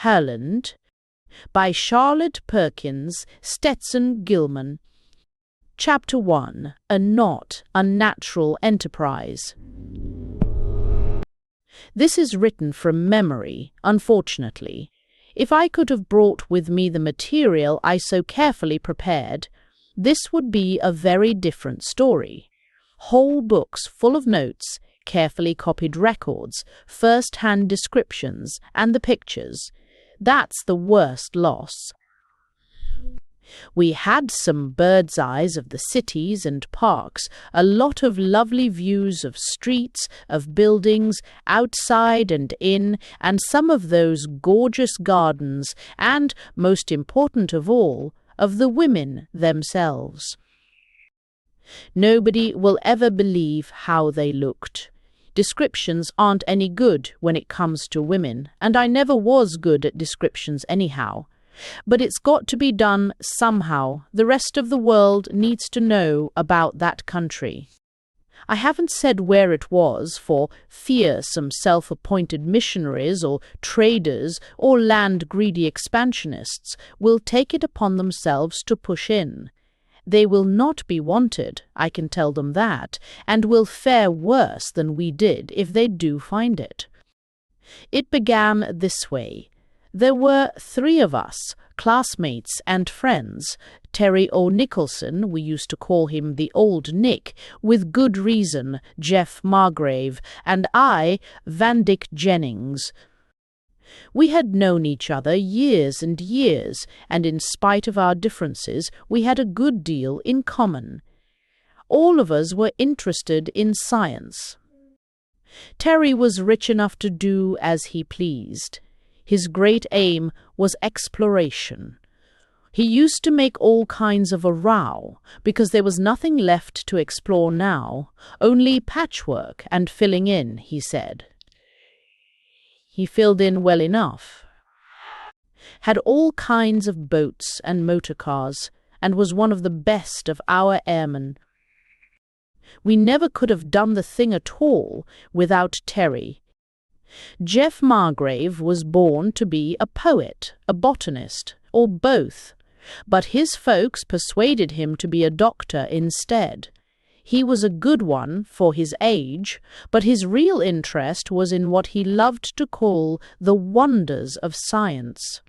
Herland, by Charlotte Perkins, Stetson, Gilman. Chapter 1. A Not Unnatural Enterprise. This is written from memory, unfortunately. If I could have brought with me the material I so carefully prepared, this would be a very different story. Whole books full of notes, carefully copied records, first-hand descriptions, and the pictures. That's the worst loss. We had some bird's eyes of the cities and parks, a lot of lovely views of streets, of buildings, outside and in, and some of those gorgeous gardens, and, most important of all, of the women themselves. Nobody will ever believe how they looked. Descriptions aren't any good when it comes to women, and I never was good at descriptions anyhow. But it's got to be done somehow. The rest of the world needs to know about that country. I haven't said where it was for fear some self-appointed missionaries or traders or land-greedy expansionists will take it upon themselves to push in. They will not be wanted, I can tell them that, and will fare worse than we did if they do find it. It began this way. There were 3 of us, classmates and friends. Terry O'Nicholson, we used to call him the Old Nick, with good reason, Jeff Margrave, and I, Vandyck Jennings. We had known each other years and years, and in spite of our differences, we had a good deal in common. All of us were interested in science. Terry was rich enough to do as he pleased. His great aim was exploration. He used to make all kinds of a row, because there was nothing left to explore now, only patchwork and filling in, he said. He filled in well enough. Had all kinds of boats and motor cars, and was one of the best of our airmen. We never could have done the thing at all without Terry. Jeff Margrave was born to be a poet, a botanist, or both, but his folks persuaded him to be a doctor instead. He was a good one for his age, but his real interest was in what he loved to call the wonders of science.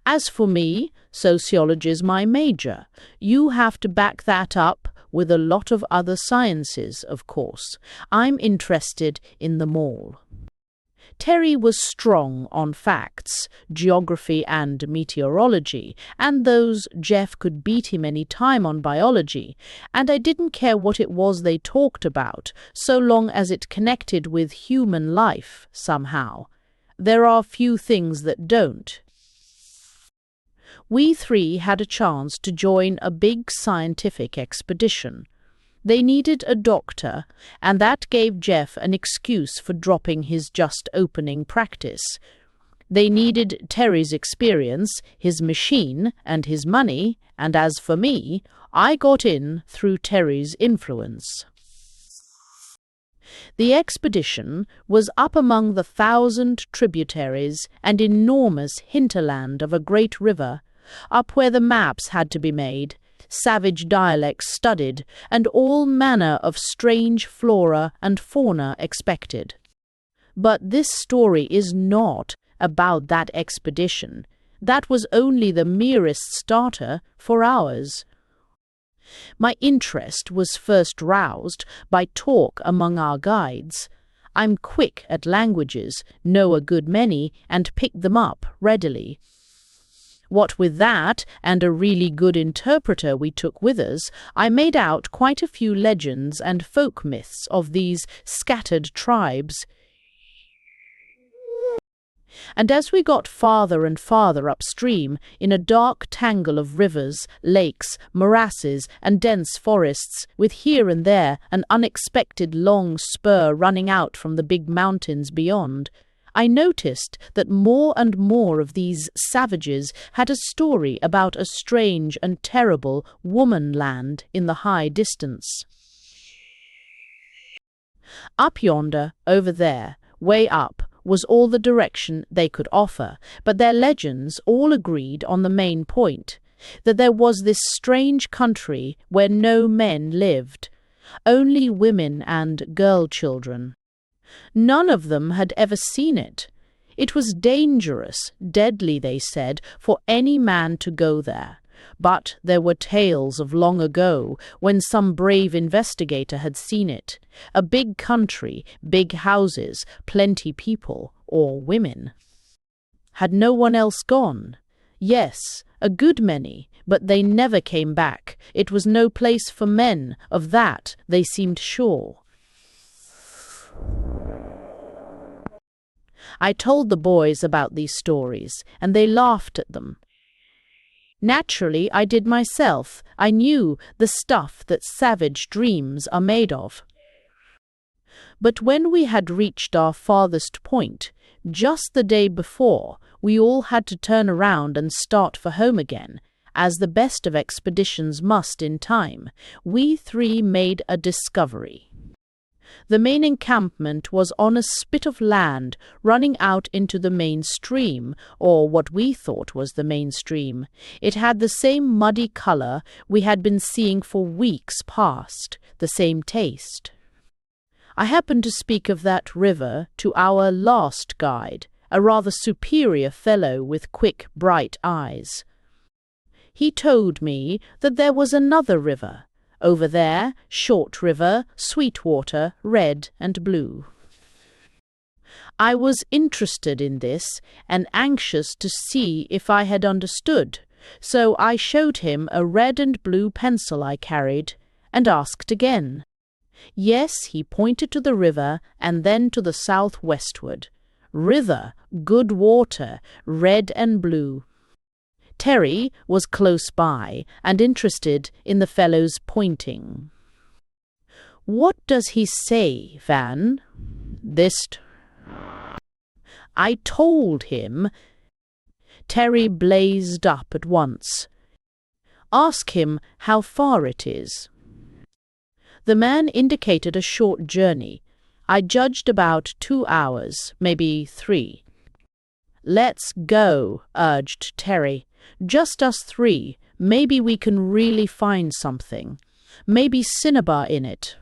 As for me, sociology is my major. You have to back that up with a lot of other sciences, of course. I'm interested in them all. Terry was strong on facts, geography and meteorology, and those Jeff could beat him any time on biology, and I didn't care what it was they talked about, so long as it connected with human life somehow. There are few things that don't. We 3 had a chance to join a big scientific expedition. They needed a doctor, and that gave Jeff an excuse for dropping his just-opening practice. They needed Terry's experience, his machine, and his money, and as for me, I got in through Terry's influence. The expedition was up among the 1,000 tributaries and enormous hinterland of a great river, up where the maps had to be made, savage dialects studied, and all manner of strange flora and fauna expected. But this story is not about that expedition. That was only the merest starter for ours. My interest was first roused by talk among our guides. I'm quick at languages, know a good many, and pick them up readily. What with that, and a really good interpreter we took with us, I made out quite a few legends and folk myths of these scattered tribes. And as we got farther and farther upstream, in a dark tangle of rivers, lakes, morasses, and dense forests, with here and there an unexpected long spur running out from the big mountains beyond, I noticed that more and more of these savages had a story about a strange and terrible woman-land in the high distance. Up yonder, over there, way up, was all the direction they could offer, but their legends all agreed on the main point, that there was this strange country where no men lived, only women and girl children. None of them had ever seen it. It was dangerous, deadly, they said, for any man to go there. But there were tales of long ago when some brave investigator had seen it. A big country, big houses, plenty people, or women. Had no one else gone? Yes, a good many, but they never came back. It was no place for men, of that they seemed sure. I told the boys about these stories, and they laughed at them. Naturally, I did myself. I knew the stuff that savage dreams are made of. But when we had reached our farthest point, just the day before, we all had to turn around and start for home again, as the best of expeditions must in time. We three made a discovery. The main encampment was on a spit of land running out into the main stream, or what we thought was the main stream. It had the same muddy color we had been seeing for weeks past, the same taste. I happened to speak of that river to our last guide, a rather superior fellow with quick, bright eyes. He told me that there was another river. Over there, Short River, Sweetwater, red and blue. I was interested in this and anxious to see if I had understood, so I showed him a red and blue pencil I carried and asked again. Yes, he pointed to the river and then to the southwestward. River, good water, red and blue. Terry was close by and interested in the fellow's pointing. "What does he say, Van?" "This." I told him. Terry blazed up at once. "Ask him how far it is." The man indicated a short journey. I judged about 2 hours, maybe 3. "Let's go," urged Terry. "Just us 3. Maybe we can really find something. Maybe cinnabar in it."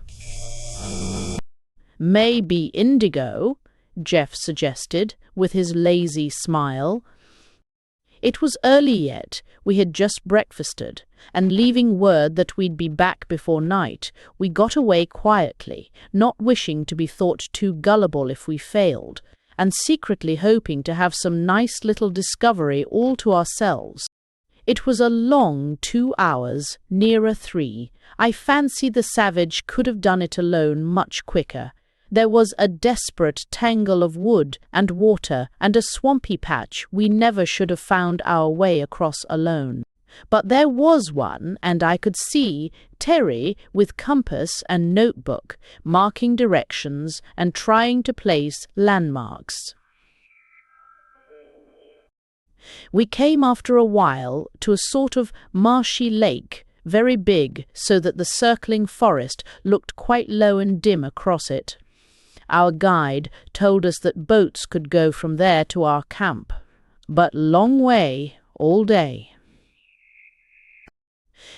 "Maybe indigo," Jeff suggested, with his lazy smile. It was early yet. We had just breakfasted, and leaving word that we'd be back before night, we got away quietly, not wishing to be thought too gullible if we failed, and secretly hoping to have some nice little discovery all to ourselves. It was a long 2 hours, nearer 3. I fancy the savage could have done it alone much quicker. There was a desperate tangle of wood and water and a swampy patch we never should have found our way across alone. But there was one, and I could see Terry with compass and notebook, marking directions and trying to place landmarks. We came after a while to a sort of marshy lake, very big, so that the circling forest looked quite low and dim across it. Our guide told us that boats could go from there to our camp, but long way, all day.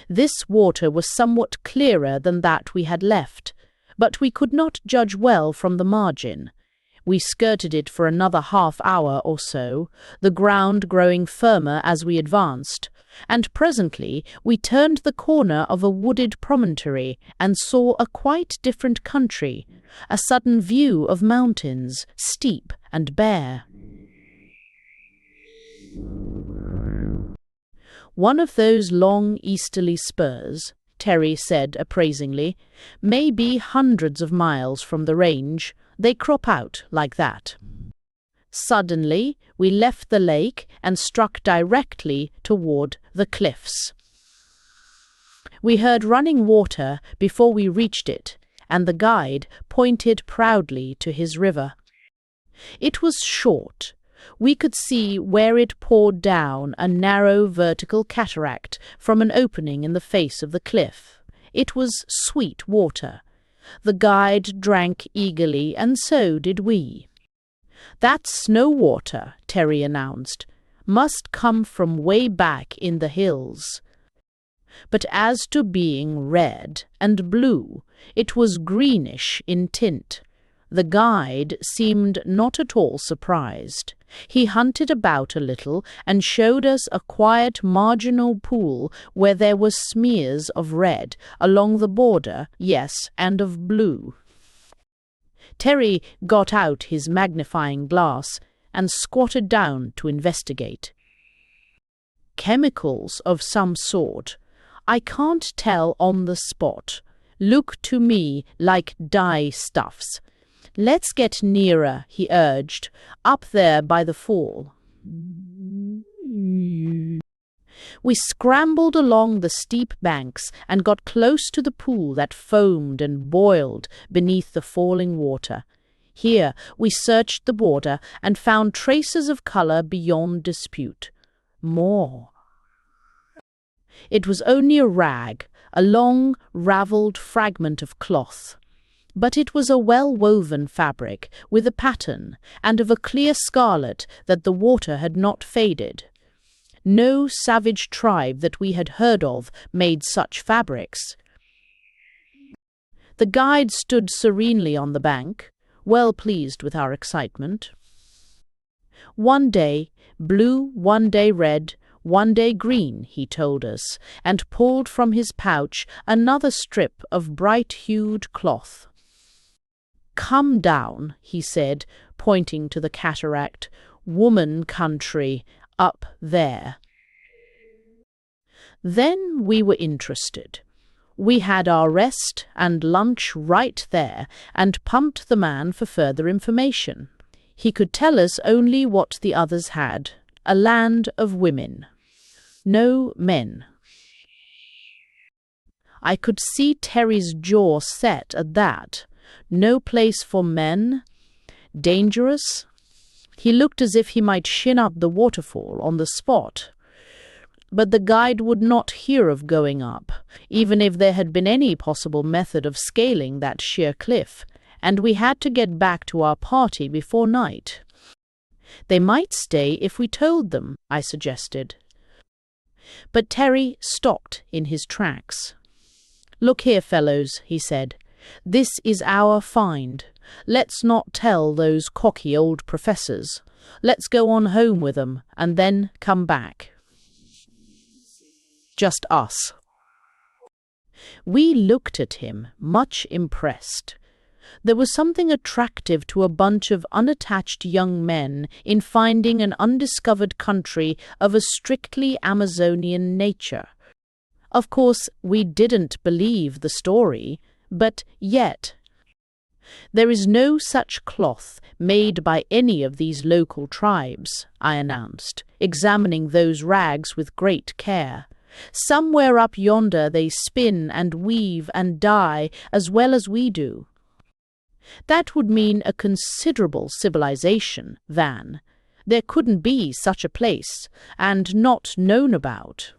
This water was somewhat clearer than that we had left, but we could not judge well from the margin. We skirted it for another half-hour or so, the ground growing firmer as we advanced, and presently we turned the corner of a wooded promontory and saw a quite different country, a sudden view of mountains, steep and bare. "One of those long easterly spurs," Terry said appraisingly, "may be hundreds of miles from the range. They crop out like that." Suddenly, we left the lake and struck directly toward the cliffs. We heard running water before we reached it, and the guide pointed proudly to his river. It was short. We could see where it poured down a narrow vertical cataract from an opening in the face of the cliff. It was sweet water. The guide drank eagerly, and so did we. "That snow water," Terry announced, "must come from way back in the hills." But as to being red and blue, it was greenish in tint. The guide seemed not at all surprised. He hunted about a little and showed us a quiet marginal pool where there were smears of red along the border, yes, and of blue. Terry got out his magnifying glass and squatted down to investigate. "Chemicals of some sort. I can't tell on the spot. Look to me like dye stuffs. Let's get nearer," he urged, "up there by the fall." We scrambled along the steep banks and got close to the pool that foamed and boiled beneath the falling water. Here we searched the border and found traces of color beyond dispute. More. It was only a rag, a long, ravelled fragment of cloth. But it was a well-woven fabric, with a pattern, and of a clear scarlet that the water had not faded. No savage tribe that we had heard of made such fabrics. The guide stood serenely on the bank, well pleased with our excitement. "One day blue, one day red, one day green," he told us, and pulled from his pouch another strip of bright-hued cloth. "Come down," he said, pointing to the cataract, "woman country, up there." Then we were interested. We had our rest and lunch right there and pumped the man for further information. He could tell us only what the others had: a land of women. No men. I could see Terry's jaw set at that. No place for men? Dangerous? He looked as if he might shin up the waterfall on the spot. But the guide would not hear of going up, even if there had been any possible method of scaling that sheer cliff, and we had to get back to our party before night. "They might stay if we told them," I suggested. But Terry stopped in his tracks. "Look here, fellows," he said. "This is our find. Let's not tell those cocky old professors. Let's go on home with them, and then come back. Just us." We looked at him, much impressed. There was something attractive to a bunch of unattached young men in finding an undiscovered country of a strictly Amazonian nature. Of course, we didn't believe the story, but yet. "There is no such cloth made by any of these local tribes," I announced, examining those rags with great care. "Somewhere up yonder they spin and weave and dye as well as we do." "That would mean a considerable civilization, Van. There couldn't be such a place, and not known about."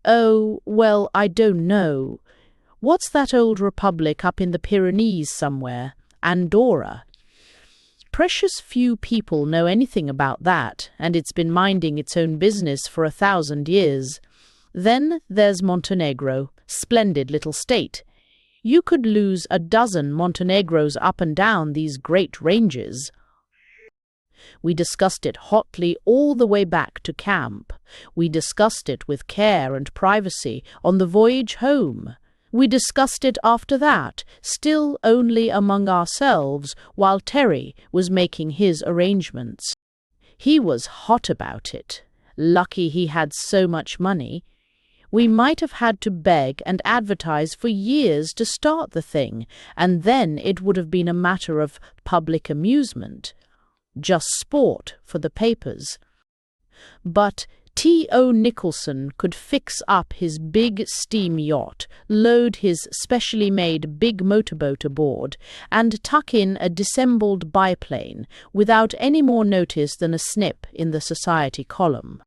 "Oh, well, I don't know. What's that old republic up in the Pyrenees somewhere? Andorra. Precious few people know anything about that, and it's been minding its own business for 1,000 years. Then there's Montenegro, splendid little state. You could lose a dozen Montenegros up and down these great ranges." We discussed it hotly all the way back to camp. We discussed it with care and privacy on the voyage home. We discussed it after that, still only among ourselves, while Terry was making his arrangements. He was hot about it. Lucky he had so much money. We might have had to beg and advertise for years to start the thing, and then it would have been a matter of public amusement. Just sport for the papers. But T.O. Nicholson could fix up his big steam yacht, load his specially made big motorboat aboard, and tuck in a dissembled biplane without any more notice than a snip in the society column.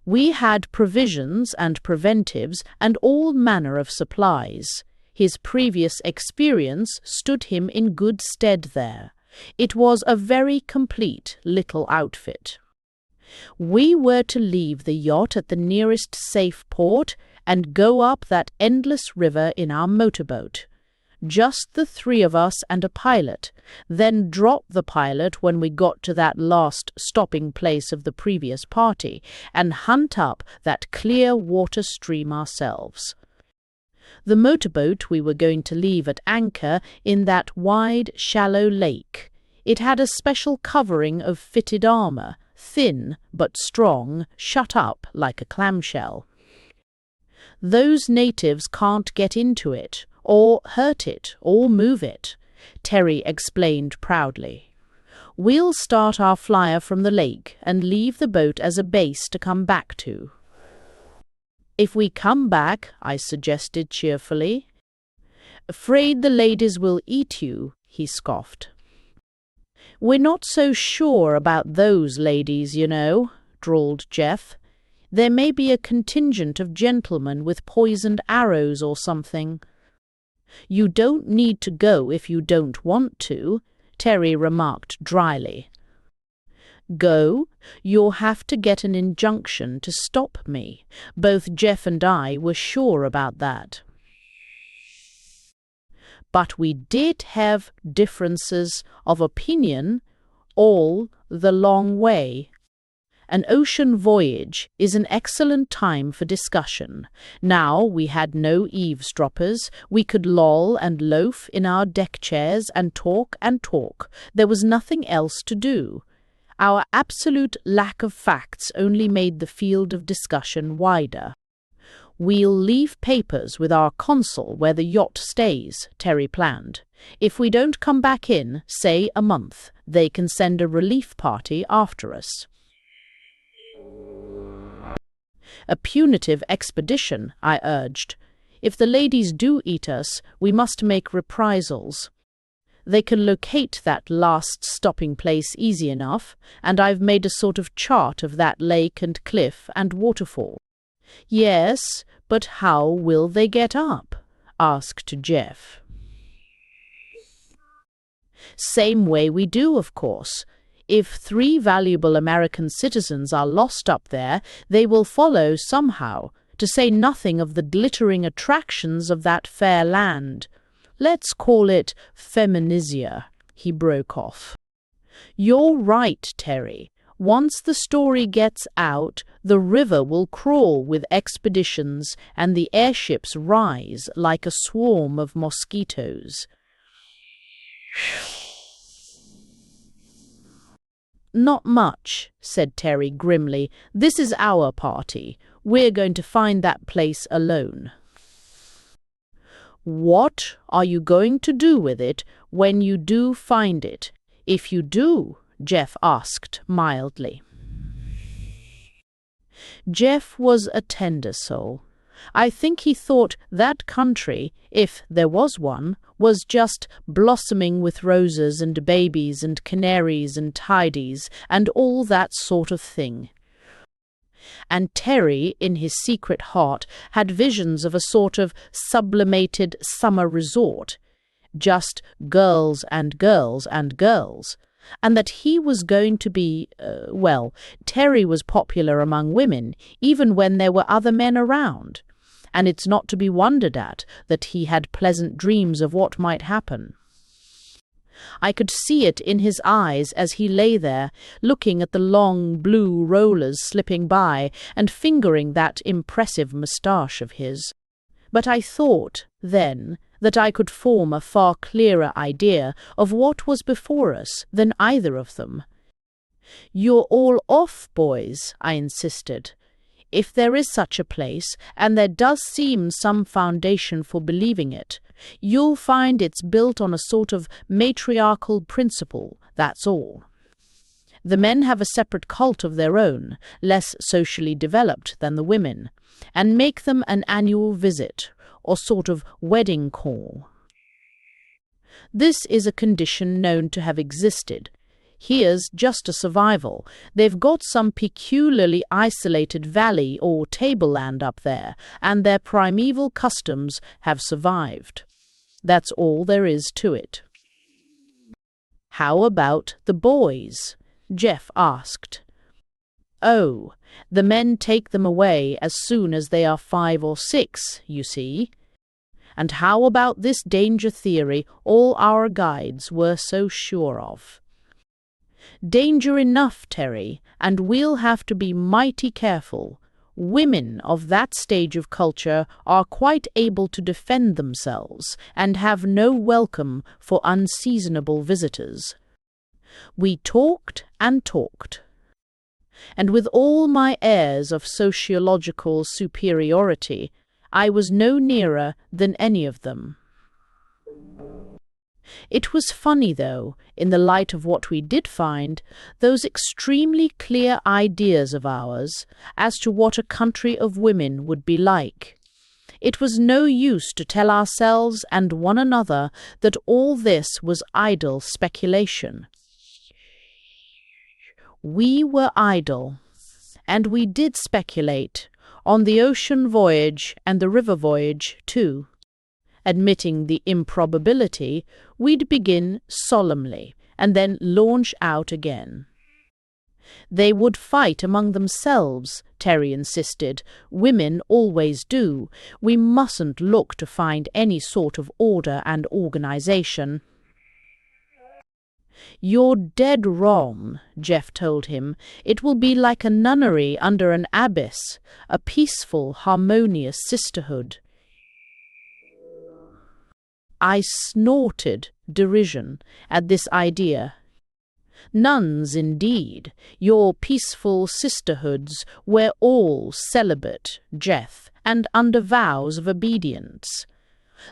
We had provisions and preventives and all manner of supplies. His previous experience stood him in good stead there. It was a very complete little outfit. We were to leave the yacht at the nearest safe port and go up that endless river in our motorboat. Just the three of us and a pilot, then drop the pilot when we got to that last stopping place of the previous party, and hunt up that clear water stream ourselves. The motorboat we were going to leave at anchor in that wide, shallow lake. It had a special covering of fitted armour, thin but strong, shut up like a clamshell. Those natives can't get into it, or hurt it, or move it, Terry explained proudly. We'll start our flyer from the lake and leave the boat as a base to come back to. If we come back, I suggested cheerfully. Afraid the ladies will eat you, he scoffed. We're not so sure about those ladies, you know, drawled Jeff. There may be a contingent of gentlemen with poisoned arrows or something. You don't need to go if you don't want to, Terry remarked dryly. Go? You'll have to get an injunction to stop me. Both Jeff and I were sure about that. But we did have differences of opinion all the long way. An ocean voyage is an excellent time for discussion. Now we had no eavesdroppers. We could loll and loaf in our deck chairs and talk and talk. There was nothing else to do. Our absolute lack of facts only made the field of discussion wider. We'll leave papers with our consul where the yacht stays, Terry planned. If we don't come back in, say a month, they can send a relief party after us. A punitive expedition, I urged. If the ladies do eat us, we must make reprisals. They can locate that last stopping place easy enough, and I've made a sort of chart of that lake and cliff and waterfall. Yes, but how will they get up? Asked Jeff. Same way we do, of course. If 3 valuable American citizens are lost up there, they will follow somehow, to say nothing of the glittering attractions of that fair land. Let's call it Feminisia, he broke off. You're right, Terry. Once the story gets out, the river will crawl with expeditions and the airships rise like a swarm of mosquitoes. Not much, said Terry grimly. This is our party. We're going to find that place alone. What are you going to do with it when you do find it? If you do, Jeff asked mildly. Jeff was a tender soul. I think he thought that country, if there was one, was just blossoming with roses and babies and canaries and tidies and all that sort of thing. And Terry, in his secret heart, had visions of a sort of sublimated summer resort, just girls and girls and girls, and that he was going to be, Terry was popular among women, even when there were other men around. And it's not to be wondered at that he had pleasant dreams of what might happen. I could see it in his eyes as he lay there, looking at the long blue rollers slipping by and fingering that impressive moustache of his. But I thought, then, that I could form a far clearer idea of what was before us than either of them. You're all off, boys, I insisted. If there is such a place, and there does seem some foundation for believing it, you'll find it's built on a sort of matriarchal principle, that's all. The men have a separate cult of their own, less socially developed than the women, and make them an annual visit, or sort of wedding call. This is a condition known to have existed. Here's just a survival. They've got some peculiarly isolated valley or tableland up there, and their primeval customs have survived. That's all there is to it. "How about the boys?" Jeff asked. "Oh, the men take them away as soon as they are 5 or 6, you see. And how about this danger theory all our guides were so sure of?" "Danger enough, Terry, and we'll have to be mighty careful. Women of that stage of culture are quite able to defend themselves and have no welcome for unseasonable visitors." We talked and talked, and with all my airs of sociological superiority, I was no nearer than any of them. It was funny, though, in the light of what we did find, those extremely clear ideas of ours as to what a country of women would be like. It was no use to tell ourselves and one another that all this was idle speculation. We were idle, and we did speculate, on the ocean voyage and the river voyage, too. Admitting the improbability, we'd begin solemnly, and then launch out again. They would fight among themselves, Terry insisted. Women always do. We mustn't look to find any sort of order and organization. "You're dead wrong," Jeff told him. "It will be like a nunnery under an abbess, a peaceful, harmonious sisterhood." I snorted derision at this idea. "Nuns, indeed, your peaceful sisterhoods were all celibate, Jeff, and under vows of obedience.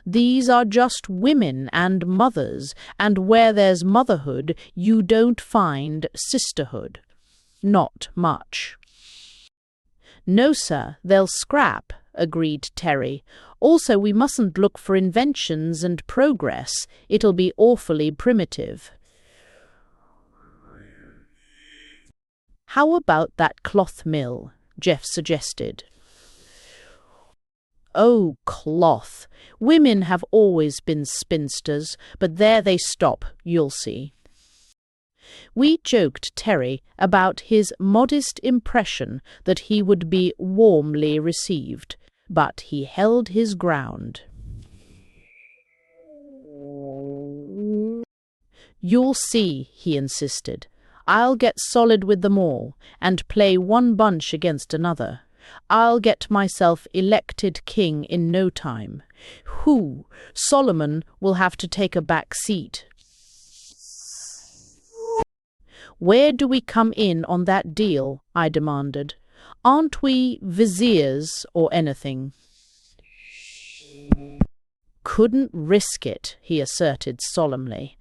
These are just women and mothers, and where there's motherhood, you don't find sisterhood. Not much." "No, sir, they'll scrap," agreed Terry. "Also, we mustn't look for inventions and progress. It'll be awfully primitive." "How about that cloth mill?" Jeff suggested. "Oh, cloth. Women have always been spinsters, but there they stop, you'll see." We joked Terry about his modest impression that he would be warmly received, but he held his ground. "You'll see," he insisted. "I'll get solid with them all, and play one bunch against another. I'll get myself elected king in no time. Who? Solomon will have to take a back seat." "Where do we come in on that deal?" I demanded. "Aren't we viziers or anything?" "Couldn't risk it," he asserted solemnly.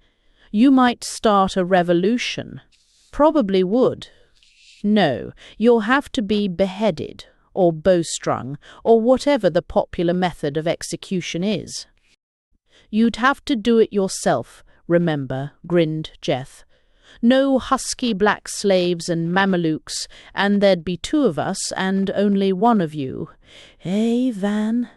"You might start a revolution." "Probably would." "No, you'll have to be beheaded, or bowstrung, or whatever the popular method of execution is." "You'd have to do it yourself, remember," grinned Jeff. "No husky black slaves and Mamelukes, and there'd be 2 of us and only 1 of you. Eh, Van?"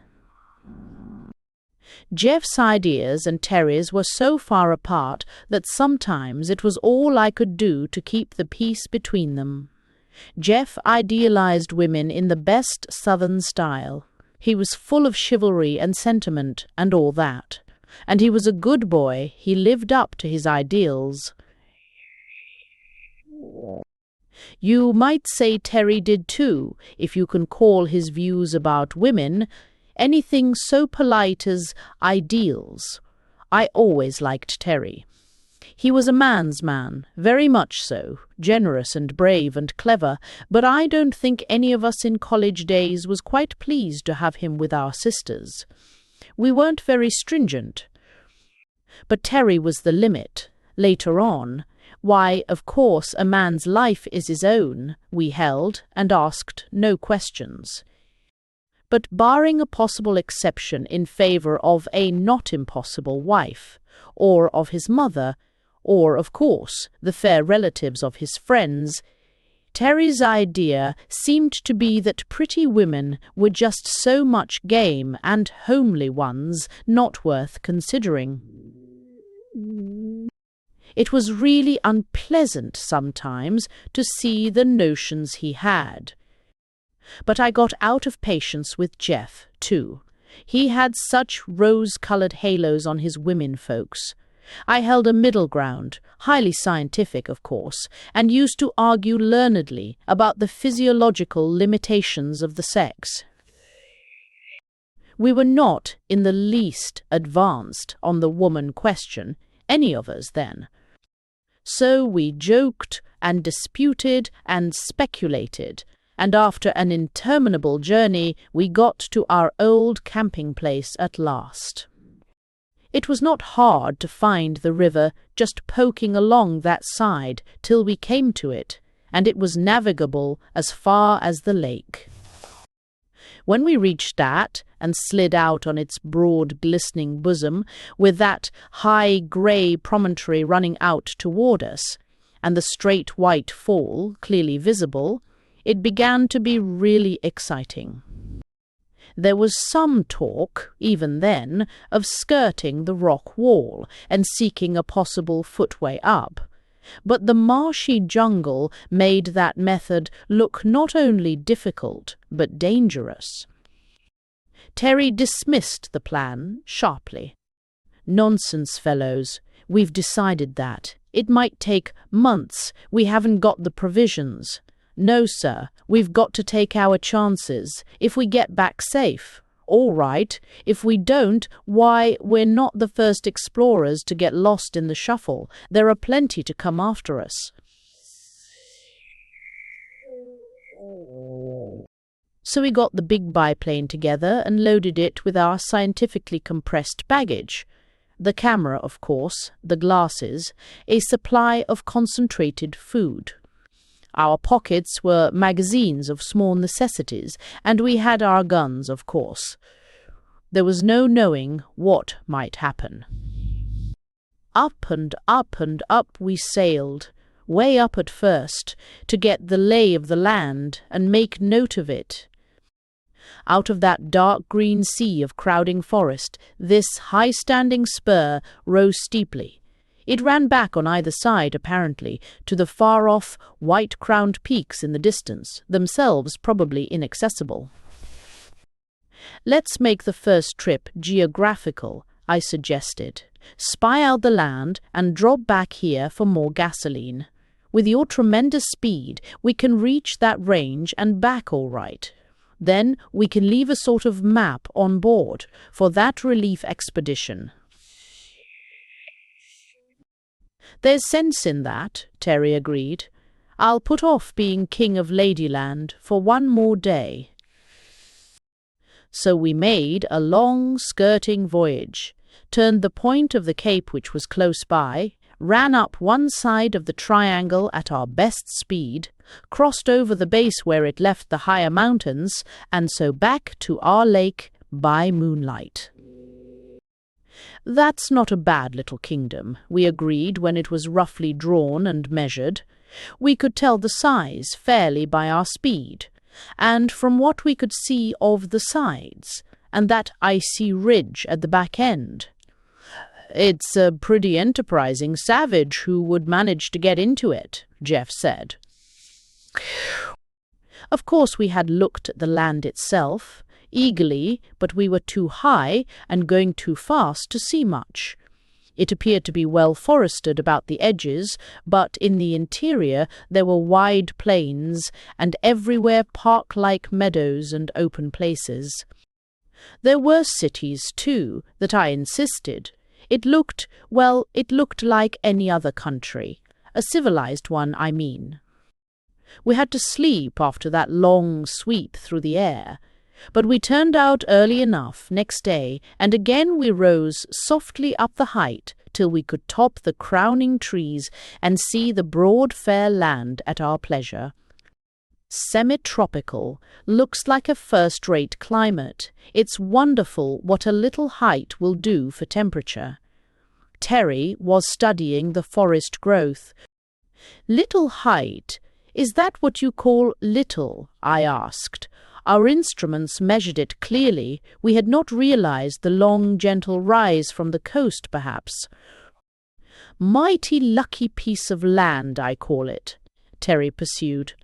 Jeff's ideas and Terry's were so far apart that sometimes it was all I could do to keep the peace between them. Jeff idealized women in the best Southern style. He was full of chivalry and sentiment and all that. And he was a good boy. He lived up to his ideals. You might say Terry did too, if you can call his views about women anything so polite as ideals. I always liked Terry. He was a man's man, very much so, generous and brave and clever, but I don't think any of us in college days was quite pleased to have him with our sisters. We weren't very stringent. But Terry was the limit. Later on, why, of course, a man's life is his own, we held, and asked no questions. But barring a possible exception in favor of a not impossible wife, or of his mother, or, of course, the fair relatives of his friends, Terry's idea seemed to be that pretty women were just so much game and homely ones not worth considering. It was really unpleasant sometimes to see the notions he had. But I got out of patience with Jeff, too. He had such rose-colored halos on his women folks. I held a middle ground, highly scientific, of course, and used to argue learnedly about the physiological limitations of the sex. We were not in the least advanced on the woman question, any of us then. So we joked and disputed and speculated, and after an interminable journey we got to our old camping place at last. It was not hard to find the river just poking along that side till we came to it, and it was navigable as far as the lake. When we reached that and slid out on its broad glistening bosom, with that high grey promontory running out toward us, and the straight white fall clearly visible, it began to be really exciting. There was some talk, even then, of skirting the rock wall and seeking a possible footway up, but the marshy jungle made that method look not only difficult but dangerous. Terry dismissed the plan sharply. "Nonsense, fellows. We've decided that. It might take months. We haven't got the provisions. No, sir, we've got to take our chances. If we get back safe, all right. If we don't, why, we're not the first explorers to get lost in the shuffle. There are plenty to come after us." So we got the big biplane together and loaded it with our scientifically compressed baggage. The camera, of course, the glasses, a supply of concentrated food. Our pockets were magazines of small necessities, and we had our guns, of course. There was no knowing what might happen. Up and up and up we sailed, way up at first, to get the lay of the land and make note of it. Out of that dark green sea of crowding forest, this high-standing spur rose steeply. It ran back on either side, apparently, to the far-off, white-crowned peaks in the distance, themselves probably inaccessible. "Let's make the first trip geographical," I suggested. "Spy out the land and drop back here for more gasoline. With your tremendous speed, we can reach that range and back all right. Then we can leave a sort of map on board for that relief expedition." "There's sense in that," Terry agreed. "I'll put off being king of Ladyland for one more day." So we made a long skirting voyage, turned the point of the cape which was close by, ran up one side of the triangle at our best speed, crossed over the base where it left the higher mountains, and so back to our lake by moonlight. "That's not a bad little kingdom," we agreed when it was roughly drawn and measured. We could tell the size fairly by our speed, and from what we could see of the sides, and that icy ridge at the back end. "It's a pretty enterprising savage who would manage to get into it," Jeff said. Of course we had looked at the land itself, eagerly, but we were too high and going too fast to see much. It appeared to be well forested about the edges, but in the interior there were wide plains and everywhere park-like meadows and open places. There were cities, too, that I insisted. It looked like any other country. A civilized one, I mean. We had to sleep after that long sweep through the air, but we turned out early enough next day, and again we rose softly up the height till we could top the crowning trees and see the broad fair land at our pleasure. Semi-tropical, looks like a first-rate climate. It's wonderful what a little height will do for temperature. Terry was studying the forest growth. Little height "Is that what you call little?" I asked. Our instruments measured it clearly. We had not realized the long, gentle rise from the coast, perhaps. "Mighty lucky piece of land, I call it," Terry pursued.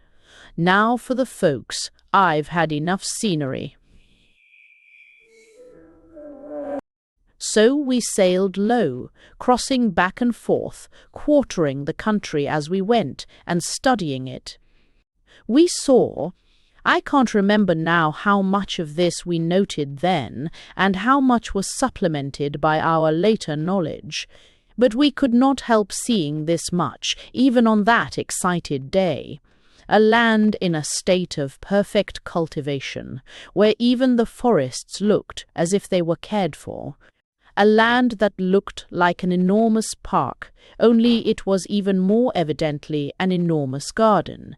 "Now for the folks. I've had enough scenery." So we sailed low, crossing back and forth, quartering the country as we went, and studying it. We saw, I can't remember now how much of this we noted then, and how much was supplemented by our later knowledge, but we could not help seeing this much, even on that excited day. A land in a state of perfect cultivation, where even the forests looked as if they were cared for. A land that looked like an enormous park, only it was even more evidently an enormous garden.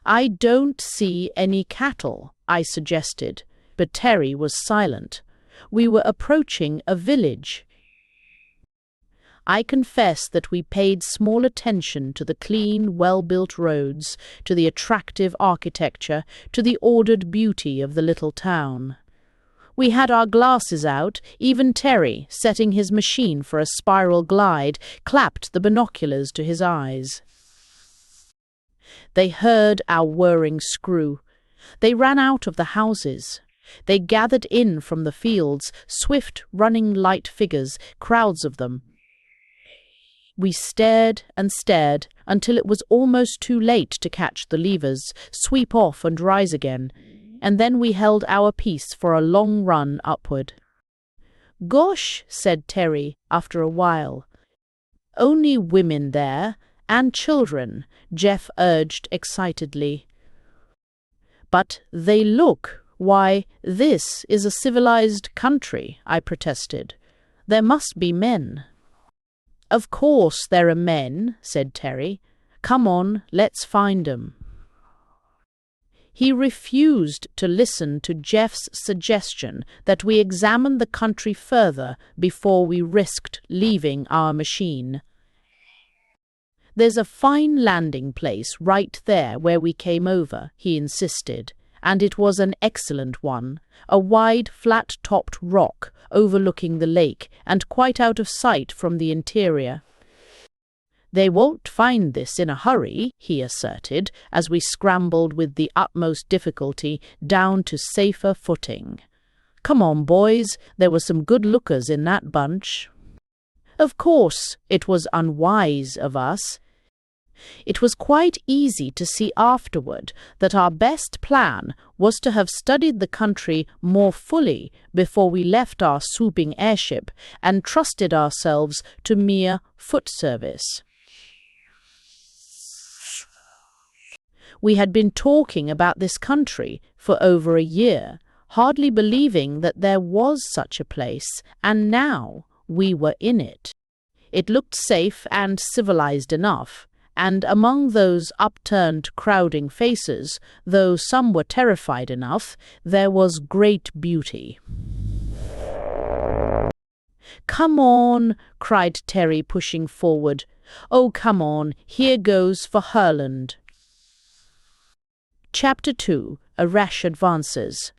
"I don't see any cattle," I suggested, but Terry was silent. We were approaching a village. I confess that we paid small attention to the clean, well-built roads, to the attractive architecture, to the ordered beauty of the little town. We had our glasses out. Even Terry, setting his machine for a spiral glide, clapped the binoculars to his eyes. They heard our whirring screw. They ran out of the houses. They gathered in from the fields, swift, running light figures, crowds of them. We stared and stared until it was almost too late to catch the levers, sweep off and rise again, and then we held our peace for a long run upward. "Gosh," said Terry after a while. "Only women there, and children," Jeff urged excitedly. "But they look. Why, this is a civilized country," I protested. "There must be men." "Of course there are men," said Terry. "Come on, let's find 'em." He refused to listen to Jeff's suggestion that we examine the country further before we risked leaving our machine. "There's a fine landing place right there where we came over," he insisted, and it was an excellent one, a wide, flat-topped rock overlooking the lake and quite out of sight from the interior. "They won't find this in a hurry," he asserted, as we scrambled with the utmost difficulty down to safer footing. "Come on, boys, there were some good lookers in that bunch." Of course, it was unwise of us. It was quite easy to see afterward that our best plan was to have studied the country more fully before we left our swooping airship and trusted ourselves to mere foot service. We had been talking about this country for over a year, hardly believing that there was such a place, and now we were in it. It looked safe and civilized enough, and among those upturned, crowding faces, though some were terrified enough, there was great beauty. "Come on," cried Terry, pushing forward. "Oh, come on, here goes for Herland." Chapter 2. A Rash Advances.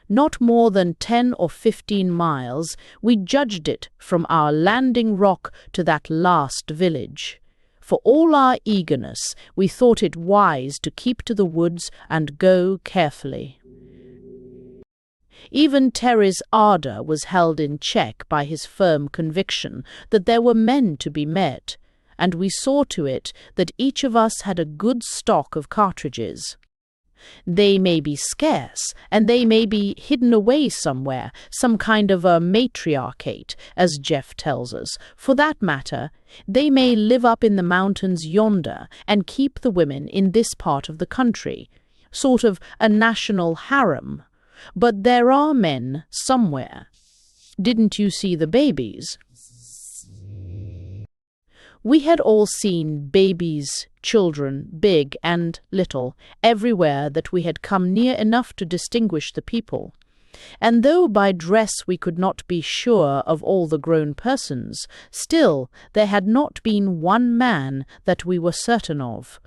Not more than 10 or 15 miles, we judged it from our landing rock to that last village. For all our eagerness, we thought it wise to keep to the woods and go carefully. Even Terry's ardor was held in check by his firm conviction that there were men to be met, and we saw to it that each of us had a good stock of cartridges. They may be scarce, and they may be hidden away somewhere, some kind of a matriarchate, as Jeff tells us. For that matter, they may live up in the mountains yonder and keep the women in this part of the country, sort of a national harem. But there are men somewhere. Didn't you see the babies? We had all seen babies, children, big and little, everywhere that we had come near enough to distinguish the people. And though by dress we could not be sure of all the grown persons, still there had not been one man that we were certain of.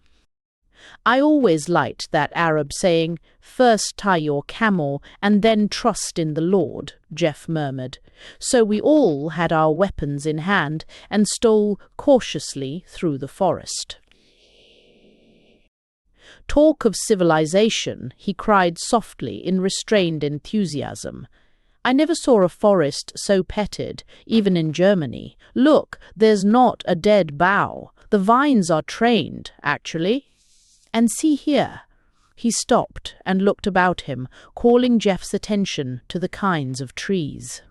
I always liked that Arab saying, "First tie your camel and then trust in the Lord," Jeff murmured. So we all had our weapons in hand and stole cautiously through the forest. "Talk of civilization," he cried softly in restrained enthusiasm. "I never saw a forest so petted, even in Germany. Look, there's not a dead bough. The vines are trained, actually. And see here." He stopped and looked about him, calling Jeff's attention to the kinds of trees.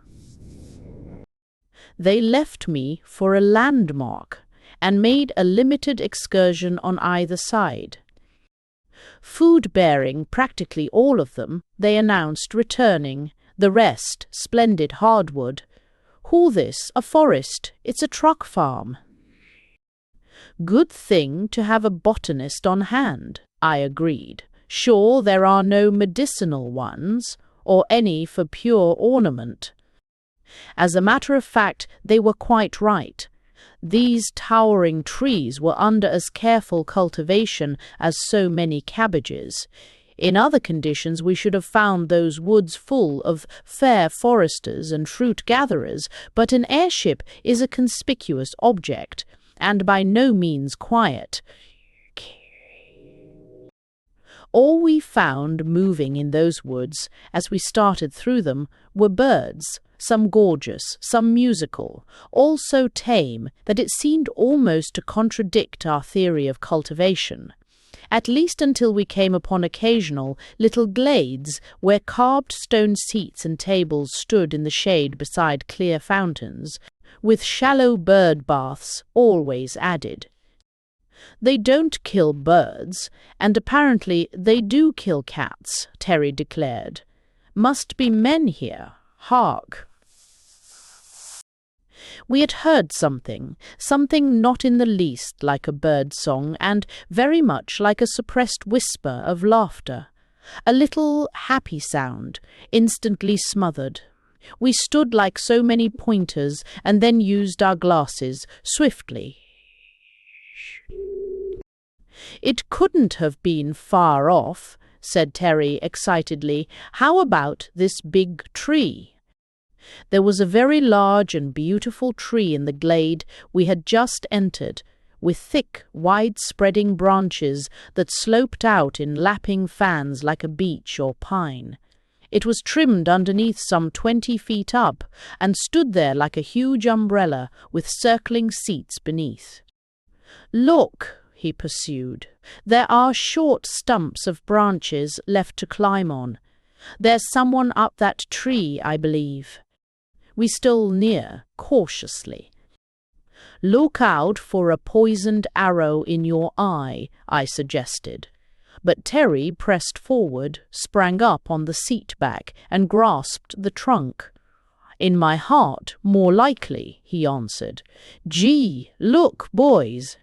They left me for a landmark and made a limited excursion on either side. Food-bearing, practically all of them, they announced, returning, the rest splendid hardwood. "Haul this, a forest, it's a truck farm." "Good thing to have a botanist on hand," I agreed. "Sure there are no medicinal ones, or any for pure ornament." As a matter of fact, they were quite right. These towering trees were under as careful cultivation as so many cabbages. In other conditions we should have found those woods full of fair foresters and fruit-gatherers, but an airship is a conspicuous object, and by no means quiet. All we found moving in those woods, as we started through them, were birds, some gorgeous, some musical, all so tame that it seemed almost to contradict our theory of cultivation, at least until we came upon occasional little glades where carved stone seats and tables stood in the shade beside clear fountains, with shallow bird baths always added. "They don't kill birds, and apparently they do kill cats," Terry declared. "Must be men here. Hark." We had heard something not in the least like a bird song and very much like a suppressed whisper of laughter. A little happy sound, instantly smothered. We stood like so many pointers and then used our glasses swiftly. "It couldn't have been far off," said Terry excitedly. "How about this big tree?" There was a very large and beautiful tree in the glade we had just entered, with thick, wide-spreading branches that sloped out in lapping fans like a beech or pine. It was trimmed underneath some 20 feet up, and stood there like a huge umbrella with circling seats beneath. "Look," he pursued, "there are short stumps of branches left to climb on. There's someone up that tree, I believe." We stole near, cautiously. "Look out for a poisoned arrow in your eye," I suggested. But Terry pressed forward, sprang up on the seat back, and grasped the trunk. "In my heart, more likely," he answered. "Gee, look, boys."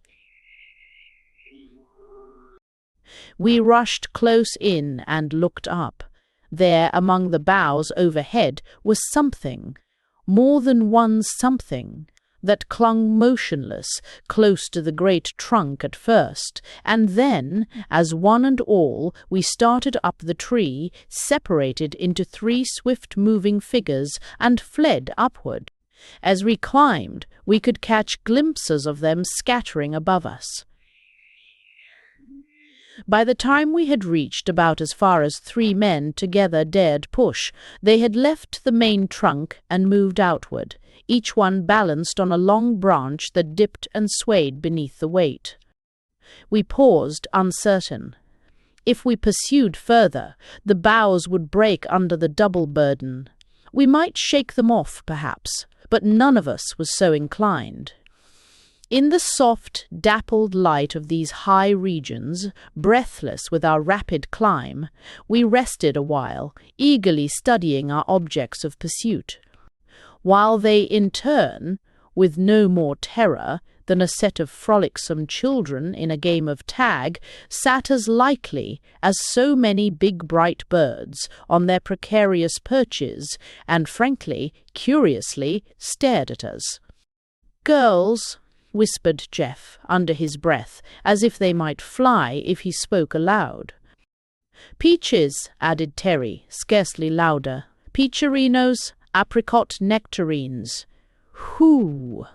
We rushed close in and looked up. There, among the boughs overhead, was something, more than one something, that clung motionless, close to the great trunk at first, and then, as one and all we started up the tree, separated into 3 swift-moving figures and fled upward. As we climbed, we could catch glimpses of them scattering above us. By the time we had reached about as far as 3 men together dared push, they had left the main trunk and moved outward, each one balanced on a long branch that dipped and swayed beneath the weight. We paused, uncertain. If we pursued further, the boughs would break under the double burden. We might shake them off, perhaps, but none of us was so inclined. In the soft, dappled light of these high regions, breathless with our rapid climb, we rested a while, eagerly studying our objects of pursuit, while they in turn, with no more terror than a set of frolicsome children in a game of tag sat as lightly as so many big bright birds on their precarious perches and, frankly, curiously stared at us. "Girls," whispered Jeff under his breath, as if they might fly if he spoke aloud. "Peaches," added Terry, scarcely louder. "Peacherinos, apricot nectarines." Whoo!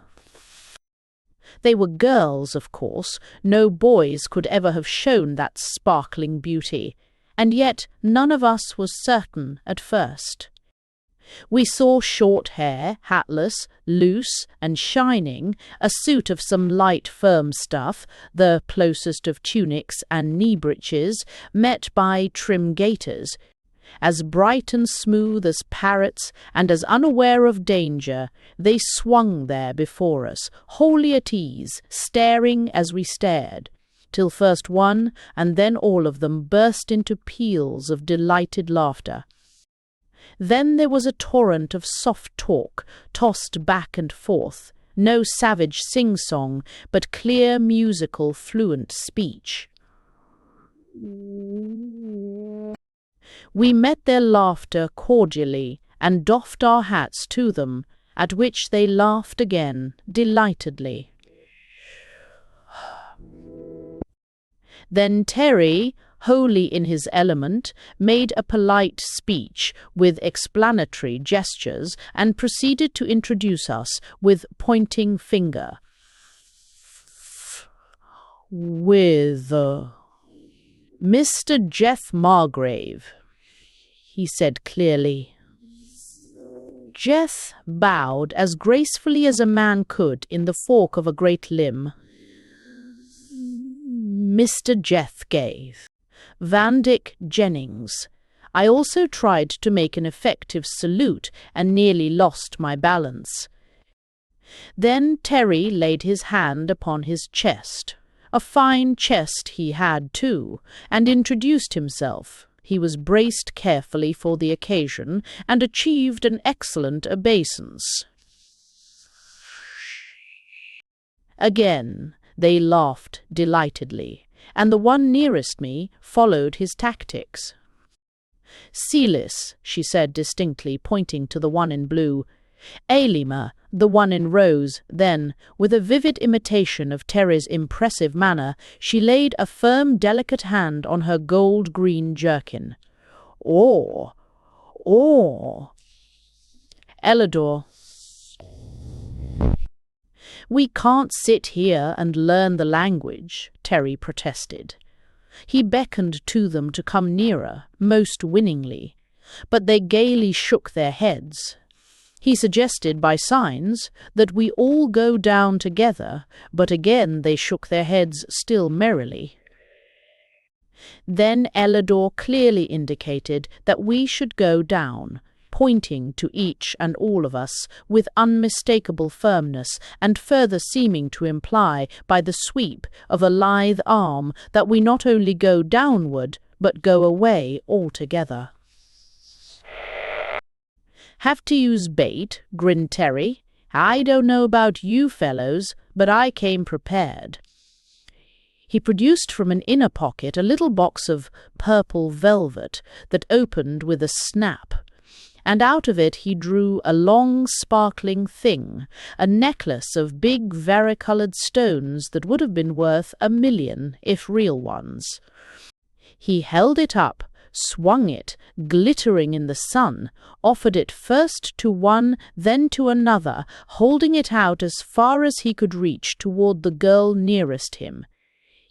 They were girls, of course. No boys could ever have shown that sparkling beauty, and yet none of us was certain at first. We saw short hair, hatless, loose and shining, a suit of some light firm stuff, the closest of tunics and knee breeches, met by trim gaiters. As bright and smooth as parrots and as unaware of danger, they swung there before us, wholly at ease, staring as we stared, till first one and then all of them burst into peals of delighted laughter. Then there was a torrent of soft talk, tossed back and forth, no savage sing-song, but clear, musical, fluent speech. We met their laughter cordially and doffed our hats to them, at which they laughed again, delightedly. Then Terry, wholly in his element, made a polite speech with explanatory gestures and proceeded to introduce us with pointing finger. "With Mr. Jeff Margrave," he said clearly. Jeff bowed as gracefully as a man could in the fork of a great limb. "Mr. Jeff gave. Vandyck Jennings." I also tried to make an effective salute and nearly lost my balance. Then Terry laid his hand upon his chest. A fine chest he had, too, and introduced himself. He was braced carefully for the occasion and achieved an excellent obeisance. Again they laughed delightedly, and the one nearest me followed his tactics. "Celis," she said distinctly, pointing to the one in blue. "Aylima," the one in rose. Then, with a vivid imitation of Terry's impressive manner, she laid a firm, delicate hand on her gold-green jerkin. "Or, Elidor." "We can't sit here and learn the language," Terry protested. He beckoned to them to come nearer, most winningly, but they gaily shook their heads. He suggested by signs that we all go down together, but again they shook their heads still merrily. Then Elidor clearly indicated that we should go down, pointing to each and all of us with unmistakable firmness, and further seeming to imply by the sweep of a lithe arm that we not only go downward, but go away altogether. "Have to use bait?" grinned Terry. "I don't know about you fellows, but I came prepared." He produced from an inner pocket a little box of purple velvet that opened with a snap, and out of it he drew a long, sparkling thing, a necklace of big, varicolored stones that would have been worth $1,000,000 if real ones. He held it up, swung it, glittering in the sun, offered it first to one, then to another, holding it out as far as he could reach toward the girl nearest him.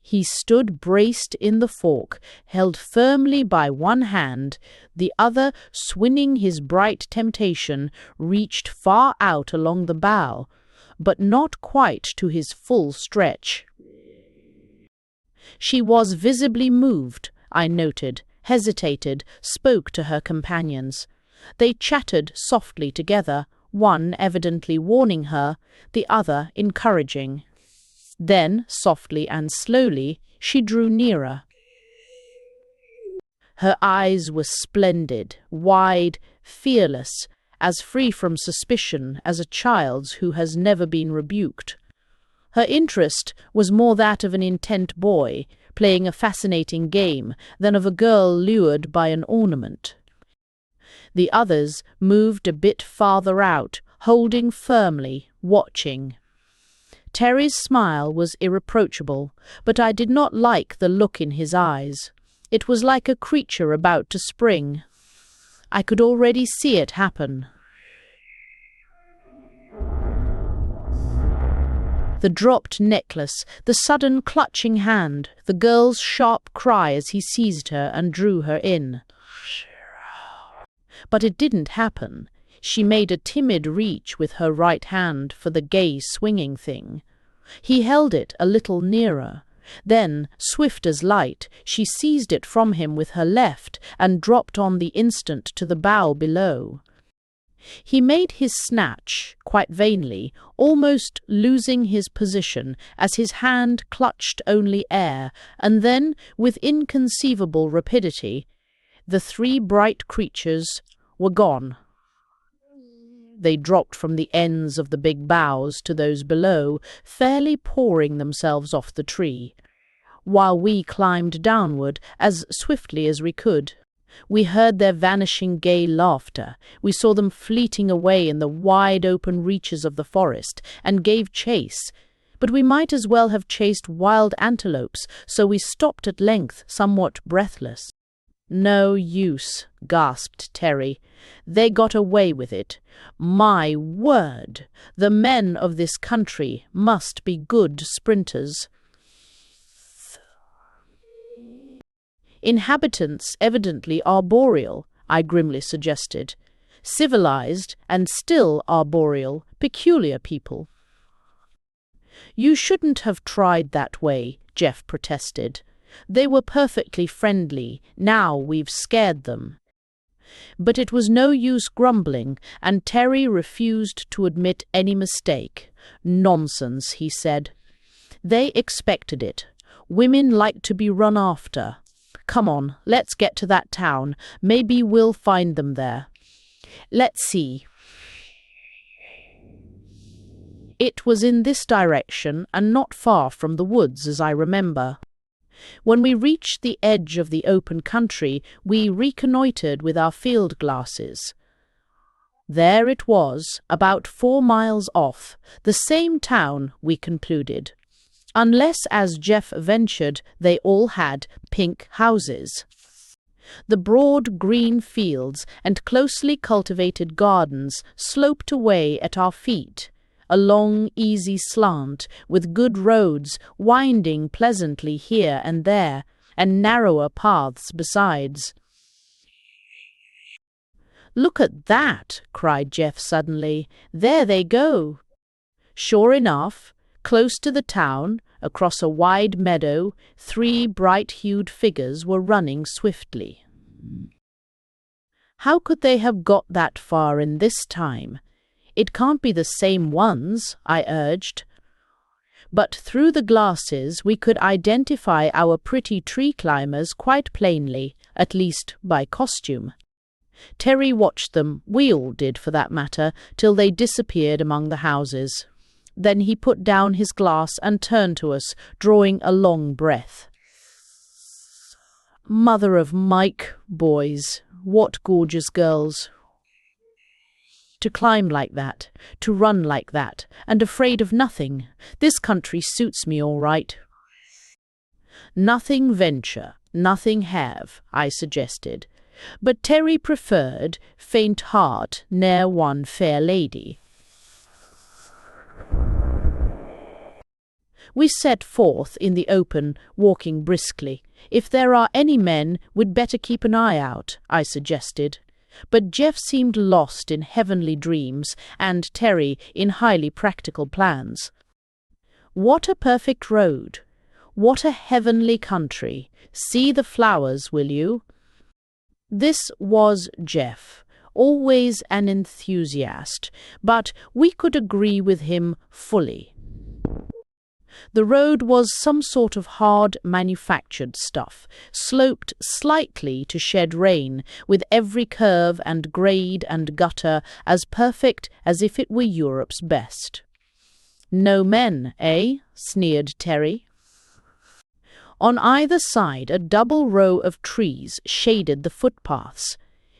He stood braced in the fork, held firmly by one hand, the other, swinging his bright temptation, reached far out along the bough, but not quite to his full stretch. She was visibly moved, I noted, hesitated, spoke to her companions. They chattered softly together, one evidently warning her, the other encouraging. Then, softly and slowly, she drew nearer. Her eyes were splendid, wide, fearless, as free from suspicion as a child's who has never been rebuked. Her interest was more that of an intent boy playing a fascinating game than of a girl lured by an ornament. The others moved a bit farther out, holding firmly, watching. Terry's smile was irreproachable, but I did not like the look in his eyes. It was like a creature about to spring. I could already see it happen. The dropped necklace, the sudden clutching hand, the girl's sharp cry as he seized her and drew her in. But it didn't happen. She made a timid reach with her right hand for the gay swinging thing. He held it a little nearer. Then, swift as light, she seized it from him with her left and dropped on the instant to the bough below. He made his snatch, quite vainly, almost losing his position as his hand clutched only air, and then, with inconceivable rapidity, the three bright creatures were gone. They dropped from the ends of the big boughs to those below, fairly pouring themselves off the tree, while we climbed downward as swiftly as we could. We heard their vanishing gay laughter. We saw them fleeting away in the wide open reaches of the forest, and gave chase. But we might as well have chased wild antelopes, so we stopped at length, somewhat breathless. "No use," gasped Terry. "They got away with it. My word! The men of this country must be good sprinters." "Inhabitants evidently arboreal," I grimly suggested. "Civilized and still arboreal, peculiar people." "You shouldn't have tried that way," Jeff protested. "They were perfectly friendly. Now we've scared them." But it was no use grumbling, and Terry refused to admit any mistake. "Nonsense," he said. "They expected it. Women like to be run after. Come on, let's get to that town. Maybe we'll find them there. Let's see." It was in this direction and not far from the woods, as I remember. When we reached the edge of the open country, we reconnoitred with our field glasses. There it was, about 4 miles off, the same town, we concluded. Unless, as Jeff ventured, they all had pink houses. The broad green fields and closely cultivated gardens sloped away at our feet, a long, easy slant, with good roads winding pleasantly here and there, and narrower paths besides. "Look at that!" cried Jeff suddenly. "There they go!" Sure enough, close to the town, across a wide meadow, 3 bright-hued figures were running swiftly. "How could they have got that far in this time? It can't be the same ones," I urged. But through the glasses we could identify our pretty tree climbers quite plainly, at least by costume. Terry watched them, we all did for that matter, till they disappeared among the houses. Then he put down his glass and turned to us, drawing a long breath. "Mother of Mike, boys, what gorgeous girls! To climb like that, to run like that, and afraid of nothing. This country suits me all right." "Nothing venture, nothing have," I suggested. But Terry preferred "faint heart ne'er won fair lady." We set forth in the open, walking briskly. "If there are any men, we'd better keep an eye out," I suggested. But Jeff seemed lost in heavenly dreams, and Terry in highly practical plans. "What a perfect road! What a heavenly country! See the flowers, will you?" This was Jeff, always an enthusiast, but we could agree with him fully. The road was some sort of hard manufactured stuff, sloped slightly to shed rain, with every curve and grade and gutter as perfect as if it were Europe's best. "No men, eh?" sneered Terry. On either side, a double row of trees shaded the footpaths.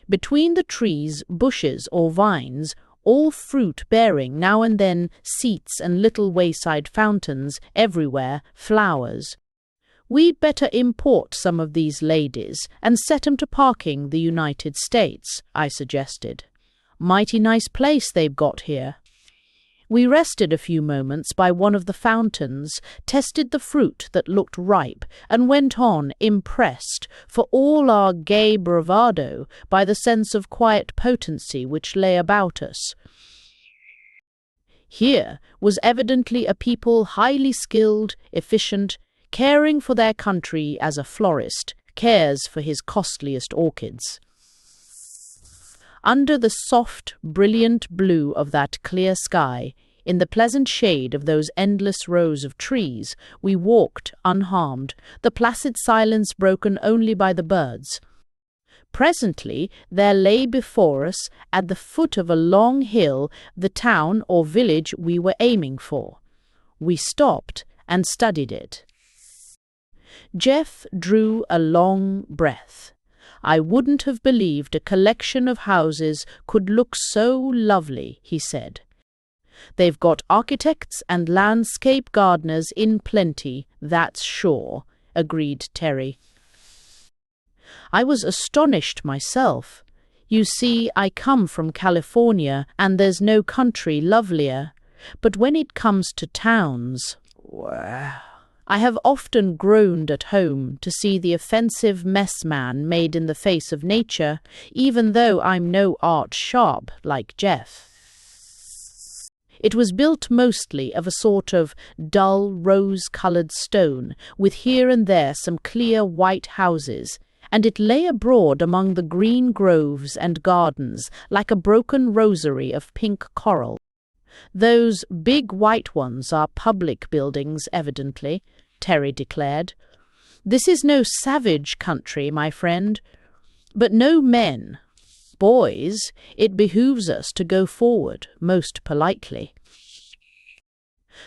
Between the trees, bushes or vines, all fruit-bearing, now and then seats and little wayside fountains, everywhere flowers. "We'd better import some of these ladies and set 'em to parking the United States," I suggested. "Mighty nice place they've got here." We rested a few moments by one of the fountains, tested the fruit that looked ripe, and went on, impressed, for all our gay bravado, by the sense of quiet potency which lay about us. Here was evidently a people highly skilled, efficient, caring for their country as a florist cares for his costliest orchids. Under the soft, brilliant blue of that clear sky, in the pleasant shade of those endless rows of trees, we walked unharmed, the placid silence broken only by the birds. Presently there lay before us, at the foot of a long hill, the town or village we were aiming for. We stopped and studied it. Jeff drew a long breath. "I wouldn't have believed a collection of houses could look so lovely," he said. "They've got architects and landscape gardeners in plenty, that's sure," agreed Terry. I was astonished myself. You see, I come from California, and there's no country lovelier. But when it comes to towns, I have often groaned at home to see the offensive mess man made in the face of nature, even though I'm no art sharp like Jeff. It was built mostly of a sort of dull rose-coloured stone, with here and there some clear white houses, and it lay abroad among the green groves and gardens like a broken rosary of pink coral. "Those big white ones are public buildings, evidently," Terry declared. "This is no savage country, my friend. But no men. Boys, it behooves us to go forward, most politely."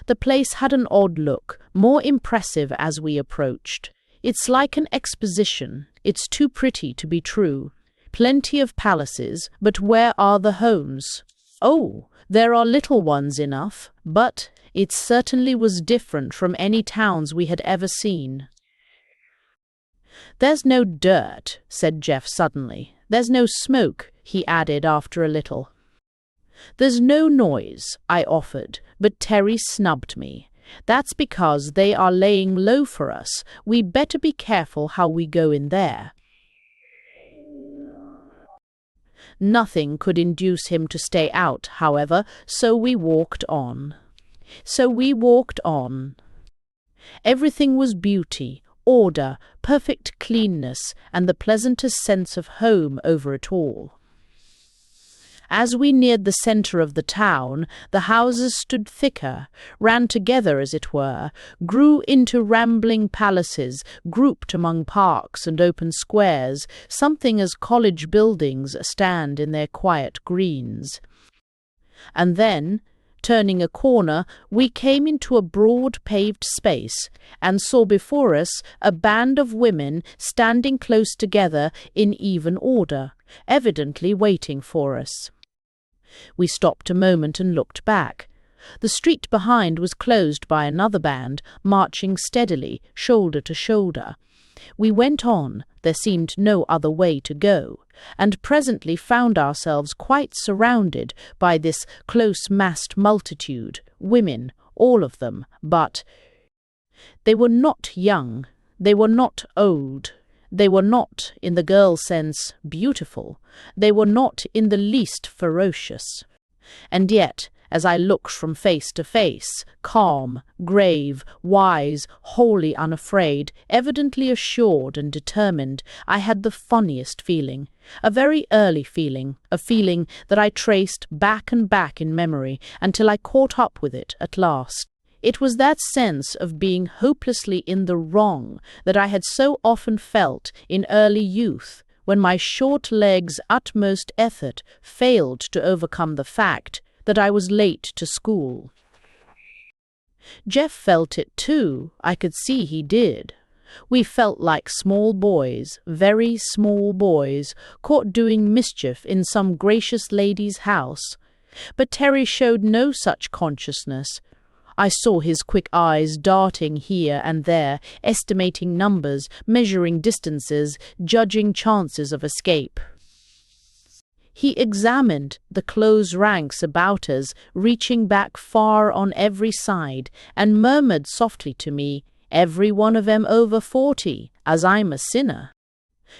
The place had an odd look, more impressive as we approached. "It's like an exposition. It's too pretty to be true. Plenty of palaces, but where are the homes? Oh, there are little ones enough, but it certainly was different from any towns we had ever seen." "There's no dirt," said Jeff suddenly. "There's no smoke," he added after a little. "There's no noise," I offered, but Terry snubbed me. "That's because they are laying low for us. We better be careful how we go in there." Nothing could induce him to stay out, however, so we walked on. Everything was beauty, order, perfect cleanness, and the pleasantest sense of home over it all. As we neared the centre of the town, the houses stood thicker, ran together as it were, grew into rambling palaces, grouped among parks and open squares, something as college buildings stand in their quiet greens. And then, turning a corner, we came into a broad paved space, and saw before us a band of women standing close together in even order, evidently waiting for us. We stopped a moment and looked back. The street behind was closed by another band, marching steadily, shoulder to shoulder. We went on, there seemed no other way to go, and presently found ourselves quite surrounded by this close-massed multitude, women, all of them, but they were not young, they were not old. They were not, in the girl sense, beautiful. They were not in the least ferocious. And yet, as I looked from face to face, calm, grave, wise, wholly unafraid, evidently assured and determined, I had the funniest feeling, a very early feeling, a feeling that I traced back and back in memory until I caught up with it at last. It was that sense of being hopelessly in the wrong that I had so often felt in early youth, when my short legs' utmost effort failed to overcome the fact that I was late to school. Jeff felt it too. I could see he did. We felt like small boys, very small boys, caught doing mischief in some gracious lady's house. But Terry showed no such consciousness. I saw his quick eyes darting here and there, estimating numbers, measuring distances, judging chances of escape. He examined the close ranks about us, reaching back far on every side, and murmured softly to me, "Every one of 'em over 40, as I'm a sinner."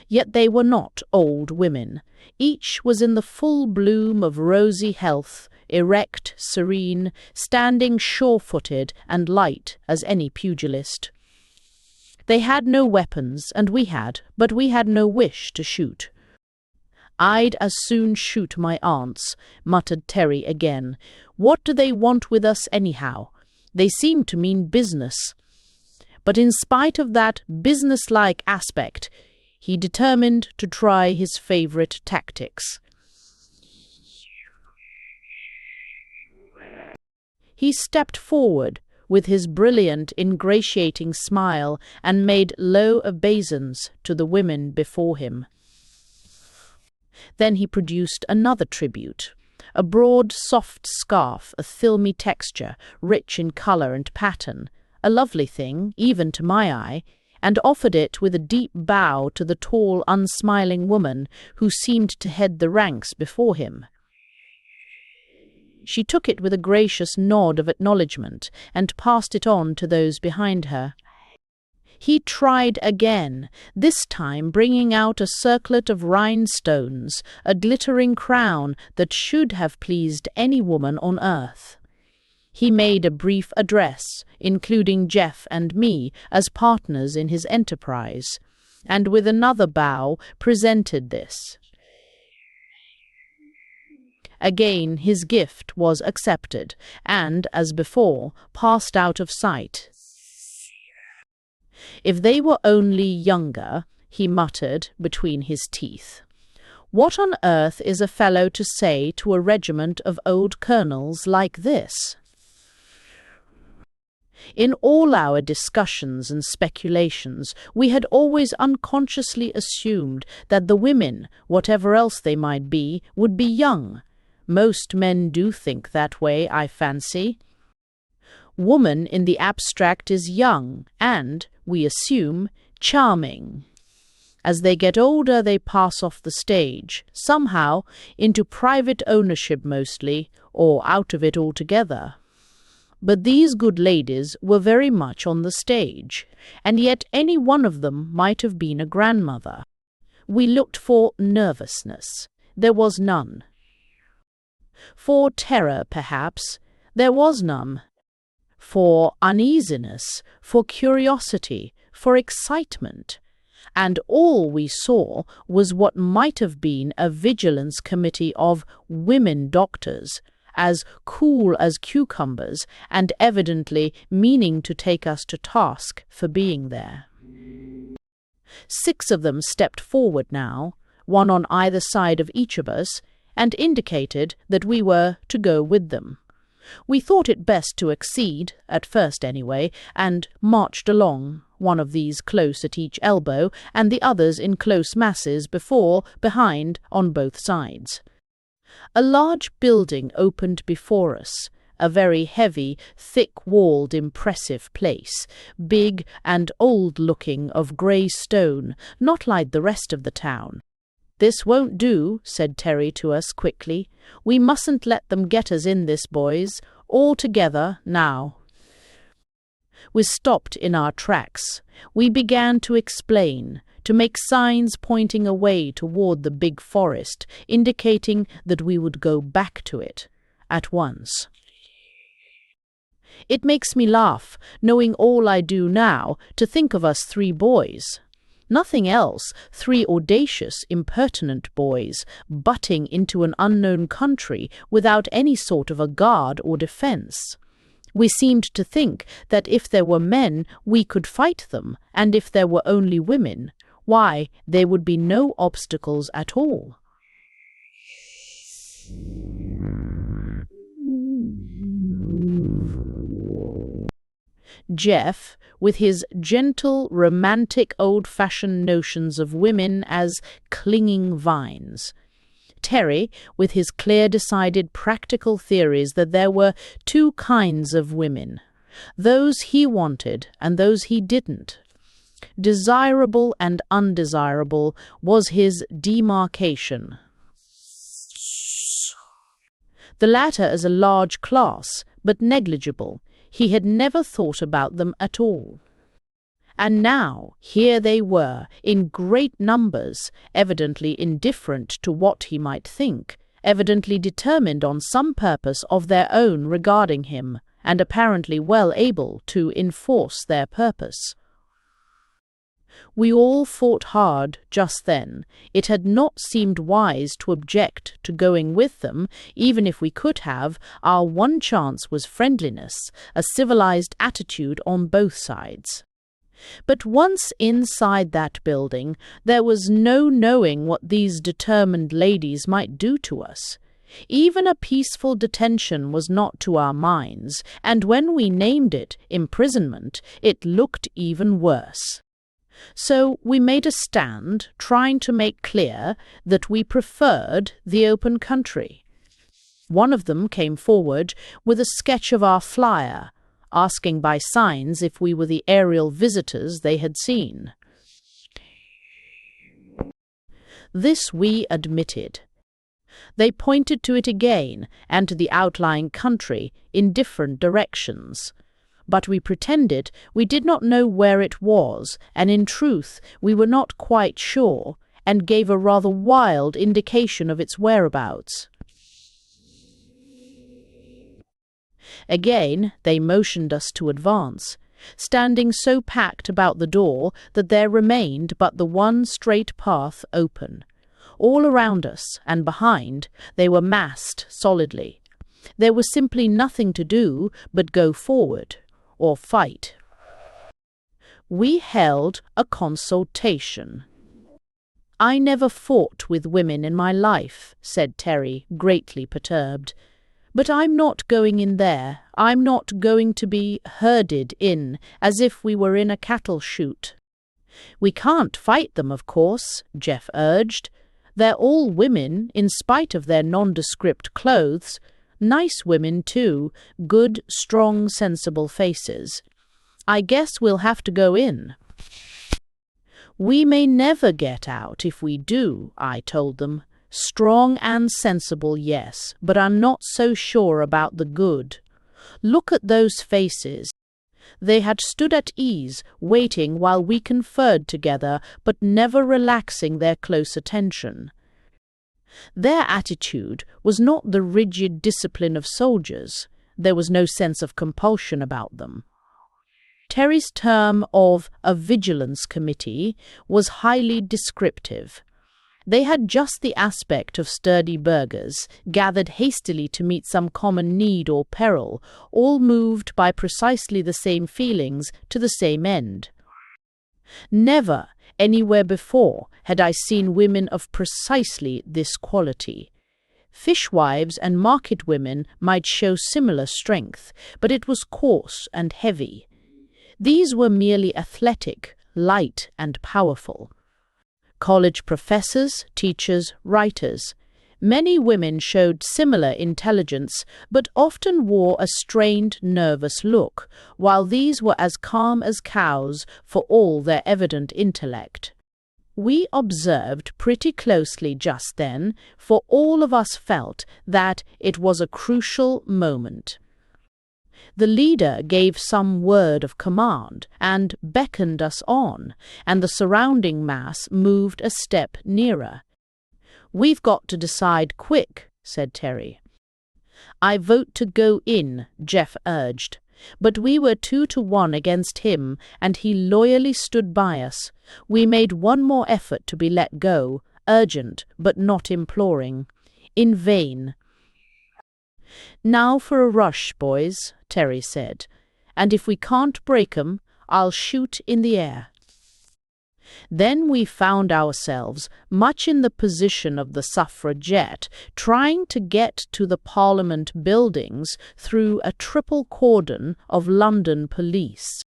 Yet they were not old women. Each was in the full bloom of rosy health, erect, serene, standing sure-footed and light as any pugilist. They had no weapons, and we had, but we had no wish to shoot. "I'd as soon shoot my aunts," muttered Terry again. "What do they want with us anyhow? They seem to mean business." But in spite of that business-like aspect, he determined to try his favorite tactics. He stepped forward with his brilliant, ingratiating smile and made low obeisance to the women before him. Then he produced another tribute, a broad, soft scarf of filmy texture, rich in colour and pattern, a lovely thing, even to my eye, and offered it with a deep bow to the tall, unsmiling woman who seemed to head the ranks before him. She took it with a gracious nod of acknowledgment and passed it on to those behind her. He tried again, this time bringing out a circlet of rhinestones, a glittering crown that should have pleased any woman on earth. He made a brief address, including Jeff and me as partners in his enterprise, and with another bow presented this. Again his gift was accepted, and, as before, passed out of sight. "If they were only younger," he muttered between his teeth. "What on earth is a fellow to say to a regiment of old colonels like this?" In all our discussions and speculations, we had always unconsciously assumed that the women, whatever else they might be, would be young. Most men do think that way, I fancy. Woman in the abstract is young and, we assume, charming. As they get older, they pass off the stage, somehow, into private ownership mostly, or out of it altogether. But these good ladies were very much on the stage, and yet any one of them might have been a grandmother. We looked for nervousness. There was none. For terror, perhaps, there was none. For uneasiness, for curiosity, for excitement. And all we saw was what might have been a vigilance committee of women doctors, as cool as cucumbers, and evidently meaning to take us to task for being there. 6 of them stepped forward now, one on either side of each of us, and indicated that we were to go with them. We thought it best to accede, at first anyway, and marched along, one of these close at each elbow, and the others in close masses before, behind, on both sides. A large building opened before us, a very heavy, thick-walled, impressive place, big and old-looking, of grey stone, not like the rest of the town. "This won't do," said Terry to us quickly. "We mustn't let them get us in this, boys. All together, now." We stopped in our tracks. We began to explain, to make signs pointing away toward the big forest, indicating that we would go back to it at once. It makes me laugh, knowing all I do now, to think of us 3 boys. Nothing else, 3 audacious, impertinent boys, butting into an unknown country without any sort of a guard or defence. We seemed to think that if there were men, we could fight them, and if there were only women, why, there would be no obstacles at all. Jeff, with his gentle, romantic, old-fashioned notions of women as clinging vines. Terry, with his clear, decided, practical theories that there were two kinds of women, those he wanted and those he didn't. Desirable and undesirable was his demarcation. The latter as a large class, but negligible. He had never thought about them at all. And now, here they were, in great numbers, evidently indifferent to what he might think, evidently determined on some purpose of their own regarding him, and apparently well able to enforce their purpose. We all fought hard just then. It had not seemed wise to object to going with them, even if we could have. Our one chance was friendliness, a civilized attitude on both sides. But once inside that building, there was no knowing what these determined ladies might do to us. Even a peaceful detention was not to our minds, and when we named it imprisonment, it looked even worse. So we made a stand, trying to make clear that we preferred the open country. One of them came forward with a sketch of our flyer, asking by signs if we were the aerial visitors they had seen. This we admitted. They pointed to it again, and to the outlying country, in different directions. But we pretended we did not know where it was, and in truth we were not quite sure, and gave a rather wild indication of its whereabouts. Again they motioned us to advance, standing so packed about the door that there remained but the one straight path open. All around us and behind they were massed solidly. There was simply nothing to do but go forward, or fight. We held a consultation. "I never fought with women in my life," said Terry, greatly perturbed. "But I'm not going in there. I'm not going to be herded in as if we were in a cattle chute." "We can't fight them, of course," Jeff urged. "They're all women, in spite of their nondescript clothes. Nice women, too, good, strong, sensible faces. I guess we'll have to go in." "We may never get out if we do," I told them. "Strong and sensible, yes, but I'm not so sure about the good. Look at those faces." They had stood at ease, waiting while we conferred together, but never relaxing their close attention. Their attitude was not the rigid discipline of soldiers. There was no sense of compulsion about them. Terry's term of a vigilance committee was highly descriptive. They had just the aspect of sturdy burghers, gathered hastily to meet some common need or peril, all moved by precisely the same feelings to the same end. Never, anywhere before, had I seen women of precisely this quality. Fishwives and market women might show similar strength, but it was coarse and heavy. These were merely athletic, light and powerful. College professors, teachers, writers. Many women showed similar intelligence, but often wore a strained, nervous look, while these were as calm as cows for all their evident intellect. We observed pretty closely just then, for all of us felt that it was a crucial moment. The leader gave some word of command and beckoned us on, and the surrounding mass moved a step nearer. "We've got to decide quick," said Terry. "I vote to go in," Jeff urged. But we were 2-1 against him, and he loyally stood by us. We made one more effort to be let go, urgent but not imploring. In vain. "Now for a rush, boys," Terry said, "and if we can't break 'em, I'll shoot in the air." Then we found ourselves much in the position of the suffragette, trying to get to the Parliament buildings through a triple cordon of London police.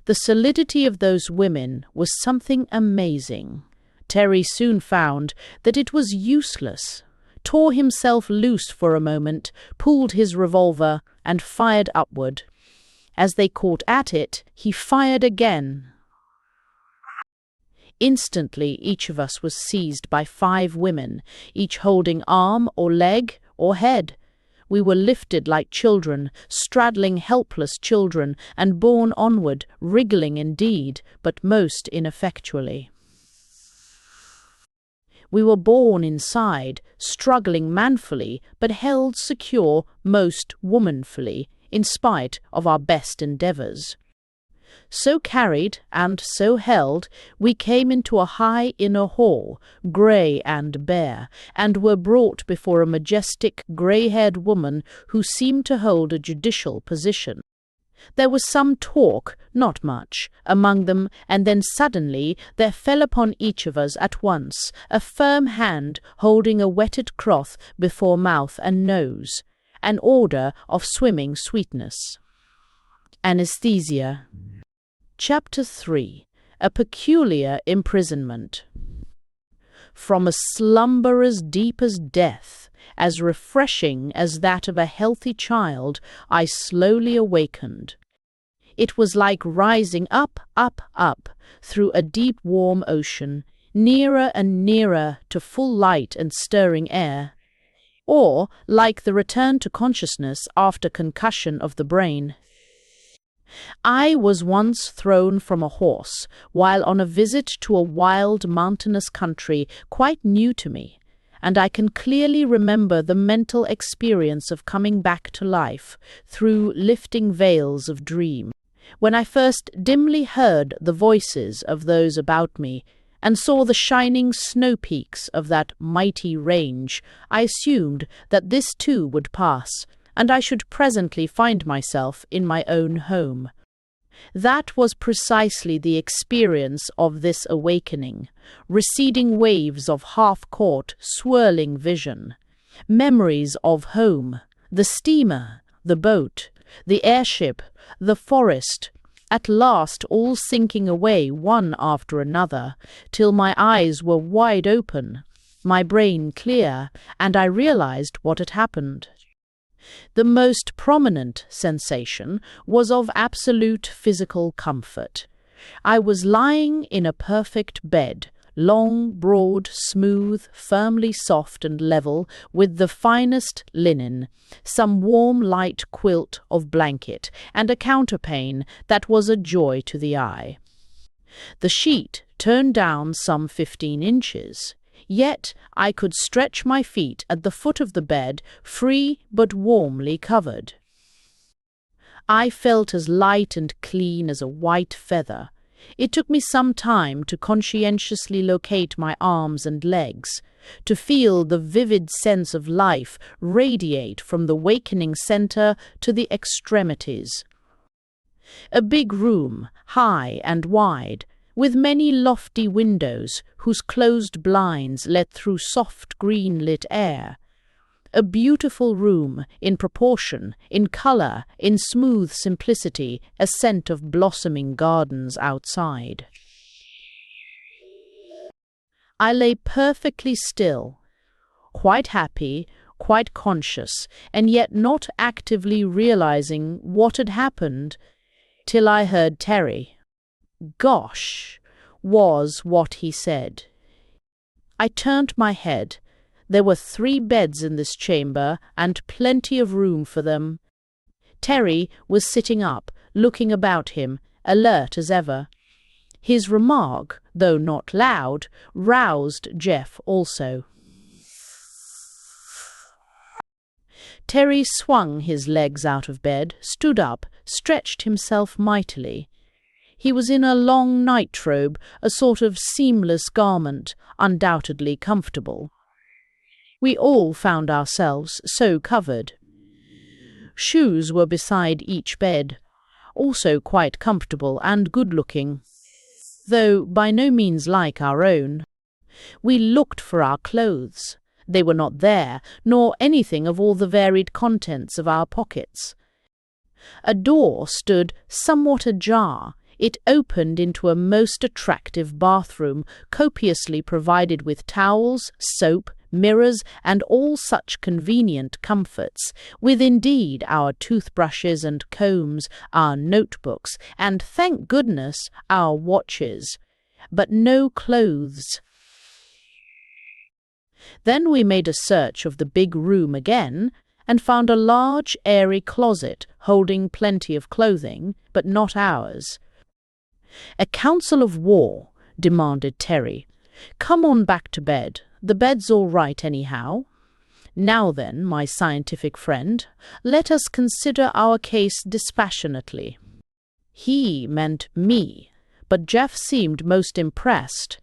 The solidity of those women was something amazing. Terry soon found that it was useless, tore himself loose for a moment, pulled his revolver, and fired upward. As they caught at it, he fired again. Instantly, each of us was seized by 5 women, each holding arm or leg or head. We were lifted like children, straddling helpless children, and borne onward, wriggling indeed, but most ineffectually. We were borne inside, struggling manfully, but held secure most womanfully, in spite of our best endeavours. So carried and so held, we came into a high inner hall, grey and bare, and were brought before a majestic grey-haired woman who seemed to hold a judicial position. There was some talk, not much, among them, and then suddenly there fell upon each of us at once a firm hand holding a wetted cloth before mouth and nose, an odour of swimming sweetness. Anesthesia. Chapter 3. A Peculiar Imprisonment. From a slumber as deep as death, as refreshing as that of a healthy child, I slowly awakened. It was like rising up, up, up, through a deep warm ocean, nearer and nearer to full light and stirring air, or like the return to consciousness after concussion of the brain. I was once thrown from a horse while on a visit to a wild mountainous country quite new to me, and I can clearly remember the mental experience of coming back to life through lifting veils of dream. When I first dimly heard the voices of those about me and saw the shining snow peaks of that mighty range, I assumed that this too would pass, and I should presently find myself in my own home. That was precisely the experience of this awakening, receding waves of half-caught, swirling vision, memories of home, the steamer, the boat, the airship, the forest, at last all sinking away one after another, till my eyes were wide open, my brain clear, and I realized what had happened. The most prominent sensation was of absolute physical comfort. I was lying in a perfect bed, long, broad, smooth, firmly soft and level, with the finest linen, some warm light quilt of blanket, and a counterpane that was a joy to the eye. The sheet turned down some 15 inches. Yet I could stretch my feet at the foot of the bed, free but warmly covered. I felt as light and clean as a white feather. It took me some time to conscientiously locate my arms and legs, to feel the vivid sense of life radiate from the wakening centre to the extremities. A big room, high and wide, with many lofty windows whose closed blinds let through soft green-lit air. A beautiful room, in proportion, in colour, in smooth simplicity, a scent of blossoming gardens outside. I lay perfectly still, quite happy, quite conscious, and yet not actively realizing what had happened, till I heard Terry. "Gosh," was what he said. I turned my head. There were 3 beds in this chamber, and plenty of room for them. Terry was sitting up, looking about him, alert as ever. His remark, though not loud, roused Jeff also. Terry swung his legs out of bed, stood up, stretched himself mightily. He was in a long nightrobe, a sort of seamless garment, undoubtedly comfortable. We all found ourselves so covered. Shoes were beside each bed, also quite comfortable and good-looking. though by no means like our own. We looked for our clothes. They were not there, nor anything of all the varied contents of our pockets. A door stood somewhat ajar. It opened into a most attractive bathroom, copiously provided with towels, soap, mirrors, and all such convenient comforts, with indeed our toothbrushes and combs, our notebooks, and, thank goodness, our watches, but no clothes. Then we made a search of the big room again, and found a large, airy closet holding plenty of clothing, but not ours. "A council of war," demanded Terry. "Come on back to bed. The bed's all right anyhow. Now then, my scientific friend, let us consider our case dispassionately." He meant me, but Jeff seemed most impressed.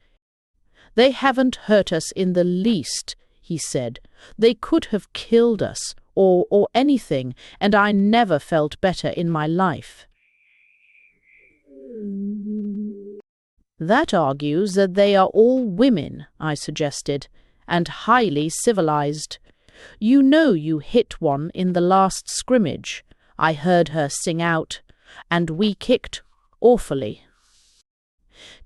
"They haven't hurt us in the least," he said. "They could have killed us, or anything, and I never felt better in my life." "That argues that they are all women," I suggested, "and highly civilized. You know you hit one in the last scrimmage. I heard her sing out, and we kicked awfully."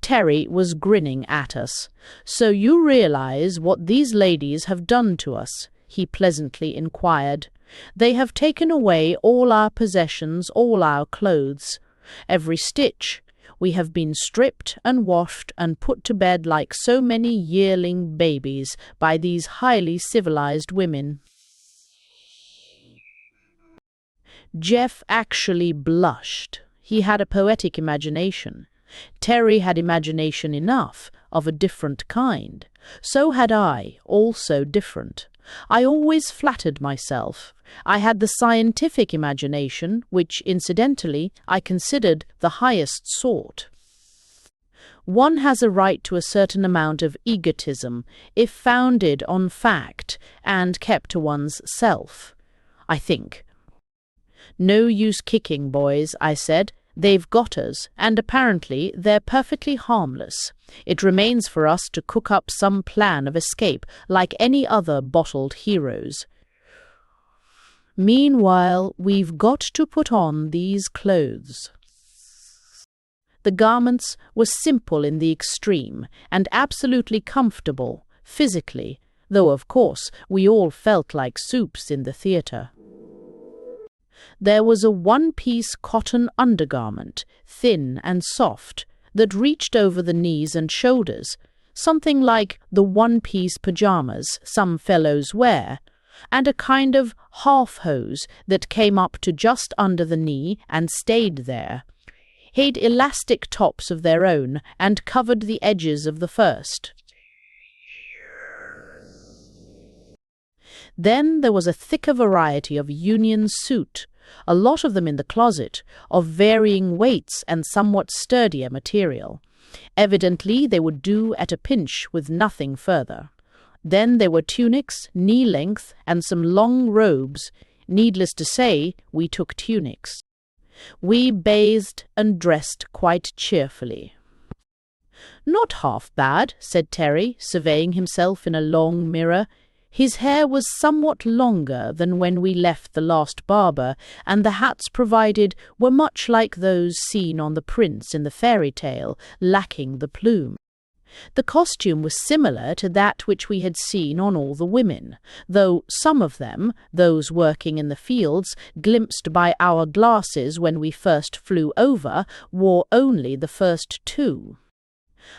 Terry was grinning at us. "So you realize what these ladies have done to us?" he pleasantly inquired. "They have taken away all our possessions, all our clothes. Every stitch. We have been stripped and washed and put to bed like so many yearling babies by these highly civilized women." Jeff actually blushed. He had a poetic imagination. Terry had imagination enough, of a different kind. So had I, also different. I always flattered myself. I had the scientific imagination, which, incidentally, I considered the highest sort. One has a right to a certain amount of egotism, if founded on fact and kept to one's self, I think. "No use kicking, boys," I said. "They've got us, and apparently they're perfectly harmless. It remains for us to cook up some plan of escape, like any other bottled heroes. Meanwhile, we've got to put on these clothes." The garments were simple in the extreme, and absolutely comfortable, physically, though of course we all felt like soups in the theatre. There was a one-piece cotton undergarment, thin and soft, that reached over the knees and shoulders, something like the one-piece pajamas some fellows wear, and a kind of half-hose that came up to just under the knee and stayed there. Had elastic tops of their own and covered the edges of the first. Then there was a thicker variety of union suit, a lot of them in the closet, of varying weights and somewhat sturdier material. Evidently they would do at a pinch with nothing further. Then there were tunics, knee-length, and some long robes. Needless to say, we took tunics. We bathed and dressed quite cheerfully. "Not half bad," said Terry, surveying himself in a long mirror. His hair was somewhat longer than when we left the last barber, and the hats provided were much like those seen on the prince in the fairy tale, lacking the plume. The costume was similar to that which we had seen on all the women, though some of them, those working in the fields, glimpsed by our glasses when we first flew over, wore only the first two.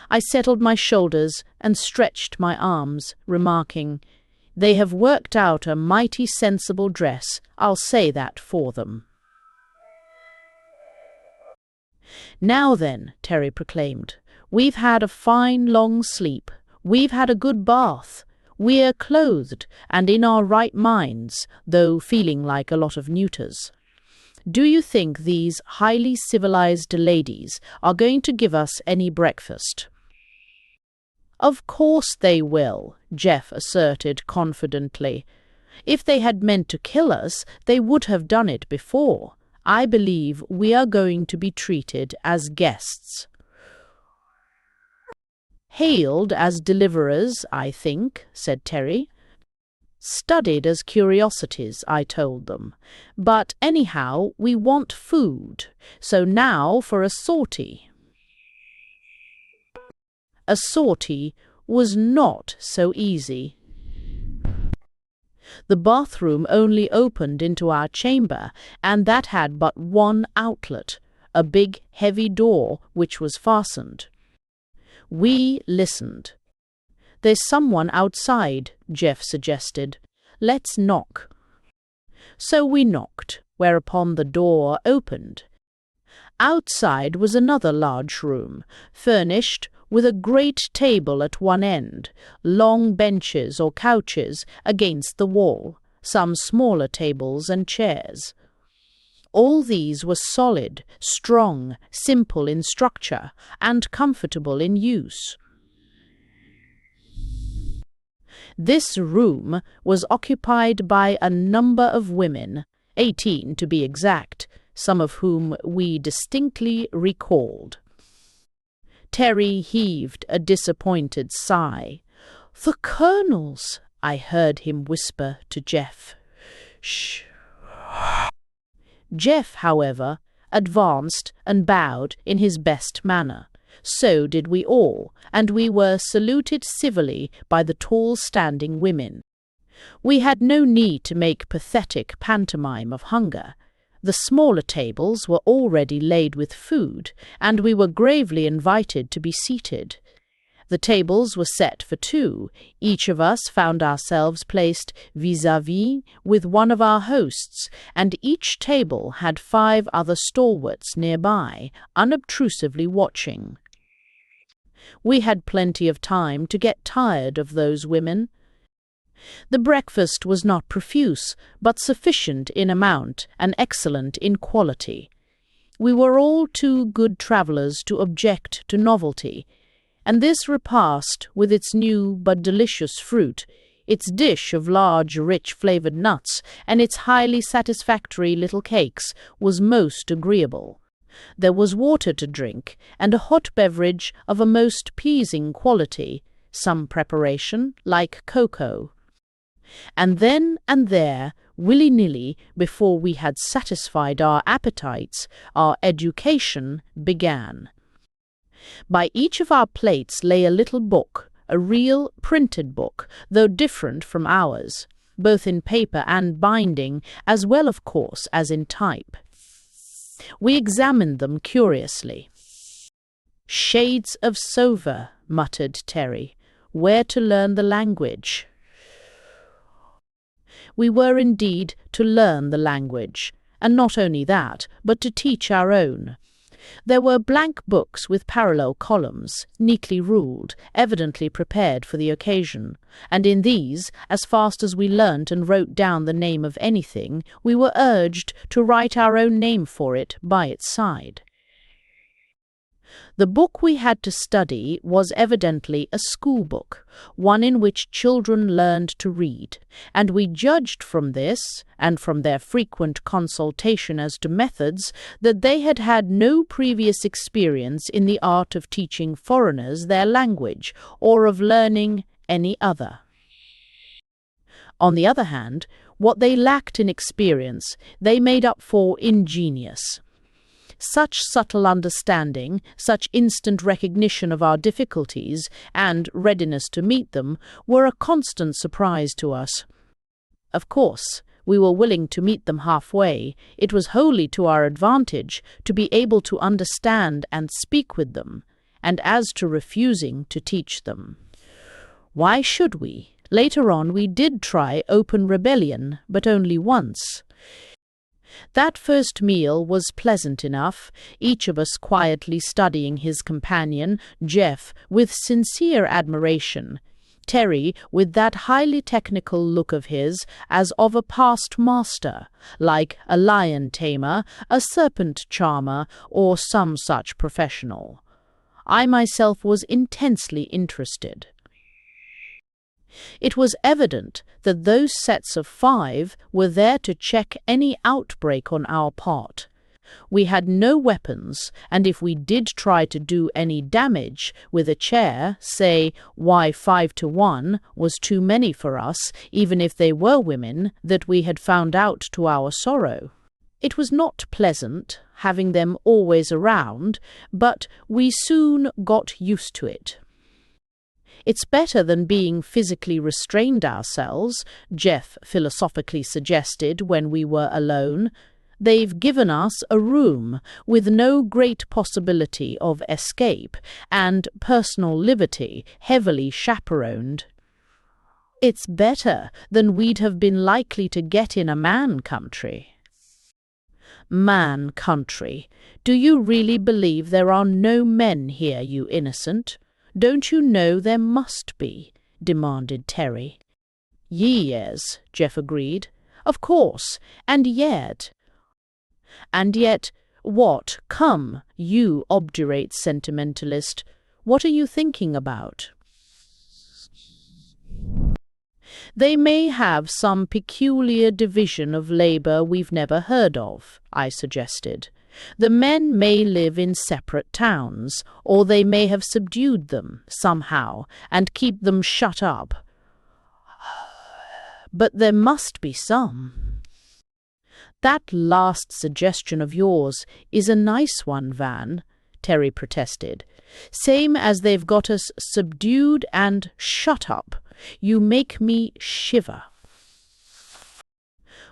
I settled my shoulders and stretched my arms, remarking, "They have worked out a mighty sensible dress, I'll say that for them." "Now then," Terry proclaimed, "we've had a fine long sleep, we've had a good bath, we're clothed and in our right minds, though feeling like a lot of neuters. Do you think these highly civilized ladies are going to give us any breakfast?" "Of course they will," Jeff asserted confidently. "If they had meant to kill us, they would have done it before. I believe we are going to be treated as guests." Hailed as deliverers, I think, said Terry. Studied as curiosities, I told them. But anyhow, we want food, so now for a sortie. A sortie was not so easy. The bathroom only opened into our chamber, and that had but one outlet, a big, heavy door which was fastened. We listened. "There's someone outside," Jeff suggested. "Let's knock." So we knocked, whereupon the door opened. Outside was another large room, furnished with a great table at one end, long benches or couches against the wall, some smaller tables and chairs. All these were solid, strong, simple in structure, and comfortable in use. This room was occupied by a number of women, 18 to be exact, some of whom we distinctly recalled. Terry heaved a disappointed sigh. "The colonels," I heard him whisper to Jeff. "Shh." Jeff, however, advanced and bowed in his best manner. So did we all, and we were saluted civilly by the tall standing women. We had no need to make pathetic pantomime of hunger. The smaller tables were already laid with food, and we were gravely invited to be seated. The tables were set for two. Each of us found ourselves placed vis-à-vis with one of our hosts, and each table had 5 other stalwarts nearby, unobtrusively watching. We had plenty of time to get tired of those women. The breakfast was not profuse, but sufficient in amount and excellent in quality. We were all too good travellers to object to novelty, and this repast, with its new but delicious fruit, its dish of large, rich flavoured nuts, and its highly satisfactory little cakes, was most agreeable. There was water to drink, and a hot beverage of a most pleasing quality, some preparation, like cocoa. And then and there, willy-nilly, before we had satisfied our appetites, our education began. By each of our plates lay a little book, a real printed book, though different from ours, both in paper and binding, as well, of course, as in type. We examined them curiously. "Shades of Sova," muttered Terry. "Where to learn the language?" We were indeed to learn the language, and not only that, but to teach our own. There were blank books with parallel columns, neatly ruled, evidently prepared for the occasion, and in these, as fast as we learnt and wrote down the name of anything, we were urged to write our own name for it by its side. The book we had to study was evidently a school book, one in which children learned to read, and we judged from this, and from their frequent consultation as to methods, that they had had no previous experience in the art of teaching foreigners their language, or of learning any other. On the other hand, what they lacked in experience, they made up for in genius. Such subtle understanding, such instant recognition of our difficulties, and readiness to meet them, were a constant surprise to us. Of course, we were willing to meet them halfway. It was wholly to our advantage to be able to understand and speak with them, and as to refusing to teach them, why should we? Later on we did try open rebellion, but only once. That first meal was pleasant enough, each of us quietly studying his companion, Jeff, with sincere admiration, Terry with that highly technical look of his as of a past master, like a lion tamer, a serpent charmer, or some such professional. I myself was intensely interested. It was evident that those sets of 5 were there to check any outbreak on our part. We had no weapons, and if we did try to do any damage with a chair, say, why 5-to-1 was too many for us, even if they were women that we had found out to our sorrow. It was not pleasant, having them always around, but we soon got used to it. It's better than being physically restrained ourselves, Jeff philosophically suggested when we were alone. They've given us a room with no great possibility of escape and personal liberty heavily chaperoned. It's better than we'd have been likely to get in a man country. Man country. Do you really believe there are no men here, you innocent? Don't you know there must be? Demanded Terry. Yes, Jeff agreed. Of course, and yet... And yet, what? Come, you obdurate sentimentalist. What are you thinking about? They may have some peculiar division of labor we've never heard of, I suggested. The men may live in separate towns, or they may have subdued them somehow and keep them shut up. But there must be some. That last suggestion of yours is a nice one, Van, Terry protested. Same as they've got us subdued and shut up. You make me shiver.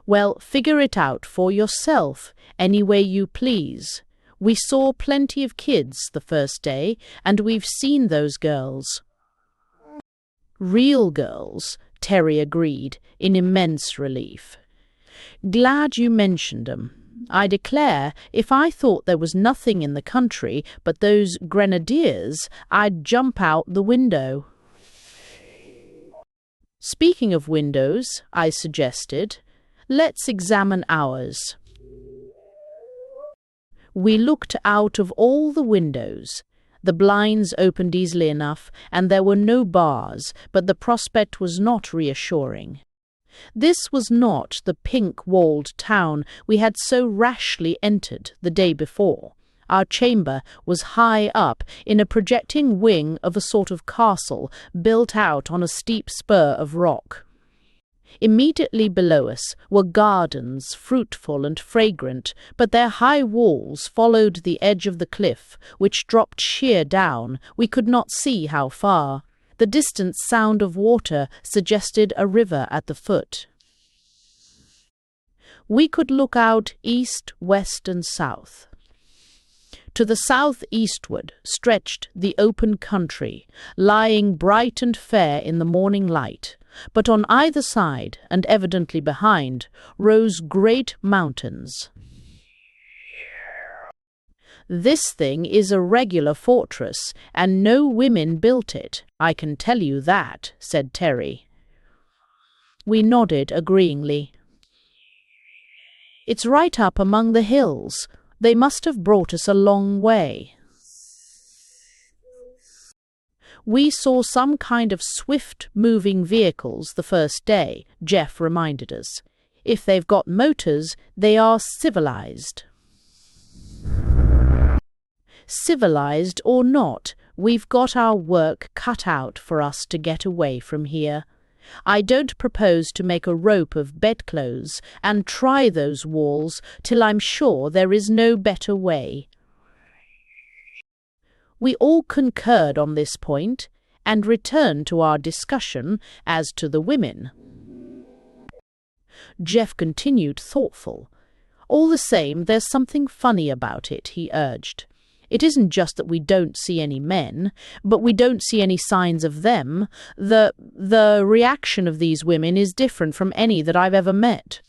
Well, figure it out for yourself, any way you please. We saw plenty of kids the first day, and we've seen those girls. Real girls, Terry agreed, in immense relief. Glad you mentioned 'em. I declare, if I thought there was nothing in the country but those grenadiers, I'd jump out the window. Speaking of windows, I suggested, let's examine ours. We looked out of all the windows. The blinds opened easily enough, and there were no bars, but the prospect was not reassuring. This was not the pink-walled town we had so rashly entered the day before. Our chamber was high up in a projecting wing of a sort of castle built out on a steep spur of rock. Immediately below us were gardens, fruitful and fragrant, but their high walls followed the edge of the cliff, which dropped sheer down, we could not see how far. The distant sound of water suggested a river at the foot. We could look out east, west, and south. To the south-eastward stretched the open country, lying bright and fair in the morning light, but on either side, and evidently behind, rose great mountains. This thing is a regular fortress, and no women built it, I can tell you that, said Terry. We nodded agreeingly. It's right up among the hills. They must have brought us a long way. We saw some kind of swift-moving vehicles the first day, Jeff reminded us. If they've got motors, they are civilized. Civilized or not, we've got our work cut out for us to get away from here. I don't propose to make a rope of bedclothes and try those walls till I'm sure there is no better way. We all concurred on this point and returned to our discussion as to the women. Jeff continued thoughtful. All the same, there's something funny about it, he urged. It isn't just that we don't see any men, but we don't see any signs of them. The reaction of these women is different from any that I've ever met.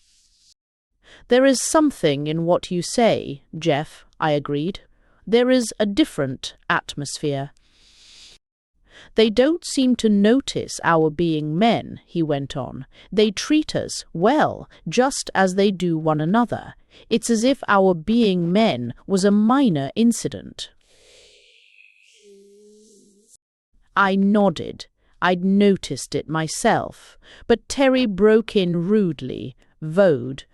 There is something in what you say, Jeff, I agreed. There is a different atmosphere. They don't seem to notice our being men, he went on. They treat us well, just as they do one another. It's as if our being men was a minor incident. I nodded. I'd noticed it myself, but Terry broke in rudely, vowed.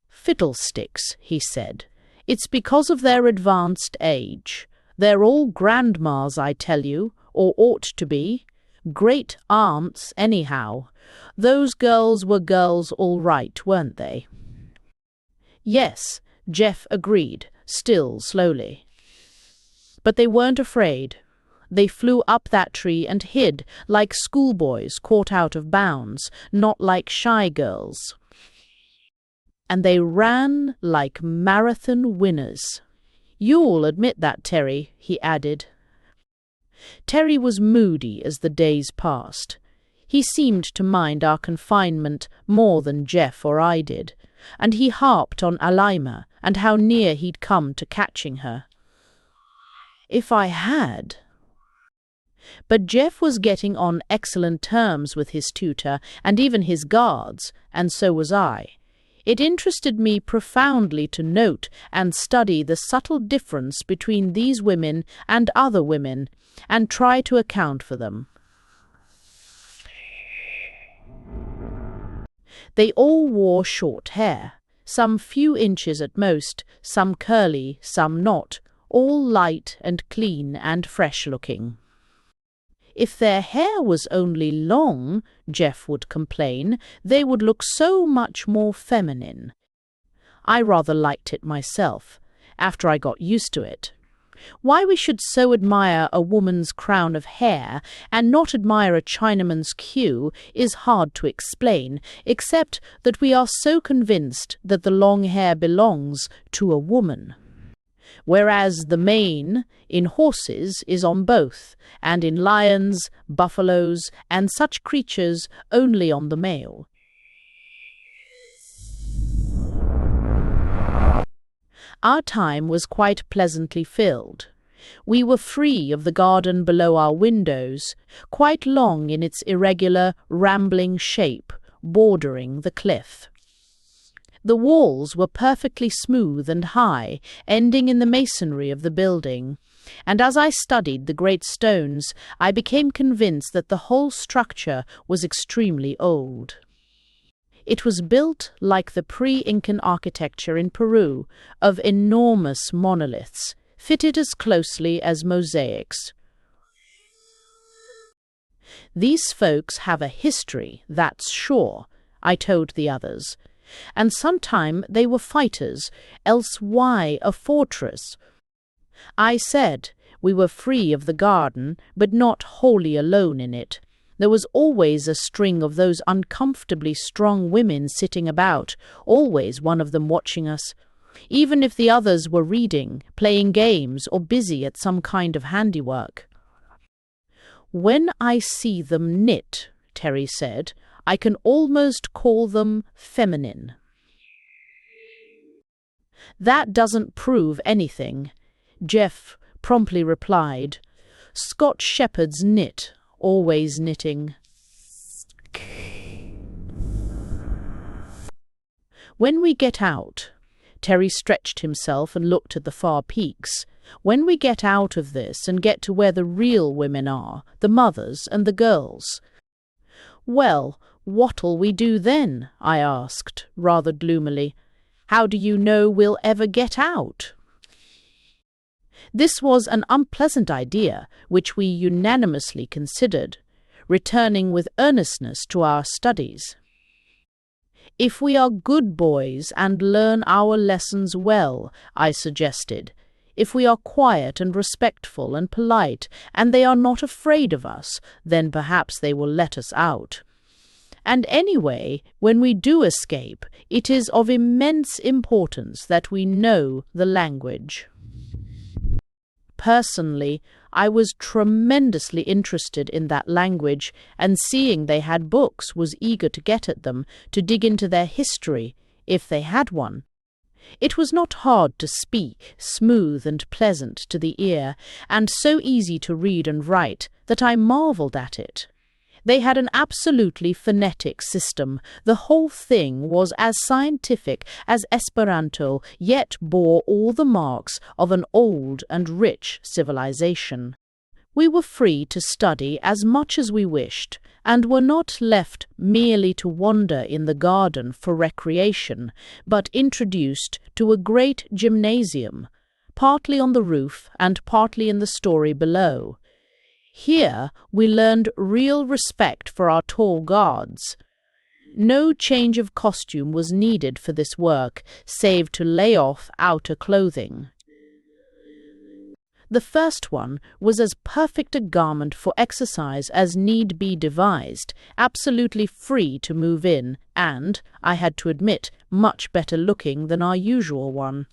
Fiddlesticks, he said. It's because of their advanced age. They're all grandmas, I tell you, or ought to be. Great aunts, anyhow. Those girls were girls all right, weren't they? Yes, Jeff agreed, still slowly. But they weren't afraid. They flew up that tree and hid like schoolboys caught out of bounds, not like shy girls. And they ran like marathon winners. You'll admit that, Terry, he added. Terry was moody as the days passed. He seemed to mind our confinement more than Jeff or I did, and he harped on Alima and how near he'd come to catching her. If I had... But Jeff was getting on excellent terms with his tutor and even his guards, and so was I. It interested me profoundly to note and study the subtle difference between these women and other women, and try to account for them. They all wore short hair, some few inches at most, some curly, some not, all light and clean and fresh-looking. If their hair was only long, Jeff would complain, they would look so much more feminine. I rather liked it myself, after I got used to it. Why we should so admire a woman's crown of hair and not admire a Chinaman's queue is hard to explain, except that we are so convinced that the long hair belongs to a woman. Whereas the mane in horses is on both, and in lions, buffaloes, and such creatures only on the male. Our time was quite pleasantly filled. We were free of the garden below our windows, quite long in its irregular, rambling shape, bordering the cliff. The walls were perfectly smooth and high, ending in the masonry of the building, and as I studied the great stones, I became convinced that the whole structure was extremely old. It was built like the pre-Incan architecture in Peru, of enormous monoliths, fitted as closely as mosaics. These folks have a history, that's sure, I told the others. And sometime they were fighters, else why a fortress? I said we were free of the garden, but not wholly alone in it. There was always a string of those uncomfortably strong women sitting about, always one of them watching us, even if the others were reading, playing games, or busy at some kind of handiwork. When I see them knit, Terry said, I can almost call them feminine. That doesn't prove anything, Jeff promptly replied. Scotch shepherds knit, always knitting. When we get out, Terry stretched himself and looked at the far peaks. When we get out of this and get to where the real women are, the mothers and the girls. Well, what'll we do then? I asked, rather gloomily. How do you know we'll ever get out? This was an unpleasant idea, which we unanimously considered, returning with earnestness to our studies. If we are good boys and learn our lessons well, I suggested, if we are quiet and respectful and polite, and they are not afraid of us, then perhaps they will let us out. And anyway, when we do escape, it is of immense importance that we know the language. Personally, I was tremendously interested in that language, and seeing they had books was eager to get at them, to dig into their history, if they had one. It was not hard to speak, smooth and pleasant to the ear, and so easy to read and write that I marvelled at it. They had an absolutely phonetic system. The whole thing was as scientific as Esperanto, yet bore all the marks of an old and rich civilization. We were free to study as much as we wished, and were not left merely to wander in the garden for recreation, but introduced to a great gymnasium, partly on the roof and partly in the story below. Here we learned real respect for our tall guards. No change of costume was needed for this work, save to lay off outer clothing. The first one was as perfect a garment for exercise as need be devised, absolutely free to move in, and, I had to admit, much better looking than our usual one.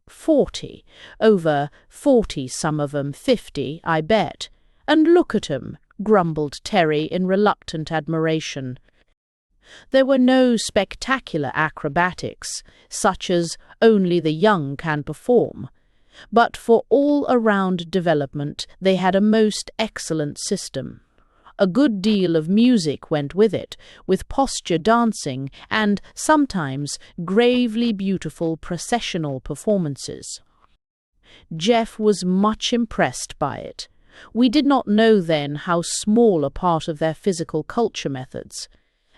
40, over 40, some of 'em 50, I bet. And look at 'em, grumbled Terry in reluctant admiration. There were no spectacular acrobatics, such as only the young can perform, but for all-around development they had a most excellent system. A good deal of music went with it, with posture dancing and sometimes gravely beautiful processional performances. Jeff was much impressed by it. We did not know then how small a part of their physical culture methods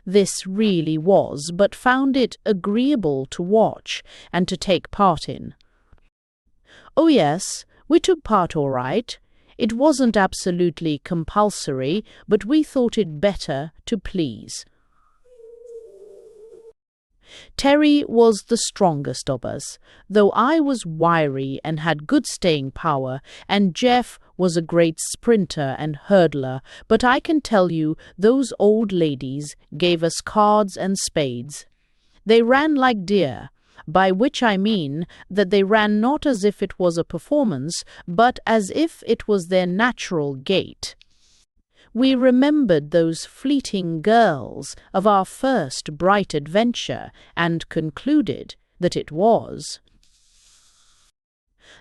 this really was, but found it agreeable to watch and to take part in. Oh yes, we took part all right. It wasn't absolutely compulsory, but we thought it better to please. Terry was the strongest of us, though I was wiry and had good staying power, and Jeff was a great sprinter and hurdler, but I can tell you those old ladies gave us cards and spades. They ran like deer, by which I mean that they ran not as if it was a performance, but as if it was their natural gait. We remembered those fleeting girls of our first bright adventure, and concluded that it was.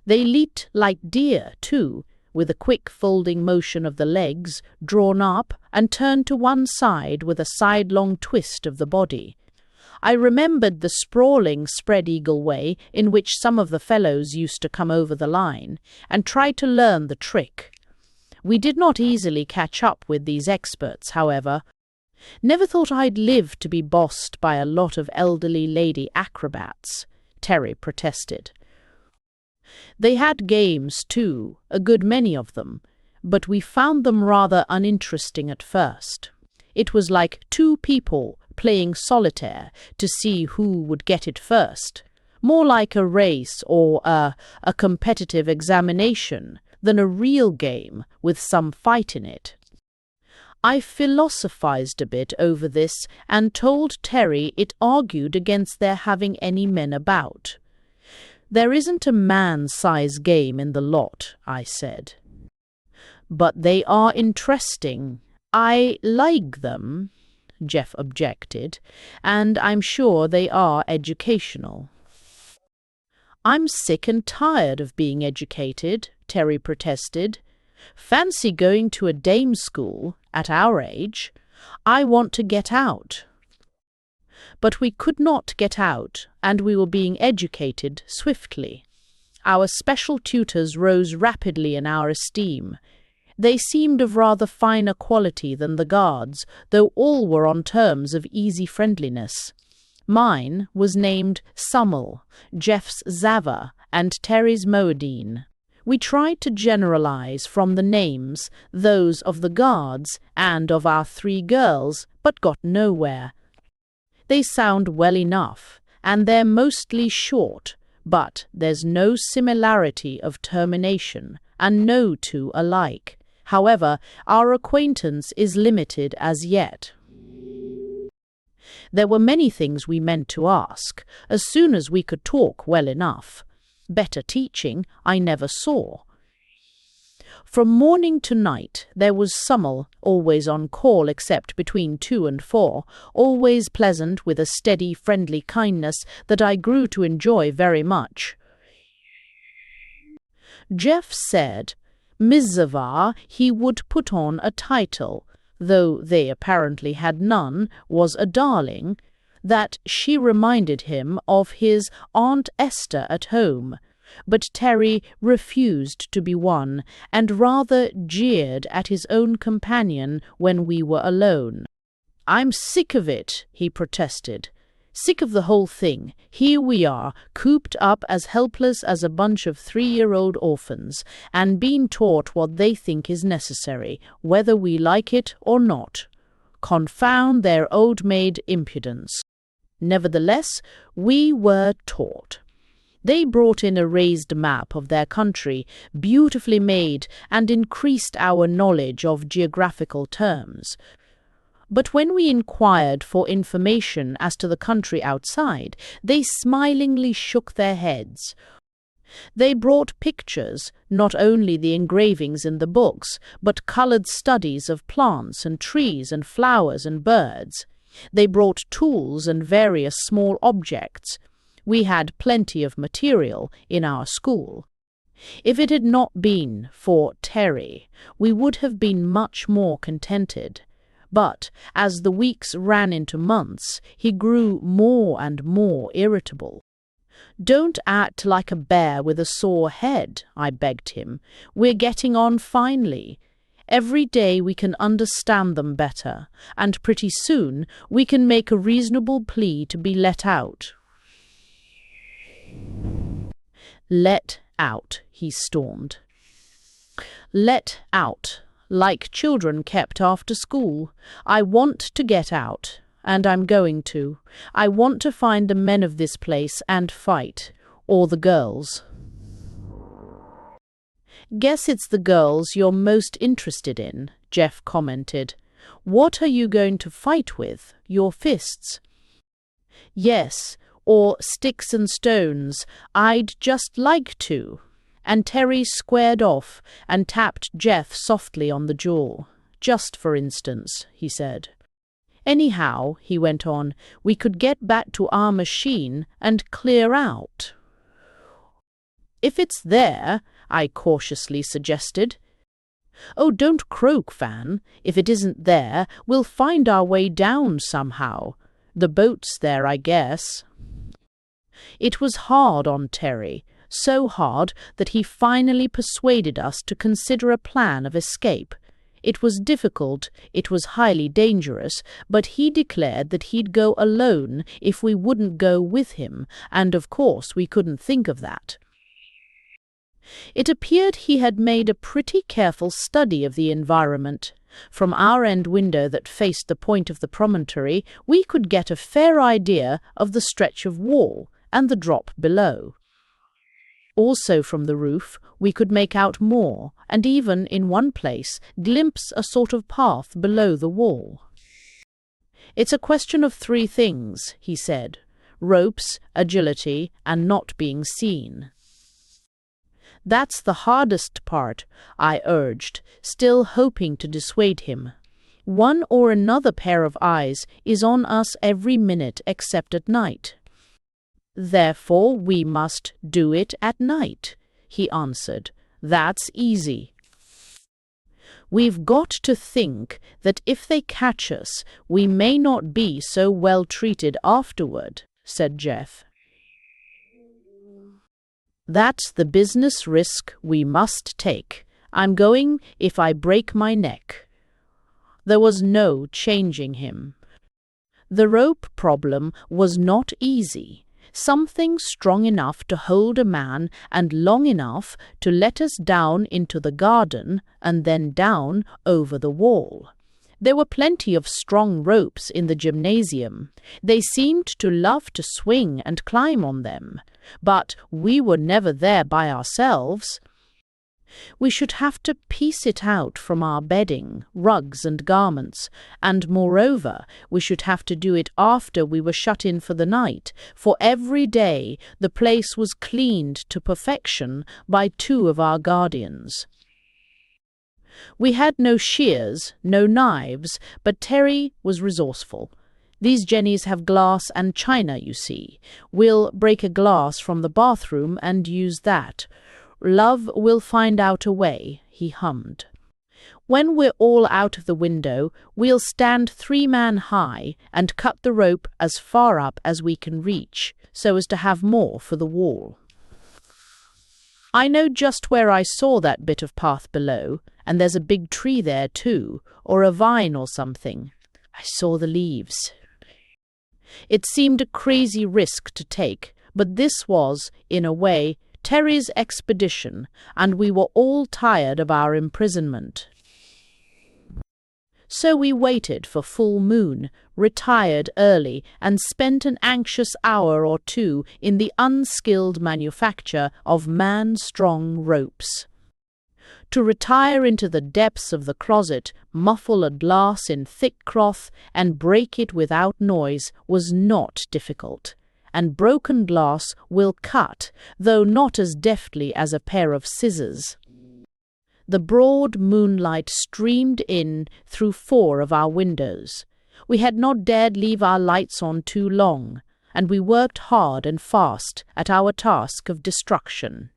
They leaped like deer, too, with a quick folding motion of the legs, drawn up, and turned to one side with a sidelong twist of the body. I remembered the sprawling spread-eagle way in which some of the fellows used to come over the line, and tried to learn the trick. We did not easily catch up with these experts, however. Never thought I'd live to be bossed by a lot of elderly lady acrobats, Terry protested. They had games, too, a good many of them, but we found them rather uninteresting at first. It was like two people playing solitaire to see who would get it first, more like a race or a competitive examination than a real game with some fight in it. I philosophized a bit over this and told Terry it argued against their having any men about. There isn't a man-size game in the lot, I said. But they are interesting. I like them, Jeff objected, and I'm sure they are educational. I'm sick and tired of being educated, Terry protested. Fancy going to a dame school at our age. I want to get out. But we could not get out, and we were being educated swiftly. Our special tutors rose rapidly in our esteem. They seemed of rather finer quality than the guards, though all were on terms of easy friendliness. Mine was named Summel, Jeff's Zava, and Terry's Moadine. We tried to generalize from the names those of the guards and of our three girls, but got nowhere. They sound well enough, and they're mostly short, but there's no similarity of termination, and no two alike. However, our acquaintance is limited as yet. There were many things we meant to ask, as soon as we could talk well enough. Better teaching I never saw. From morning to night there was Summel, always on call except between 2 and 4, always pleasant with a steady, friendly kindness that I grew to enjoy very much. Jeff said Mizzavar he would put on a title, though they apparently had none, was a darling, that she reminded him of his Aunt Esther at home, but Terry refused to be won and rather jeered at his own companion when we were alone. "I'm sick of it," he protested. "Sick of the whole thing. Here we are, cooped up as helpless as a bunch of 3-year-old orphans, and being taught what they think is necessary, whether we like it or not. Confound their old-maid impudence." Nevertheless, we were taught. They brought in a raised map of their country, beautifully made, and increased our knowledge of geographical terms. But when we inquired for information as to the country outside, they smilingly shook their heads. They brought pictures, not only the engravings in the books, but colored studies of plants and trees and flowers and birds. They brought tools and various small objects. We had plenty of material in our school. If it had not been for Terry, we would have been much more contented. But as the weeks ran into months, he grew more and more irritable. "Don't act like a bear with a sore head," I begged him. "We're getting on finely. Every day we can understand them better, and pretty soon we can make a reasonable plea to be let out." "Let out," he stormed. "Let out. Like children kept after school. I want to get out, and I'm going to. I want to find the men of this place and fight, or the girls." "Guess it's the girls you're most interested in," Jeff commented. "What are you going to fight with? Your fists?" "Yes, or sticks and stones. I'd just like to." And Terry squared off and tapped Jeff softly on the jaw. "Just for instance," he said. "Anyhow," he went on, "we could get back to our machine and clear out." "If it's there," I cautiously suggested. "Oh, don't croak, Van. If it isn't there, we'll find our way down somehow. The boat's there, I guess." It was hard on Terry, so hard that he finally persuaded us to consider a plan of escape. It was difficult, it was highly dangerous, but he declared that he'd go alone if we wouldn't go with him, and of course we couldn't think of that. It appeared he had made a pretty careful study of the environment. From our end window that faced the point of the promontory, we could get a fair idea of the stretch of wall and the drop below. Also from the roof, we could make out more, and even, in one place, glimpse a sort of path below the wall. "It's a question of 3 things," he said: ropes, agility, and not being seen. "That's the hardest part," I urged, still hoping to dissuade him. "One or another pair of eyes is on us every minute except at night." "Therefore we must do it at night," he answered. "That's easy." "We've got to think that if they catch us, we may not be so well treated afterward," said Jeff. "That's the business risk we must take. I'm going if I break my neck." There was no changing him. The rope problem was not easy. Something strong enough to hold a man and long enough to let us down into the garden and then down over the wall. There were plenty of strong ropes in the gymnasium. They seemed to love to swing and climb on them. But we were never there by ourselves. We should have to piece it out from our bedding, rugs and garments, and moreover, we should have to do it after we were shut in for the night, for every day the place was cleaned to perfection by 2 of our guardians. We had no shears, no knives, but Terry was resourceful. "These jennies have glass and china, you see. We'll break a glass from the bathroom and use that. Love will find out a way," he hummed. "When we're all out of the window, we'll stand 3-man high and cut the rope as far up as we can reach, so as to have more for the wall." I know just where I saw that bit of path below, and there's a big tree there too, or a vine or something. I saw the leaves. It seemed a crazy risk to take, but this was, in a way, Terry's expedition, and we were all tired of our imprisonment. So we waited for full moon, retired early, and spent an anxious hour or two in the unskilled manufacture of man-strong ropes. To retire into the depths of the closet, muffle a glass in thick cloth, and break it without noise was not difficult, and broken glass will cut, though not as deftly as a pair of scissors. The broad moonlight streamed in through 4 of our windows. We had not dared leave our lights on too long, and we worked hard and fast at our task of destruction.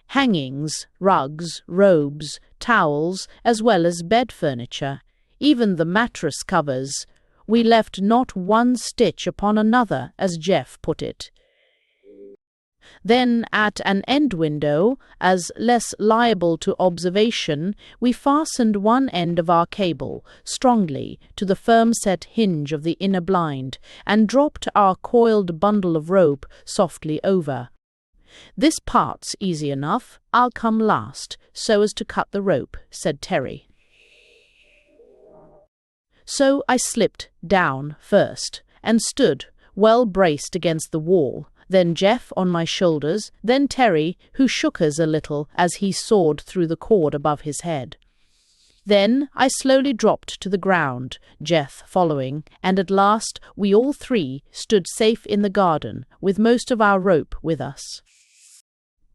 Hangings, rugs, robes, towels, as well as bed furniture, even the mattress covers, we left not one stitch upon another, as Jeff put it. Then, at an end window, as less liable to observation, we fastened one end of our cable strongly to the firm-set hinge of the inner blind, and dropped our coiled bundle of rope softly over. "This part's easy enough. I'll come last, so as to cut the rope," said Terry. So I slipped down first, and stood, well braced against the wall, then Jeff on my shoulders, then Terry, who shook us a little as he sawed through the cord above his head. Then I slowly dropped to the ground, Jeff following, and at last we all 3 stood safe in the garden, with most of our rope with us.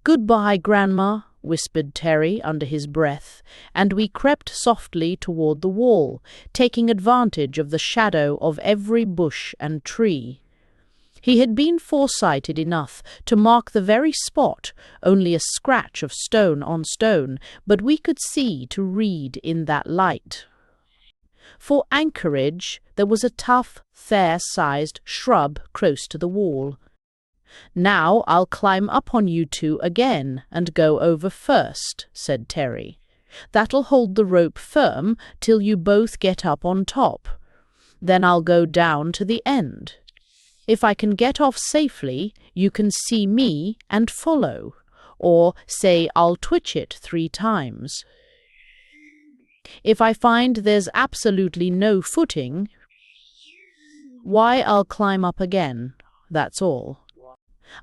"Goodbye, Grandma," whispered Terry under his breath, and we crept softly toward the wall, taking advantage of the shadow of every bush and tree. He had been foresighted enough to mark the very spot, only a scratch of stone on stone, but we could see to read in that light. For anchorage, there was a tough, fair-sized shrub close to the wall. "Now I'll climb up on you 2 again and go over first," said Terry. "That'll hold the rope firm till you both get up on top. Then I'll go down to the end. If I can get off safely, you can see me and follow, or say I'll twitch it 3 times. If I find there's absolutely no footing, why, I'll climb up again, that's all.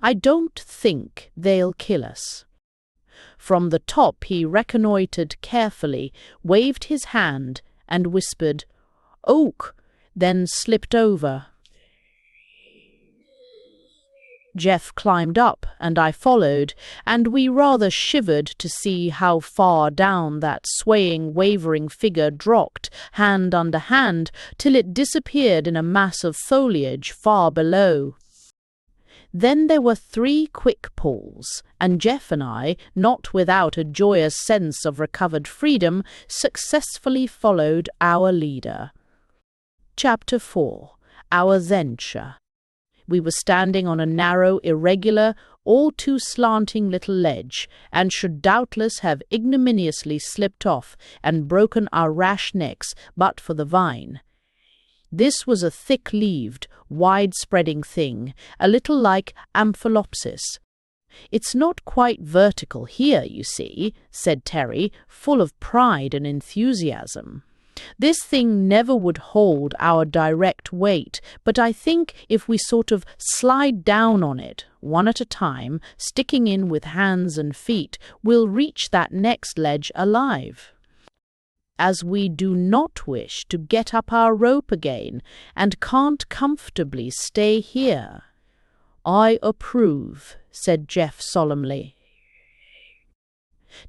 I don't think they'll kill us." From the top he reconnoitered carefully, waved his hand, and whispered, "Oak," then slipped over. Jeff climbed up, and I followed, and we rather shivered to see how far down that swaying, wavering figure dropped, hand under hand, till it disappeared in a mass of foliage far below. Then there were 3 quick pulls, and Jeff and I, not without a joyous sense of recovered freedom, successfully followed our leader. Chapter 4. Our Venture. We were standing on a narrow, irregular, all too slanting little ledge, and should doubtless have ignominiously slipped off and broken our rash necks but for the vine. This was a thick-leaved, wide-spreading thing, a little like Amphelopsis. "It's not quite vertical here, you see," said Terry, full of pride and enthusiasm. "This thing never would hold our direct weight, but I think if we sort of slide down on it, one at a time, sticking in with hands and feet, we'll reach that next ledge alive. As we do not wish to get up our rope again, and can't comfortably stay here." "I approve," said Jeff solemnly.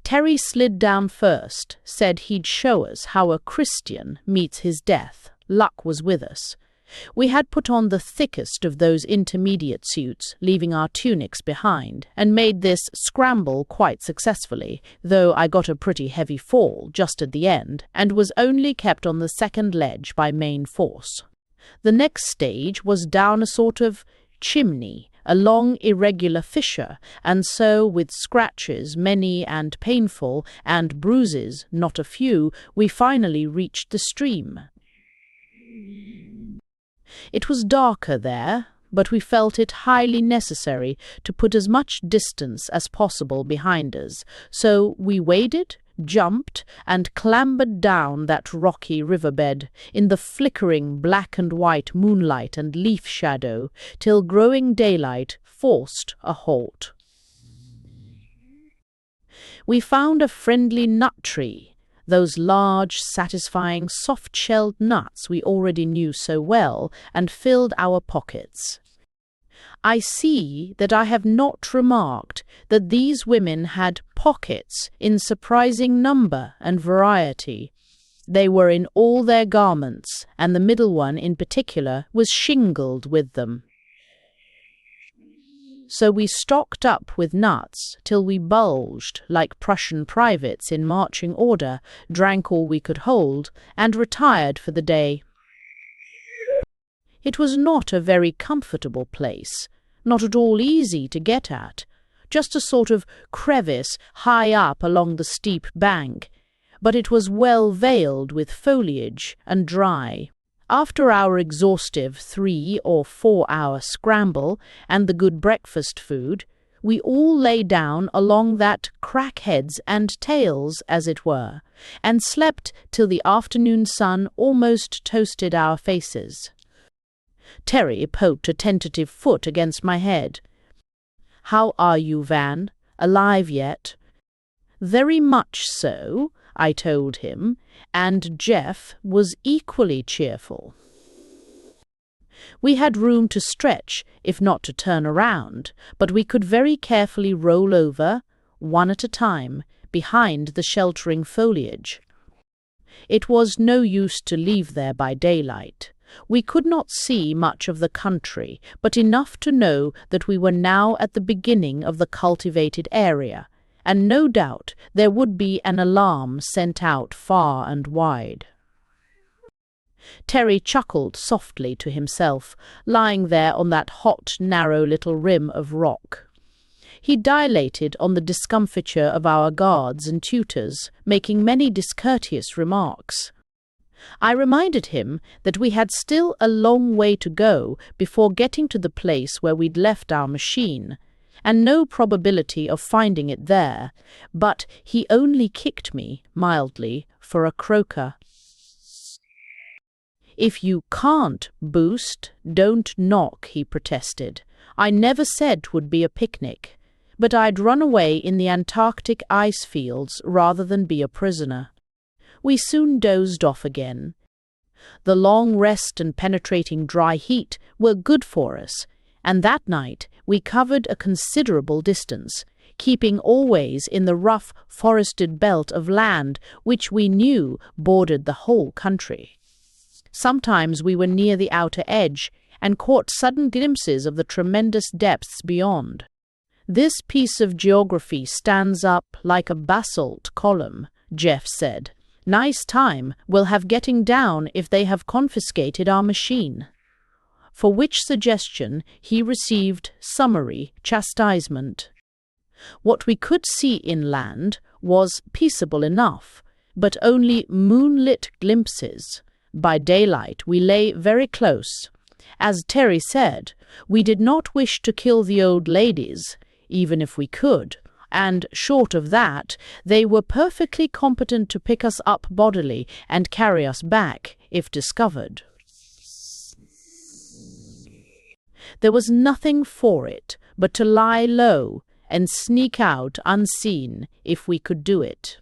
Terry slid down first, said he'd show us how a Christian meets his death. Luck was with us. We had put on the thickest of those intermediate suits, leaving our tunics behind, and made this scramble quite successfully, though I got a pretty heavy fall just at the end, and was only kept on the second ledge by main force. The next stage was down a sort of chimney, a long irregular fissure, and so, with scratches, many and painful, and bruises, not a few, we finally reached the stream. It was darker there, but we felt it highly necessary to put as much distance as possible behind us, so we waded, jumped, and clambered down that rocky riverbed in the flickering black and white moonlight and leaf shadow till growing daylight forced a halt. We found a friendly nut tree, those large, satisfying, soft-shelled nuts we already knew so well, and filled our pockets. I see that I have not remarked that these women had pockets in surprising number and variety. They were in all their garments, and the middle one in particular was shingled with them. So we stocked up with nuts till we bulged like Prussian privates in marching order, drank all we could hold, and retired for the day. It was not a very comfortable place, not at all easy to get at, just a sort of crevice high up along the steep bank, but it was well veiled with foliage and dry. After our exhaustive 3 or 4 hour scramble and the good breakfast food, we all lay down along that crack-heads and tails, as it were, and slept till the afternoon sun almost toasted our faces. Terry poked a tentative foot against my head. "How are you, Van? Alive yet?" "Very much so," I told him, and Jeff was equally cheerful. We had room to stretch, if not to turn around, but we could very carefully roll over, one at a time, behind the sheltering foliage. It was no use to leave there by daylight. We could not see much of the country, but enough to know that we were now at the beginning of the cultivated area, and no doubt there would be an alarm sent out far and wide. Terry chuckled softly to himself, lying there on that hot, narrow little rim of rock. He dilated on the discomfiture of our guards and tutors, making many discourteous remarks. I reminded him that we had still a long way to go before getting to the place where we'd left our machine, and no probability of finding it there, but he only kicked me, mildly, for a croaker. "If you can't boost, don't knock," he protested. "I never said 'twould be a picnic, but I'd run away in the Antarctic ice fields rather than be a prisoner." We soon dozed off again. The long rest and penetrating dry heat were good for us, and that night we covered a considerable distance, keeping always in the rough forested belt of land which we knew bordered the whole country. Sometimes we were near the outer edge and caught sudden glimpses of the tremendous depths beyond. "This piece of geography stands up like a basalt column," Jeff said. "Nice time we'll have getting down if they have confiscated our machine." For which suggestion he received summary chastisement. What we could see inland was peaceable enough, but only moonlit glimpses. By daylight we lay very close. As Terry said, we did not wish to kill the old ladies, even if we could, and, short of that, they were perfectly competent to pick us up bodily and carry us back, if discovered. There was nothing for it but to lie low and sneak out unseen if we could do it.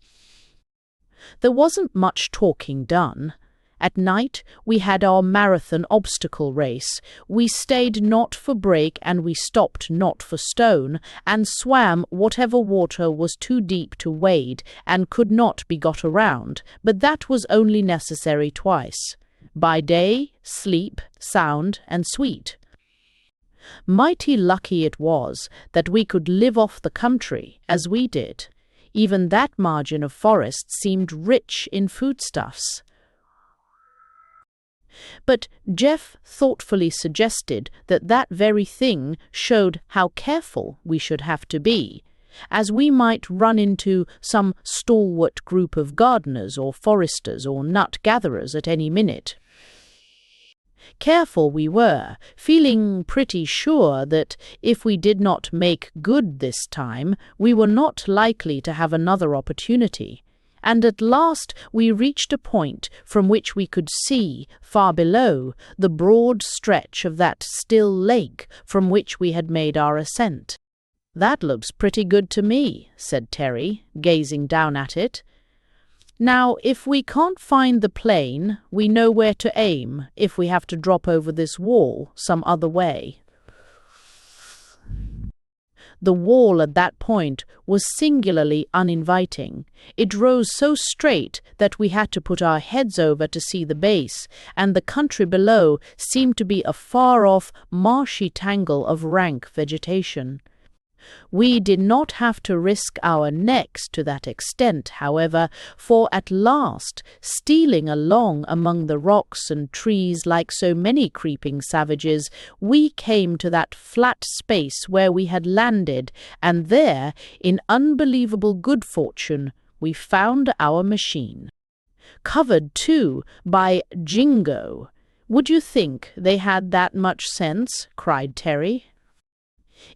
There wasn't much talking done. At night we had our marathon obstacle race. We stayed not for break and we stopped not for stone, and swam whatever water was too deep to wade and could not be got around, but that was only necessary twice. By day, sleep, sound and sweet. Mighty lucky it was that we could live off the country, as we did. Even that margin of forest seemed rich in foodstuffs. But Jeff thoughtfully suggested that that very thing showed how careful we should have to be, as we might run into some stalwart group of gardeners or foresters or nut-gatherers at any minute. Careful we were, feeling pretty sure that if we did not make good this time, we were not likely to have another opportunity. And at last we reached a point from which we could see, far below, the broad stretch of that still lake from which we had made our ascent. "That looks pretty good to me," said Terry, gazing down at it. "Now, if we can't find the plane, we know where to aim if we have to drop over this wall some other way." The wall at that point was singularly uninviting. It rose so straight that we had to put our heads over to see the base, and the country below seemed to be a far-off, marshy tangle of rank vegetation. We did not have to risk our necks to that extent, however, for at last, stealing along among the rocks and trees like so many creeping savages, we came to that flat space where we had landed, and there, in unbelievable good fortune, we found our machine. Covered, too, by Jingo. "Would you think they had that much sense?" cried Terry.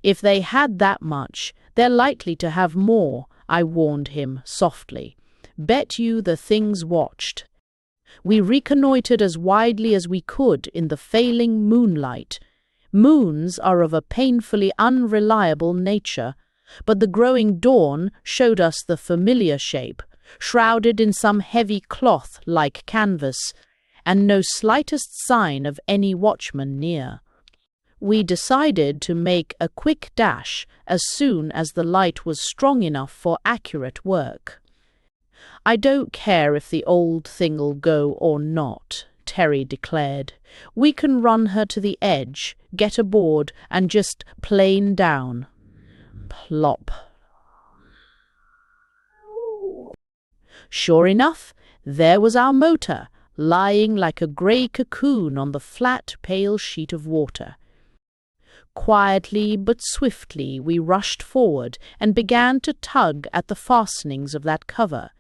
"If they had that much, they're likely to have more," I warned him softly. "Bet you the things watched." We reconnoitered as widely as we could in the failing moonlight. Moons are of a painfully unreliable nature, but the growing dawn showed us the familiar shape, shrouded in some heavy cloth like canvas, and no slightest sign of any watchman near. We decided to make a quick dash as soon as the light was strong enough for accurate work. "I don't care if the old thing'll go or not," Terry declared. "We can run her to the edge, get aboard, and just plane down." Plop. Sure enough, there was our motor, lying like a grey cocoon on the flat, pale sheet of water. Quietly but swiftly we rushed forward and began to tug at the fastenings of that cover.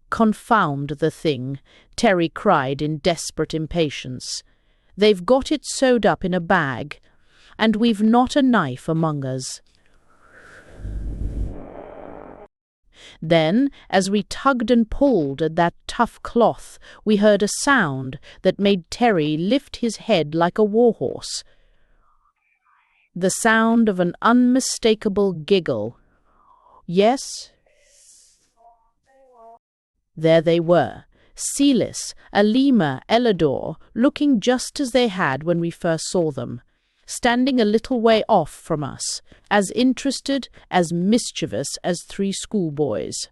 "Confound the thing," Terry cried in desperate impatience. "They've got it sewed up in a bag, and we've not a knife among us." Then, as we tugged and pulled at that tough cloth, we heard a sound that made Terry lift his head like a warhorse. The sound of an unmistakable giggle. Yes. There they were, Celis, Alima, Ellador, looking just as they had when we first saw them, standing a little way off from us, as interested, as mischievous as three schoolboys.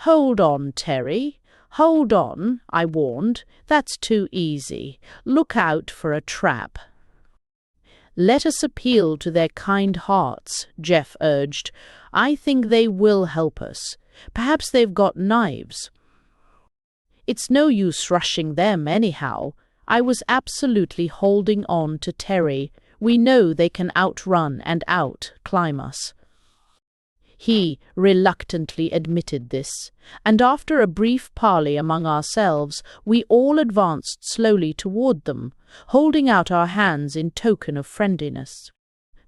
"Hold on, Terry. Hold on," I warned. "That's too easy. Look out for a trap." "Let us appeal to their kind hearts," Jeff urged. "I think they will help us. Perhaps they've got knives." "It's no use rushing them anyhow." I was absolutely holding on to Terry. "We know they can outrun and out-climb us." He reluctantly admitted this, and after a brief parley among ourselves, we all advanced slowly toward them, holding out our hands in token of friendliness.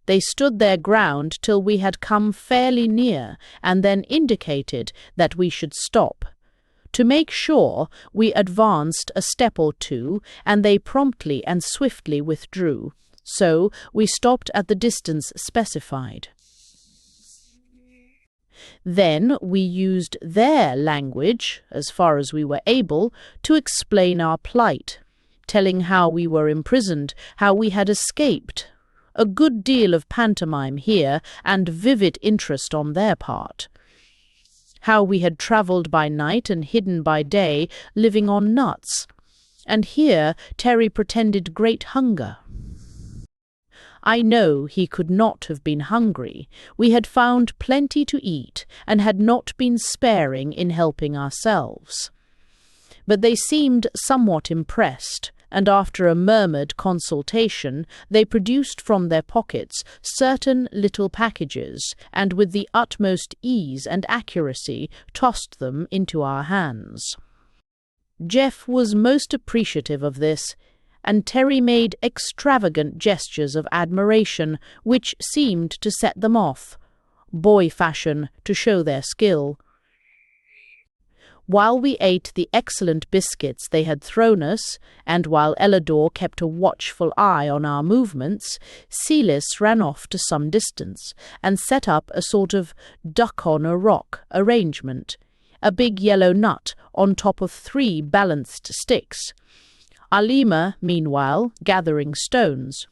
They stood their ground till we had come fairly near, and then indicated that we should stop. To make sure, we advanced a step or two, and they promptly and swiftly withdrew, so we stopped at the distance specified. Then we used their language, as far as we were able, to explain our plight, telling how we were imprisoned, how we had escaped. A good deal of pantomime here, and vivid interest on their part. How we had travelled by night and hidden by day, living on nuts. And here Terry pretended great hunger. I know he could not have been hungry. We had found plenty to eat, and had not been sparing in helping ourselves. but they seemed somewhat impressed, and after a murmured consultation they produced from their pockets certain little packages, and with the utmost ease and accuracy tossed them into our hands. Jeff was most appreciative of this, and Terry made extravagant gestures of admiration which seemed to set them off, boy fashion, to show their skill. While we ate the excellent biscuits they had thrown us, and while Ellador kept a watchful eye on our movements, Celis ran off to some distance and set up a sort of duck-on-a-rock arrangement, a big yellow nut on top of 3 balanced sticks. Alima, meanwhile, gathering stones.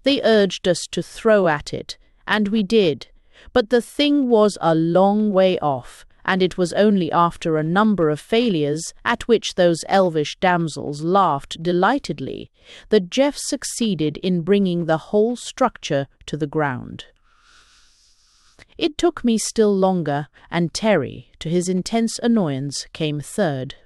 They urged us to throw at it, and we did, but the thing was a long way off, and it was only after a number of failures, at which those elvish damsels laughed delightedly, that Jeff succeeded in bringing the whole structure to the ground. It took me still longer, and Terry, to his intense annoyance, came third.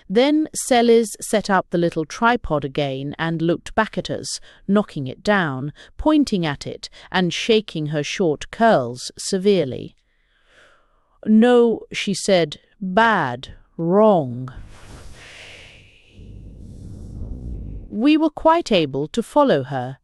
Then Celis set up the little tripod again and looked back at us, knocking it down, pointing at it, and shaking her short curls severely. "No," she said, "bad, wrong." We were quite able to follow her.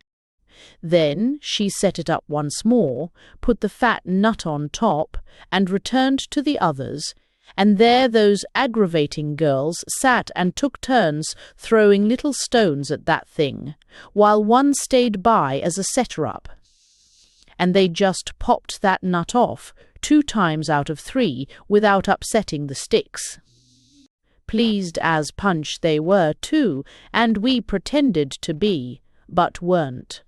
Then she set it up once more, put the fat nut on top, and returned to the others, and there those aggravating girls sat and took turns throwing little stones at that thing, while one stayed by as a setter-up. And they just popped that nut off 2 times out of 3 without upsetting the sticks. Pleased as punch they were, too, and we pretended to be, but weren't.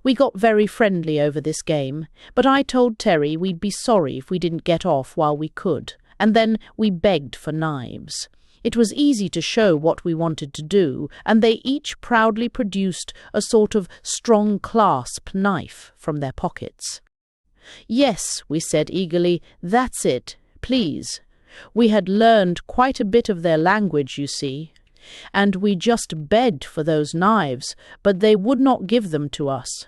We got very friendly over this game, but I told Terry we'd be sorry if we didn't get off while we could, and then we begged for knives. It was easy to show what we wanted to do, and they each proudly produced a sort of strong clasp knife from their pockets. "Yes," we said eagerly, "that's it, please." We had learned quite a bit of their language, you see, and we just begged for those knives, but they would not give them to us.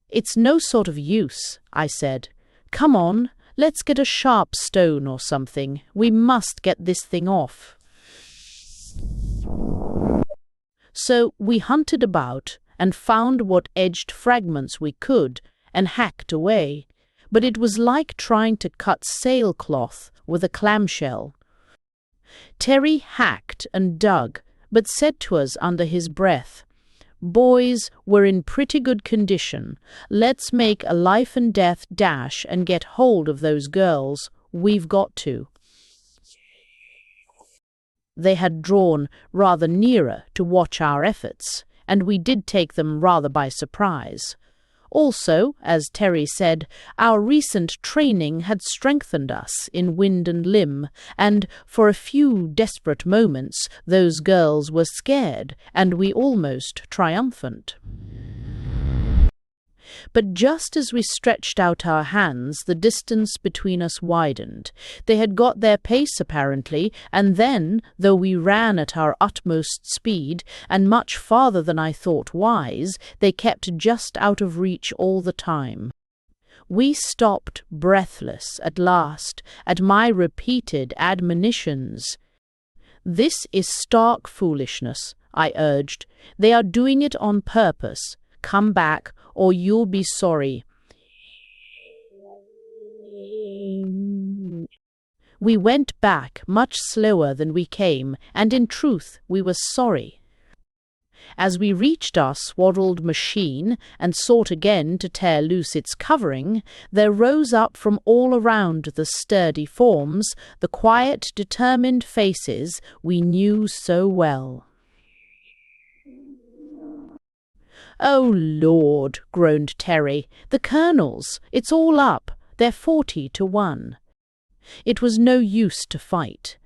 "It's no sort of use," I said. "Come on, let's get a sharp stone or something. We must get this thing off." So we hunted about and found what edged fragments we could and hacked away, but it was like trying to cut sailcloth with a clamshell. Terry hacked and dug, but said to us under his breath, "Boys, we're in pretty good condition. Let's make a life-and-death dash and get hold of those girls. We've got to." They had drawn rather nearer to watch our efforts, and we did take them rather by surprise. Also, as Terry said, our recent training had strengthened us in wind and limb, and for a few desperate moments those girls were scared, and we almost triumphant. But just as we stretched out our hands, the distance between us widened. They had got their pace apparently, and then, though we ran at our utmost speed, and much farther than I thought wise, they kept just out of reach all the time. We stopped breathless at last at my repeated admonitions. "This is stark foolishness," I urged. "They are doing it on purpose. Come back, or you'll be sorry." We went back much slower than we came, and in truth we were sorry. As we reached our swaddled machine and sought again to tear loose its covering, there rose up from all around the sturdy forms the quiet, determined faces we knew so well. "Oh, Lord," groaned Terry, "the colonels! It's all up. They're 40-1. It was no use to fight.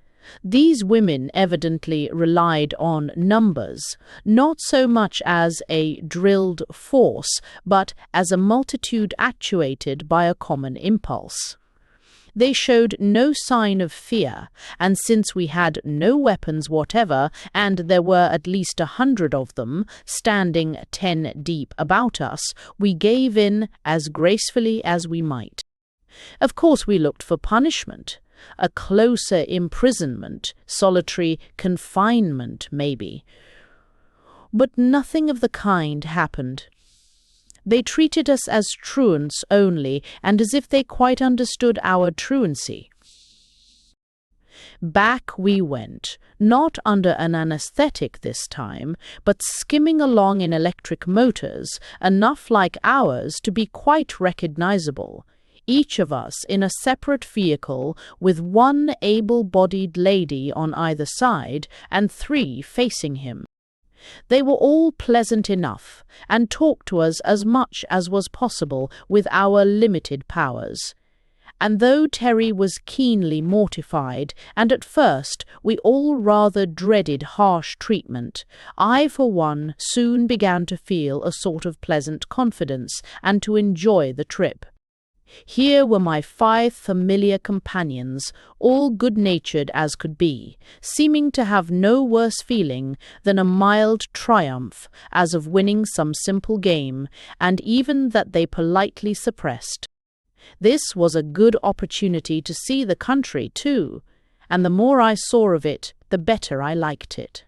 These women evidently relied on numbers, not so much as a drilled force, but as a multitude actuated by a common impulse. They showed no sign of fear, and since we had no weapons whatever, and there were at least 100 of them, standing 10 deep about us, we gave in as gracefully as we might. Of course we looked for punishment, a closer imprisonment, solitary confinement maybe. But nothing of the kind happened. They treated us as truants only, and as if they quite understood our truancy. Back we went, not under an anesthetic this time, but skimming along in electric motors, enough like ours to be quite recognizable, each of us in a separate vehicle with one able-bodied lady on either side and 3 facing him. They were all pleasant enough, and talked to us as much as was possible with our limited powers. And though Terry was keenly mortified, and at first we all rather dreaded harsh treatment, I for one soon began to feel a sort of pleasant confidence, and to enjoy the trip. Here were my 5 familiar companions, all good-natured as could be, seeming to have no worse feeling than a mild triumph as of winning some simple game, and even that they politely suppressed. This was a good opportunity to see the country, too, and the more I saw of it, the better I liked it.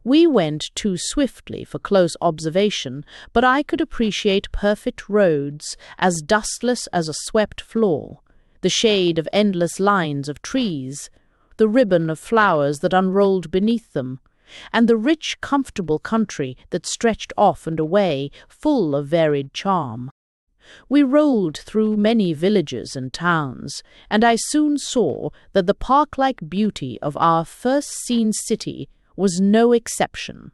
We went too swiftly for close observation, but I could appreciate perfect roads, as dustless as a swept floor, the shade of endless lines of trees, the ribbon of flowers that unrolled beneath them, and the rich, comfortable country that stretched off and away, full of varied charm. We rolled through many villages and towns, and I soon saw that the park-like beauty of our first-seen city was no exception.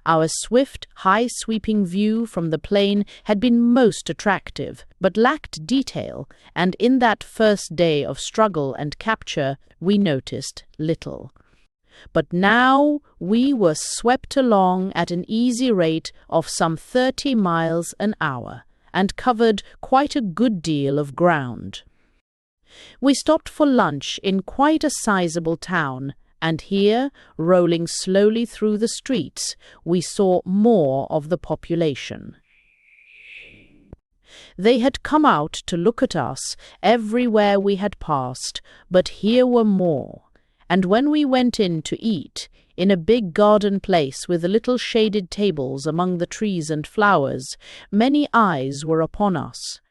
Our swift, high-sweeping view from the plain had been most attractive, but lacked detail, and in that first day of struggle and capture we noticed little. But now we were swept along at an easy rate of some 30 miles an hour, and covered quite a good deal of ground. We stopped for lunch in quite a sizable town, and here, rolling slowly through the streets, we saw more of the population. They had come out to look at us everywhere we had passed, but here were more, and when we went in to eat, in a big garden place with little shaded tables among the trees and flowers, many eyes were upon us,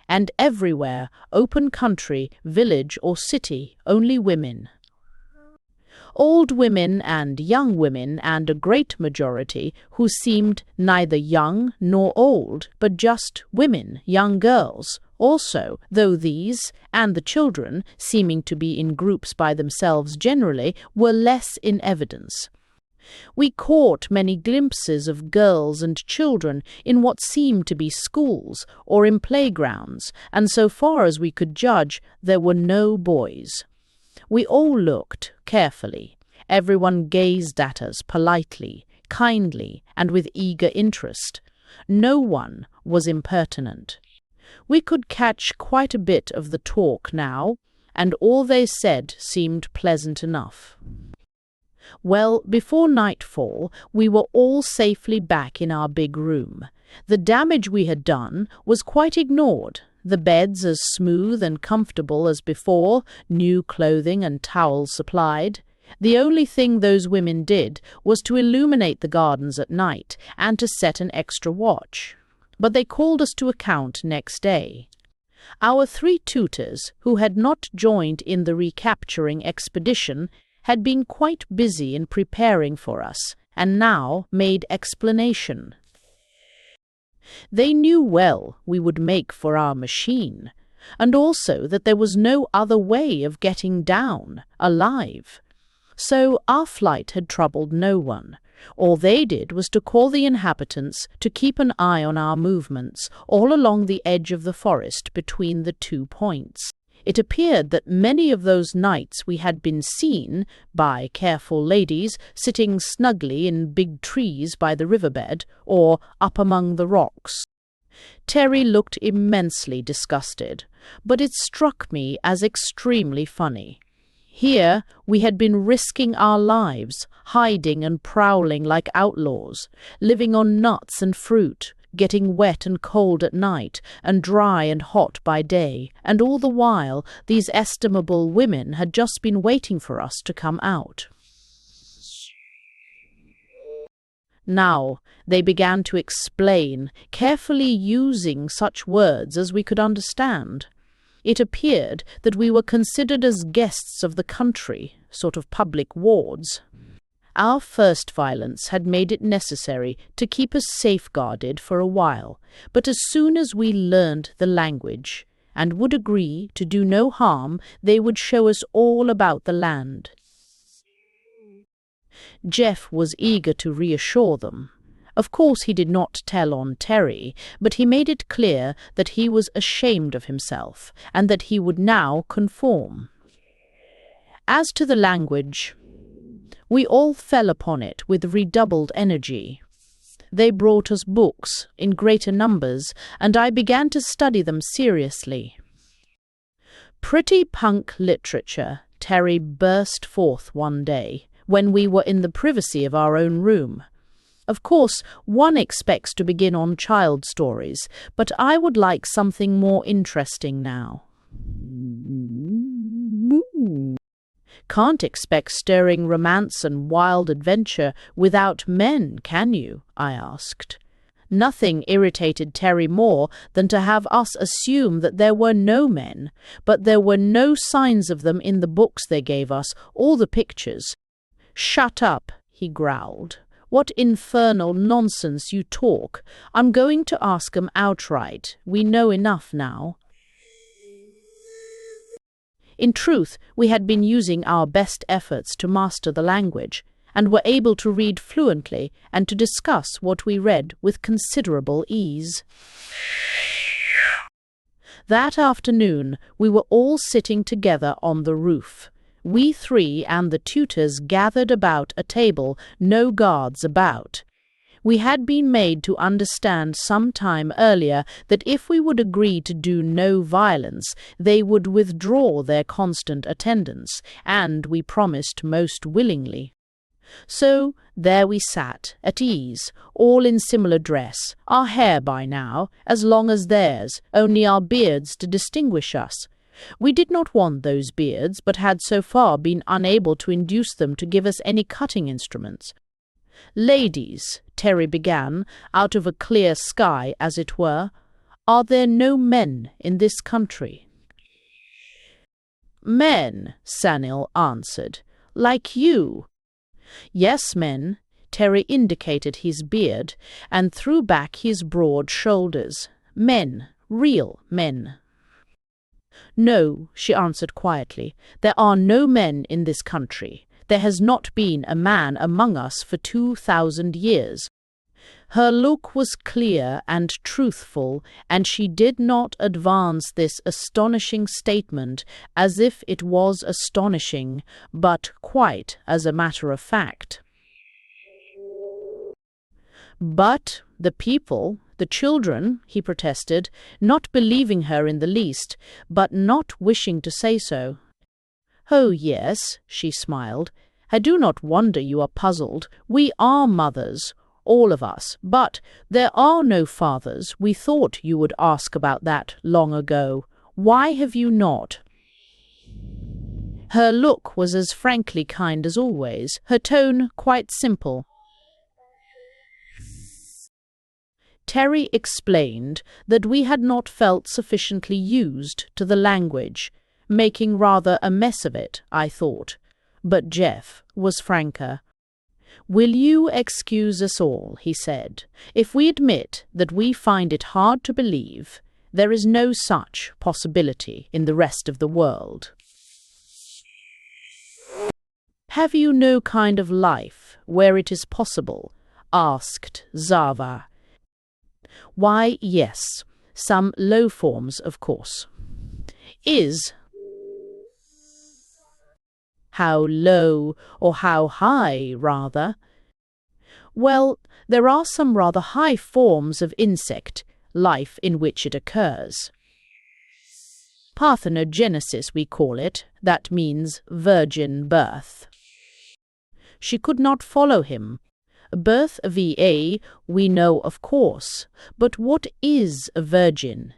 and everywhere, open country, village or city, only women. Old women and young women, and a great majority who seemed neither young nor old, but just women, young girls, also, though these, and the children, seeming to be in groups by themselves generally, were less in evidence. We caught many glimpses of girls and children in what seemed to be schools or in playgrounds, and so far as we could judge, there were no boys. We all looked carefully. Everyone gazed at us politely, kindly, and with eager interest. No one was impertinent. We could catch quite a bit of the talk now, and all they said seemed pleasant enough. Well, before nightfall, we were all safely back in our big room. The damage we had done was quite ignored. The beds as smooth and comfortable as before, new clothing and towels supplied. The only thing those women did was to illuminate the gardens at night and to set an extra watch. But they called us to account next day. Our 3 tutors, who had not joined in the recapturing expedition, had been quite busy in preparing for us, and now made explanation. They knew well we would make for our machine, and also that there was no other way of getting down, alive. So our flight had troubled no one. All they did was to call the inhabitants to keep an eye on our movements all along the edge of the forest between the 2 points. It appeared that many of those nights we had been seen, by careful ladies, sitting snugly in big trees by the riverbed, or up among the rocks. Terry looked immensely disgusted, but it struck me as extremely funny. Here we had been risking our lives, hiding and prowling like outlaws, living on nuts and fruit, getting wet and cold at night, and dry and hot by day, and all the while these estimable women had just been waiting for us to come out. Now they began to explain, carefully using such words as we could understand. It appeared that we were considered as guests of the country, sort of public wards. Our first violence had made it necessary to keep us safeguarded for a while, but as soon as we learned the language, and would agree to do no harm, they would show us all about the land. Jeff was eager to reassure them. Of course he did not tell on Terry, but he made it clear that he was ashamed of himself, and that he would now conform. As to the language, we all fell upon it with redoubled energy. They brought us books in greater numbers, and I began to study them seriously. Pretty punk literature, Terry burst forth one day, when we were in the privacy of our own room. Of course, one expects to begin on child stories, but I would like something more interesting now. Can't expect stirring romance and wild adventure without men, can you? I asked. Nothing irritated Terry more than to have us assume that there were no men, but there were no signs of them in the books they gave us, or the pictures. "Shut up," he growled. "What infernal nonsense you talk. I'm going to ask 'em outright. We know enough now." In truth, we had been using our best efforts to master the language, and were able to read fluently and to discuss what we read with considerable ease. That afternoon we were all sitting together on the roof. We three and the tutors gathered about a table, no guards about. We had been made to understand some time earlier that if we would agree to do no violence, they would withdraw their constant attendance, and we promised most willingly. So there we sat, at ease, all in similar dress, our hair by now as long as theirs, only our beards to distinguish us. We did not want those beards, but had so far been unable to induce them to give us any cutting instruments. "Ladies," Terry began, out of a clear sky, as it were, "are there no men in this country?" "Men," Sanil answered, "like you." "Yes, men." Terry indicated his beard, and threw back his broad shoulders. "Men, real men." "No," she answered quietly, "there are no men in this country. There has not been a man among us for 2,000 years. Her look was clear and truthful, and she did not advance this astonishing statement as if it was astonishing, but quite as a matter of fact. "But the people, the children," he protested, not believing her in the least, but not wishing to say so. "Oh, yes," she smiled. "I do not wonder you are puzzled. We are mothers, all of us, but there are no fathers. We thought you would ask about that long ago. Why have you not?" Her look was as frankly kind as always, her tone quite simple. Terry explained that we had not felt sufficiently used to the language, making rather a mess of it, I thought. But Jeff was franker. "Will you excuse us all," he said, "if we admit that we find it hard to believe there is no such possibility in the rest of the world?" "Have you no kind of life where it is possible?" asked Zava. "Why, yes, some low forms, of course." "Is how low, or how high, rather?" "Well, there are some rather high forms of insect, life in which it occurs. Parthenogenesis, we call it. That means virgin birth. She could not follow him. Birth VA we know of course, but what is a virgin?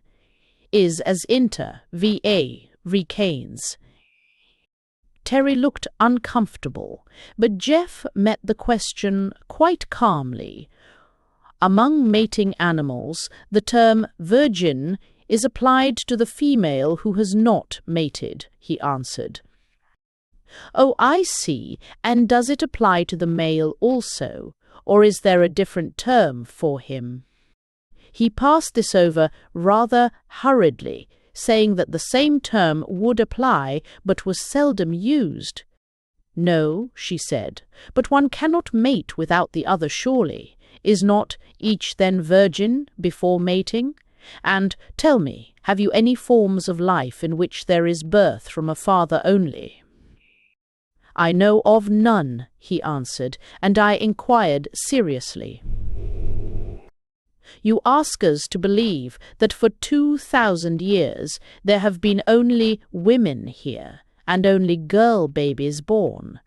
Is as inter, VA, recains. Terry looked uncomfortable, but Jeff met the question quite calmly. Among mating animals, the term virgin is applied to the female who has not mated, he answered. Oh, I see. And does it apply to the male also, or is there a different term for him? He passed this over rather hurriedly, saying that the same term would apply but was seldom used. No, she said, but one cannot mate without the other surely. Is not each then virgin before mating? And tell me, have you any forms of life in which there is birth from a father only? I know of none, he answered, and I inquired seriously. You ask us to believe that for 2,000 years there have been only women here, and only girl babies born.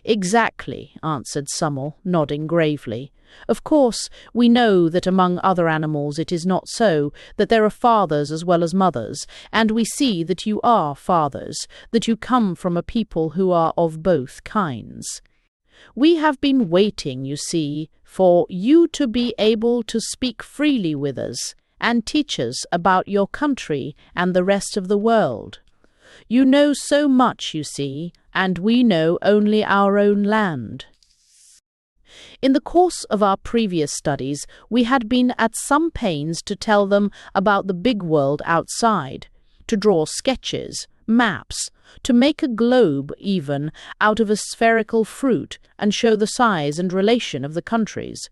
Exactly, answered Summel, nodding gravely. Of course, we know that among other animals it is not so, that there are fathers as well as mothers, and we see that you are fathers, that you come from a people who are of both kinds. We have been waiting, you see, for you to be able to speak freely with us and teach us about your country and the rest of the world. You know so much, you see, and we know only our own land. In the course of our previous studies, we had been at some pains to tell them about the big world outside, to draw sketches, maps, to make a globe even out of a spherical fruit and show the size and relation of the countries,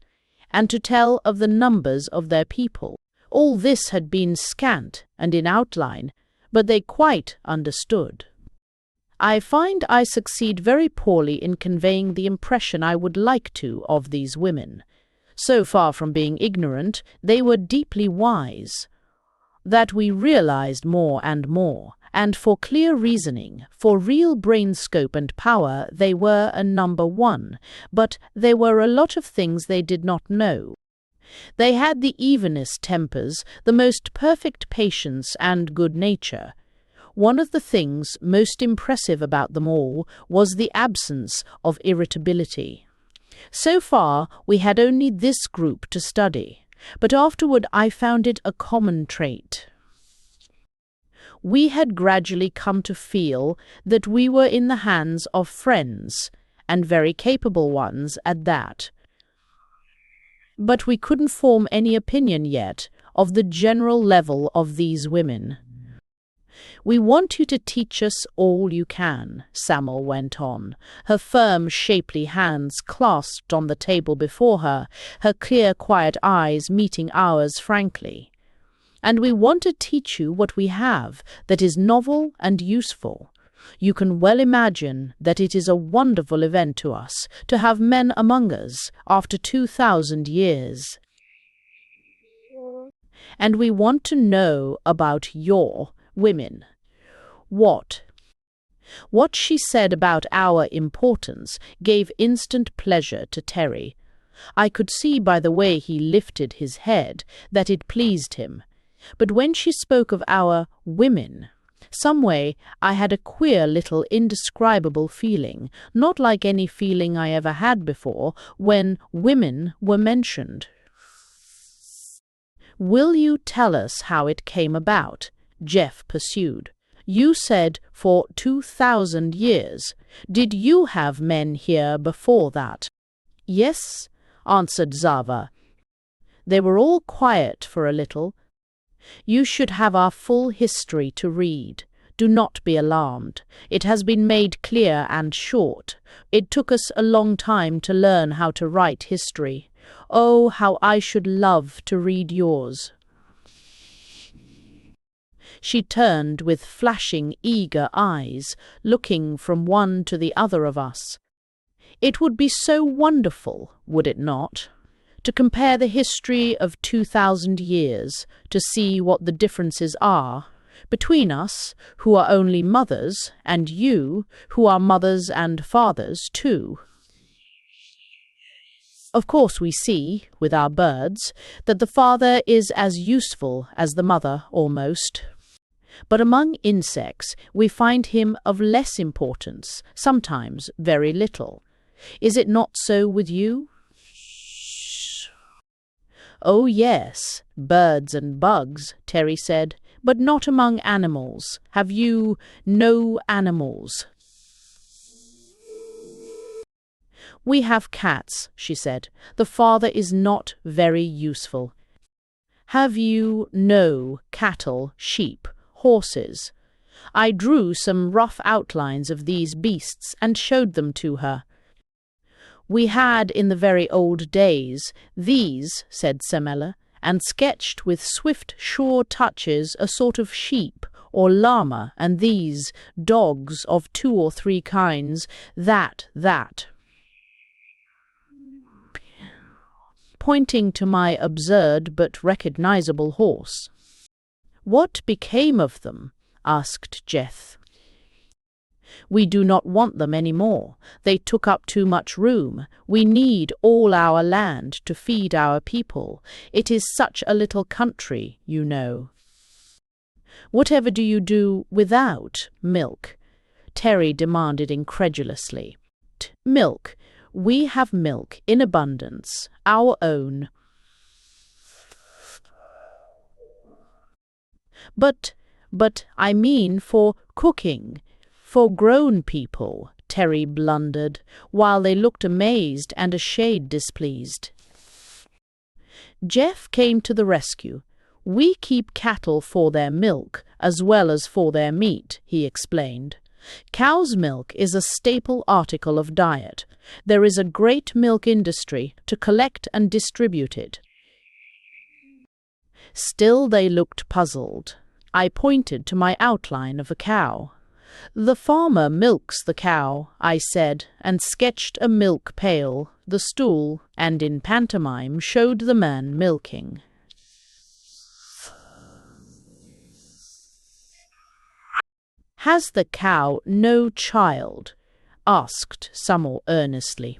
and to tell of the numbers of their people. All this had been scant and in outline, but they quite understood. I find I succeed very poorly in conveying the impression I would like to of these women. So far from being ignorant, they were deeply wise. That we realized more and more, and for clear reasoning, for real brain scope and power, they were a number one, but there were a lot of things they did not know. They had the evenest tempers, the most perfect patience and good nature. One of the things most impressive about them all was the absence of irritability. So far, we had only this group to study, but afterward I found it a common trait. We had gradually come to feel that we were in the hands of friends, and very capable ones at that. But we couldn't form any opinion yet of the general level of these women. We want you to teach us all you can, Samuel went on, her firm, shapely hands clasped on the table before her, her clear, quiet eyes meeting ours frankly. And we want to teach you what we have that is novel and useful. You can well imagine that it is a wonderful event to us to have men among us after 2,000 years. And we want to know about your women. What she said about our importance gave instant pleasure to Terry. I could see by the way he lifted his head that it pleased him. But when she spoke of our women, some way I had a queer little indescribable feeling, not like any feeling I ever had before, when women were mentioned. Will you tell us how it came about? Jeff pursued. You said for 2,000 years. Did you have men here before that? Yes, answered Zava. They were all quiet for a little. You should have our full history to read. Do not be alarmed. It has been made clear and short. It took us a long time to learn how to write history. Oh, how I should love to read yours. She turned with flashing, eager eyes, looking from one to the other of us. It would be so wonderful, would it not? to compare the history of 2,000 years to see what the differences are between us, who are only mothers, and you, who are mothers and fathers too. Of course we see, with our birds, that the father is as useful as the mother almost. But among insects we find him of less importance, sometimes very little. Is it not so with you? Oh yes, birds and bugs, Terry said, but not among animals. Have you no animals? We have cats, she said. The father is not very useful. Have you no cattle, sheep, horses? I drew some rough outlines of these beasts and showed them to her. We had in the very old days these, said Semele, and sketched with swift, sure touches a sort of sheep or llama, and these, dogs of 2 or 3 kinds, that, pointing to my absurd but recognizable horse. What became of them? Asked Jeth. We do not want them any more. They took up too much room. We need all our land to feed our people. It is such a little country, you know. Whatever do you do without milk? Terry demanded incredulously. Milk. We have milk in abundance, our own. But I mean for cooking. For grown people, Terry blundered, while they looked amazed and a shade displeased. Jeff came to the rescue. We keep cattle for their milk as well as for their meat, he explained. Cow's milk is a staple article of diet. There is a great milk industry to collect and distribute it. Still they looked puzzled. I pointed to my outline of a cow. The farmer milks the cow, I said, and sketched a milk pail, the stool, and in pantomime showed the man milking. Has the cow no child? Asked Summer earnestly.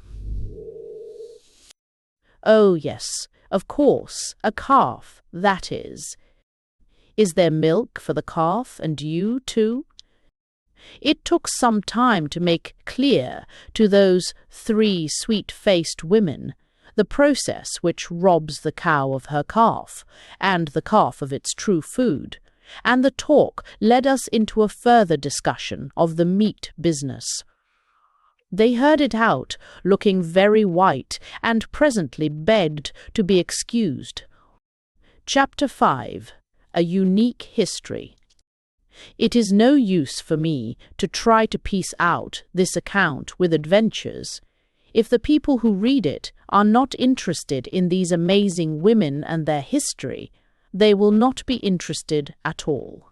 Oh, yes, of course, a calf, that is. Is there milk for the calf and you too? It took some time to make clear to those 3 sweet-faced women the process which robs the cow of her calf, and the calf of its true food, and the talk led us into a further discussion of the meat business. They heard it out, looking very white, and presently begged to be excused. Chapter 5. A Unique History. It is no use for me to try to piece out this account with adventures. If the people who read it are not interested in these amazing women and their history, they will not be interested at all.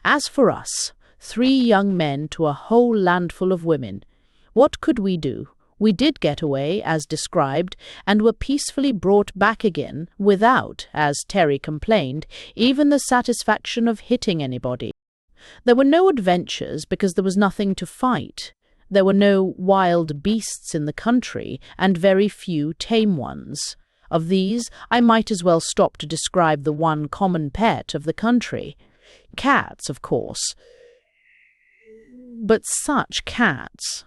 As for us, 3 young men to a whole landful of women, what could we do? We did get away, as described, and were peacefully brought back again without, as Terry complained, even the satisfaction of hitting anybody. There were no adventures because there was nothing to fight. There were no wild beasts in the country, and very few tame ones. Of these, I might as well stop to describe the one common pet of the country. Cats, of course. But such cats!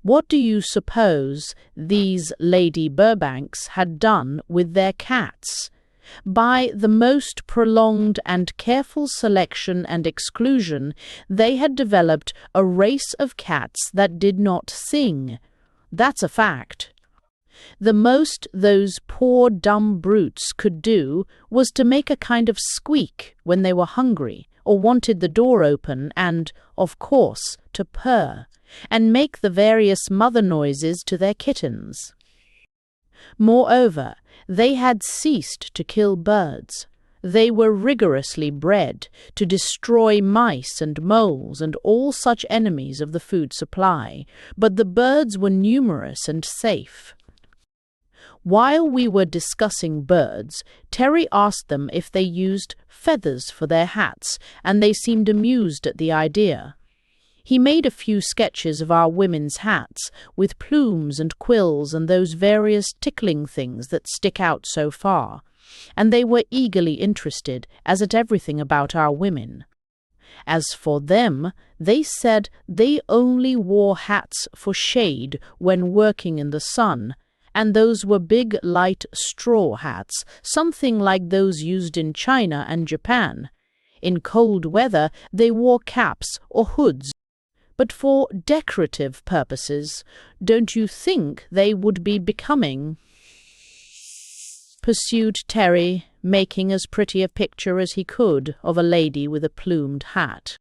What do you suppose these Lady Burbanks had done with their cats? By the most prolonged and careful selection and exclusion, they had developed a race of cats that did not sing. That's a fact. The most those poor dumb brutes could do was to make a kind of squeak when they were hungry or wanted the door open and, of course, to purr, and make the various mother noises to their kittens. Moreover, they had ceased to kill birds. They were rigorously bred to destroy mice and moles and all such enemies of the food supply, but the birds were numerous and safe. While we were discussing birds, Terry asked them if they used feathers for their hats, and they seemed amused at the idea. He made a few sketches of our women's hats, with plumes and quills and those various tickling things that stick out so far, and they were eagerly interested, as at everything about our women. As for them, they said they only wore hats for shade when working in the sun, and those were big light straw hats, something like those used in China and Japan. In cold weather they wore caps or hoods. But for decorative purposes, don't you think they would be becoming? Pursued Terry, making as pretty a picture as he could of a lady with a plumed hat.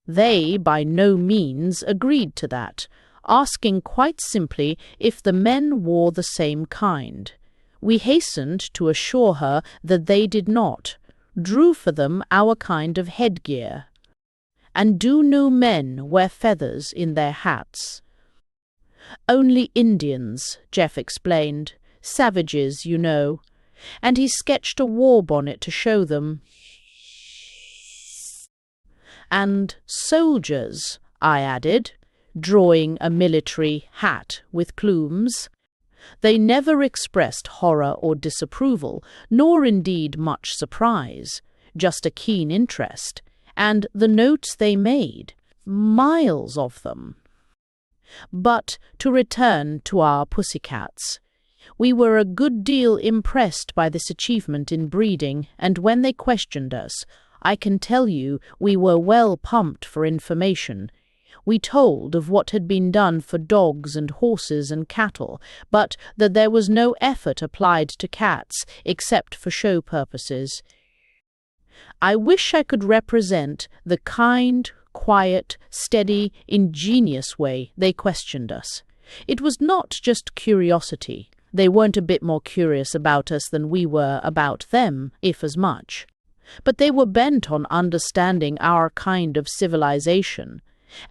They by no means agreed to that, asking quite simply if the men wore the same kind. We hastened to assure her that they did not, drew for them our kind of headgear. And do no men wear feathers in their hats? Only Indians, Jeff explained. Savages, you know. And he sketched a war bonnet to show them. And soldiers, I added, drawing a military hat with plumes. They never expressed horror or disapproval, nor indeed much surprise, just a keen interest, and the notes they made, miles of them. But to return to our pussycats. We were a good deal impressed by this achievement in breeding, and when they questioned us, I can tell you we were well pumped for information. We told of what had been done for dogs and horses and cattle, but that there was no effort applied to cats except for show purposes. I wish I could represent the kind, quiet, steady, ingenious way they questioned us. It was not just curiosity. They weren't a bit more curious about us than we were about them, if as much. But they were bent on understanding our kind of civilization,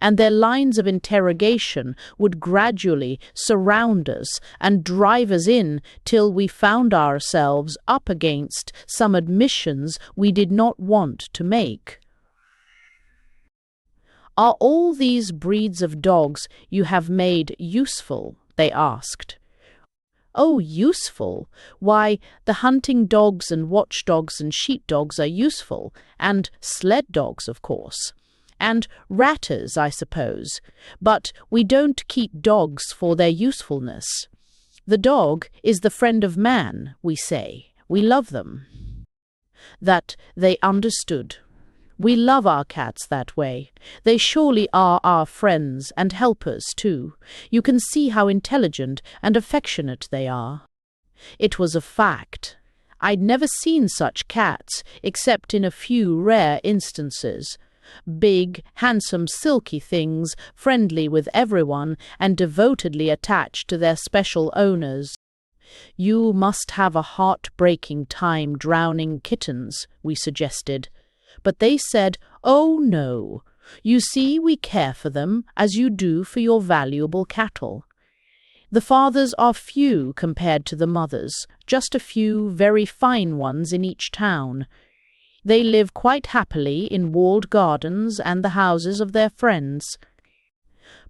and their lines of interrogation would gradually surround us and drive us in till we found ourselves up against some admissions we did not want to make. Are all these breeds of dogs you have made useful? They asked. Oh, useful? Why, the hunting dogs and watchdogs and sheepdogs are useful, and sled dogs, of course. And ratters, I suppose, but we don't keep dogs for their usefulness. The dog is the friend of man, we say. We love them. That they understood. We love our cats that way. They surely are our friends and helpers, too. You can see how intelligent and affectionate they are. It was a fact. I'd never seen such cats, except in a few rare instances. Big, handsome, silky things, friendly with everyone and devotedly attached to their special owners. You must have a heart-breaking time drowning kittens, we suggested. But they said, oh no, you see we care for them as you do for your valuable cattle. The fathers are few compared to the mothers, just a few very fine ones in each town. They live quite happily in walled gardens and the houses of their friends.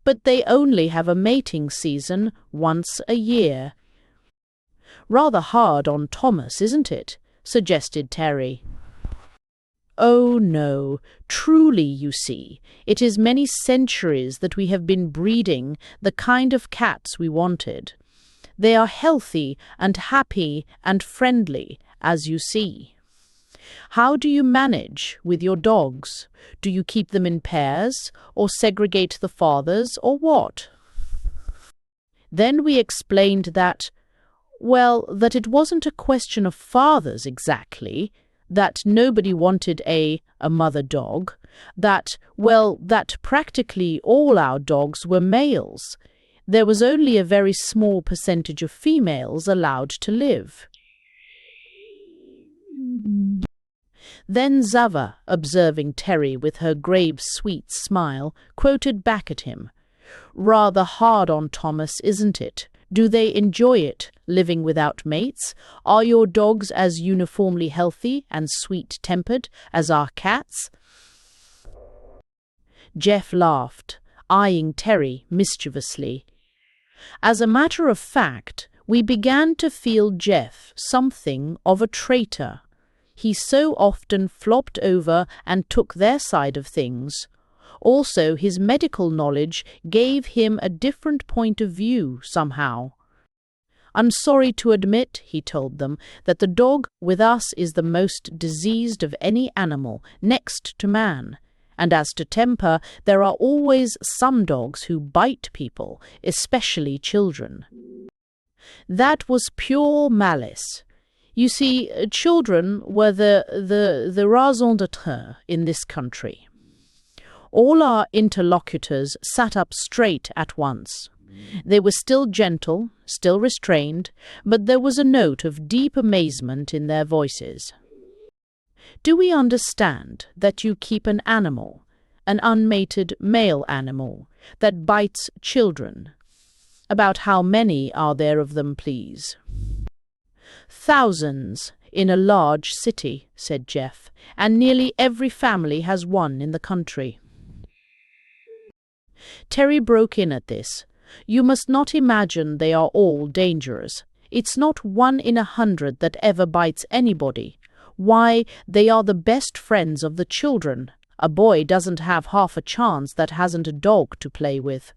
But they only have a mating season once a year. Rather hard on Thomas, isn't it? Suggested Terry. Oh no, truly, you see, it is many centuries that we have been breeding the kind of cats we wanted. They are healthy and happy and friendly, as you see. How do you manage with your dogs? Do you keep them in pairs, or segregate the fathers, or what? Then we explained that, well, that it wasn't a question of fathers exactly, that nobody wanted a mother dog, that practically all our dogs were males. There was only a very small percentage of females allowed to live. Then Zava, observing Terry with her grave, sweet smile, quoted back at him, "Rather hard on Thomas, isn't it? Do they enjoy it, living without mates? Are your dogs as uniformly healthy and sweet-tempered as our cats?" Jeff laughed, eyeing Terry mischievously. As a matter of fact, we began to feel Jeff something of a traitor. He so often flopped over and took their side of things. Also, his medical knowledge gave him a different point of view somehow. "I'm sorry to admit," he told them, "that the dog with us is the most diseased of any animal, next to man. And as to temper, there are always some dogs who bite people, especially children." That was pure malice. You see, children were the raison d'être in this country. All our interlocutors sat up straight at once. They were still gentle, still restrained, but there was a note of deep amazement in their voices. "Do we understand that you keep an animal, an unmated male animal, that bites children? About how many are there of them, please?" "Thousands in a large city," said Jeff, "and nearly every family has one in the country." Terry broke in at this. "You must not imagine they are all dangerous. It's not 1 in 100 that ever bites anybody. Why, they are the best friends of the children. A boy doesn't have half a chance that hasn't a dog to play with."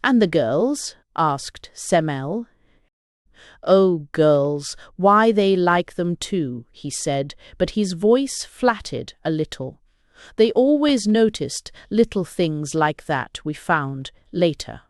"And the girls?" asked Semel. "Oh, girls, why they like them too," he said, but his voice flattered a little. "They always noticed little things like that, we found later."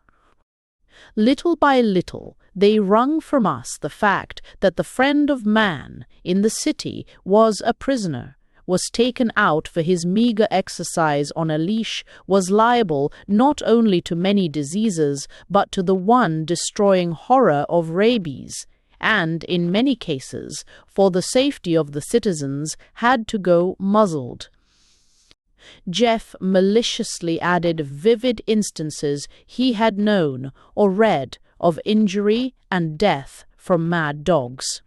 Little by little, they wrung from us the fact that the friend of man in the city was a prisoner, was taken out for his meager exercise on a leash, was liable not only to many diseases, but to the one destroying horror of rabies, and, in many cases, for the safety of the citizens, had to go muzzled. Jeff maliciously added vivid instances he had known or read of injury and death from mad dogs.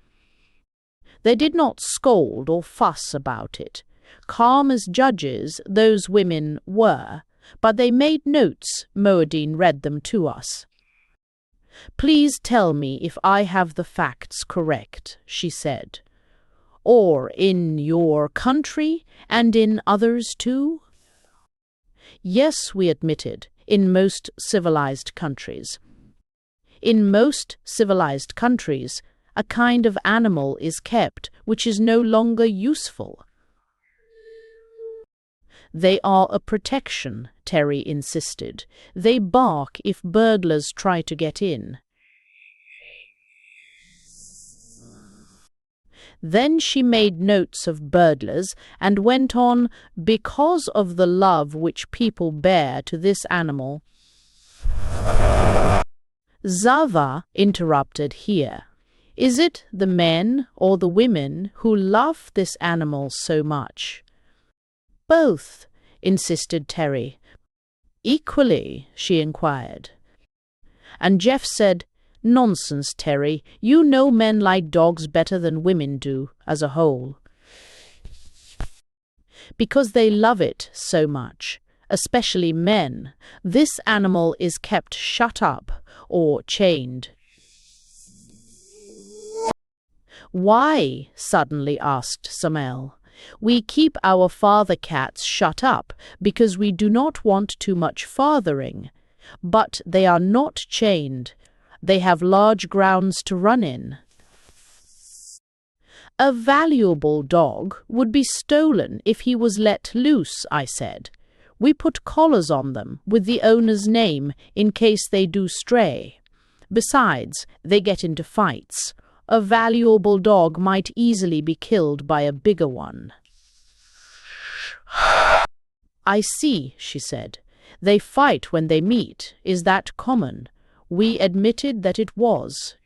They did not scold or fuss about it. Calm as judges those women were, but they made notes. Moadine read them to us. "Please tell me if I have the facts correct," she said. "Or in your country, and in others too?" "Yes," we admitted, "in most civilized countries. In most civilized countries, a kind of animal is kept which is no longer useful." "They are a protection," Terry insisted. "They bark if burglars try to get in." Then she made notes of burglars and went on, "Because of the love which people bear to this animal." Zava interrupted here. "Is it the men or the women who love this animal so much?" "Both," insisted Terry. "Equally?" she inquired. And Jeff said, "Nonsense, Terry. You know men like dogs better than women do, as a whole. Because they love it so much, especially men. This animal is kept shut up or chained." "Why?" suddenly asked Samel. "We keep our father cats shut up because we do not want too much fathering. But they are not chained. They have large grounds to run in." "A valuable dog would be stolen if he was let loose," I said. "We put collars on them with the owner's name in case they do stray. Besides, they get into fights. A valuable dog might easily be killed by a bigger one." "I see," she said. "They fight when they meet. Is that common?" We admitted that it was.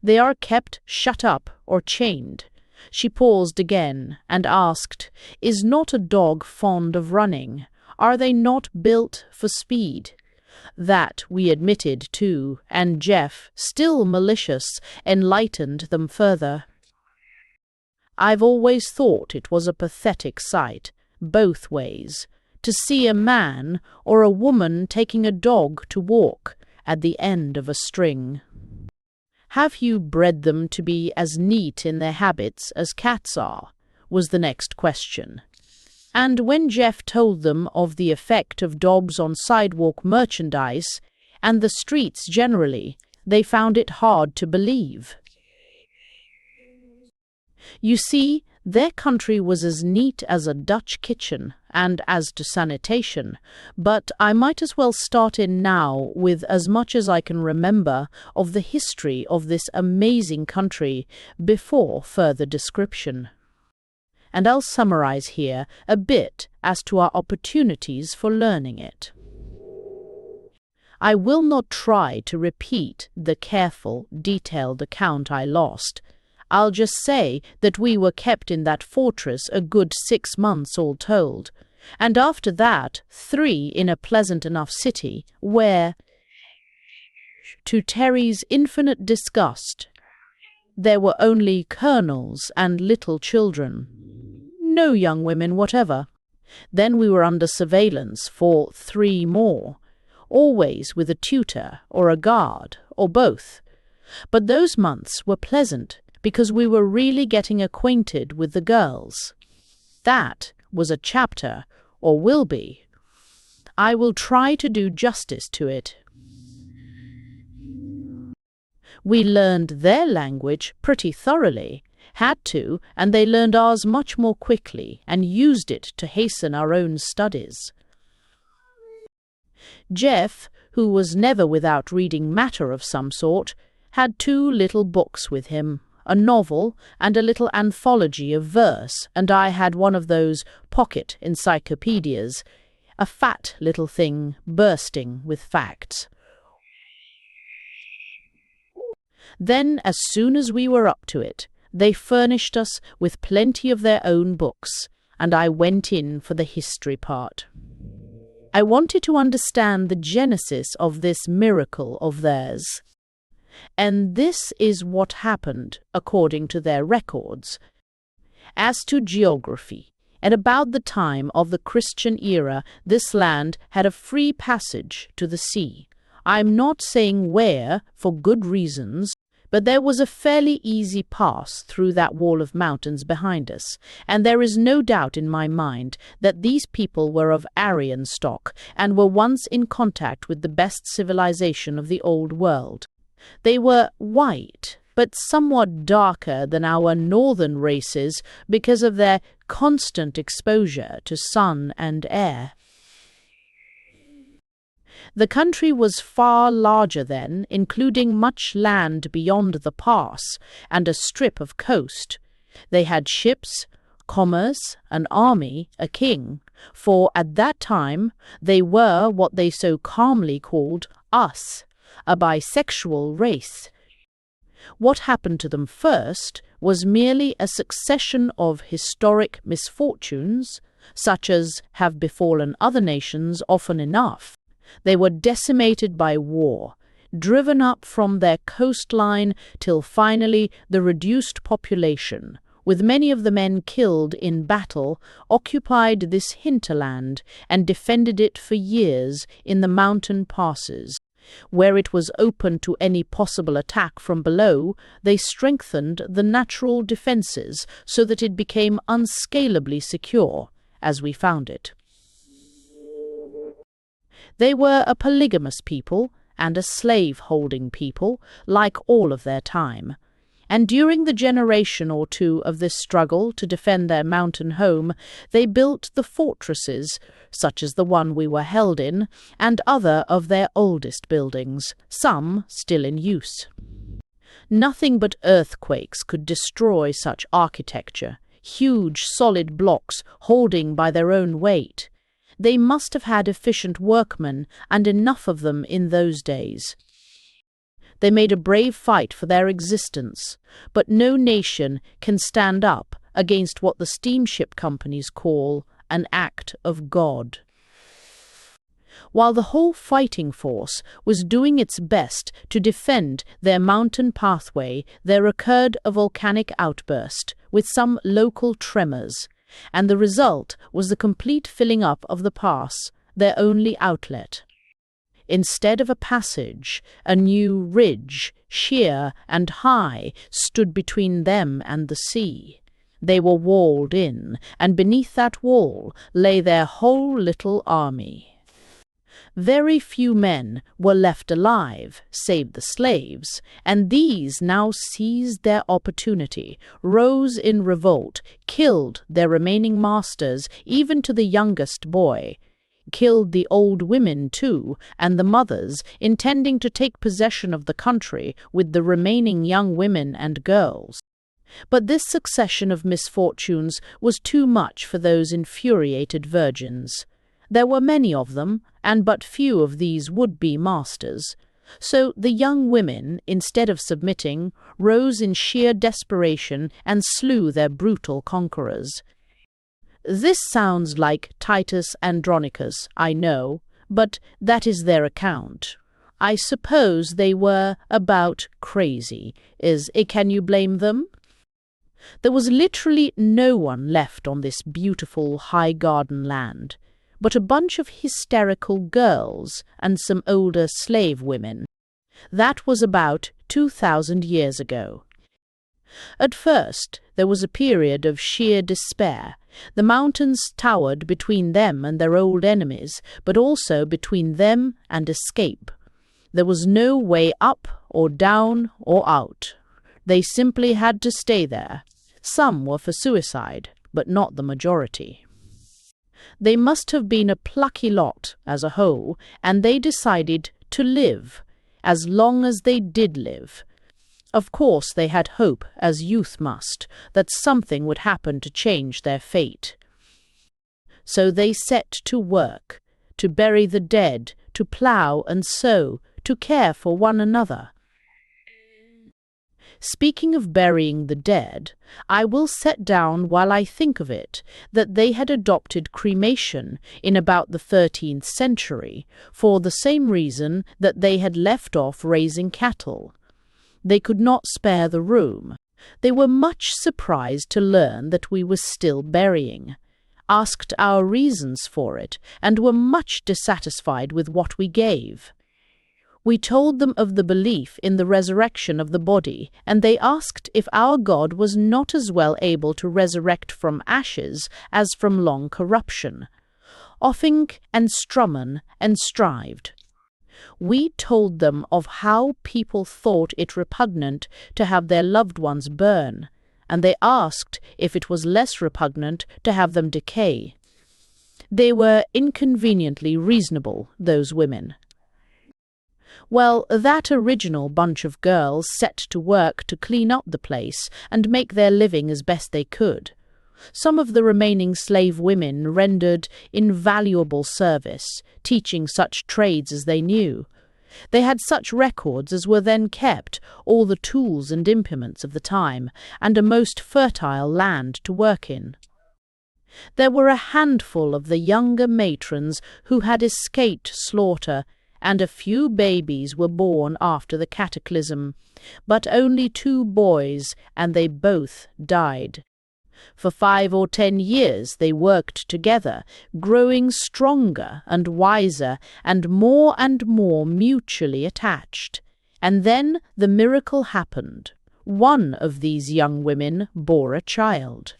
"They are kept shut up or chained. She paused again and asked, "Is not a dog fond of running? Are they not built for speed?" That we admitted too, and Jeff, still malicious, enlightened them further. "I've always thought it was a pathetic sight, both ways, to see a man or a woman taking a dog to walk at the end of a string." "Have you bred them to be as neat in their habits as cats are?" was the next question. And when Jeff told them of the effect of dogs on sidewalk merchandise and the streets generally, they found it hard to believe. You see, their country was as neat as a Dutch kitchen, and as to sanitation, but I might as well start in now with as much as I can remember of the history of this amazing country before further description. And I'll summarize here a bit as to our opportunities for learning it. I will not try to repeat the careful, detailed account I lost. I'll just say that we were kept in that fortress a good 6 months all told, and after that 3 in a pleasant enough city where, to Terry's infinite disgust, there were only colonels and little children. No young women whatever. Then we were under surveillance for 3 more, always with a tutor or a guard or both. But those months were pleasant because we were really getting acquainted with the girls. That was a chapter, or will be. I will try to do justice to it. We learned their language pretty thoroughly, had to, and they learned ours much more quickly and used it to hasten our own studies. Jeff, who was never without reading matter of some sort, had 2 little books with him, a novel and a little anthology of verse, and I had one of those pocket encyclopedias, a fat little thing bursting with facts. Then, as soon as we were up to it, they furnished us with plenty of their own books, and I went in for the history part. I wanted to understand the genesis of this miracle of theirs. And this is what happened, according to their records. As to geography, at about the time of the Christian era, this land had a free passage to the sea. I'm not saying where, for good reasons, but there was a fairly easy pass through that wall of mountains behind us, and there is no doubt in my mind that these people were of Aryan stock and were once in contact with the best civilization of the old world. They were white, but somewhat darker than our northern races because of their constant exposure to sun and air. The country was far larger then, including much land beyond the pass and a strip of coast. They had ships, commerce, an army, a king, for at that time they were what they so calmly called us, a bisexual race. What happened to them first was merely a succession of historic misfortunes, such as have befallen other nations often enough. They were decimated by war, driven up from their coastline till finally the reduced population, with many of the men killed in battle, occupied this hinterland and defended it for years in the mountain passes. Where it was open to any possible attack from below, they strengthened the natural defences so that it became unscalably secure, as we found it. They were a polygamous people and a slave-holding people, like all of their time. And during the generation or 2 of this struggle to defend their mountain home, they built the fortresses, such as the one we were held in, and other of their oldest buildings, some still in use. Nothing but earthquakes could destroy such architecture, huge solid blocks holding by their own weight. They must have had efficient workmen, and enough of them in those days. They made a brave fight for their existence, but no nation can stand up against what the steamship companies call an act of God. While the whole fighting force was doing its best to defend their mountain pathway, there occurred a volcanic outburst with some local tremors, and the result was the complete filling up of the pass, their only outlet. Instead of a passage, a new ridge, sheer and high, stood between them and the sea. They were walled in, and beneath that wall lay their whole little army. Very few men were left alive, save the slaves, and these now seized their opportunity, rose in revolt, killed their remaining masters, even to the youngest boy, killed the old women too, and the mothers, intending to take possession of the country with the remaining young women and girls. But this succession of misfortunes was too much for those infuriated virgins. There were many of them, and but few of these would-be masters. So the young women, instead of submitting, rose in sheer desperation and slew their brutal conquerors. This sounds like Titus Andronicus, I know, but that is their account. I suppose they were about crazy. Can you blame them? There was literally no one left on this beautiful high garden land, but a bunch of hysterical girls and some older slave women. That was about 2,000 years ago. At first, there was a period of sheer despair. The mountains towered between them and their old enemies, but also between them and escape. There was no way up or down or out. They simply had to stay there. Some were for suicide, but not the majority. They must have been a plucky lot as a whole, and they decided to live, as long as they did live. Of course they had hope, as youth must, that something would happen to change their fate. So they set to work, to bury the dead, to plough and sow, to care for one another. Speaking of burying the dead, I will set down while I think of it that they had adopted cremation in about the 13th century for the same reason that they had left off raising cattle. They could not spare the room. They were much surprised to learn that we were still burying, asked our reasons for it, and were much dissatisfied with what we gave. We told them of the belief in the resurrection of the body, and they asked if our God was not as well able to resurrect from ashes as from long corruption. Offing and Strumman and strived. We told them of how people thought it repugnant to have their loved ones burn, and they asked if it was less repugnant to have them decay. They were inconveniently reasonable, those women. Well, that original bunch of girls set to work to clean up the place and make their living as best they could. Some of the remaining slave women rendered invaluable service, teaching such trades as they knew. They had such records as were then kept, all the tools and implements of the time, and a most fertile land to work in. There were a handful of the younger matrons who had escaped slaughter, and a few babies were born after the cataclysm, but only 2 boys, and they both died. For 5 or 10 years they worked together, growing stronger and wiser and more mutually attached. And then the miracle happened. One of these young women bore a child.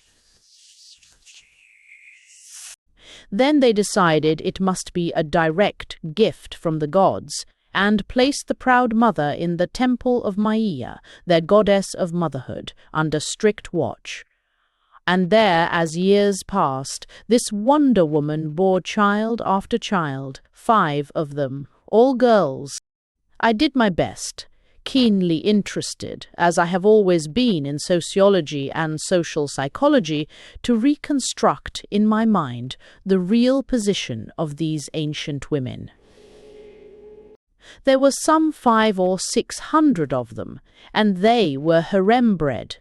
Then they decided it must be a direct gift from the gods, and placed the proud mother in the temple of Maia, their goddess of motherhood, under strict watch. And there, as years passed, this wonder woman bore child after child, 5 of them, all girls. I did my best, keenly interested, as I have always been in sociology and social psychology, to reconstruct in my mind the real position of these ancient women. There were some 500 or 600 of them, and they were harem-bred.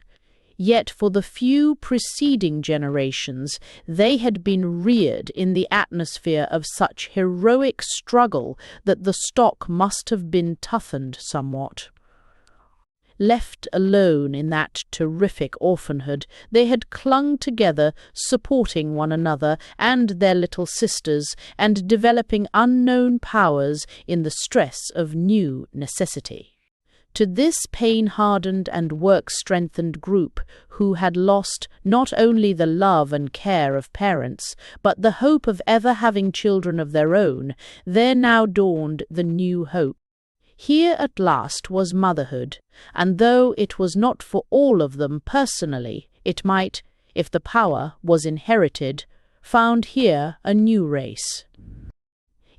Yet for the few preceding generations they had been reared in the atmosphere of such heroic struggle that the stock must have been toughened somewhat. Left alone in that terrific orphanhood, they had clung together, supporting one another and their little sisters, and developing unknown powers in the stress of new necessity. To this pain-hardened and work-strengthened group, who had lost not only the love and care of parents, but the hope of ever having children of their own, there now dawned the new hope. Here at last was motherhood, and though it was not for all of them personally, it might, if the power was inherited, found here a new race.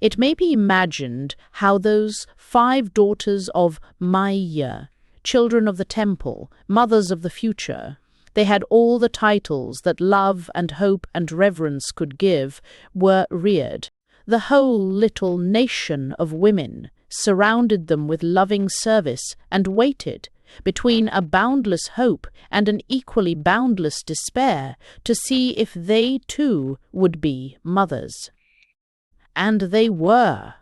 It may be imagined how those 5 daughters of Maya, children of the temple, mothers of the future, they had all the titles that love and hope and reverence could give, were reared. The whole little nation of women surrounded them with loving service and waited, between a boundless hope and an equally boundless despair, to see if they too would be mothers. And they were.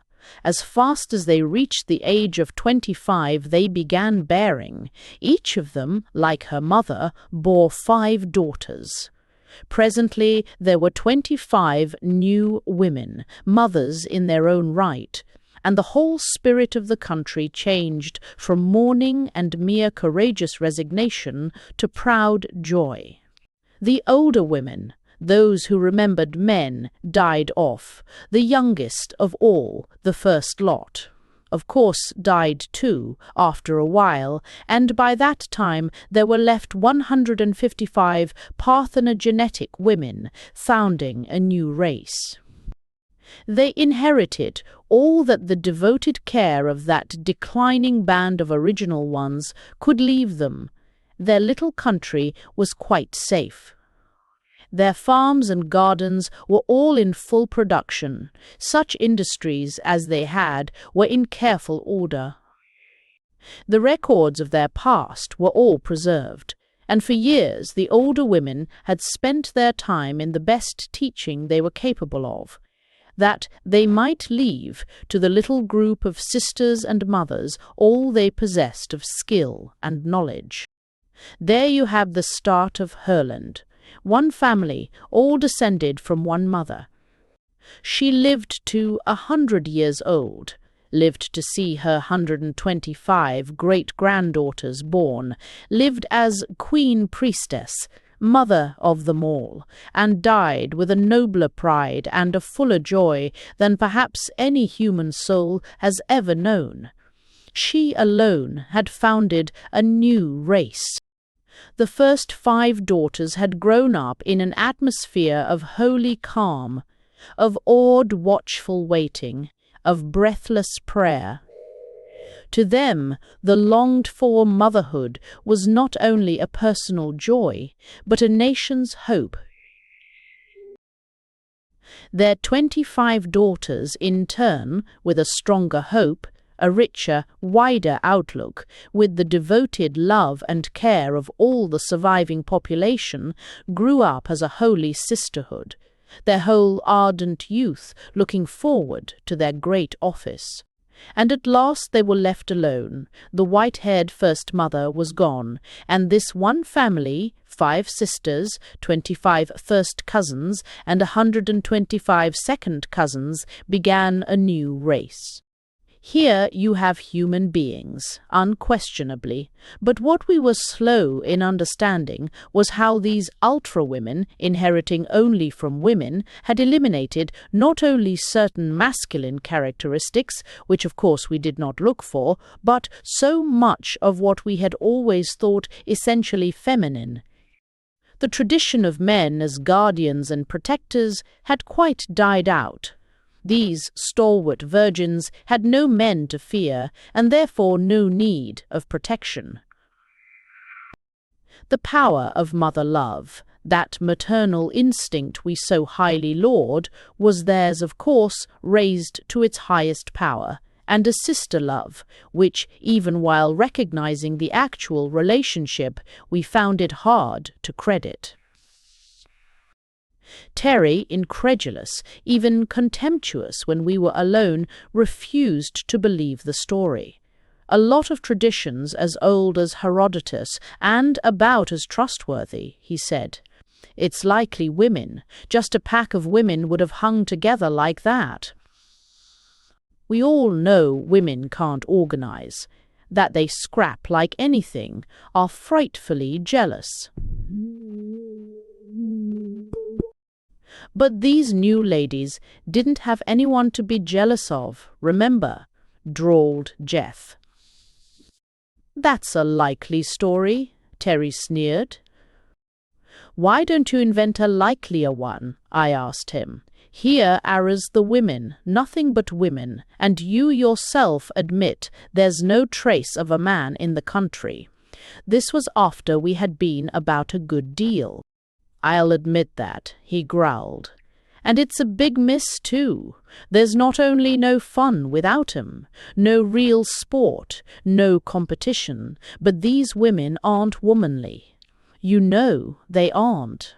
As fast as they reached the age of 25, they began bearing. Each of them, like her mother, bore 5 daughters. Presently there were 25 new women, mothers in their own right, and the whole spirit of the country changed from mourning and mere courageous resignation to proud joy. The older women, those who remembered men, died off. The youngest of all, the first lot, of course died too, after a while, and by that time there were left 155 parthenogenetic women, founding a new race. They inherited all that the devoted care of that declining band of original ones could leave them. Their little country was quite safe. Their farms and gardens were all in full production. Such industries as they had were in careful order. The records of their past were all preserved, and for years the older women had spent their time in the best teaching they were capable of, that they might leave to the little group of sisters and mothers all they possessed of skill and knowledge. There you have the start of Herland. One family, all descended from one mother. She lived to 100 years old, lived to see her 125 great-granddaughters born, lived as queen priestess, mother of them all, and died with a nobler pride and a fuller joy than perhaps any human soul has ever known. She alone had founded a new race. The first 5 daughters had grown up in an atmosphere of holy calm, of awed watchful waiting, of breathless prayer. To them, the longed-for motherhood was not only a personal joy, but a nation's hope. Their 25 daughters, in turn, with a stronger hope, a richer, wider outlook, with the devoted love and care of all the surviving population, grew up as a holy sisterhood, their whole ardent youth looking forward to their great office. And at last they were left alone. The white-haired first mother was gone, and this one family, 5 sisters, 25 first cousins, and 125 second cousins, began a new race. Here you have human beings, unquestionably, but what we were slow in understanding was how these ultra-women, inheriting only from women, had eliminated not only certain masculine characteristics, which of course we did not look for, but so much of what we had always thought essentially feminine. The tradition of men as guardians and protectors had quite died out. These stalwart virgins had no men to fear, and therefore no need of protection. The power of mother love, that maternal instinct we so highly laud, was theirs of course raised to its highest power, and a sister love, which, even while recognizing the actual relationship, we found it hard to credit. Terry, incredulous, even contemptuous when we were alone, refused to believe the story. A lot of traditions as old as Herodotus and about as trustworthy, he said. It's likely women, just a pack of women would have hung together like that. We all know women can't organize, that they scrap like anything, are frightfully jealous. But these new ladies didn't have anyone to be jealous of, remember, drawled Jeff. That's a likely story, Terry sneered. Why don't you invent a likelier one? I asked him. Here arras the women, nothing but women, and you yourself admit there's no trace of a man in the country. This was after we had been about a good deal. I'll admit that, he growled. And it's a big miss, too. There's not only no fun without 'em, no real sport, no competition, but these women aren't womanly. You know they aren't.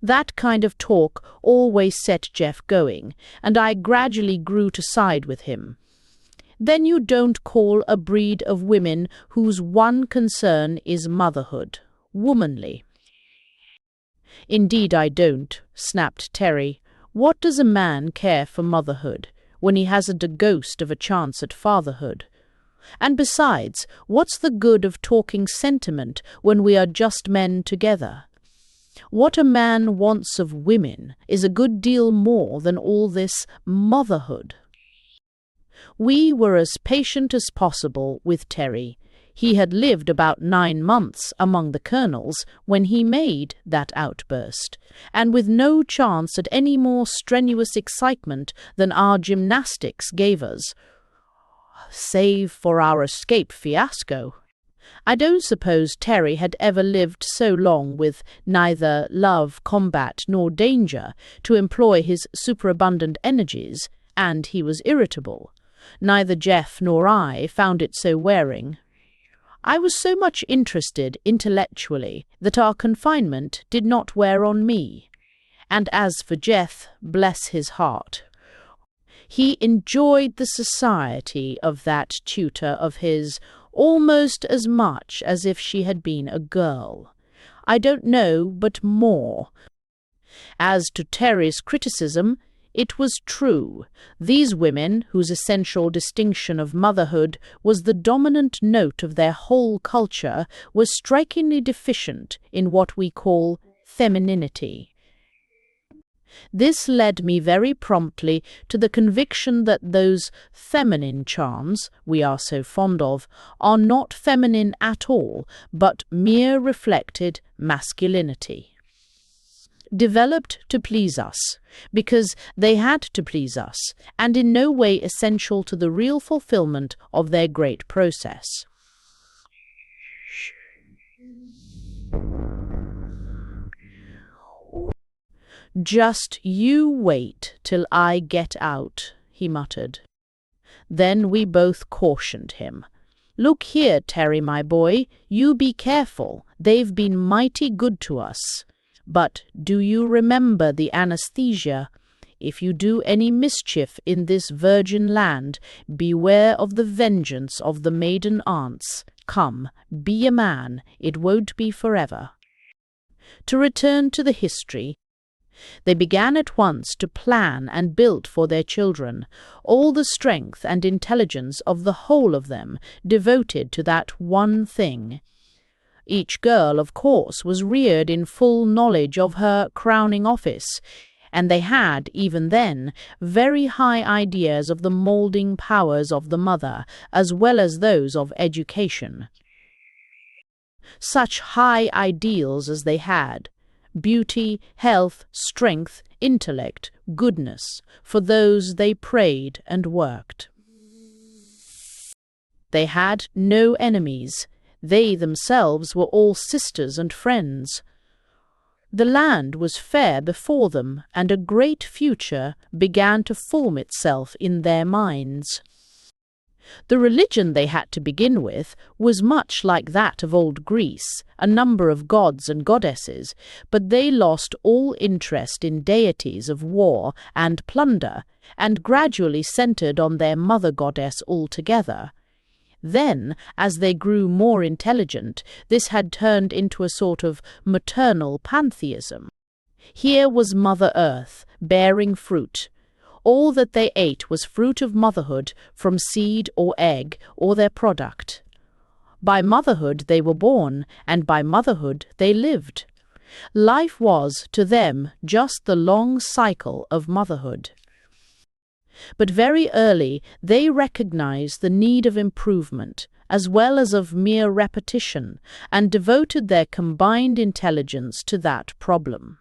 That kind of talk always set Jeff going, and I gradually grew to side with him. Then you don't call a breed of women whose one concern is motherhood womanly. Indeed I don't, snapped Terry. What does a man care for motherhood when he hasn't a ghost of a chance at fatherhood? And besides, what's the good of talking sentiment when we are just men together? What a man wants of women is a good deal more than all this motherhood. We were as patient as possible with Terry. He had lived about 9 months among the colonels when he made that outburst, and with no chance at any more strenuous excitement than our gymnastics gave us, save for our escape fiasco. I don't suppose Terry had ever lived so long with neither love, combat, nor danger to employ his superabundant energies, and he was irritable. Neither Jeff nor I found it so wearing. I was so much interested intellectually that our confinement did not wear on me. And as for Jeff, bless his heart, he enjoyed the society of that tutor of his almost as much as if she had been a girl. I don't know, but more. As to Terry's criticism, it was true. These women, whose essential distinction of motherhood was the dominant note of their whole culture, were strikingly deficient in what we call femininity. This led me very promptly to the conviction that those feminine charms we are so fond of are not feminine at all, but mere reflected masculinity. Developed to please us, because they had to please us, and in no way essential to the real fulfillment of their great process. Just you wait till I get out, he muttered. Then we both cautioned him. Look here, Terry, my boy, you be careful. They've been mighty good to us. But do you remember the anesthesia? If you do any mischief in this virgin land, beware of the vengeance of the maiden aunts. Come, be a man, it won't be forever. To return to the history, they began at once to plan and build for their children, all the strength and intelligence of the whole of them devoted to that one thing. Each girl, of course, was reared in full knowledge of her crowning office, and they had, even then, very high ideas of the moulding powers of the mother, as well as those of education. Such high ideals as they had, beauty, health, strength, intellect, goodness, for those they prayed and worked. They had no enemies. They themselves were all sisters and friends. The land was fair before them, and a great future began to form itself in their minds. The religion they had to begin with was much like that of old Greece, a number of gods and goddesses, but they lost all interest in deities of war and plunder, and gradually centered on their mother goddess altogether. Then, as they grew more intelligent, this had turned into a sort of maternal pantheism. Here was Mother Earth, bearing fruit. All that they ate was fruit of motherhood from seed or egg or their product. By motherhood they were born, and by motherhood they lived. Life was, to them, just the long cycle of motherhood. But very early they recognized the need of improvement, as well as of mere repetition, and devoted their combined intelligence to that problem.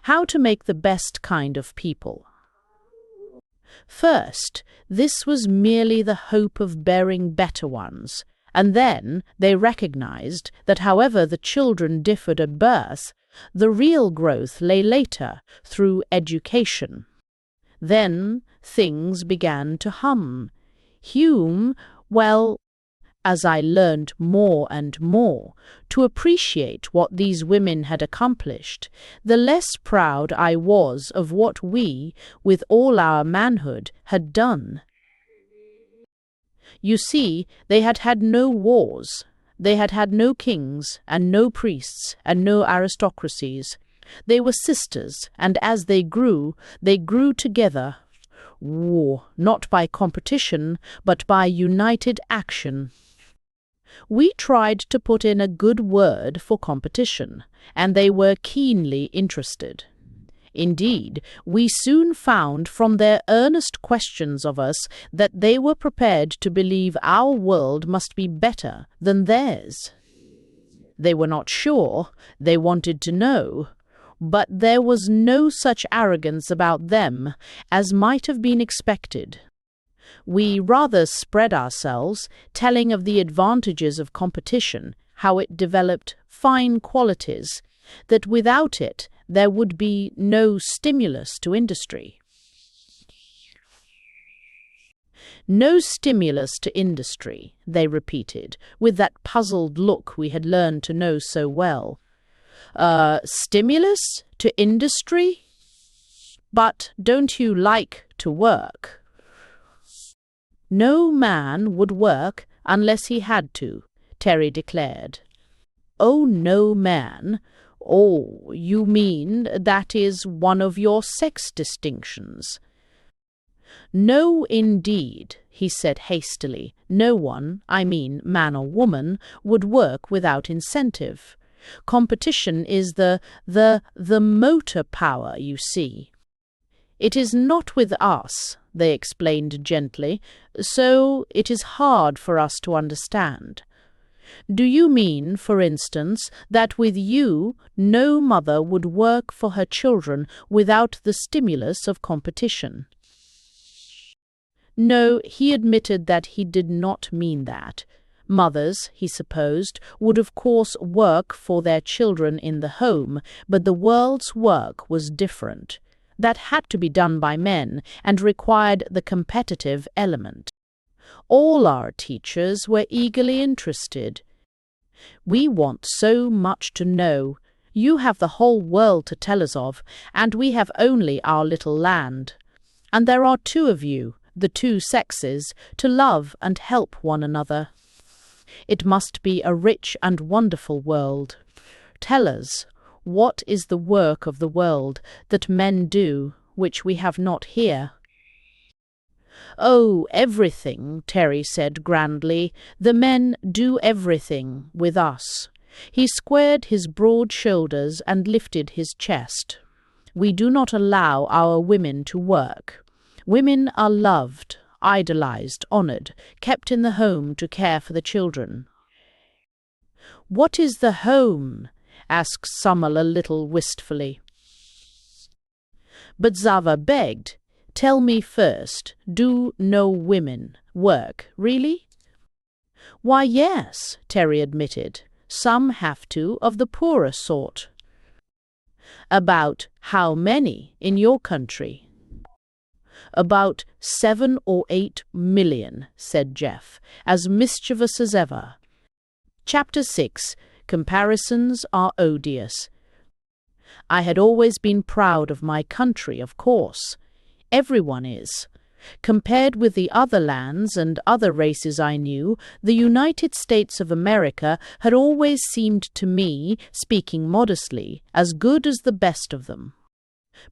How to make the best kind of people. First, this was merely the hope of bearing better ones, and then they recognized that however the children differed at birth, the real growth lay later, through education. Then things began to hum. Hume, well, as I learned more and more to appreciate what these women had accomplished, the less proud I was of what we, with all our manhood, had done. You see, they had had no wars. They had had no kings, and no priests, and no aristocracies. They were sisters, and as they grew together. War, not by competition, but by united action. We tried to put in a good word for competition, and they were keenly interested. Indeed, we soon found from their earnest questions of us that they were prepared to believe our world must be better than theirs. They were not sure, they wanted to know, but there was no such arrogance about them as might have been expected. We rather spread ourselves, telling of the advantages of competition, how it developed fine qualities, that without it there would be no stimulus to industry. No stimulus to industry, they repeated, with that puzzled look we had learned to know so well. Stimulus to industry? But don't you like to work? No man would work unless he had to, Terry declared. Oh, no man. Oh, you mean that is one of your sex distinctions. No, indeed, he said hastily. No one, I mean man or woman, would work without incentive. Competition is the motor power, you see. It is not with us, they explained gently, so it is hard for us to understand. Do you mean, for instance, that with you no mother would work for her children without the stimulus of competition? No, he admitted that he did not mean that. Mothers, he supposed, would of course work for their children in the home, but the world's work was different. That had to be done by men and required the competitive element. All our teachers were eagerly interested. We want so much to know. You have the whole world to tell us of, and we have only our little land. And there are two of you, the two sexes, to love and help one another. It must be a rich and wonderful world. Tell us, what is the work of the world that men do, which we have not here? Oh, everything, Terry said grandly. The men do everything with us. He squared his broad shoulders and lifted his chest. We do not allow our women to work. Women are loved, idolized, honored, kept in the home to care for the children. What is the home? Asked Summel a little wistfully. But Zava begged, tell me first, do no women work, really? Why, yes, Terry admitted. Some have to, of the poorer sort. About how many in your country? About 7 or 8 million, said Jeff, as mischievous as ever. Chapter 6. Comparisons are odious. I had always been proud of my country, of course. Everyone is. Compared with the other lands and other races I knew, the United States of America had always seemed to me, speaking modestly, as good as the best of them.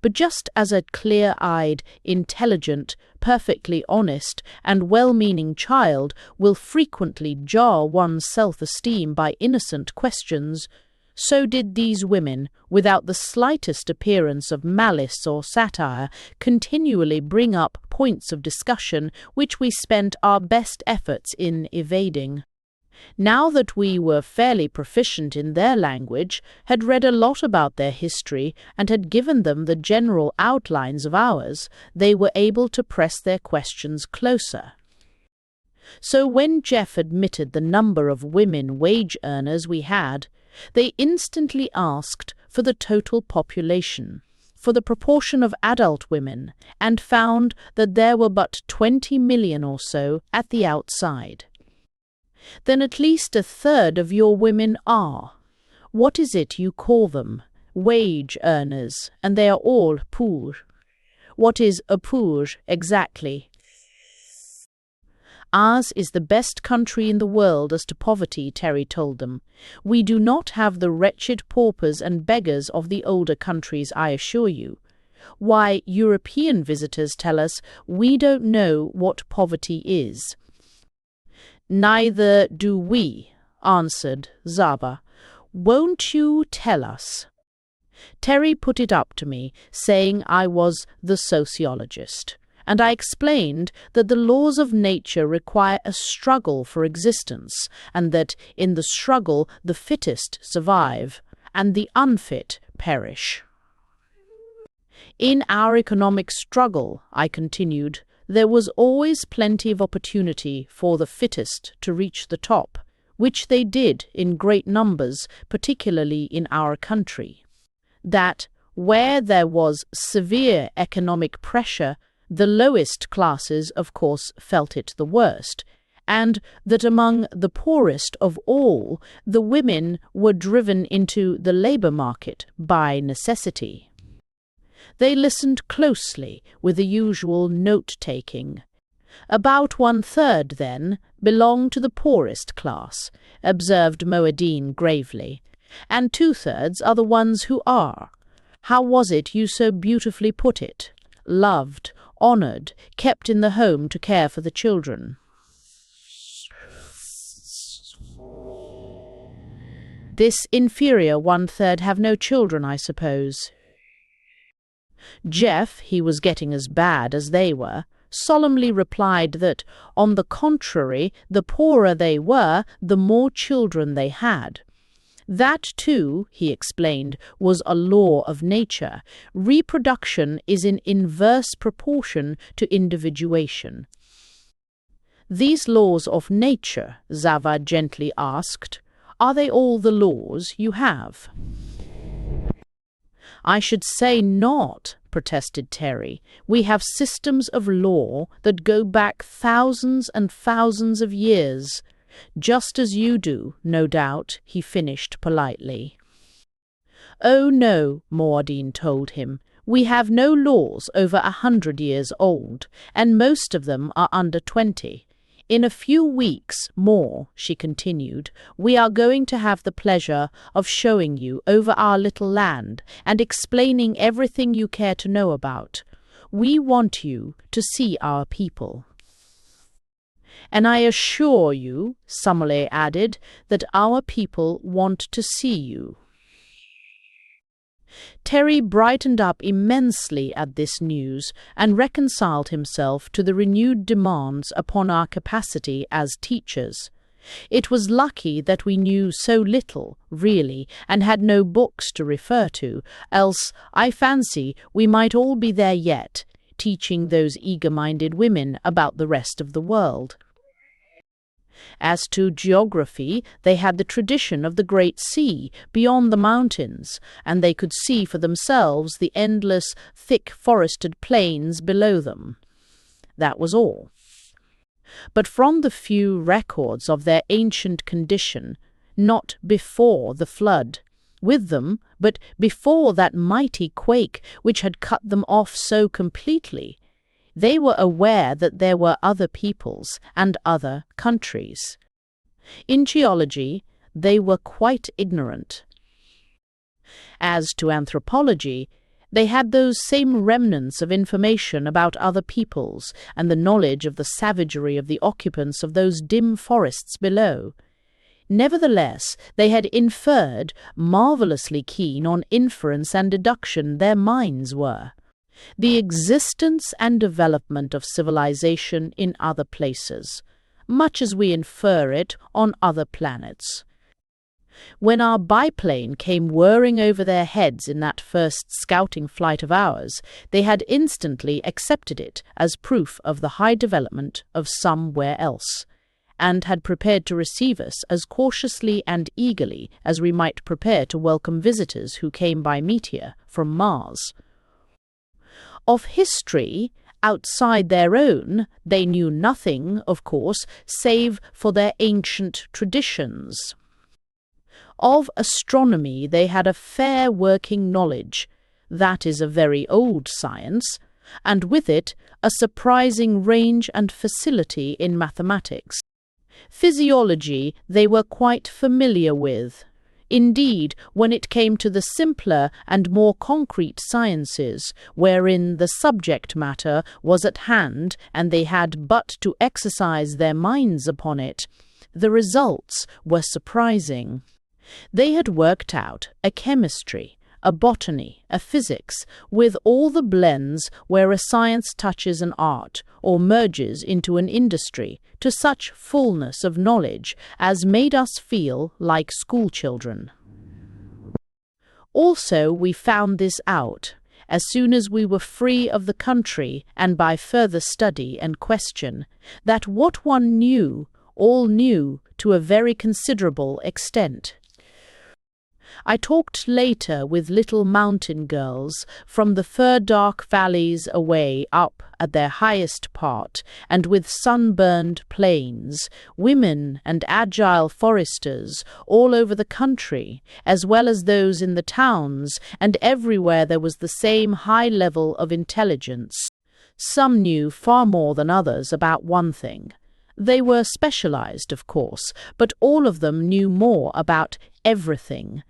But just as a clear-eyed, intelligent, perfectly honest, and well-meaning child will frequently jar one's self-esteem by innocent questions, so did these women, without the slightest appearance of malice or satire, continually bring up points of discussion which we spent our best efforts in evading. Now that we were fairly proficient in their language, had read a lot about their history, and had given them the general outlines of ours, they were able to press their questions closer. So when Jeff admitted the number of women wage earners we had, they instantly asked for the total population, for the proportion of adult women, and found that there were but 20 million or so at the outside. Then at least a third of your women are. What is it you call them? Wage earners, and they are all poor. What is a poor exactly? Ours is the best country in the world as to poverty, Terry told them. We do not have the wretched paupers and beggars of the older countries, I assure you. Why, European visitors tell us we don't know what poverty is. Neither do we, answered Zava. Won't you tell us? Terry put it up to me, saying I was the sociologist, and I explained that the laws of nature require a struggle for existence, and that in the struggle the fittest survive, and the unfit perish. In our economic struggle, I continued, there was always plenty of opportunity for the fittest to reach the top, which they did in great numbers, particularly in our country. That where there was severe economic pressure, the lowest classes, of course, felt it the worst, and that among the poorest of all, the women were driven into the labour market by necessity. They listened closely with the usual note-taking. About 1/3, then, belong to the poorest class, observed Moadine gravely, and 2/3 are the ones who are. How was it you so beautifully put it? Loved, honoured, kept in the home to care for the children. This inferior 1/3 have no children, I suppose. Jeff, he was getting as bad as they were, solemnly replied that, on the contrary, the poorer they were, the more children they had. That, too, he explained, was a law of nature. Reproduction is in inverse proportion to individuation. These laws of nature, Zava gently asked, are they all the laws you have? I should say not, protested Terry. We have systems of law that go back thousands and thousands of years, just as you do, no doubt, he finished politely. Oh no, Moadine told him. We have no laws over 100 years old, and most of them are under 20. In a few weeks more, she continued, we are going to have the pleasure of showing you over our little land and explaining everything you care to know about. We want you to see our people. And I assure you, Summerlee added, that our people want to see you. Terry brightened up immensely at this news and reconciled himself to the renewed demands upon our capacity as teachers. It was lucky that we knew so little, really, and had no books to refer to, else I fancy we might all be there yet, teaching those eager-minded women about the rest of the world. As to geography, they had the tradition of the Great Sea beyond the mountains, and they could see for themselves the endless, thick forested plains below them. That was all. But from the few records of their ancient condition, not before the flood, with them, but before that mighty quake which had cut them off so completely, they were aware that there were other peoples and other countries. In geology, they were quite ignorant. As to anthropology, they had those same remnants of information about other peoples and the knowledge of the savagery of the occupants of those dim forests below. Nevertheless, they had inferred, marvellously keen on inference and deduction their minds were, the existence and development of civilization in other places, much as we infer it on other planets. When our biplane came whirring over their heads in that first scouting flight of ours, they had instantly accepted it as proof of the high development of somewhere else, and had prepared to receive us as cautiously and eagerly as we might prepare to welcome visitors who came by meteor from Mars. Of history, outside their own, they knew nothing, of course, save for their ancient traditions. Of astronomy they had a fair working knowledge. That is a very old science, and with it a surprising range and facility in mathematics. Physiology they were quite familiar with. Indeed, when it came to the simpler and more concrete sciences, wherein the subject matter was at hand and they had but to exercise their minds upon it, the results were surprising. They had worked out a chemistry, a botany, a physics, with all the blends where a science touches an art or merges into an industry to such fullness of knowledge as made us feel like schoolchildren. Also, we found this out as soon as we were free of the country and by further study and question, that what one knew, all knew to a very considerable extent. I talked later with little mountain girls from the fir-dark valleys away up at their highest part, and with sunburned plains, women and agile foresters all over the country, as well as those in the towns, and everywhere there was the same high level of intelligence. Some knew far more than others about one thing. They were specialized, of course, but all of them knew more about everything.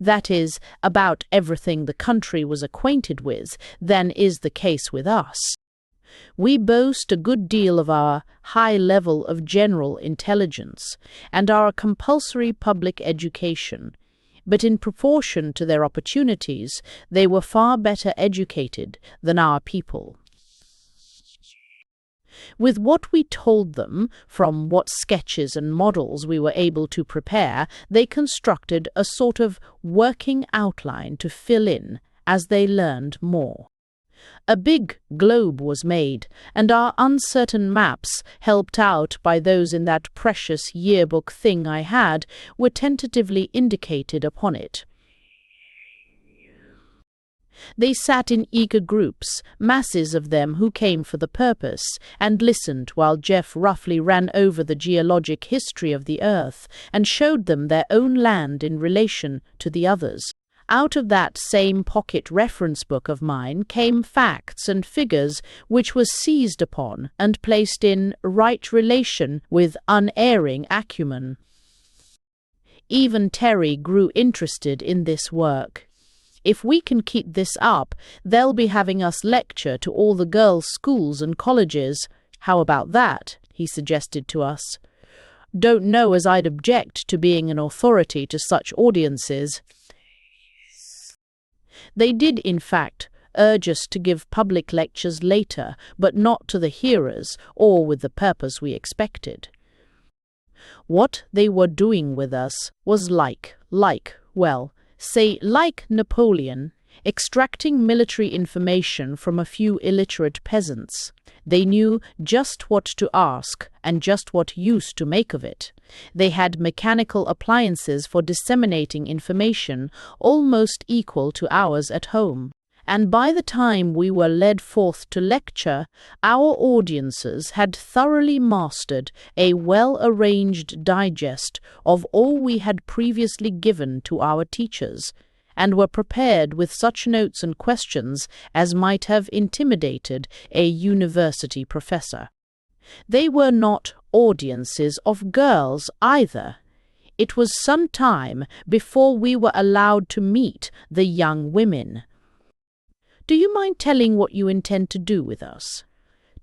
That is, about everything the country was acquainted with, than is the case with us. We boast a good deal of our high level of general intelligence and our compulsory public education, but in proportion to their opportunities, they were far better educated than our people. With what we told them, from what sketches and models we were able to prepare, they constructed a sort of working outline to fill in as they learned more. A big globe was made, and our uncertain maps, helped out by those in that precious yearbook thing I had, were tentatively indicated upon it. They sat in eager groups, masses of them who came for the purpose, and listened while Jeff roughly ran over the geologic history of the earth and showed them their own land in relation to the others. Out of that same pocket reference book of mine came facts and figures which were seized upon and placed in right relation with unerring acumen. Even Terry grew interested in this work. If we can keep this up, they'll be having us lecture to all the girls' schools and colleges. How about that? He suggested to us. Don't know as I'd object to being an authority to such audiences. They did, in fact, urge us to give public lectures later, but not to the hearers, or with the purpose we expected. What they were doing with us was like Napoleon, extracting military information from a few illiterate peasants. They knew just what to ask and just what use to make of it. They had mechanical appliances for disseminating information almost equal to ours at home. And by the time we were led forth to lecture, our audiences had thoroughly mastered a well-arranged digest of all we had previously given to our teachers, and were prepared with such notes and questions as might have intimidated a university professor. They were not audiences of girls either. It was some time before we were allowed to meet the young women. "Do you mind telling what you intend to do with us?"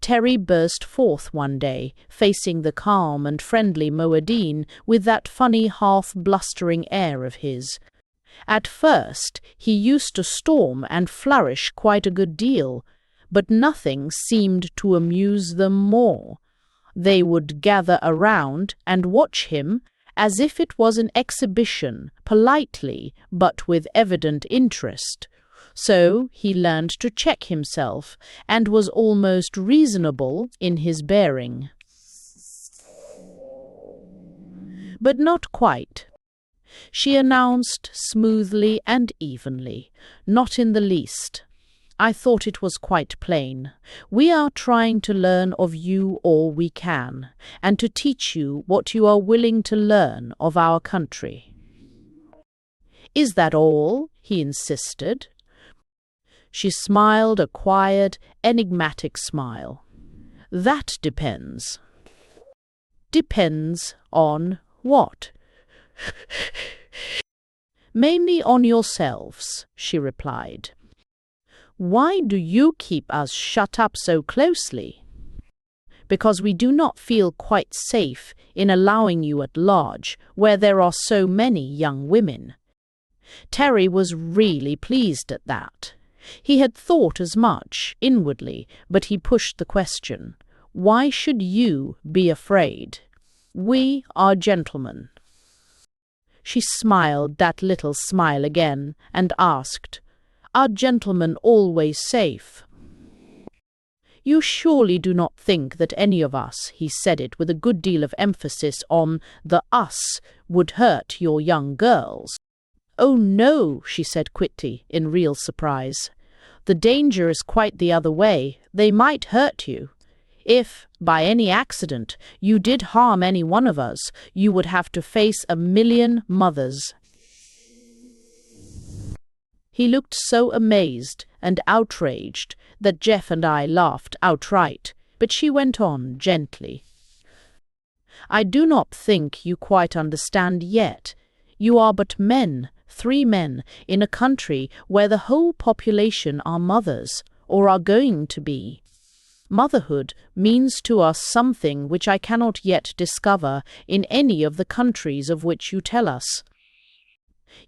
Terry burst forth one day, facing the calm and friendly Moadine with that funny half-blustering air of his. At first he used to storm and flourish quite a good deal, but nothing seemed to amuse them more. They would gather around and watch him as if it was an exhibition, politely but with evident interest. So he learned to check himself and was almost reasonable in his bearing. But not quite. She announced smoothly and evenly, "Not in the least. I thought it was quite plain. We are trying to learn of you all we can, and to teach you what you are willing to learn of our country." "Is that all?" he insisted. She smiled a quiet, enigmatic smile. "That depends." "Depends on what?" "Mainly on yourselves," she replied. "Why do you keep us shut up so closely?" "Because we do not feel quite safe in allowing you at large, where there are so many young women." Terry was really pleased at that. He had thought as much, inwardly, but he pushed the question. "Why should you be afraid? We are gentlemen." She smiled that little smile again, and asked, "Are gentlemen always safe?" "You surely do not think that any of us," he said it with a good deal of emphasis on the us, "would hurt your young girls?" "Oh no," she said quickly, in real surprise. "The danger is quite the other way. They might hurt you. If, by any accident, you did harm any one of us, you would have to face 1,000,000 mothers." He looked so amazed and outraged that Jeff and I laughed outright, but she went on gently. "I do not think you quite understand yet. You are but men, 3 men, in a country where the whole population are mothers, or are going to be. Motherhood means to us something which I cannot yet discover in any of the countries of which you tell us.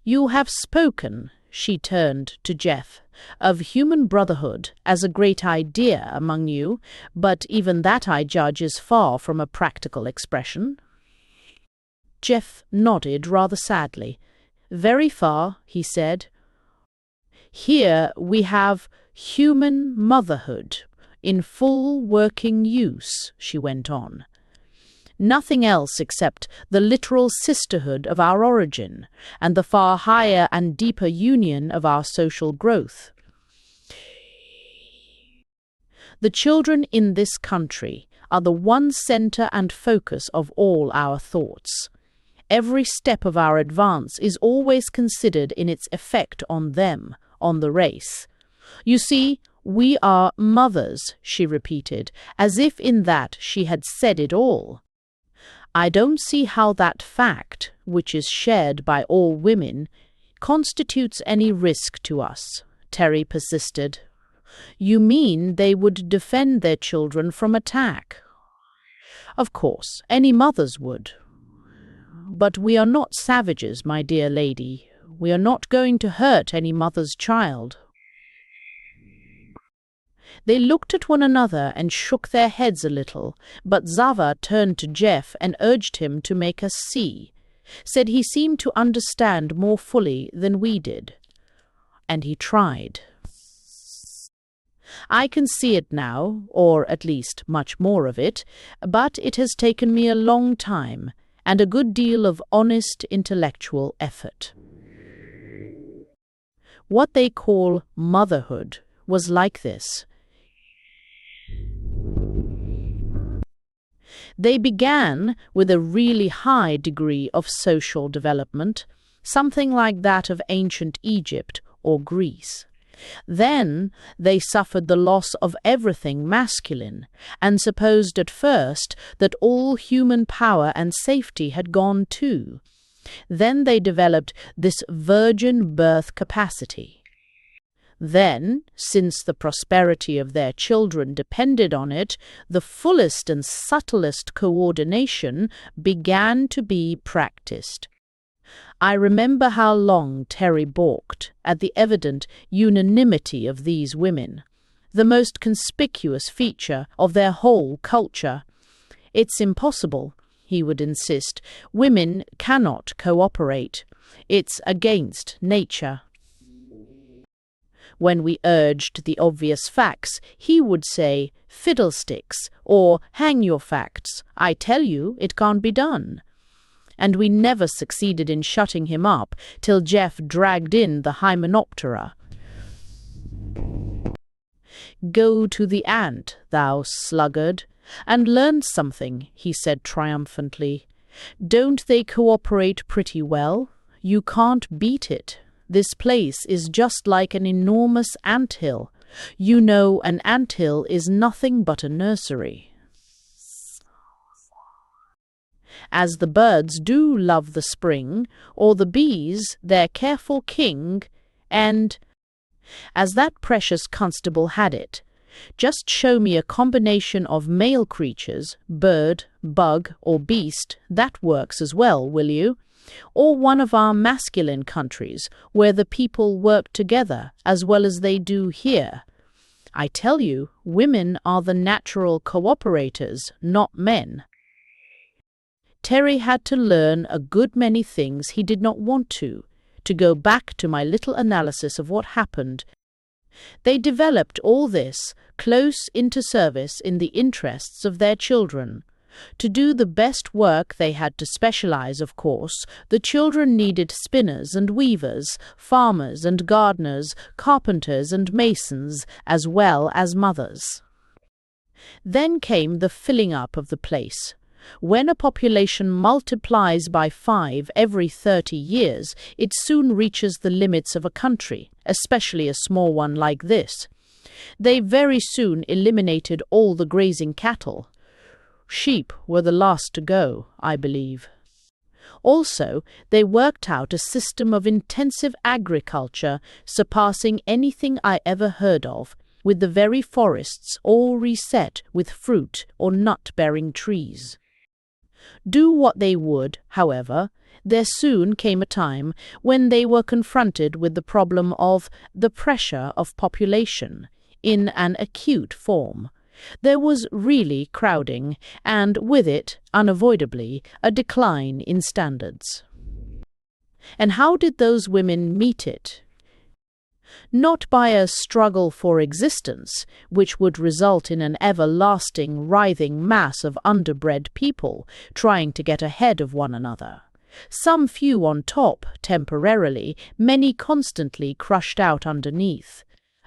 You have spoken," she turned to Jeff, "of human brotherhood as a great idea among you, but even that, I judge, is far from a practical expression." Jeff nodded rather sadly. "Very far," he said. "Here we have human motherhood in full working use," she went on. "Nothing else except the literal sisterhood of our origin, and the far higher and deeper union of our social growth. The children in this country are the one center and focus of all our thoughts. Every step of our advance is always considered in its effect on them, on the race. You see, we are mothers," she repeated, as if in that she had said it all. "I don't see how that fact, which is shared by all women, constitutes any risk to us," Terry persisted. "You mean they would defend their children from attack?" "Of course, any mothers would. But we are not savages, my dear lady. We are not going to hurt any mother's child." They looked at one another and shook their heads a little, but Zava turned to Jeff and urged him to make us see, said he seemed to understand more fully than we did. and he tried. I can see it now, or at least much more of it, but it has taken me a long time and a good deal of honest intellectual effort. What they call motherhood was like this. They began with a really high degree of social development, something like that of ancient Egypt or Greece. Then they suffered the loss of everything masculine and supposed at first that all human power and safety had gone too. Then they developed this virgin birth capacity. Then, since the prosperity of their children depended on it, the fullest and subtlest coordination began to be practiced. I remember how long Terry balked at the evident unanimity of these women, the most conspicuous feature of their whole culture. "It's impossible," he would insist. "Women cannot cooperate. It's against nature." When we urged the obvious facts, he would say, "Fiddlesticks," or "Hang your facts. I tell you, it can't be done." And we never succeeded in shutting him up till Jeff dragged in the Hymenoptera. "Go to the ant, thou sluggard, and learn something," he said triumphantly. "Don't they cooperate pretty well? You can't beat it. This place is just like an enormous anthill. You know, an anthill is nothing but a nursery. As the birds do love the spring, or the bees their careful king, and as that precious constable had it, just show me a combination of male creatures, bird, bug, or beast, that works as well, will you? Or one of our masculine countries, where the people work together as well as they do here. I tell you, women are the natural cooperators, not men." Terry had to learn a good many things he did not want to go back to my little analysis of what happened. They developed all this close into service in the interests of their children. To do the best work they had to specialize, of course. The children needed spinners and weavers, farmers and gardeners, carpenters and masons, as well as mothers. Then came the filling up of the place. When a population multiplies by 5 every 30 years, it soon reaches the limits of a country, especially a small one like this. They very soon eliminated all the grazing cattle. Sheep were the last to go, I believe. Also, they worked out a system of intensive agriculture surpassing anything I ever heard of, with the very forests all reset with fruit or nut-bearing trees. Do what they would, however, there soon came a time when they were confronted with the problem of the pressure of population, in an acute form. There was really crowding, and with it, unavoidably, a decline in standards. And how did those women meet it? Not by a struggle for existence, which would result in an everlasting, writhing mass of underbred people trying to get ahead of one another. Some few on top, temporarily, many constantly crushed out underneath.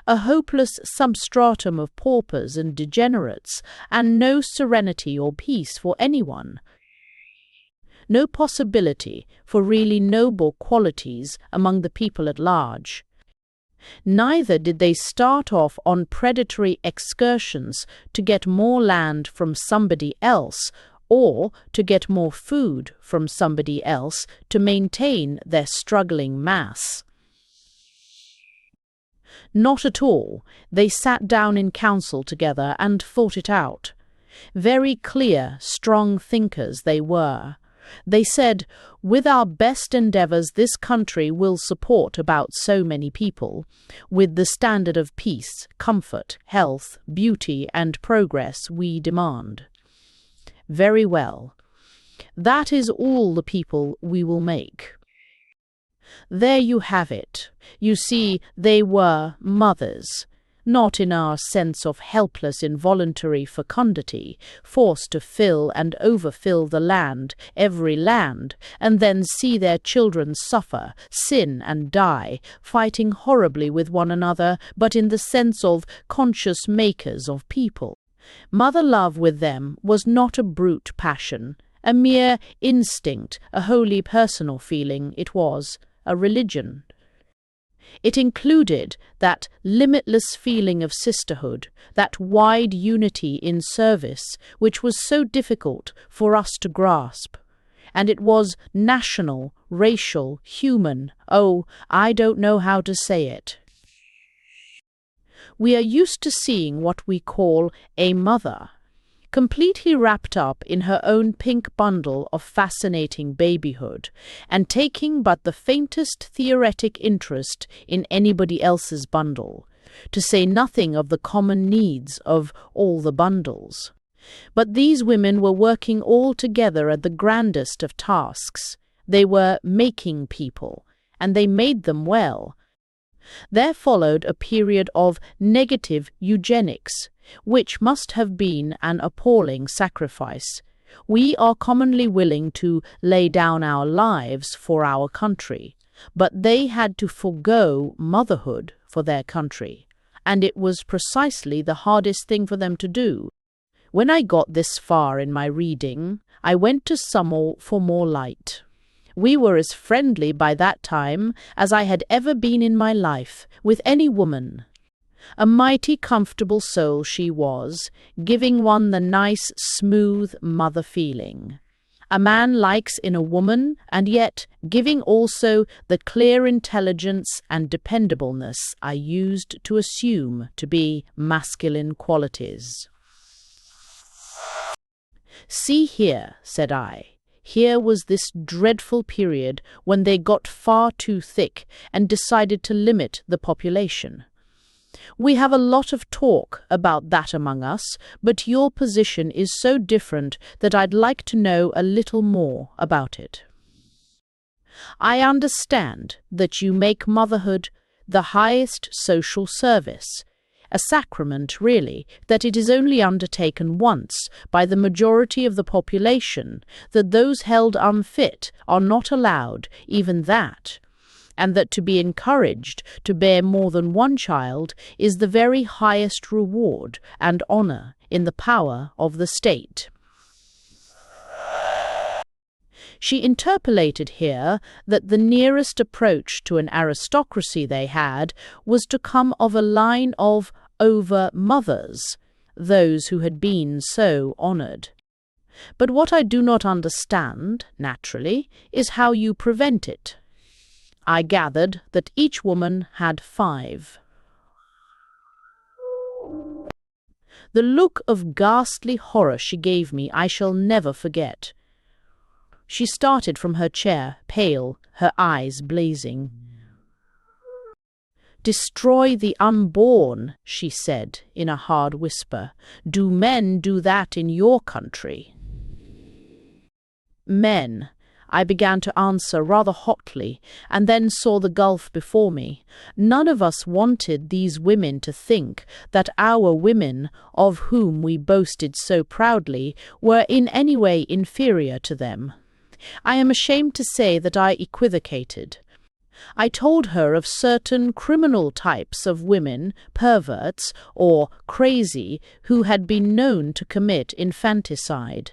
A hopeless substratum of paupers and degenerates, and no serenity or peace for anyone. No possibility for really noble qualities among the people at large. Neither did they start off on predatory excursions to get more land from somebody else, or to get more food from somebody else to maintain their struggling mass. Not at all. They sat down in council together and fought it out. Very clear, strong thinkers they were. They said, "With our best endeavors, this country will support about so many people, with the standard of peace, comfort, health, beauty, and progress we demand. Very well. That is all the people we will make." There you have it. You see, they were mothers, not in our sense of helpless involuntary fecundity, forced to fill and overfill the land, every land, and then see their children suffer, sin and die, fighting horribly with one another, but in the sense of conscious makers of people. Mother love with them was not a brute passion, a mere instinct, a wholly personal feeling. It was a religion. It included that limitless feeling of sisterhood, that wide unity in service, which was so difficult for us to grasp. And it was national, racial, human. Oh, I don't know how to say it. We are used to seeing what we call a mother, completely wrapped up in her own pink bundle of fascinating babyhood, and taking but the faintest theoretic interest in anybody else's bundle, to say nothing of the common needs of all the bundles. But these women were working all together at the grandest of tasks. They were making people, and they made them well. There followed a period of negative eugenics, which must have been an appalling sacrifice. We are commonly willing to lay down our lives for our country, but they had to forego motherhood for their country, and it was precisely the hardest thing for them to do. When I got this far in my reading, I went to Summer for more light. We were as friendly by that time as I had ever been in my life with any woman. A mighty comfortable soul she was, giving one the nice, smooth mother feeling a man likes in a woman, and yet giving also the clear intelligence and dependableness I used to assume to be masculine qualities. "See here," said I. Here was this dreadful period when they got far too thick and decided to limit the population. We have a lot of talk about that among us, but your position is so different that I'd like to know a little more about it. I understand that you make motherhood the highest social service, a sacrament, really, that it is only undertaken once by the majority of the population, that those held unfit are not allowed even that, and that to be encouraged to bear more than one child is the very highest reward and honor in the power of the state. She interpolated here that the nearest approach to an aristocracy they had was to come of a line of over-mothers, those who had been so honored. But what I do not understand, naturally, is how you prevent it. I gathered that each woman had 5. The look of ghastly horror she gave me I shall never forget. She started from her chair, pale, her eyes blazing. "Destroy the unborn," she said in a hard whisper. "Do men do that in your country?" "Men," I began to answer rather hotly, and then saw the gulf before me. None of us wanted these women to think that our women, of whom we boasted so proudly, were in any way inferior to them. I am ashamed to say that I equivocated. I told her of certain criminal types of women, perverts or crazy, who had been known to commit infanticide.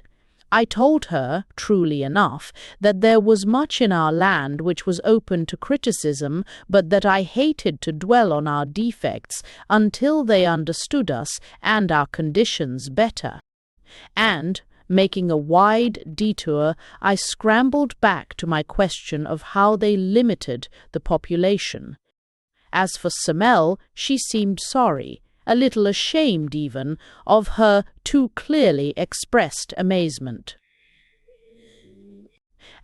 I told her, truly enough, that there was much in our land which was open to criticism, but that I hated to dwell on our defects until they understood us and our conditions better. And, making a wide detour, I scrambled back to my question of how they limited the population. As for Samel, she seemed sorry, a little ashamed even, of her too clearly expressed amazement.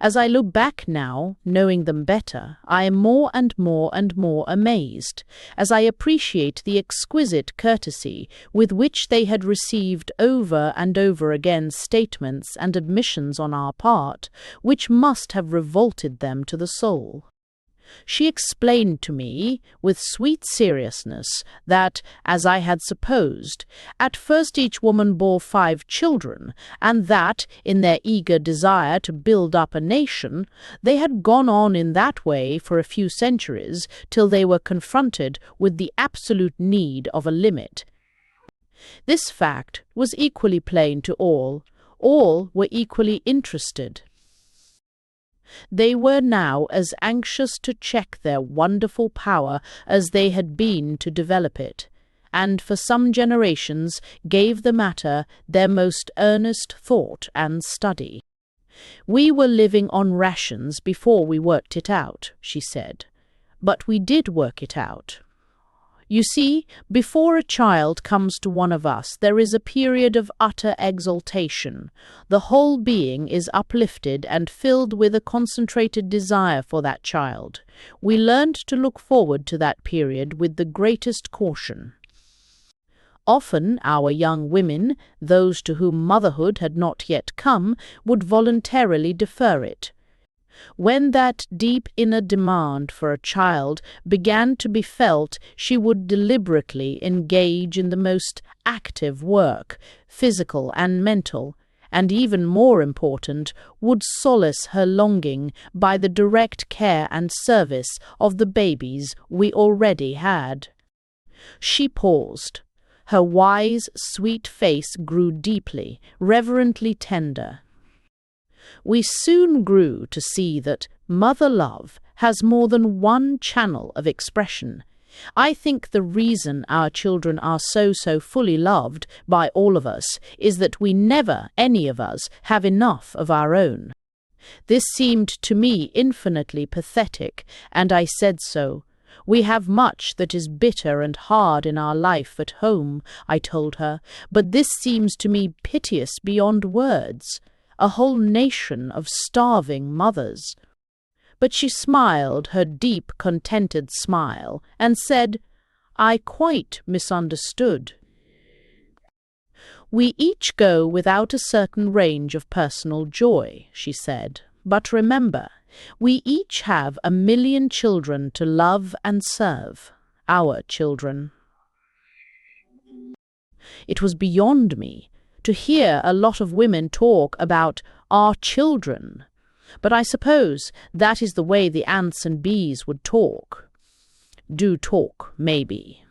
As I look back now, knowing them better, I am more and more and more amazed, as I appreciate the exquisite courtesy with which they had received over and over again statements and admissions on our part, which must have revolted them to the soul. She explained to me, with sweet seriousness, that, as I had supposed, at first each woman bore 5 children, and that, in their eager desire to build up a nation, they had gone on in that way for a few centuries till they were confronted with the absolute need of a limit. This fact was equally plain to all. All were equally interested. They were now as anxious to check their wonderful power as they had been to develop it, and for some generations gave the matter their most earnest thought and study. We were living on rations before we worked it out, she said, but we did work it out. You see, before a child comes to one of us, there is a period of utter exaltation. The whole being is uplifted and filled with a concentrated desire for that child. We learned to look forward to that period with the greatest caution. Often our young women, those to whom motherhood had not yet come, would voluntarily defer it. When that deep inner demand for a child began to be felt, she would deliberately engage in the most active work, physical and mental, and even more important, would solace her longing by the direct care and service of the babies we already had. She paused. Her wise, sweet face grew deeply, reverently tender. We soon grew to see that mother love has more than one channel of expression. I think the reason our children are so fully loved by all of us is that we never, any of us, have enough of our own. This seemed to me infinitely pathetic, and I said so. We have much that is bitter and hard in our life at home, I told her, but this seems to me piteous beyond words. A whole nation of starving mothers. But she smiled her deep, contented smile, and said, I quite misunderstood. We each go without a certain range of personal joy, she said, but remember, we each have 1,000,000 children to love and serve, our children. It was beyond me to hear a lot of women talk about our children, but I suppose that is the way the ants and bees would talk. Do talk, maybe.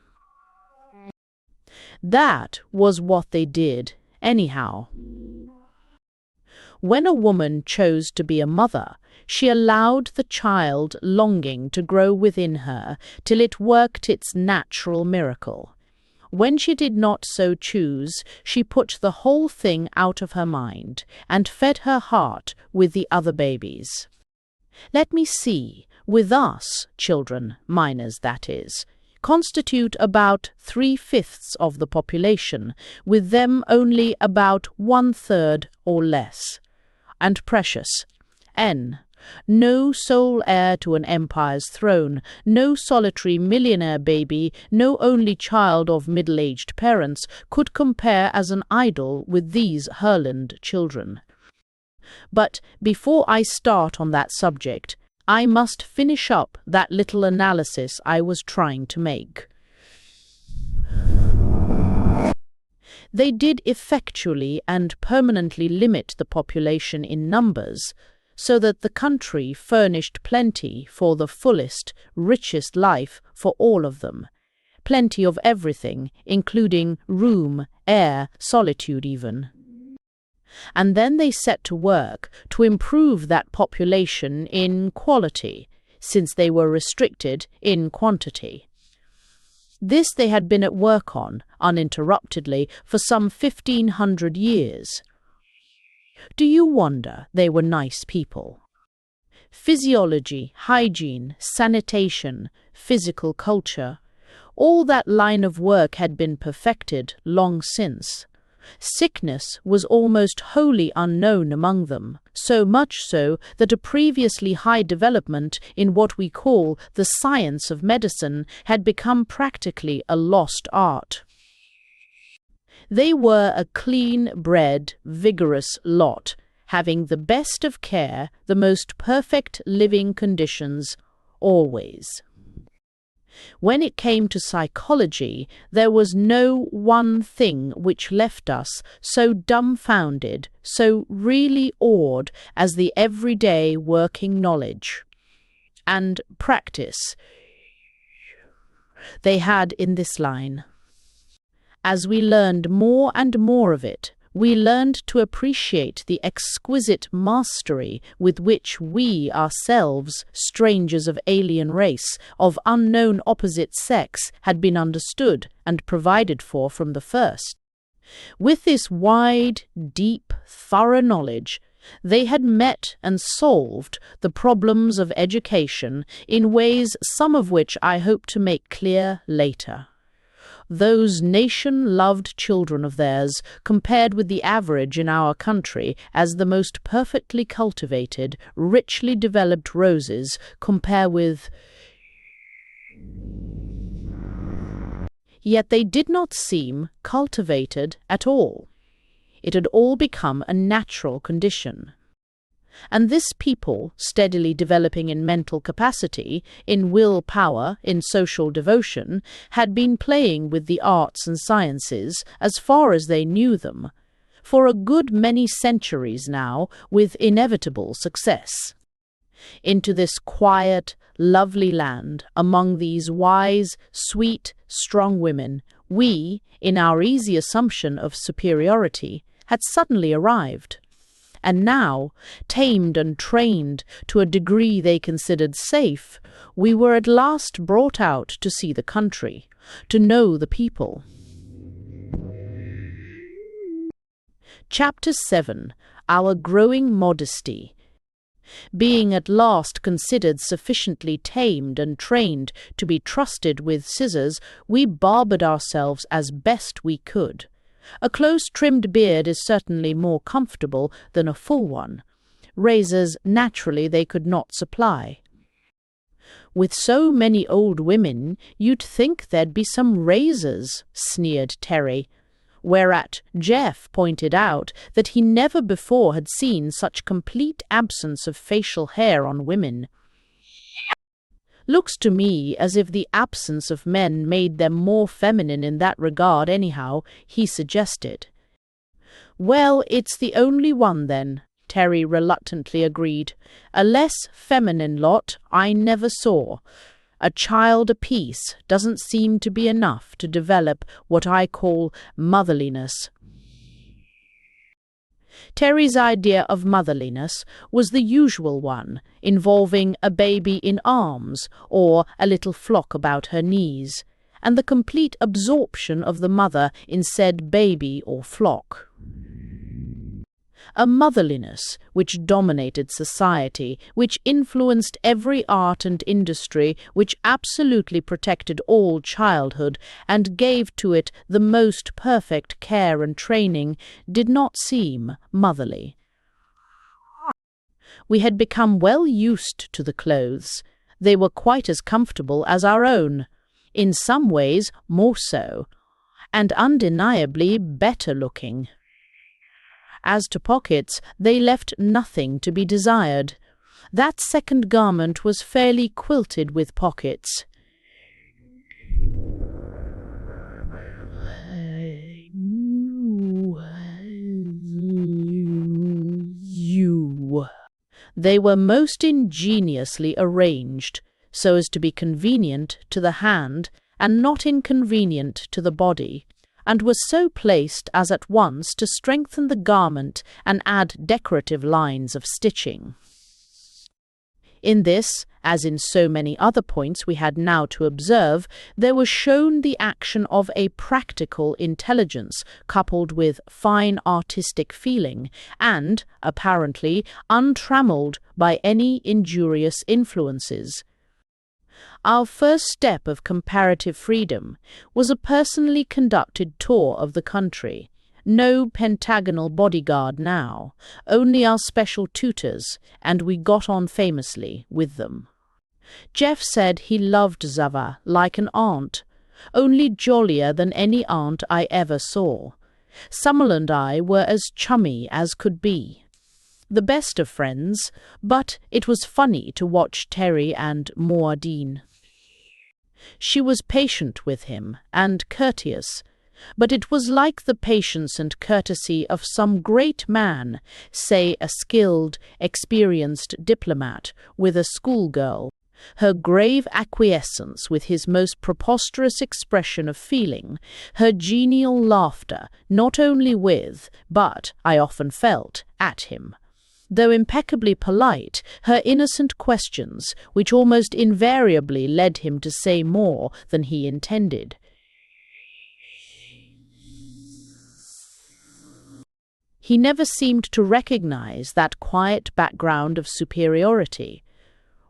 That was what they did, anyhow. When a woman chose to be a mother, she allowed the child longing to grow within her till it worked its natural miracle. When she did not so choose, she put the whole thing out of her mind and fed her heart with the other babies. Let me see, with us, children, minors that is, constitute about 3/5 of the population, with them only about 1/3 or less. And precious, N. No sole heir to an empire's throne, no solitary millionaire baby, no only child of middle-aged parents could compare as an idol with these Herland children. But before I start on that subject, I must finish up that little analysis I was trying to make. They did effectually and permanently limit the population in numbers, so that the country furnished plenty for the fullest, richest life for all of them. Plenty of everything, including room, air, solitude even. And then they set to work to improve that population in quality, since they were restricted in quantity. This they had been at work on, uninterruptedly, for some 1,500 years. Do you wonder they were nice people? Physiology, hygiene, sanitation, physical culture, all that line of work had been perfected long since. Sickness was almost wholly unknown among them, so much so that a previously high development in what we call the science of medicine had become practically a lost art. They were a clean-bred, vigorous lot, having the best of care, the most perfect living conditions, always. When it came to psychology, there was no one thing which left us so dumbfounded, so really awed as the everyday working knowledge and practice they had in this line. As we learned more and more of it, we learned to appreciate the exquisite mastery with which we ourselves, strangers of alien race, of unknown opposite sex, had been understood and provided for from the first. With this wide, deep, thorough knowledge, they had met and solved the problems of education in ways some of which I hope to make clear later. Those nation-loved children of theirs, compared with the average in our country as the most perfectly cultivated, richly developed roses, compare with... Yet they did not seem cultivated at all. It had all become a natural condition. And this people, steadily developing in mental capacity, in will power, in social devotion, had been playing with the arts and sciences, as far as they knew them, for a good many centuries now, with inevitable success. Into this quiet, lovely land, among these wise, sweet, strong women, we, in our easy assumption of superiority, had suddenly arrived. And now, tamed and trained to a degree they considered safe, we were at last brought out to see the country, to know the people. Chapter 7. Our Growing Modesty. Being at last considered sufficiently tamed and trained to be trusted with scissors, we barbered ourselves as best we could. A close-trimmed beard is certainly more comfortable than a full one. Razors, naturally, they could not supply. With so many old women, you'd think there'd be some razors, sneered Terry, whereat Jeff pointed out that he never before had seen such complete absence of facial hair on women. Looks to me as if the absence of men made them more feminine in that regard anyhow, he suggested. Well, it's the only one then, Terry reluctantly agreed. A less feminine lot I never saw. A child apiece doesn't seem to be enough to develop what I call motherliness. Terry's idea of motherliness was the usual one, involving a baby in arms or a little flock about her knees, and the complete absorption of the mother in said baby or flock. A motherliness which dominated society, which influenced every art and industry, which absolutely protected all childhood and gave to it the most perfect care and training, did not seem motherly. We had become well used to the clothes. They were quite as comfortable as our own, in some ways more so, and undeniably better looking. As to pockets, they left nothing to be desired. That second garment was fairly quilted with pockets. They were most ingeniously arranged, so as to be convenient to the hand and not inconvenient to the body, and was so placed as at once to strengthen the garment and add decorative lines of stitching. In this, as in so many other points we had now to observe, there was shown the action of a practical intelligence coupled with fine artistic feeling, and, apparently, untrammelled by any injurious influences. Our first step of comparative freedom was a personally conducted tour of the country. No pentagonal bodyguard now, only our special tutors, and we got on famously with them. Jeff said he loved Zava like an aunt, only jollier than any aunt I ever saw. Summerl and I were as chummy as could be. The best of friends, but it was funny to watch Terry and Maudine. She was patient with him and courteous, but it was like the patience and courtesy of some great man, say a skilled, experienced diplomat, with a schoolgirl. Her grave acquiescence with his most preposterous expression of feeling, her genial laughter, not only with, but, I often felt, at him. Though impeccably polite, her innocent questions, which almost invariably led him to say more than he intended. He never seemed to recognize that quiet background of superiority.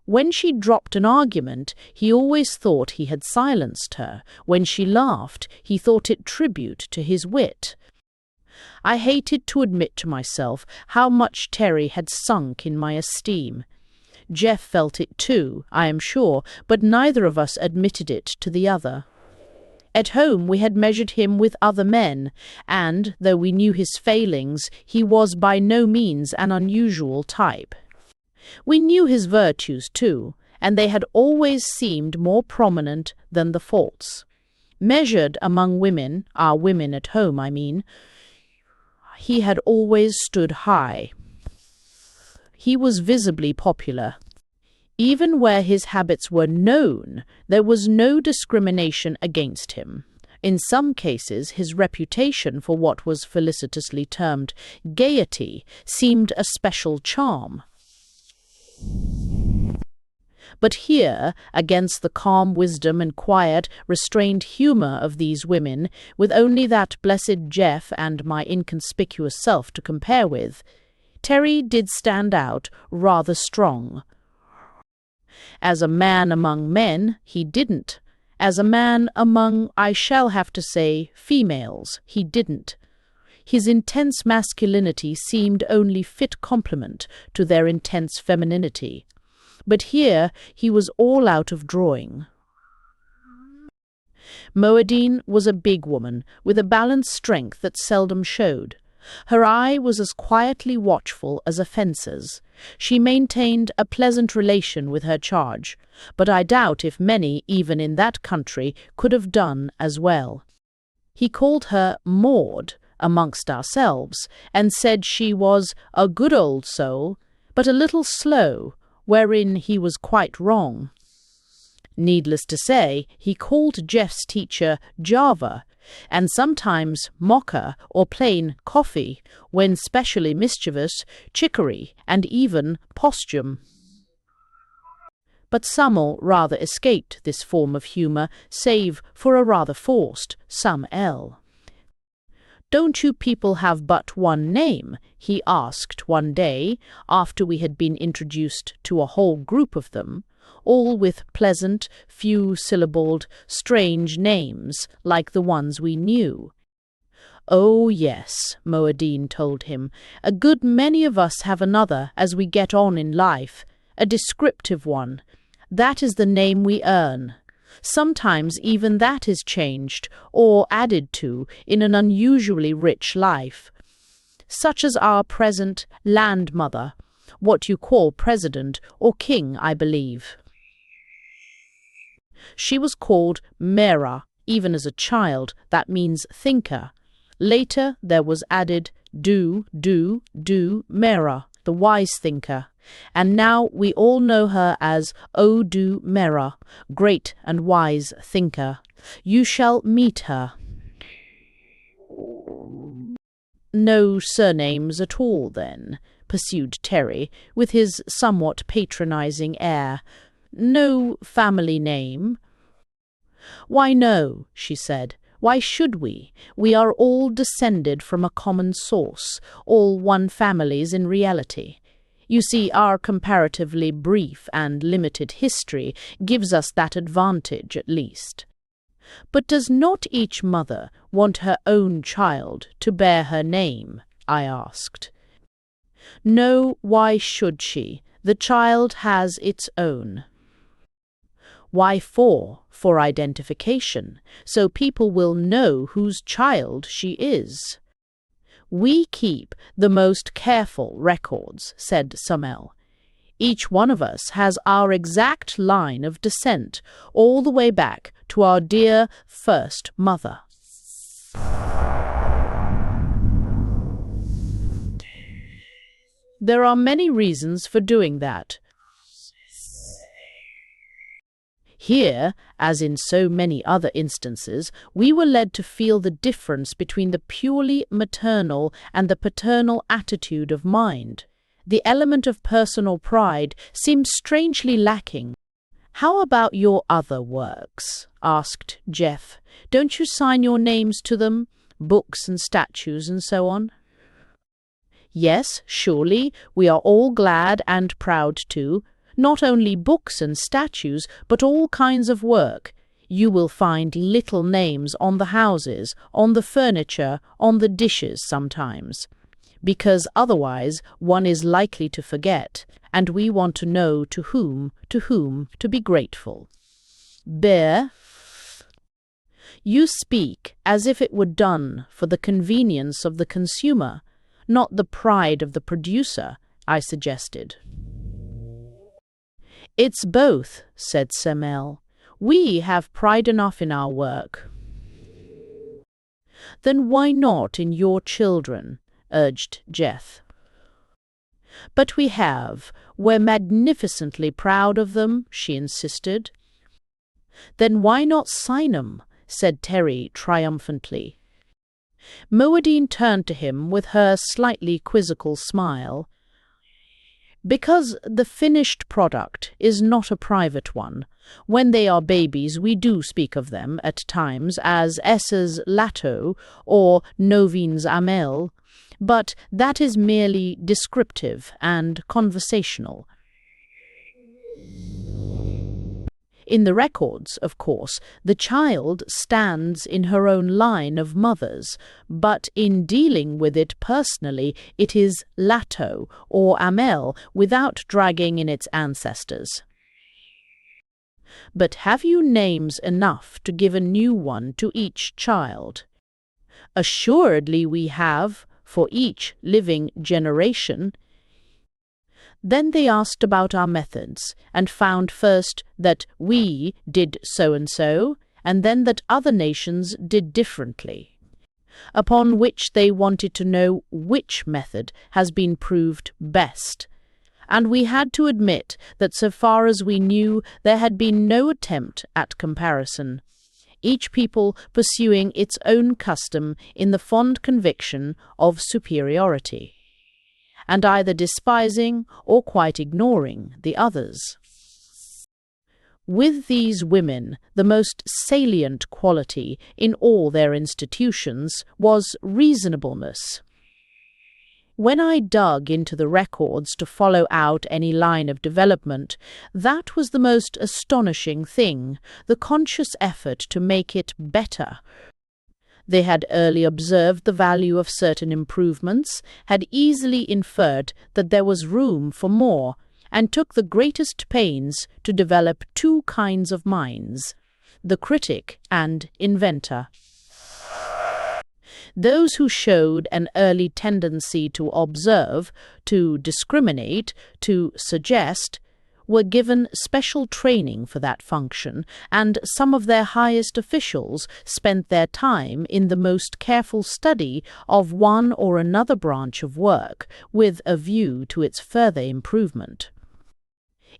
When she dropped an argument, he always thought he had silenced her. When she laughed, he thought it tribute to his wit. I hated to admit to myself how much Terry had sunk in my esteem. Jeff felt it too, I am sure, but neither of us admitted it to the other. At home we had measured him with other men, and, though we knew his failings, he was by no means an unusual type. We knew his virtues too, and they had always seemed more prominent than the faults. Measured among women, our women at home, I mean, he had always stood high. He was visibly popular. Even where his habits were known, there was no discrimination against him. In some cases, his reputation for what was felicitously termed gaiety seemed a special charm. But here, against the calm wisdom and quiet, restrained humour of these women, with only that blessed Jeff and my inconspicuous self to compare with, Terry did stand out rather strong. As a man among men, he didn't. As a man among, I shall have to say, females, he didn't. His intense masculinity seemed only fit complement to their intense femininity. But here he was all out of drawing. Maudine was a big woman, with a balanced strength that seldom showed. Her eye was as quietly watchful as a fencer's. She maintained a pleasant relation with her charge, but I doubt if many, even in that country, could have done as well. He called her Maud amongst ourselves, and said she was a good old soul, but a little slow, wherein he was quite wrong. Needless to say, he called Jeff's teacher Java, and sometimes mocha or plain coffee, when specially mischievous, chicory, and even posthum. But Summel rather escaped this form of humour, save for a rather forced some L. "Don't you people have but one name?" he asked one day, after we had been introduced to a whole group of them, all with pleasant, few-syllabled, strange names, like the ones we knew. "Oh, yes," Maudine told him, "a good many of us have another as we get on in life, a descriptive one. That is the name we earn. Sometimes even that is changed or added to in an unusually rich life. Such as our present landmother, what you call president or king, I believe. She was called Mera, even as a child, that means thinker. Later there was added do Mera, the wise thinker. And now we all know her as Odu Mera, great and wise thinker. You shall meet her." "No surnames at all, then?" pursued Terry, with his somewhat patronizing air. "No family name?" "Why, no," she said. "Why should we? We are all descended from a common source, all one families in reality. You see, our comparatively brief and limited history gives us that advantage at least." "But does not each mother want her own child to bear her name?" I asked. "No, why should she? The child has its own." "Why for? For identification, so people will know whose child she is." "We keep the most careful records," said Samel. "Each one of us has our exact line of descent, all the way back to our dear first mother." There are many reasons for doing that. Here, as in so many other instances, we were led to feel the difference between the purely maternal and the paternal attitude of mind. The element of personal pride seemed strangely lacking. "How about your other works?" asked Jeff. "Don't you sign your names to them? Books and statues and so on?" "Yes, surely, we are all glad and proud to. Not only books and statues, but all kinds of work. You will find little names on the houses, on the furniture, on the dishes sometimes. Because otherwise one is likely to forget, and we want to know to whom to be grateful." "Bear, you speak as if it were done for the convenience of the consumer, not the pride of the producer," I suggested. "It's both," said Samel. "We have pride enough in our work." "Then why not in your children?" urged Jeff. "But we have. We're magnificently proud of them," she insisted. "Then why not sign 'em?" said Terry triumphantly. Moadine turned to him with her slightly quizzical smile. "Because the finished product is not a private one. When they are babies, we do speak of them at times as Esses Lato or Novins Amel, but that is merely descriptive and conversational. In the records, of course, the child stands in her own line of mothers, but in dealing with it personally, it is Lato or Amel without dragging in its ancestors." "But have you names enough to give a new one to each child?" "Assuredly we have, for each living generation." Then they asked about our methods, and found first that we did so, and then that other nations did differently. Upon which they wanted to know which method has been proved best. And we had to admit that so far as we knew, there had been no attempt at comparison, each people pursuing its own custom in the fond conviction of superiority, and either despising or quite ignoring the others. With these women, the most salient quality in all their institutions was reasonableness. When I dug into the records to follow out any line of development, that was the most astonishing thing, the conscious effort to make it better. They had early observed the value of certain improvements, had easily inferred that there was room for more, and took the greatest pains to develop two kinds of minds, the critic and inventor. Those who showed an early tendency to observe, to discriminate, to suggest, were given special training for that function, and some of their highest officials spent their time in the most careful study of one or another branch of work, with a view to its further improvement.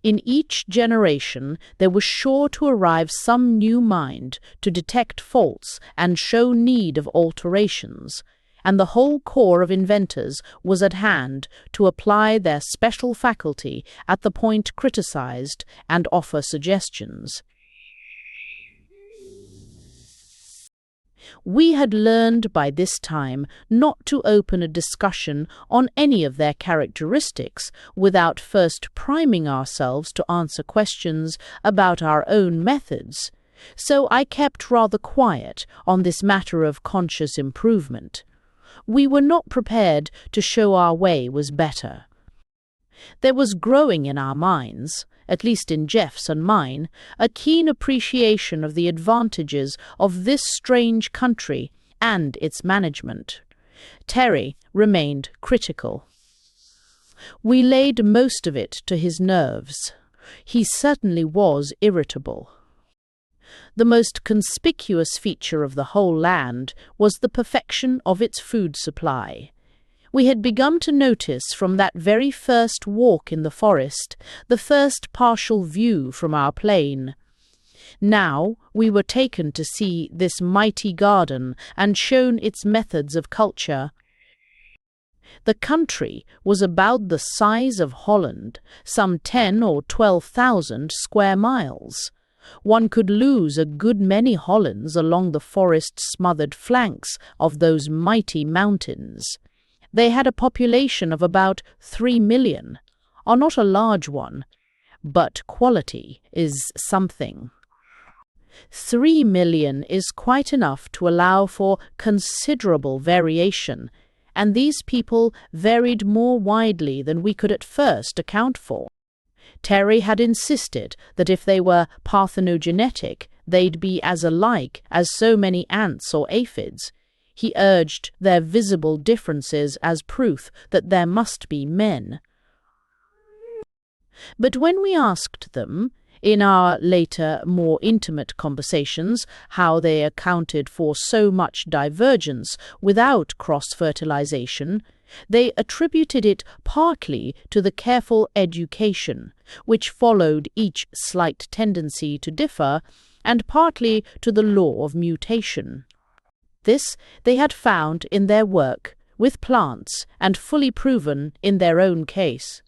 In each generation there was sure to arrive some new mind to detect faults and show need of alterations, and the whole corps of inventors was at hand to apply their special faculty at the point criticized and offer suggestions. We had learned by this time not to open a discussion on any of their characteristics without first priming ourselves to answer questions about our own methods, so I kept rather quiet on this matter of conscious improvement. We were not prepared to show our way was better. There was growing in our minds, at least in Jeff's and mine, a keen appreciation of the advantages of this strange country and its management. Terry remained critical. We laid most of it to his nerves. He certainly was irritable. The most conspicuous feature of the whole land was the perfection of its food supply. We had begun to notice from that very first walk in the forest, the first partial view from our plane. Now we were taken to see this mighty garden and shown its methods of culture. The country was about the size of Holland, some 10 or 12,000 square miles. One could lose a good many Hollands along the forest-smothered flanks of those mighty mountains. They had a population of about 3 million, are not a large one, but quality is something. 3 million is quite enough to allow for considerable variation, and these people varied more widely than we could at first account for. Terry had insisted that if they were parthenogenetic, they'd be as alike as so many ants or aphids. He urged their visible differences as proof that there must be men. But when we asked them, in our later, more intimate conversations, how they accounted for so much divergence without cross-fertilization, they attributed it partly to the careful education, which followed each slight tendency to differ, and partly to the law of mutation. This they had found in their work with plants and fully proven in their own case.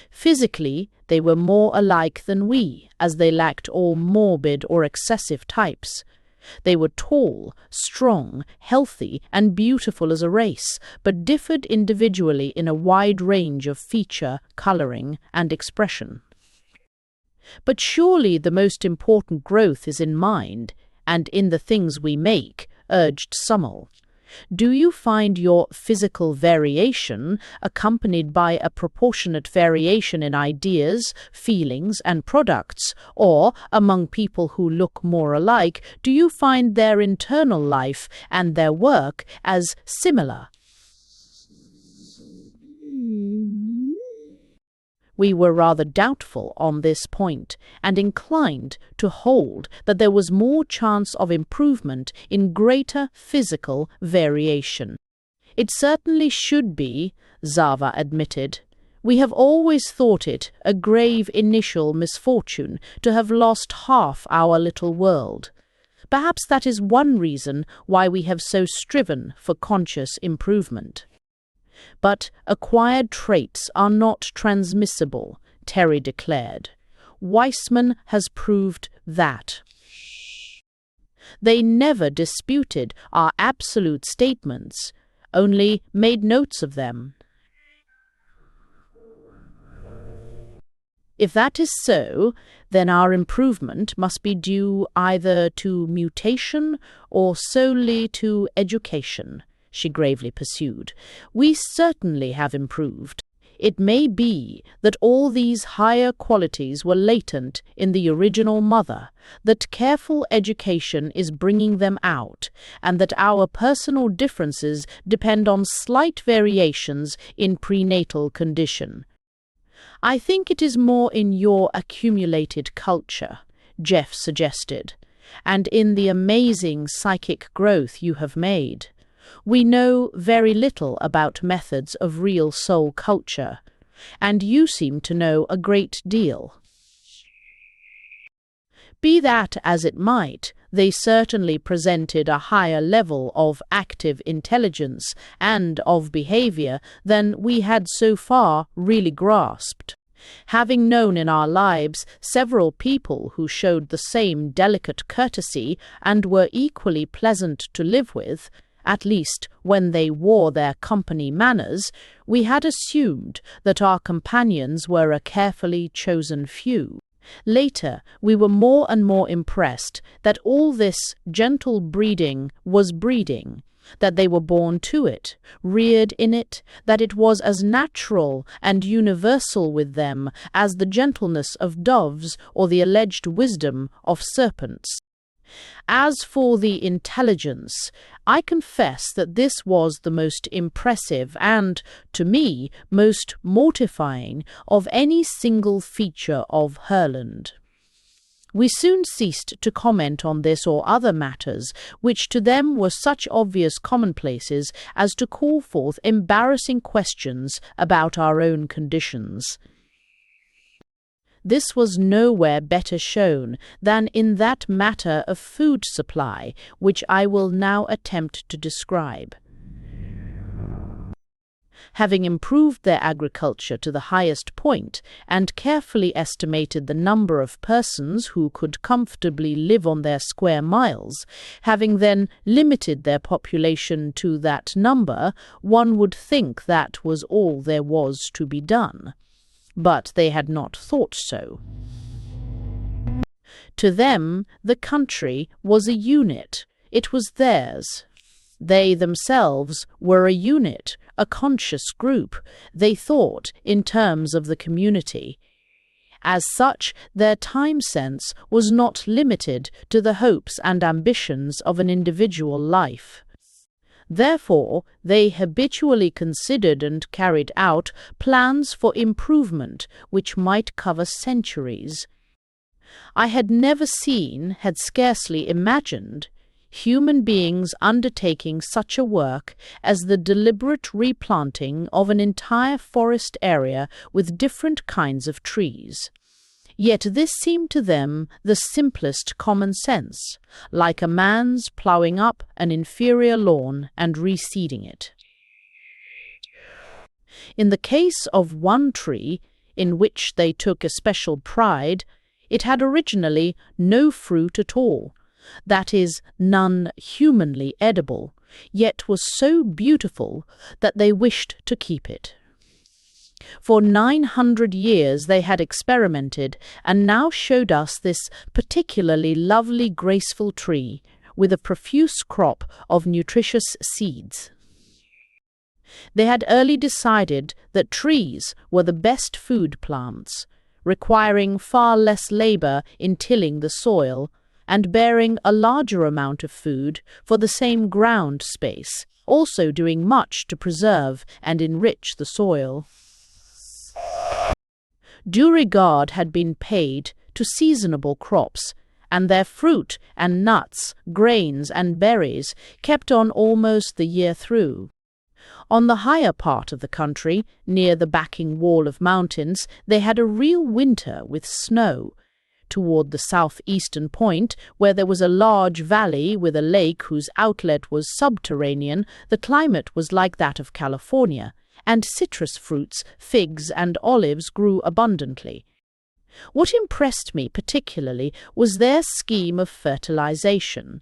Physically, they were more alike than we, as they lacked all morbid or excessive types. They were tall, strong, healthy, and beautiful as a race, but differed individually in a wide range of feature, coloring, and expression. But surely the most important growth is in mind, and in the things we make, urged Summel. Do you find your physical variation accompanied by a proportionate variation in ideas, feelings, and products, or, among people who look more alike, do you find their internal life and their work as similar? We were rather doubtful on this point, and inclined to hold that there was more chance of improvement in greater physical variation. It certainly should be, Zava admitted. We have always thought it a grave initial misfortune to have lost half our little world. Perhaps that is one reason why we have so striven for conscious improvement. But acquired traits are not transmissible, Terry declared. Weissman has proved that. They never disputed our absolute statements, only made notes of them. If that is so, then our improvement must be due either to mutation or solely to education, she gravely pursued. We certainly have improved. It may be that all these higher qualities were latent in the original mother, that careful education is bringing them out, and that our personal differences depend on slight variations in prenatal condition. I think it is more in your accumulated culture, Jeff suggested, and in the amazing psychic growth you have made. We know very little about methods of real soul culture, and you seem to know a great deal. Be that as it might, they certainly presented a higher level of active intelligence and of behavior than we had so far really grasped. Having known in our lives several people who showed the same delicate courtesy and were equally pleasant to live with, at least when they wore their company manners, we had assumed that our companions were a carefully chosen few. Later, we were more and more impressed that all this gentle breeding was breeding, that they were born to it, reared in it, that it was as natural and universal with them as the gentleness of doves or the alleged wisdom of serpents. As for the intelligence, I confess that this was the most impressive and, to me, most mortifying of any single feature of Herland. We soon ceased to comment on this or other matters, which to them were such obvious commonplaces as to call forth embarrassing questions about our own conditions. This was nowhere better shown than in that matter of food supply, which I will now attempt to describe. Having improved their agriculture to the highest point, and carefully estimated the number of persons who could comfortably live on their square miles, having then limited their population to that number, one would think that was all there was to be done. But they had not thought so. To them, the country was a unit. It was theirs. They themselves were a unit, a conscious group. They thought in terms of the community. As such, their time sense was not limited to the hopes and ambitions of an individual life. Therefore, they habitually considered and carried out plans for improvement which might cover centuries. I had never seen, had scarcely imagined, human beings undertaking such a work as the deliberate replanting of an entire forest area with different kinds of trees. Yet this seemed to them the simplest common sense, like a man's ploughing up an inferior lawn and reseeding it. In the case of one tree, in which they took especial pride, it had originally no fruit at all, that is, none humanly edible, yet was so beautiful that they wished to keep it. For 900 years they had experimented, and now showed us this particularly lovely graceful tree, with a profuse crop of nutritious seeds. They had early decided that trees were the best food plants, requiring far less labor in tilling the soil, and bearing a larger amount of food for the same ground space, also doing much to preserve and enrich the soil. Due regard had been paid to seasonable crops, and their fruit and nuts, grains and berries kept on almost the year through. On the higher part of the country, near the backing wall of mountains, they had a real winter with snow. Toward the southeastern point, where there was a large valley with a lake whose outlet was subterranean, the climate was like that of California, and citrus fruits, figs and olives grew abundantly. What impressed me particularly was their scheme of fertilization.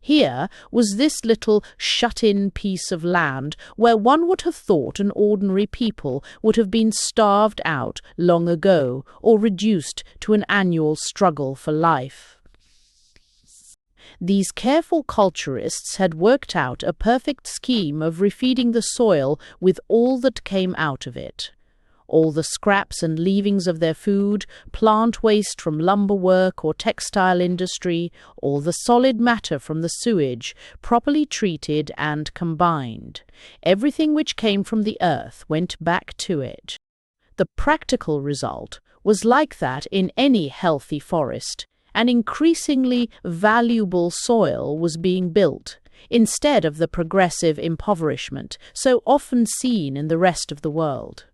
Here was this little shut-in piece of land where one would have thought an ordinary people would have been starved out long ago or reduced to an annual struggle for life. These careful culturists had worked out a perfect scheme of refeeding the soil with all that came out of it. All the scraps and leavings of their food, plant waste from lumber work or textile industry, all the solid matter from the sewage, properly treated and combined. Everything which came from the earth went back to it. The practical result was like that in any healthy forest. An increasingly valuable soil was being built, instead of the progressive impoverishment so often seen in the rest of the world.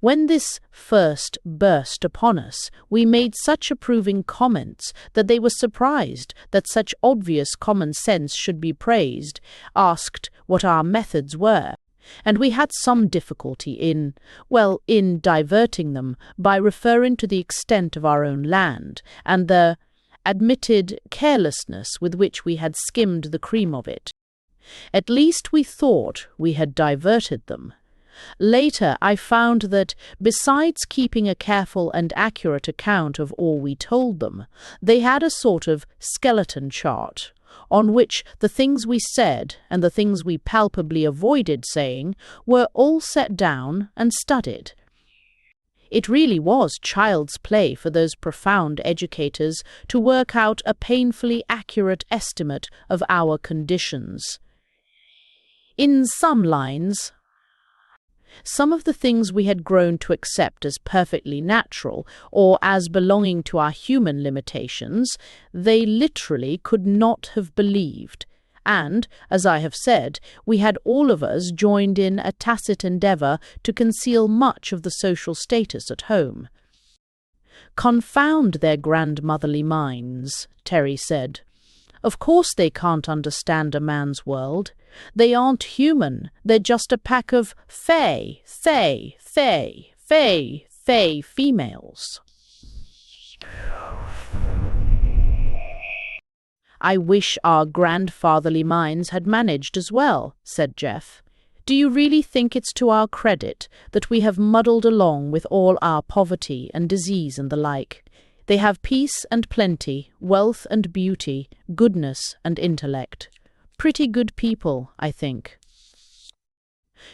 When this first burst upon us, we made such approving comments that they were surprised that such obvious common sense should be praised, asked what our methods were, and we had some difficulty in diverting them by referring to the extent of our own land, and the admitted carelessness with which we had skimmed the cream of it. At least we thought we had diverted them. Later I found that, besides keeping a careful and accurate account of all we told them, they had a sort of skeleton chart, on which the things we said and the things we palpably avoided saying were all set down and studied. It really was child's play for those profound educators to work out a painfully accurate estimate of our conditions. In some lines, some of the things we had grown to accept as perfectly natural or as belonging to our human limitations, they literally could not have believed. And, as I have said, we had all of us joined in a tacit endeavour to conceal much of the social status at home. "Confound their grandmotherly minds," Terry said. "Of course they can't understand a man's world. They aren't human. They're just a pack of fey females." "I wish our grandfatherly minds had managed as well," said Jeff. "Do you really think it's to our credit that we have muddled along with all our poverty and disease and the like? They have peace and plenty, wealth and beauty, goodness and intellect. Pretty good people, I think."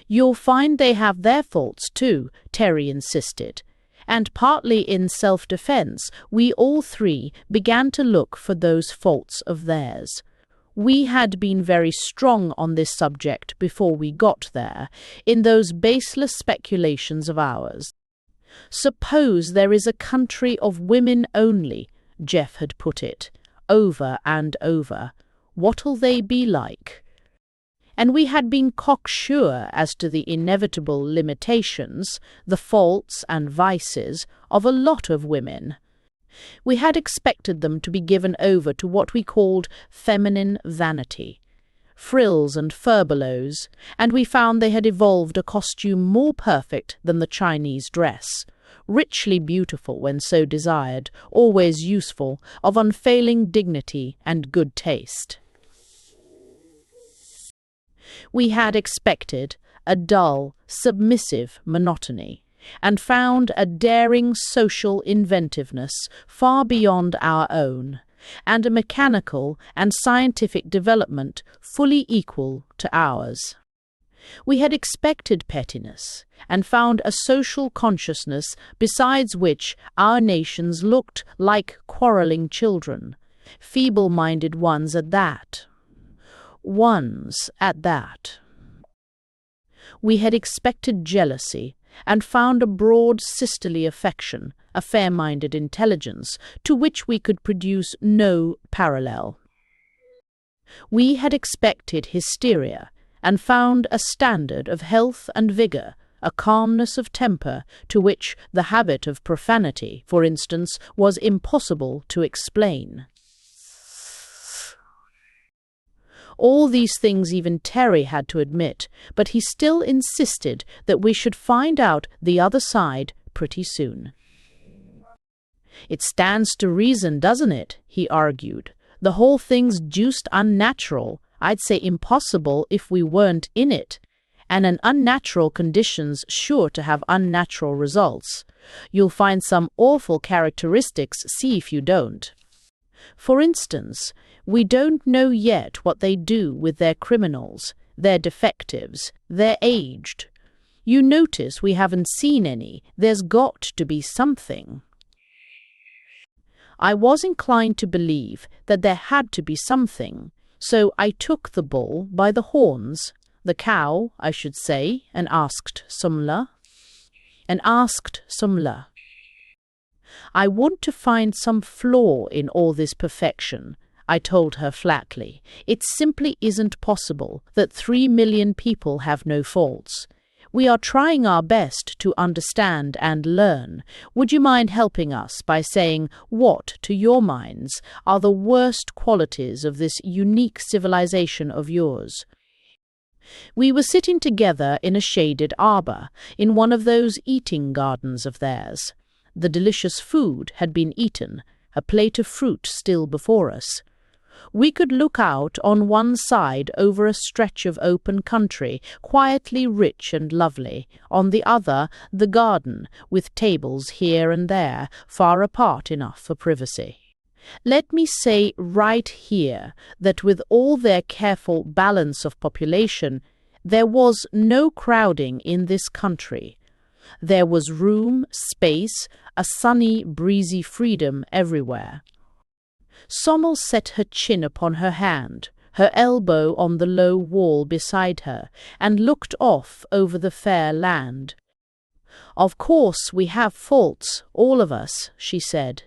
"You'll find they have their faults too," Terry insisted. And partly in self-defense, we all three began to look for those faults of theirs. We had been very strong on this subject before we got there, in those baseless speculations of ours. "Suppose there is a country of women only," Jeff had put it, over and over. "What'll they be like?" And we had been cocksure as to the inevitable limitations, the faults and vices of a lot of women. We had expected them to be given over to what we called feminine vanity, frills and furbelows, and we found they had evolved a costume more perfect than the Chinese dress, richly beautiful when so desired, always useful, of unfailing dignity and good taste. We had expected a dull, submissive monotony, and found a daring social inventiveness far beyond our own, and a mechanical and scientific development fully equal to ours. We had expected pettiness, and found a social consciousness besides which our nations looked like quarrelling children, feeble-minded ones at that. We had expected jealousy, and found a broad sisterly affection, a fair-minded intelligence, to which we could produce no parallel. We had expected hysteria, and found a standard of health and vigour, a calmness of temper to which the habit of profanity, for instance, was impossible to explain. All these things even Terry had to admit, but he still insisted that we should find out the other side pretty soon. "It stands to reason, doesn't it?" he argued. "The whole thing's deuced unnatural. I'd say impossible if we weren't in it. And an unnatural condition's sure to have unnatural results. You'll find some awful characteristics, see if you don't. For instance, we don't know yet what they do with their criminals, their defectives, their aged. You notice we haven't seen any. There's got to be something." I was inclined to believe that there had to be something, so I took the bull by the horns, the cow, I should say, and asked Sumla. "I want to find some flaw in all this perfection," I told her flatly. "It simply isn't possible that 3 million people have no faults. We are trying our best to understand and learn. Would you mind helping us by saying what, to your minds, are the worst qualities of this unique civilization of yours?" We were sitting together in a shaded arbour, in one of those eating gardens of theirs. The delicious food had been eaten, a plate of fruit still before us. We could look out on one side over a stretch of open country, quietly rich and lovely, on the other the garden, with tables here and there, far apart enough for privacy. Let me say right here that with all their careful balance of population, there was no crowding in this country. There was room, space, a sunny, breezy freedom everywhere. Sommel set her chin upon her hand, her elbow on the low wall beside her, and looked off over the fair land. "Of course we have faults, all of us," she said.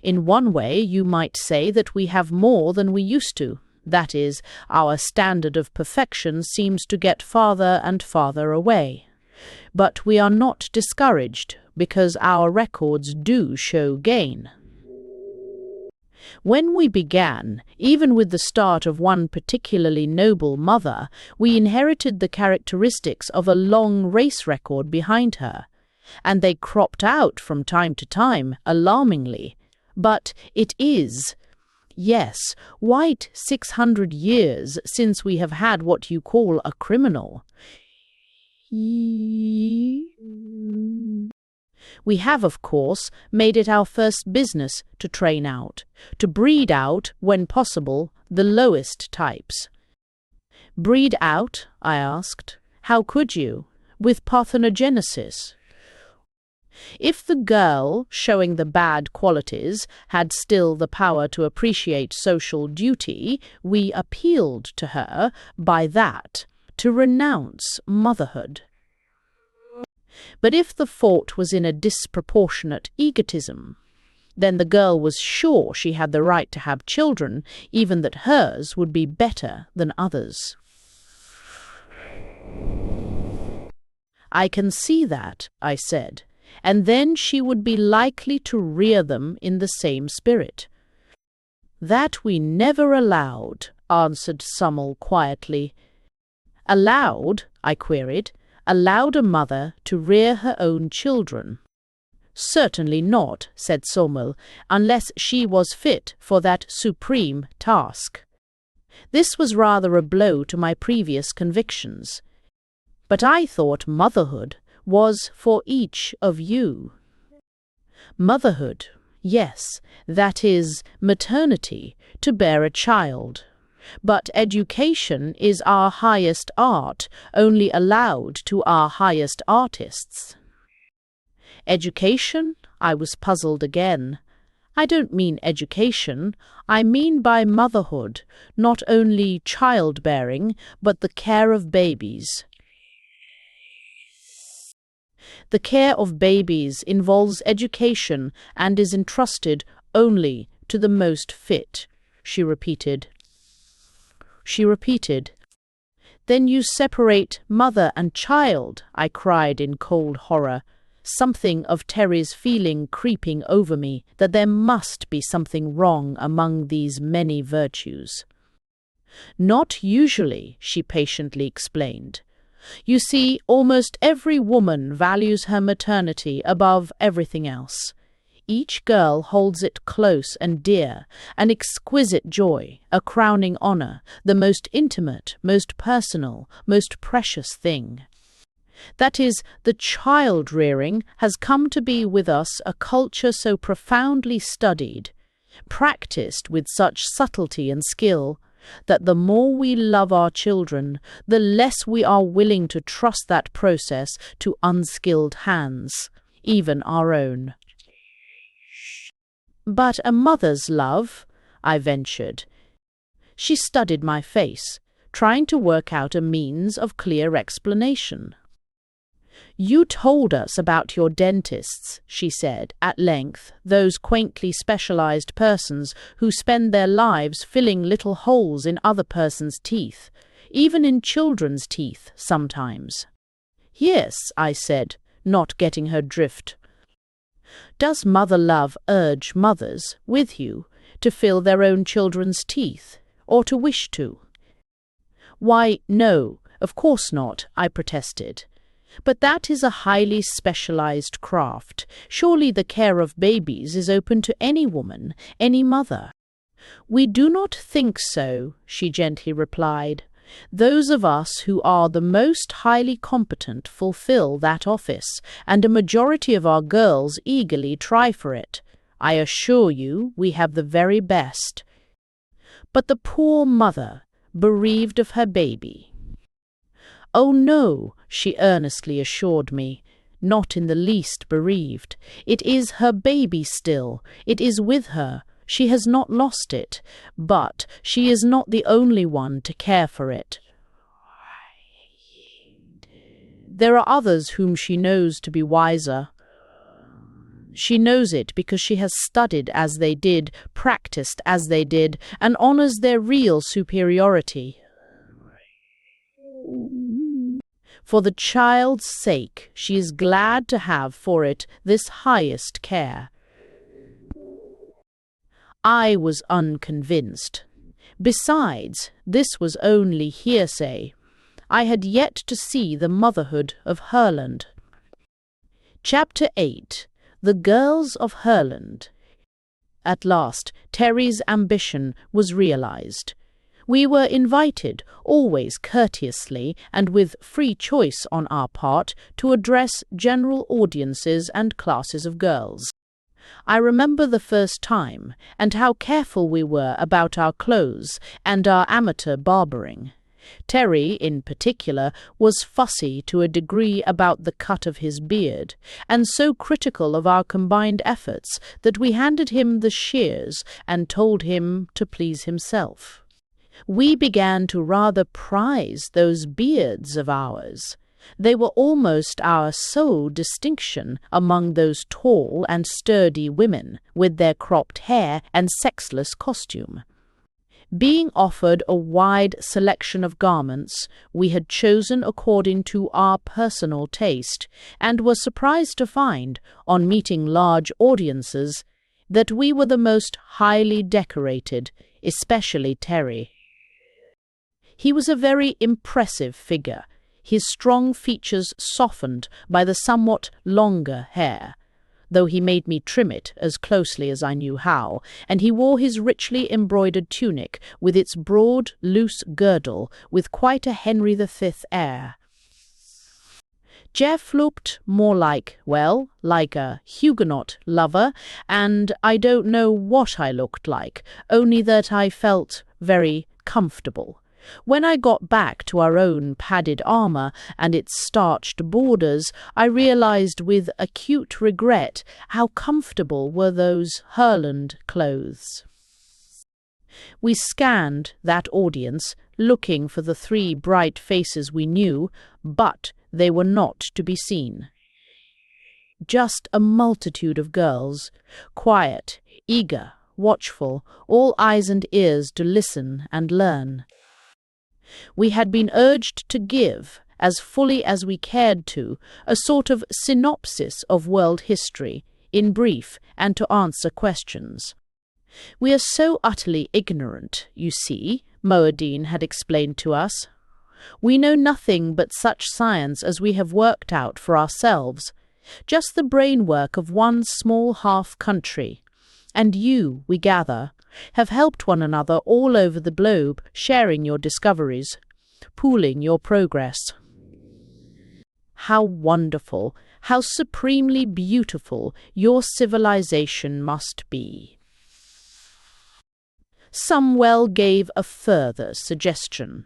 "In one way you might say that we have more than we used to. That is, our standard of perfection seems to get farther and farther away. But we are not discouraged, because our records do show gain. When we began, even with the start of one particularly noble mother, we inherited the characteristics of a long race record behind her, and they cropped out from time to time, alarmingly. But it is, yes, quite 600 years since we have had what you call a criminal. We have, of course, made it our first business to train out, to breed out, when possible, the lowest types." "Breed out?" I asked. "How could you? With parthenogenesis?" "If the girl, showing the bad qualities, had still the power to appreciate social duty, we appealed to her, by that, to renounce motherhood. But if the fault was in a disproportionate egotism, then the girl was sure she had the right to have children, even that hers would be better than others." "I can see that," I said, "and then she would be likely to rear them in the same spirit." "That we never allowed," answered Sommel quietly. "Allowed?" I queried. "Allowed a mother to rear her own children?" "Certainly not," said Sommel, "unless she was fit for that supreme task." This was rather a blow to my previous convictions. "But I thought motherhood was for each of you." "Motherhood, yes, that is, maternity, to bear a child. But education is our highest art, only allowed to our highest artists." "Education?" I was puzzled again. "I don't mean education. I mean by motherhood not only childbearing, but the care of babies." "The care of babies involves education and is entrusted only to the most fit," she repeated. "Then you separate mother and child," I cried in cold horror, something of Terry's feeling creeping over me that there must be something wrong among these many virtues. "Not usually," she patiently explained. "You see, almost every woman values her maternity above everything else. Each girl holds it close and dear, an exquisite joy, a crowning honor, the most intimate, most personal, most precious thing. That is, the child-rearing has come to be with us a culture so profoundly studied, practiced with such subtlety and skill, that the more we love our children, the less we are willing to trust that process to unskilled hands, even our own." "But a mother's love?" I ventured. She studied my face, trying to work out a means of clear explanation. "You told us about your dentists," she said, at length, "those quaintly specialized persons who spend their lives filling little holes in other persons' teeth, even in children's teeth sometimes." "Yes," I said, not getting her drift. "Does mother love urge mothers, with you, to fill their own children's teeth, or to wish to?" "Why, no, of course not," I protested. "But that is a highly specialized craft. Surely the care of babies is open to any woman, any mother." "We do not think so," she gently replied. "Those of us who are the most highly competent fulfill that office, and a majority of our girls eagerly try for it. I assure you we have the very best. But the poor mother, bereaved of her baby—" "Oh no," she earnestly assured me. not in the least bereaved. It is her baby still. It is with her. She has not lost it, but she is not the only one to care for it. There are others whom she knows to be wiser. She knows it because she has studied as they did, practiced as they did, and honors their real superiority. For the child's sake, she is glad to have for it this highest care. I was unconvinced. Besides, this was only hearsay. I had yet to see the motherhood of Herland. Chapter 8. The Girls of Herland. At last, Terry's ambition was realized. We were invited, always courteously and with free choice on our part, to address general audiences and classes of girls. I remember the first time, and how careful we were about our clothes and our amateur barbering. Terry, in particular, was fussy to a degree about the cut of his beard, and so critical of our combined efforts that we handed him the shears and told him to please himself. We began to rather prize those beards of ours. They were almost our sole distinction among those tall and sturdy women, with their cropped hair and sexless costume. Being offered a wide selection of garments, we had chosen according to our personal taste, and were surprised to find, on meeting large audiences, that we were the most highly decorated, especially Terry. He was a very impressive figure, his strong features softened by the somewhat longer hair, though he made me trim it as closely as I knew how, and he wore his richly embroidered tunic with its broad, loose girdle with quite a Henry V air. Jeff looked more like a Huguenot lover, and I don't know what I looked like, only that I felt very comfortable. When I got back to our own padded armor and its starched borders, I realized with acute regret how comfortable were those Herland clothes. We scanned that audience, looking for the 3 bright faces we knew, but they were not to be seen. Just a multitude of girls, quiet, eager, watchful, all eyes and ears to listen and learn. We had been urged to give, as fully as we cared to, a sort of synopsis of world history, in brief, and to answer questions. We are so utterly ignorant, you see, Moadine had explained to us. We know nothing but such science as we have worked out for ourselves, just the brainwork of one small half-country. And you, we gather, have helped one another all over the globe, sharing your discoveries, pooling your progress. How wonderful, how supremely beautiful your civilization must be. Samuel gave a further suggestion.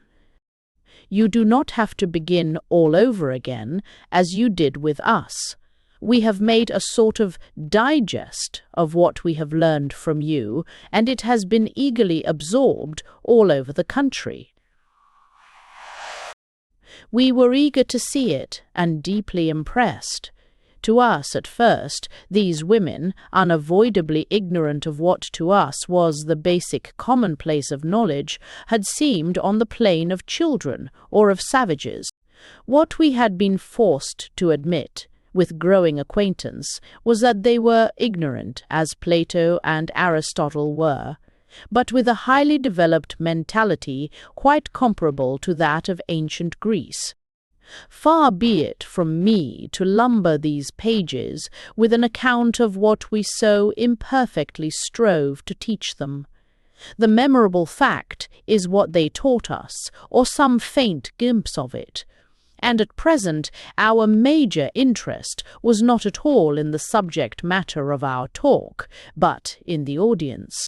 You do not have to begin all over again, as you did with us. We have made a sort of digest of what we have learned from you, and it has been eagerly absorbed all over the country. We were eager to see it, and deeply impressed. To us, at first, these women, unavoidably ignorant of what to us was the basic commonplace of knowledge, had seemed on the plane of children or of savages. What we had been forced to admit, with growing acquaintance, was that they were ignorant, as Plato and Aristotle were, but with a highly developed mentality quite comparable to that of ancient Greece. Far be it from me to lumber these pages with an account of what we so imperfectly strove to teach them. The memorable fact is what they taught us, or some faint glimpse of it. And at present our major interest was not at all in the subject matter of our talk, but in the audience.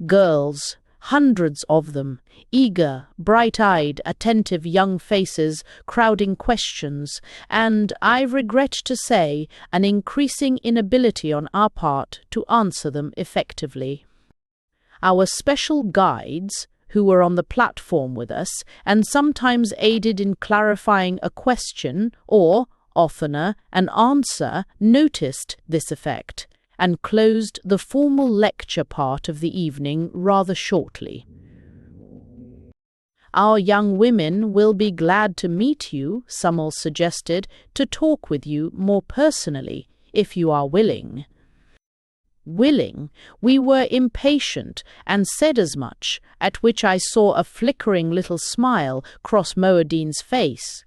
Girls, hundreds of them, eager, bright-eyed, attentive young faces crowding questions, and, I regret to say, an increasing inability on our part to answer them effectively. Our special guides, who were on the platform with us, and sometimes aided in clarifying a question or, oftener, an answer, noticed this effect, and closed the formal lecture part of the evening rather shortly. "Our young women will be glad to meet you," Summel suggested, "to talk with you more personally, if you are willing." Willing, we were impatient, and said as much, at which I saw a flickering little smile cross Moadine's face.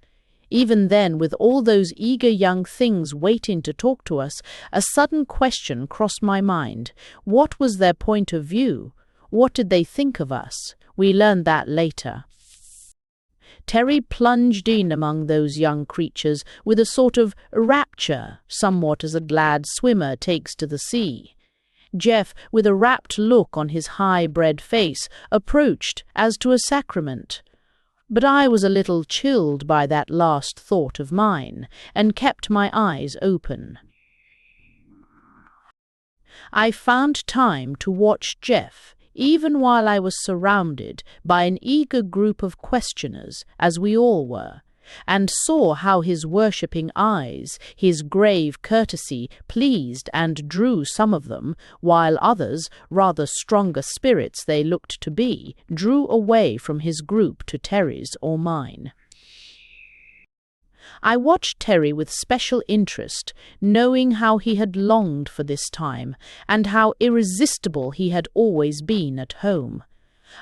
Even then, with all those eager young things waiting to talk to us, a sudden question crossed my mind. What was their point of view? What did they think of us? We learned that later. Terry plunged in among those young creatures with a sort of rapture, somewhat as a glad swimmer takes to the sea. Jeff, with a rapt look on his high-bred face, approached as to a sacrament. But I was a little chilled by that last thought of mine, and kept my eyes open. I found time to watch Jeff, even while I was surrounded by an eager group of questioners, as we all were, and saw how his worshipping eyes, his grave courtesy, pleased and drew some of them, while others, rather stronger spirits they looked to be, drew away from his group to Terry's or mine. I watched Terry with special interest, knowing how he had longed for this time, and how irresistible he had always been at home.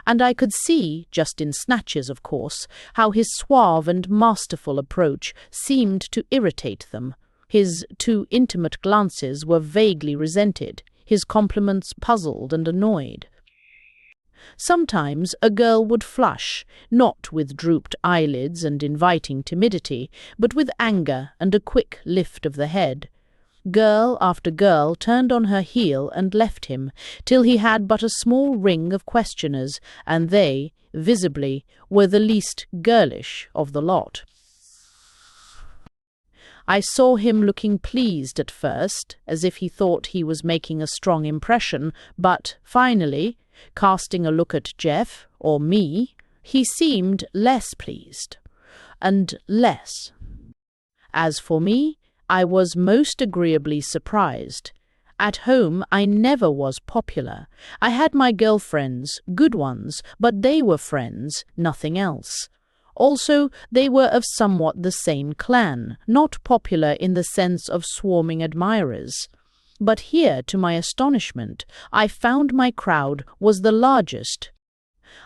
And I could see, just in snatches of course, how his suave and masterful approach seemed to irritate them. His too intimate glances were vaguely resented, his compliments puzzled and annoyed. Sometimes a girl would flush, not with drooped eyelids and inviting timidity, but with anger and a quick lift of the head. Girl after girl turned on her heel and left him, till he had but a small ring of questioners, and they, visibly, were the least girlish of the lot. I saw him looking pleased at first, as if he thought he was making a strong impression, but, finally, casting a look at Jeff, or me, he seemed less pleased, and less. As for me, I was most agreeably surprised. At home I never was popular. I had my girlfriends, good ones, but they were friends, nothing else. Also, they were of somewhat the same clan, not popular in the sense of swarming admirers. But here, to my astonishment, I found my crowd was the largest.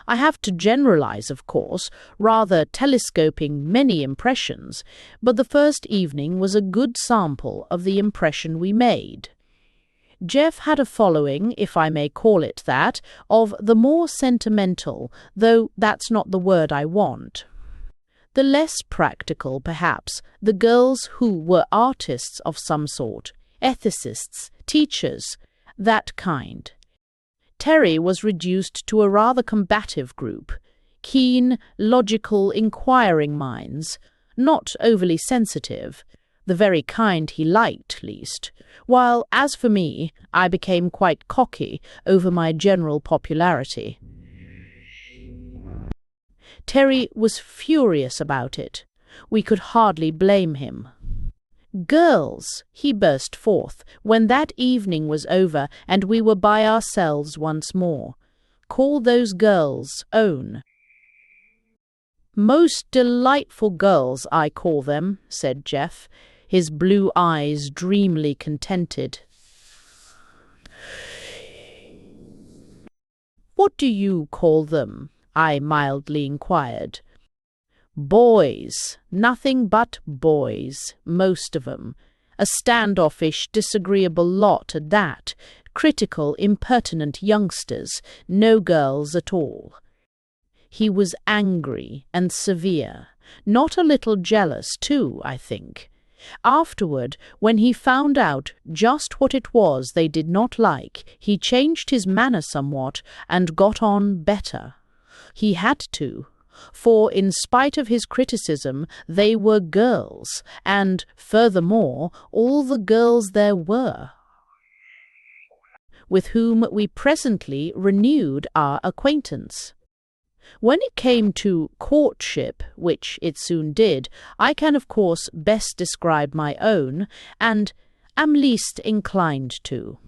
I have to generalize, of course, rather telescoping many impressions, but the first evening was a good sample of the impression we made. Jeff had a following, if I may call it that, of the more sentimental, though that's not the word I want. The less practical, perhaps, the girls who were artists of some sort, ethicists, teachers, that kind. Terry was reduced to a rather combative group, keen, logical, inquiring minds, not overly sensitive, the very kind he liked least, while, as for me, I became quite cocky over my general popularity. Terry was furious about it. We could hardly blame him. "Girls," he burst forth, when that evening was over and we were by ourselves once more. "Call those girls own." "Most delightful girls, I call them," said Jeff, his blue eyes dreamily contented. "What do you call them?" I mildly inquired. "Boys, nothing but boys, most of 'em. A standoffish, disagreeable lot at that, critical, impertinent youngsters, no girls at all." He was angry and severe, not a little jealous too, I think. Afterward, when he found out just what it was they did not like, he changed his manner somewhat and got on better. He had to, for in spite of his criticism, they were girls, and, furthermore, all the girls there were, with whom we presently renewed our acquaintance. When it came to courtship, which it soon did, I can of course best describe my own, and am least inclined to.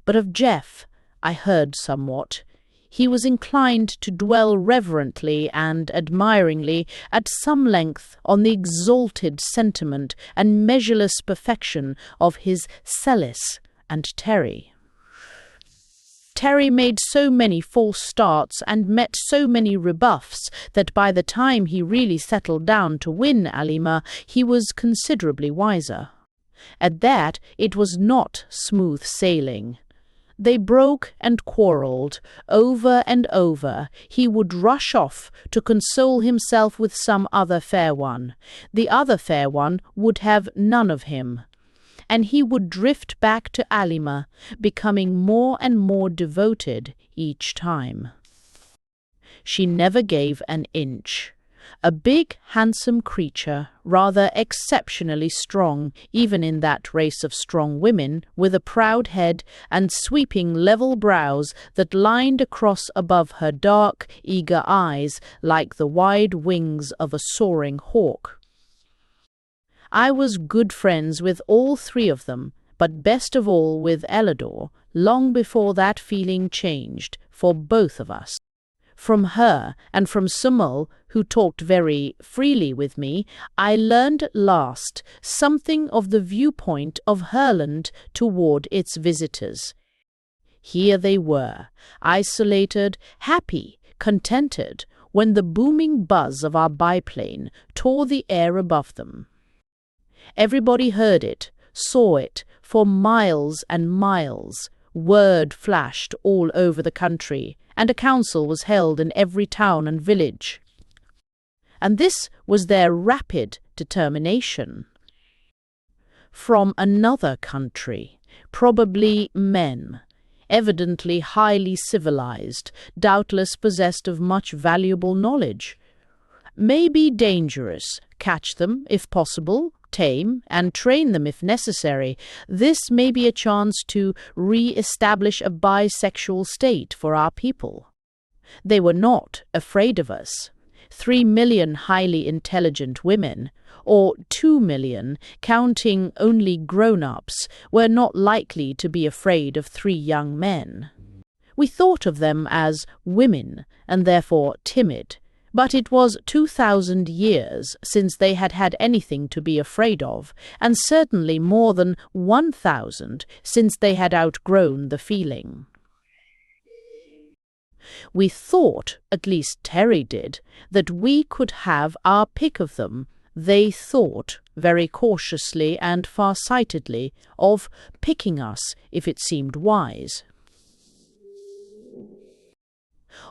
But of Jeff I heard somewhat. He was inclined to dwell reverently and admiringly at some length on the exalted sentiment and measureless perfection of his Celis and Terry. Terry made so many false starts and met so many rebuffs that by the time he really settled down to win Alima, he was considerably wiser. At that, it was not smooth sailing. They broke and quarrelled, over and over. He would rush off to console himself with some other fair one. The other fair one would have none of him, and he would drift back to Alima, becoming more and more devoted each time. She never gave an inch. A big, handsome creature, rather exceptionally strong, even in that race of strong women, with a proud head and sweeping level brows that lined across above her dark, eager eyes like the wide wings of a soaring hawk. I was good friends with all three of them, but best of all with Ellador, long before that feeling changed for both of us. From her, and from Sumul, who talked very freely with me, I learned at last something of the viewpoint of Herland toward its visitors. Here they were, isolated, happy, contented, when the booming buzz of our biplane tore the air above them. Everybody heard it, saw it, for miles and miles. Word flashed all over the country, and a council was held in every town and village. And this was their rapid determination. From another country, probably men, evidently highly civilized, doubtless possessed of much valuable knowledge. May be dangerous, catch them if possible, tame and train them if necessary. This may be a chance to re-establish a bisexual state for our people. They were not afraid of us. 3 million highly intelligent women, or 2 million, counting only grown-ups, were not likely to be afraid of 3 young men. We thought of them as women, and therefore timid, but it was 2,000 years since they had had anything to be afraid of, and certainly more than 1,000 since they had outgrown the feeling. We thought, at least Terry did, that we could have our pick of them. They thought, very cautiously and far-sightedly, of picking us if it seemed wise.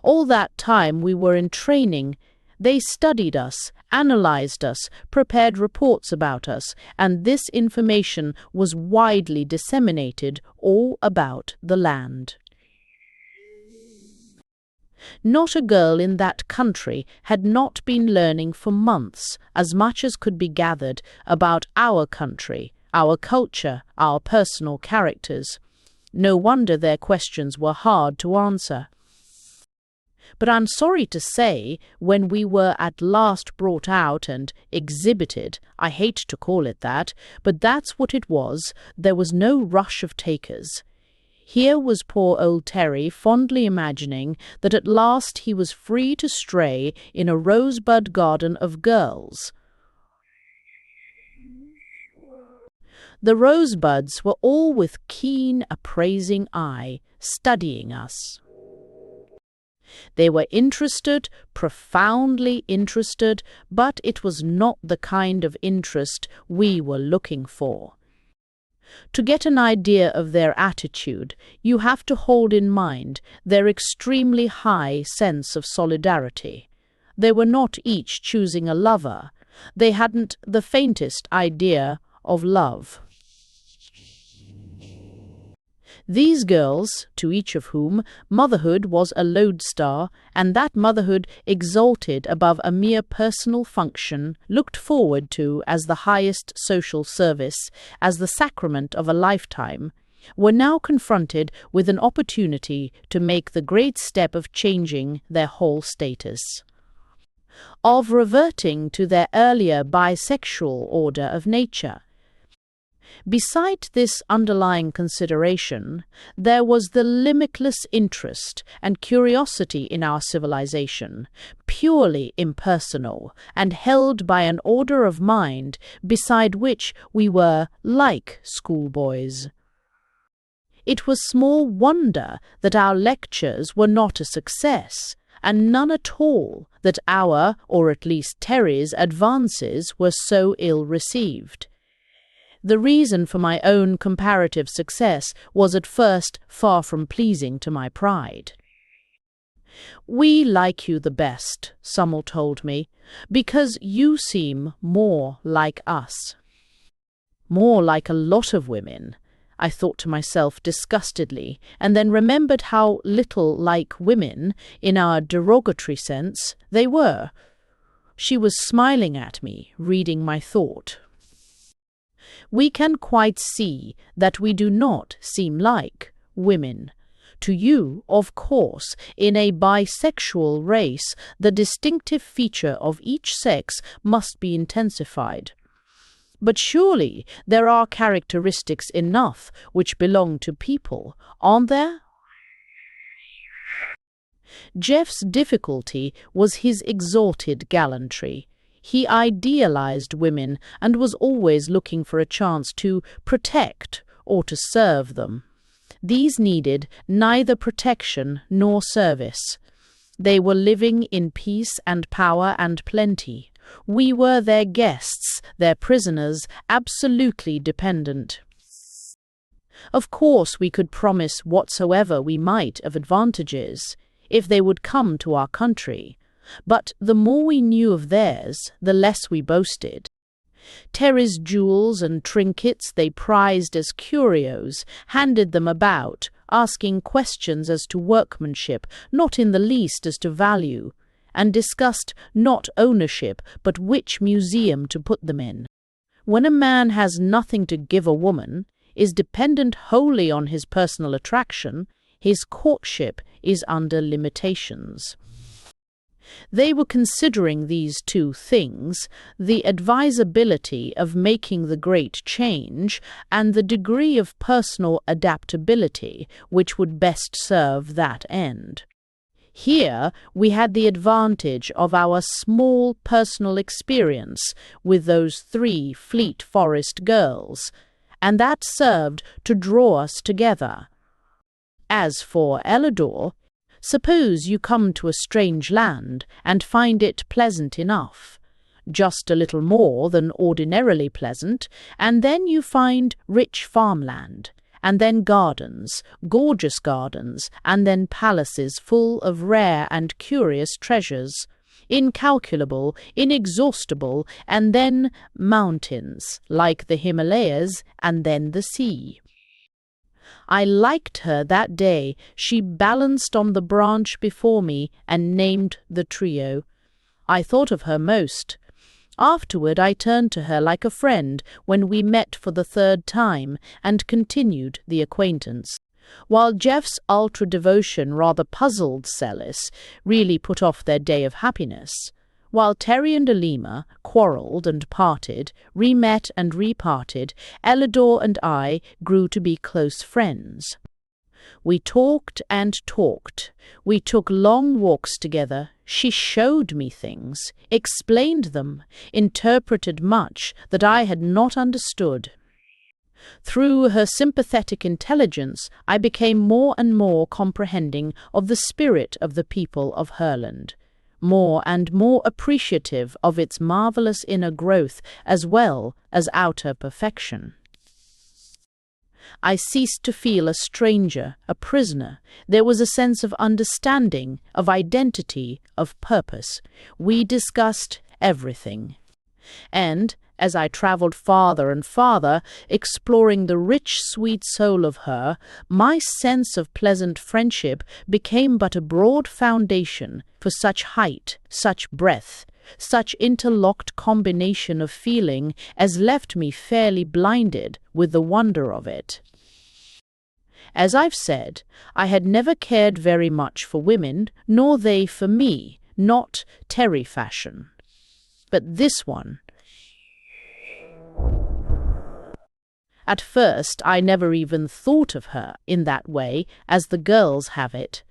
All that time we were in training, they studied us, analyzed us, prepared reports about us, and this information was widely disseminated all about the land. Not a girl in that country had not been learning for months as much as could be gathered about our country, our culture, our personal characters. No wonder their questions were hard to answer. But I'm sorry to say, when we were at last brought out and exhibited, I hate to call it that, but that's what it was, there was no rush of takers. Here was poor old Terry fondly imagining that at last he was free to stray in a rosebud garden of girls. The rosebuds were all with keen, appraising eye, studying us. They were interested, profoundly interested, but it was not the kind of interest we were looking for. To get an idea of their attitude, you have to hold in mind their extremely high sense of solidarity. They were not each choosing a lover, They hadn't the faintest idea of love. These girls, to each of whom motherhood was a lodestar, and that motherhood exalted above a mere personal function, looked forward to as the highest social service, as the sacrament of a lifetime, were now confronted with an opportunity to make the great step of changing their whole status, of reverting to their earlier bisexual order of nature. Beside this underlying consideration, there was the limitless interest and curiosity in our civilization, purely impersonal, and held by an order of mind beside which we were like schoolboys. It was small wonder that our lectures were not a success, and none at all that our, or at least Terry's, advances were so ill received. The reason for my own comparative success was at first far from pleasing to my pride. "We like you the best," Summel told me, "because you seem more like us." More like a lot of women, I thought to myself disgustedly, and then remembered how little like women, in our derogatory sense, they were. She was smiling at me, reading my thought. "We can quite see that we do not seem like women. To you, of course, in a bisexual race, the distinctive feature of each sex must be intensified. But surely there are characteristics enough which belong to people, aren't there?" Jeff's difficulty was his exalted gallantry. He idealized women and was always looking for a chance to protect or to serve them. These needed neither protection nor service. They were living in peace and power and plenty. We were their guests, their prisoners, absolutely dependent. Of course we could promise whatsoever we might of advantages, if they would come to our country. But the more we knew of theirs, the less we boasted. Terry's jewels and trinkets they prized as curios, handed them about, asking questions as to workmanship, not in the least as to value, and discussed not ownership, but which museum to put them in. When a man has nothing to give a woman, is dependent wholly on his personal attraction, his courtship is under limitations. They were considering these two things, the advisability of making the great change and the degree of personal adaptability which would best serve that end. Here we had the advantage of our small personal experience with those 3 Fleet Forest girls, and that served to draw us together. As for Elidor, suppose you come to a strange land and find it pleasant enough, just a little more than ordinarily pleasant, and then you find rich farmland, and then gardens, gorgeous gardens, and then palaces full of rare and curious treasures, incalculable, inexhaustible, and then mountains, like the Himalayas, and then the sea. I liked her that day. She balanced on the branch before me and named the trio. I thought of her most. Afterward I turned to her like a friend when we met for the 3rd time and continued the acquaintance. While Jeff's ultra-devotion rather puzzled Celis, really put off their day of happiness. While Terry and Alima quarrelled and parted, re-met and reparted, Elidor and I grew to be close friends. We talked and talked. We took long walks together. She showed me things, explained them, interpreted much that I had not understood. Through her sympathetic intelligence, I became more and more comprehending of the spirit of the people of Herland, more and more appreciative of its marvelous inner growth as well as outer perfection. I ceased to feel a stranger, a prisoner. There was a sense of understanding, of identity, of purpose. We discussed everything. And, as I travelled farther and farther, exploring the rich, sweet soul of her, my sense of pleasant friendship became but a broad foundation for such height, such breadth, such interlocked combination of feeling as left me fairly blinded with the wonder of it. As I've said, I had never cared very much for women, nor they for me, not Terry fashion. But this one... At first, I never even thought of her in that way, as the girls have it.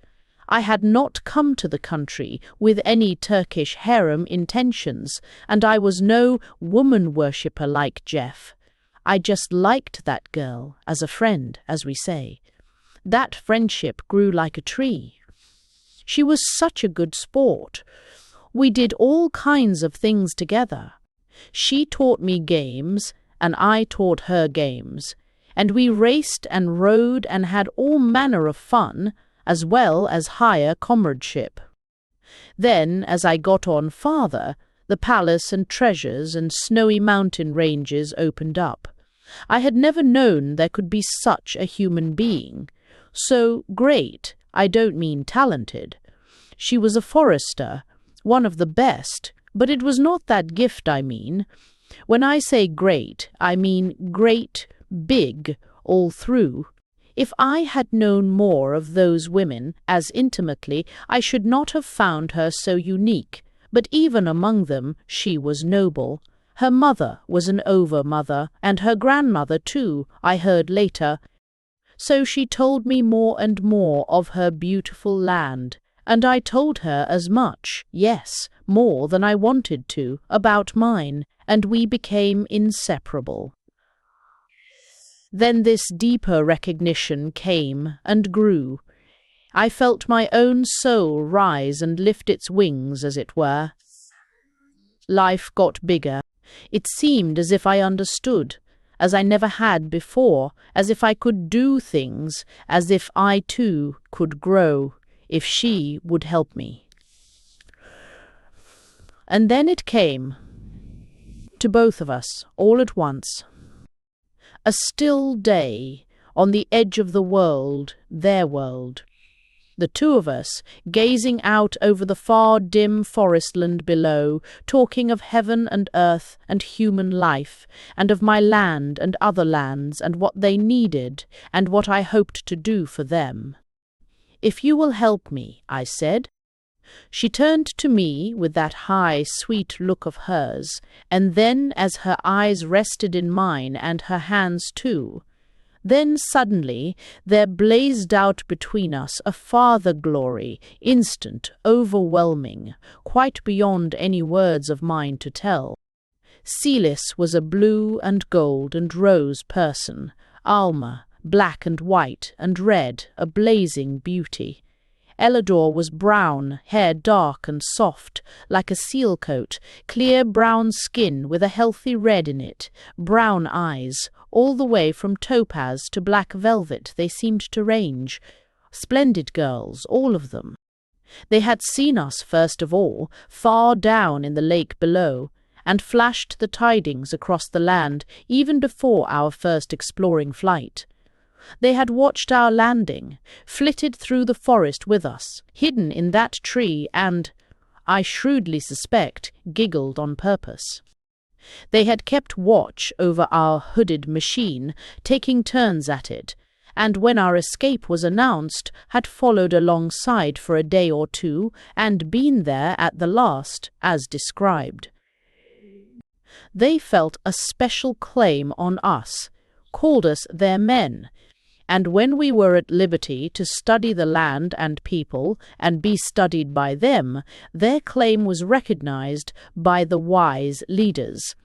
I had not come to the country with any Turkish harem intentions, and I was no woman-worshipper like Jeff. I just liked that girl as a friend, as we say. That friendship grew like a tree. She was such a good sport. We did all kinds of things together. She taught me games, and I taught her games, and we raced and rode and had all manner of fun, as well as higher comradeship. Then, as I got on farther, the palace and treasures and snowy mountain ranges opened up. I had never known there could be such a human being. So great, I don't mean talented. She was a forester, one of the best, but it was not that gift I mean. When I say great, I mean great, big, all through. If I had known more of those women as intimately, I should not have found her so unique, but even among them she was noble. Her mother was an over-mother, and her grandmother too, I heard later. So she told me more and more of her beautiful land, and I told her as much, yes, more than I wanted to, about mine, and we became inseparable. Then this deeper recognition came and grew. I felt my own soul rise and lift its wings, as it were. Life got bigger. It seemed as if I understood, as I never had before, as if I could do things, as if I too could grow, if she would help me. And then it came, to both of us, all at once. A still day, on the edge of the world, their world. The two of us, gazing out over the far dim forestland below, talking of heaven and earth and human life, and of my land and other lands and what they needed and what I hoped to do for them. "If you will help me," I said. She turned to me with that high, sweet look of hers, and then as her eyes rested in mine and her hands too, then suddenly there blazed out between us a farther glory, instant, overwhelming, quite beyond any words of mine to tell. Celis was a blue and gold and rose person, Alma, black and white and red, a blazing beauty. Ellador was brown, hair dark and soft, like a seal coat, clear brown skin with a healthy red in it, brown eyes, all the way from topaz to black velvet they seemed to range. Splendid girls, all of them. They had seen us first of all, far down in the lake below, and flashed the tidings across the land even before our first exploring flight. They had watched our landing, flitted through the forest with us, hidden in that tree and, I shrewdly suspect, giggled on purpose. They had kept watch over our hooded machine, taking turns at it, and when our escape was announced, had followed alongside for a day or two, and been there at the last, as described. They felt a special claim on us, called us their men, and when we were at liberty to study the land and people and be studied by them, their claim was recognized by the wise leaders.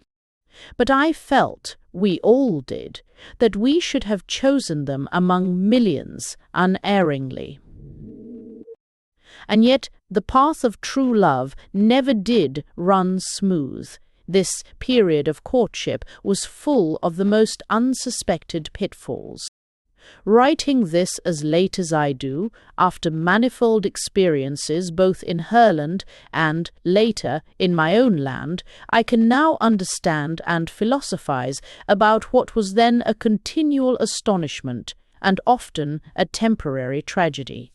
But I felt, we all did, that we should have chosen them among millions unerringly. And yet the path of true love never did run smooth. This period of courtship was full of the most unsuspected pitfalls. Writing this as late as I do, after manifold experiences both in Herland and, later, in my own land, I can now understand and philosophize about what was then a continual astonishment, and often a temporary tragedy.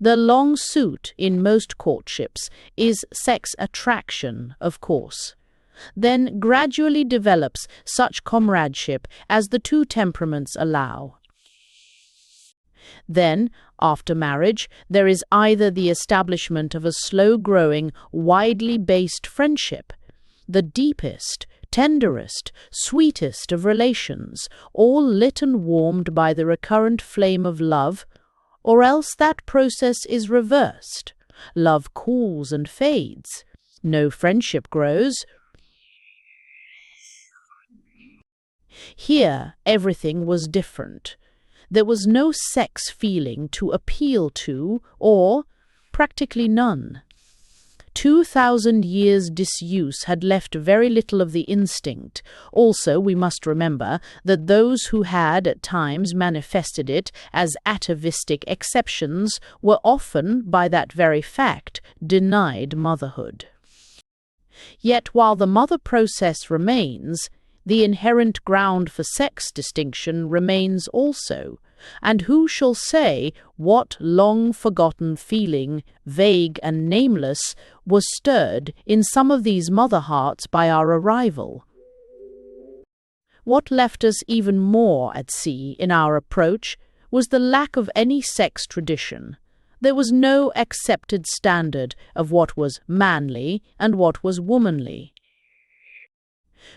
The long suit in most courtships is sex attraction, of course, then gradually develops such comradeship as the two temperaments allow. Then, after marriage, there is either the establishment of a slow-growing, widely based friendship, the deepest, tenderest, sweetest of relations, all lit and warmed by the recurrent flame of love, or else that process is reversed. Love cools and fades. No friendship grows. Here everything was different. There was no sex feeling to appeal to, or practically none. 2,000 years' disuse had left very little of the instinct. Also, we must remember that those who had at times manifested it as atavistic exceptions were often, by that very fact, denied motherhood. Yet while the mother process remains, the inherent ground for sex distinction remains also, and who shall say what long-forgotten feeling, vague and nameless, was stirred in some of these mother hearts by our arrival? What left us even more at sea in our approach was the lack of any sex tradition. There was no accepted standard of what was manly and what was womanly.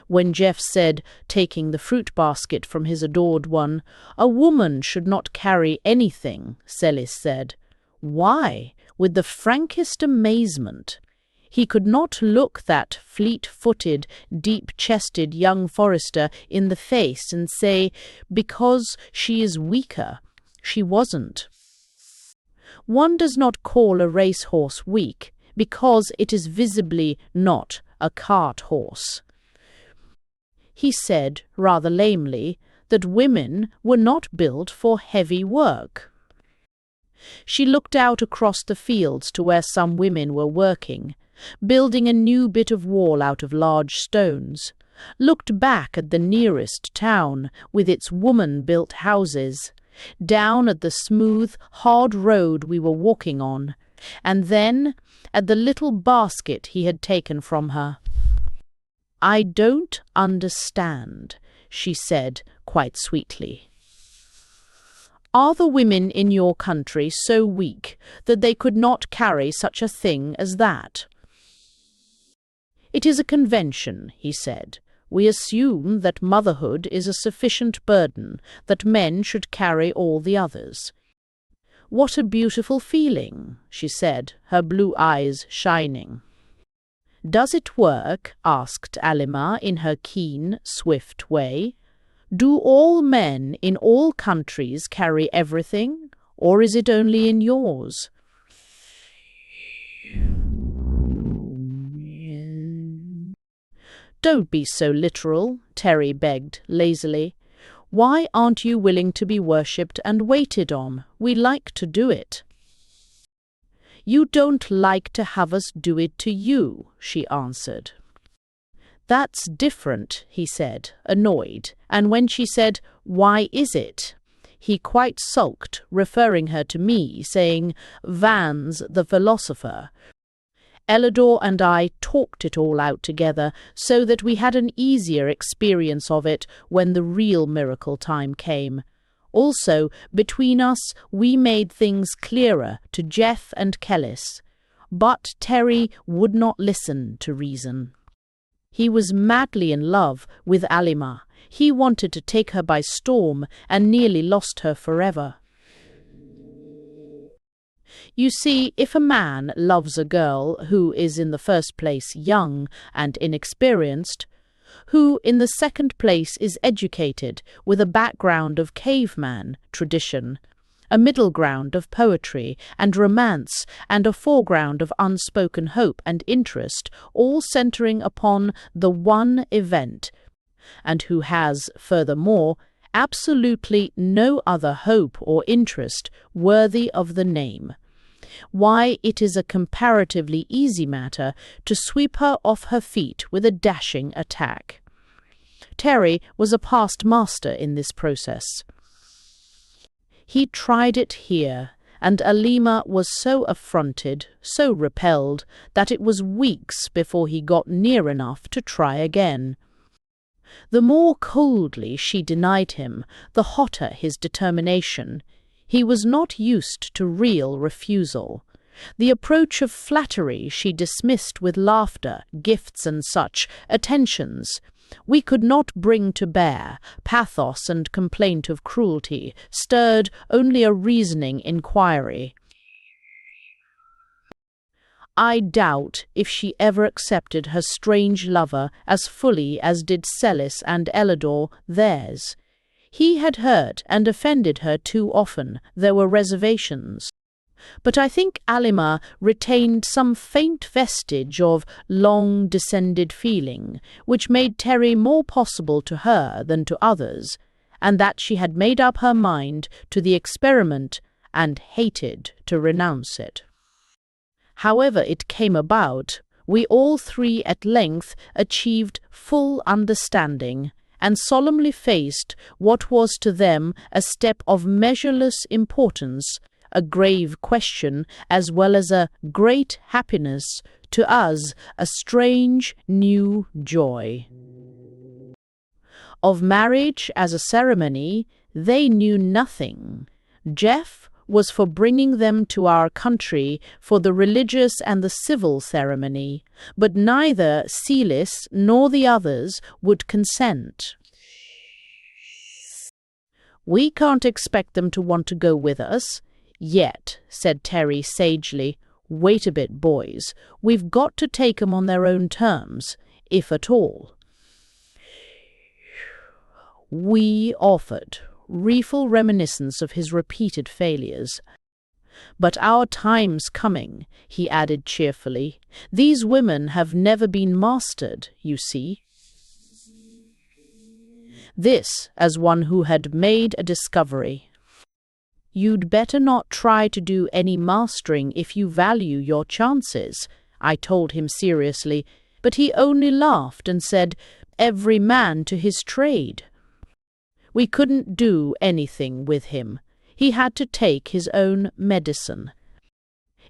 When Jeff said, taking the fruit basket from his adored one, "A woman should not carry anything," Celis said, "Why?" with the frankest amazement. He could not look that fleet-footed, deep-chested young forester in the face and say, "Because she is weaker." She wasn't. One does not call a racehorse weak because it is visibly not a cart horse. He said, rather lamely, that women were not built for heavy work. She looked out across the fields to where some women were working, building a new bit of wall out of large stones, looked back at the nearest town with its woman-built houses, down at the smooth, hard road we were walking on, and then at the little basket he had taken from her. "I don't understand," she said quite sweetly. "Are the women in your country so weak that they could not carry such a thing as that?" "It is a convention," he said. "We assume that motherhood is a sufficient burden, that men should carry all the others." "What a beautiful feeling," she said, her blue eyes shining. "Does it work?" asked Alima in her keen, swift way. "Do all men in all countries carry everything, or is it only in yours?" "Don't be so literal," Terry begged lazily. "Why aren't you willing to be worshipped and waited on? We like to do it." "You don't like to have us do it to you," she answered. "That's different," he said, annoyed, and when she said, "Why is it?" he quite sulked, referring her to me, saying, "Vans the philosopher." Elidor and I talked it all out together so that we had an easier experience of it when the real miracle time came. Also, between us, we made things clearer to Jeff and Kellis. But Terry would not listen to reason. He was madly in love with Alima. He wanted to take her by storm and nearly lost her forever. You see, if a man loves a girl who is in the first place young and inexperienced, who in the second place is educated with a background of caveman tradition, a middle ground of poetry and romance, and a foreground of unspoken hope and interest, all centering upon the one event, and who has, furthermore, absolutely no other hope or interest worthy of the name. Why, it is a comparatively easy matter to sweep her off her feet with a dashing attack. Terry was a past master in this process. He tried it here, and Alima was so affronted, so repelled, that it was weeks before he got near enough to try again. The more coldly she denied him, the hotter his determination. He was not used to real refusal. The approach of flattery she dismissed with laughter, gifts and such attentions. We could not bring to bear. Pathos and complaint of cruelty stirred only a reasoning inquiry. I doubt if she ever accepted her strange lover as fully as did Celis and Elidor theirs. He had hurt and offended her too often, there were reservations. But I think Alima retained some faint vestige of long-descended feeling, which made Terry more possible to her than to others, and that she had made up her mind to the experiment and hated to renounce it. However it came about, we all three at length achieved full understanding, and solemnly faced what was to them a step of measureless importance, a grave question as well as a great happiness, to us a strange new joy. Of marriage as a ceremony they knew nothing. Jeff was for bringing them to our country for the religious and the civil ceremony, but neither Celis nor the others would consent. "We can't expect them to want to go with us yet," said Terry sagely. "Wait a bit, boys. We've got to take 'em on their own terms, if at all." We offered, rueful reminiscence of his repeated failures. "But our time's coming," he added cheerfully. "These women have never been mastered, you see." This as one who had made a discovery. "You'd better not try to do any mastering if you value your chances," I told him seriously, but he only laughed and said, "Every man to his trade." We couldn't do anything with him. He had to take his own medicine.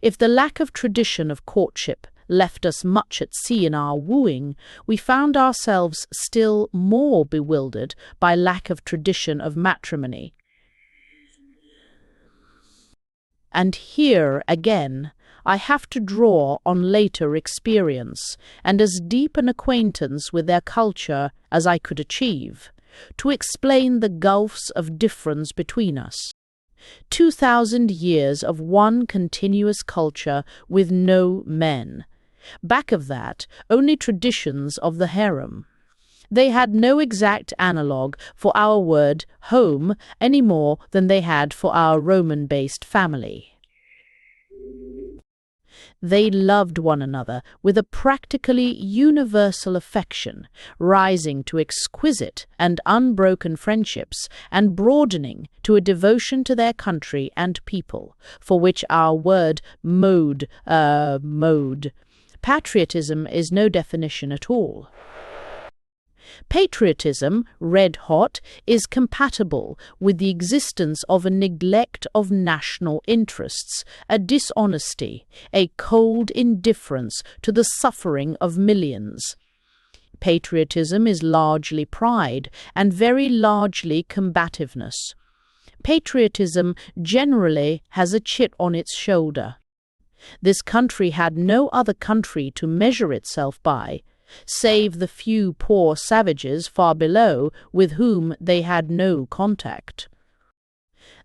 If the lack of tradition of courtship left us much at sea in our wooing, we found ourselves still more bewildered by lack of tradition of matrimony. And here, again, I have to draw on later experience, and as deep an acquaintance with their culture as I could achieve, to explain the gulfs of difference between us. 2,000 years of one continuous culture with no men. Back of that, only traditions of the harem. They had no exact analogue for our word home any more than they had for our Roman-based family. They loved one another with a practically universal affection, rising to exquisite and unbroken friendships, and broadening to a devotion to their country and people, for which our word mode. Patriotism is no definition at all. Patriotism, red hot, is compatible with the existence of a neglect of national interests, a dishonesty, a cold indifference to the suffering of millions. Patriotism is largely pride, and very largely combativeness. Patriotism generally has a chip on its shoulder. This country had no other country to measure itself by, save the few poor savages far below with whom they had no contact.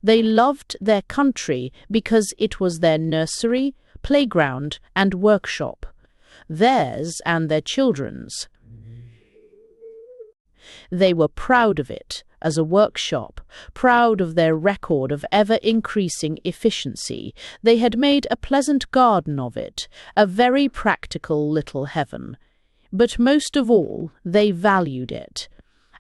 They loved their country because it was their nursery, playground, and workshop, theirs and their children's. They were proud of it as a workshop, proud of their record of ever-increasing efficiency. They had made a pleasant garden of it, a very practical little heaven. But most of all, they valued it.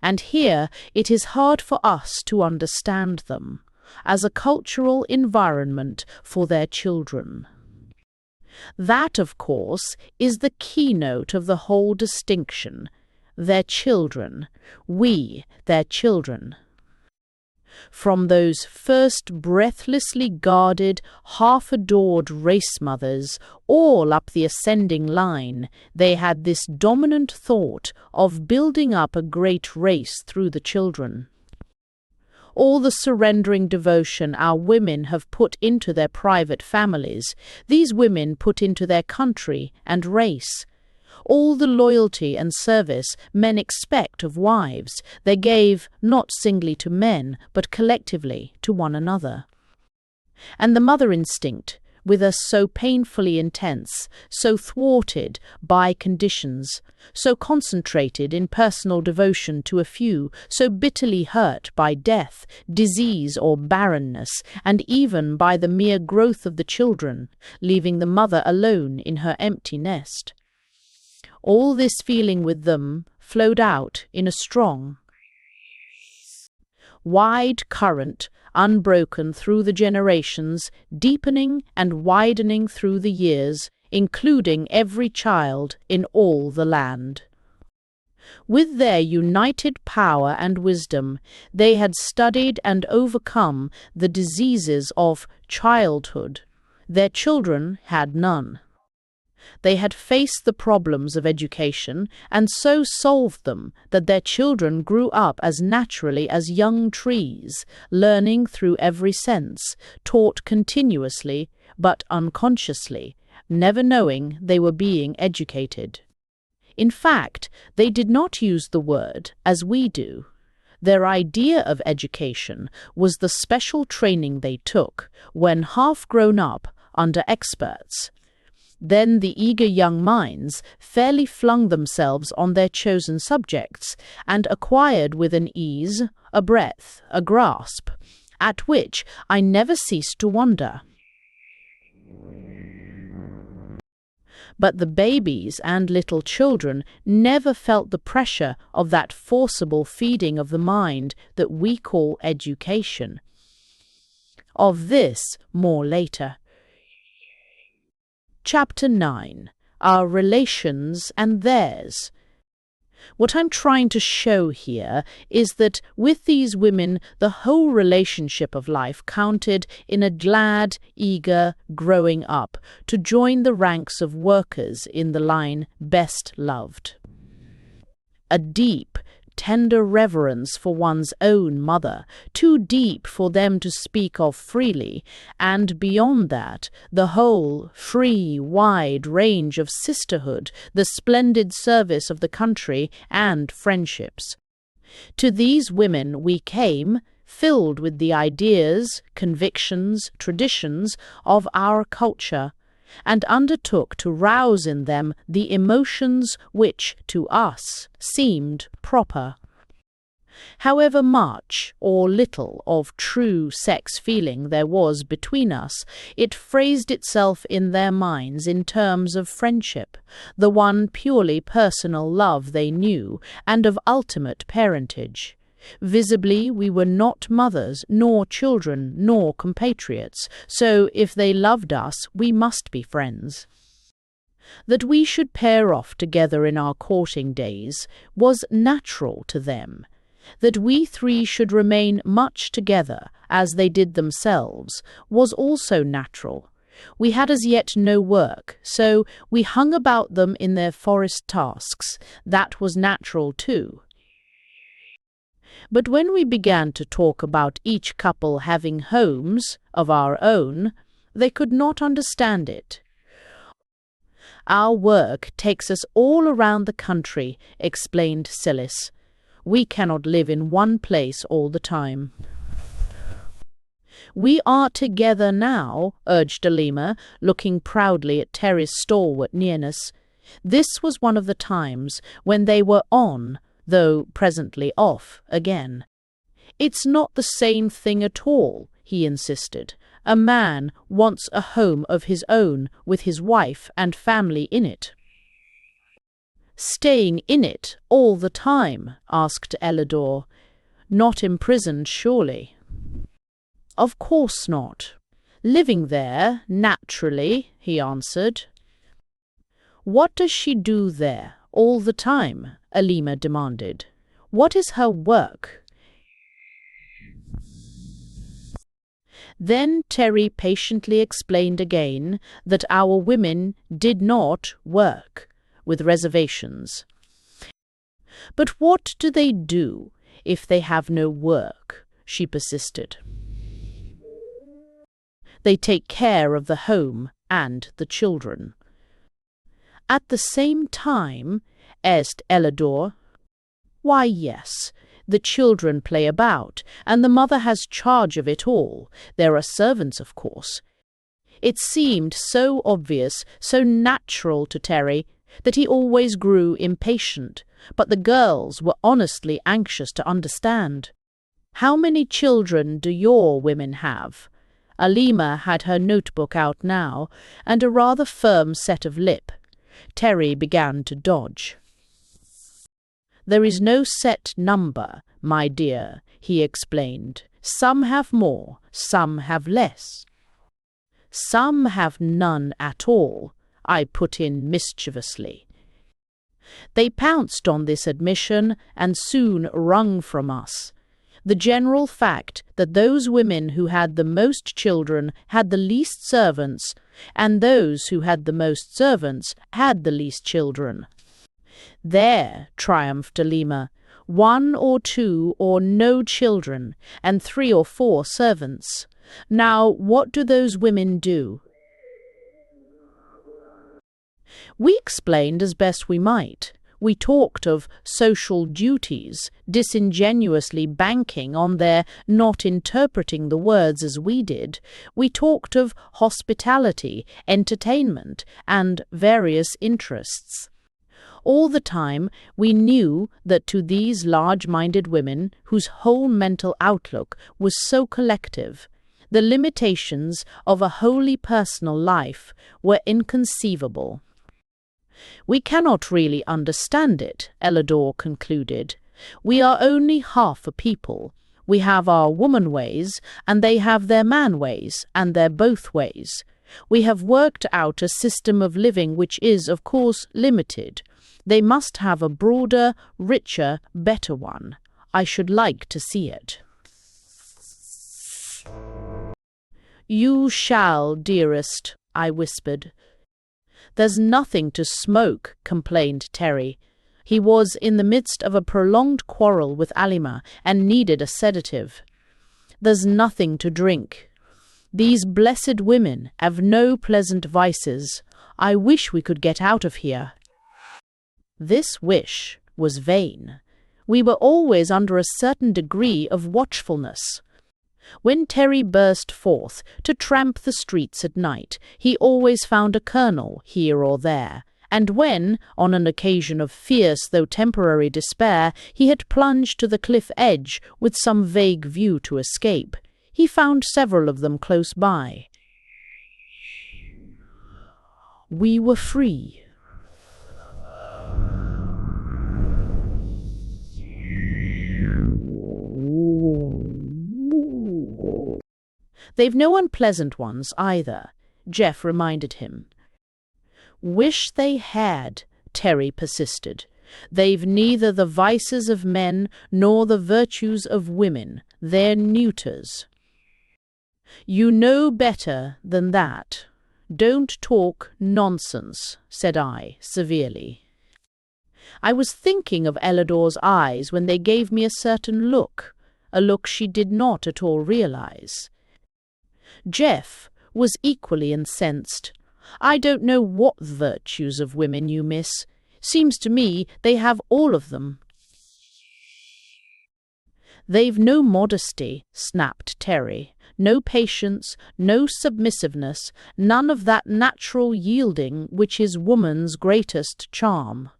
and here it is hard for us to understand them as a cultural environment for their children. That, of course, is the keynote of the whole distinction. Their children, we, their children. From those first breathlessly guarded, half-adored race mothers, all up the ascending line, they had this dominant thought of building up a great race through the children. All the surrendering devotion our women have put into their private families, these women put into their country and race. All the loyalty and service men expect of wives, they gave not singly to men, but collectively to one another. And the mother instinct, with us so painfully intense, so thwarted by conditions, so concentrated in personal devotion to a few, so bitterly hurt by death, disease or barrenness, and even by the mere growth of the children, leaving the mother alone in her empty nest. All this feeling with them flowed out in a strong, wide current, unbroken through the generations, deepening and widening through the years, including every child in all the land. With their united power and wisdom, they had studied and overcome the diseases of childhood. Their children had none. They had faced the problems of education and so solved them that their children grew up as naturally as young trees, learning through every sense, taught continuously but unconsciously, never knowing they were being educated. In fact, they did not use the word as we do. Their idea of education was the special training they took when half grown up under experts. Then the eager young minds fairly flung themselves on their chosen subjects and acquired with an ease, a breadth, a grasp, at which I never ceased to wonder. But the babies and little children never felt the pressure of that forcible feeding of the mind that we call education. Of this more later. Chapter 9. Our Relations and Theirs. What I'm trying to show here is that with these women the whole relationship of life counted in a glad, eager growing up to join the ranks of workers in the line best loved. A deep, tender reverence for one's own mother, too deep for them to speak of freely, and beyond that, the whole free, wide range of sisterhood, the splendid service of the country, and friendships. To these women we came, filled with the ideas, convictions, traditions of our culture, and undertook to rouse in them the emotions which, to us, seemed proper. However much or little of true sex feeling there was between us, it phrased itself in their minds in terms of friendship, the one purely personal love they knew, and of ultimate parentage. Visibly we were not mothers, nor children, nor compatriots, so if they loved us, we must be friends. That we should pair off together in our courting days was natural to them. That we three should remain much together, as they did themselves, was also natural. We had as yet no work, so we hung about them in their forest tasks. That was natural too. But when we began to talk about each couple having homes of our own, they could not understand it. Our work takes us all around the country, explained Silas. We cannot live in one place all the time. We are together now, urged Alima, looking proudly at Terry's stalwart nearness. This was one of the times when they were on, though presently off again. It's not the same thing at all, he insisted. A man wants a home of his own with his wife and family in it. Staying in it all the time? Asked Ellador. Not imprisoned, surely? Of course not. Living there, naturally, he answered. What does she do there all the time? Alima demanded. What is her work? Then Terry patiently explained again that our women did not work, with reservations. But what do they do if they have no work? She persisted. They take care of the home and the children. At the same time, asked Ellador. Why, yes. The children play about, and the mother has charge of it all. There are servants, of course. It seemed so obvious, so natural to Terry, that he always grew impatient, but the girls were honestly anxious to understand. How many children do your women have? Alima had her notebook out now, and a rather firm set of lip. Terry began to dodge. There is no set number, my dear, he explained. Some have more, some have less. Some have none at all, I put in mischievously. They pounced on this admission and soon wrung from us the general fact that those women who had the most children had the least servants, and those who had the most servants had the least children. There, triumphed Alima, 1 or 2 or no children, and 3 or 4 servants. Now, what do those women do? We explained as best we might. We talked of social duties, disingenuously banking on their not interpreting the words as we did. We talked of hospitality, entertainment, and various interests. All the time we knew that to these large-minded women, whose whole mental outlook was so collective, the limitations of a wholly personal life were inconceivable. We cannot really understand it, Ellador concluded. We are only half a people. We have our woman ways, and they have their man ways, and they're both ways. We have worked out a system of living which is, of course, limited. They must have a broader, richer, better one. I should like to see it. You shall, dearest, I whispered. There's nothing to smoke, complained Terry. He was in the midst of a prolonged quarrel with Alima and needed a sedative. There's nothing to drink. These blessed women have no pleasant vices. I wish we could get out of here. This wish was vain. We were always under a certain degree of watchfulness. When Terry burst forth to tramp the streets at night, he always found a colonel here or there, and when, on an occasion of fierce though temporary despair, he had plunged to the cliff edge with some vague view to escape, he found several of them close by. We were free. They've no unpleasant ones either, Jeff reminded him. Wish they had, Terry persisted. They've neither the vices of men nor the virtues of women. They're neuters. You know better than that. Don't talk nonsense, said I, severely. I was thinking of Ellador's eyes when they gave me a certain look, a look she did not at all realize. Jeff was equally incensed. I don't know what virtues of women you miss. Seems to me they have all of them. They've no modesty, snapped Terry. No patience, no submissiveness, none of that natural yielding which is woman's greatest charm.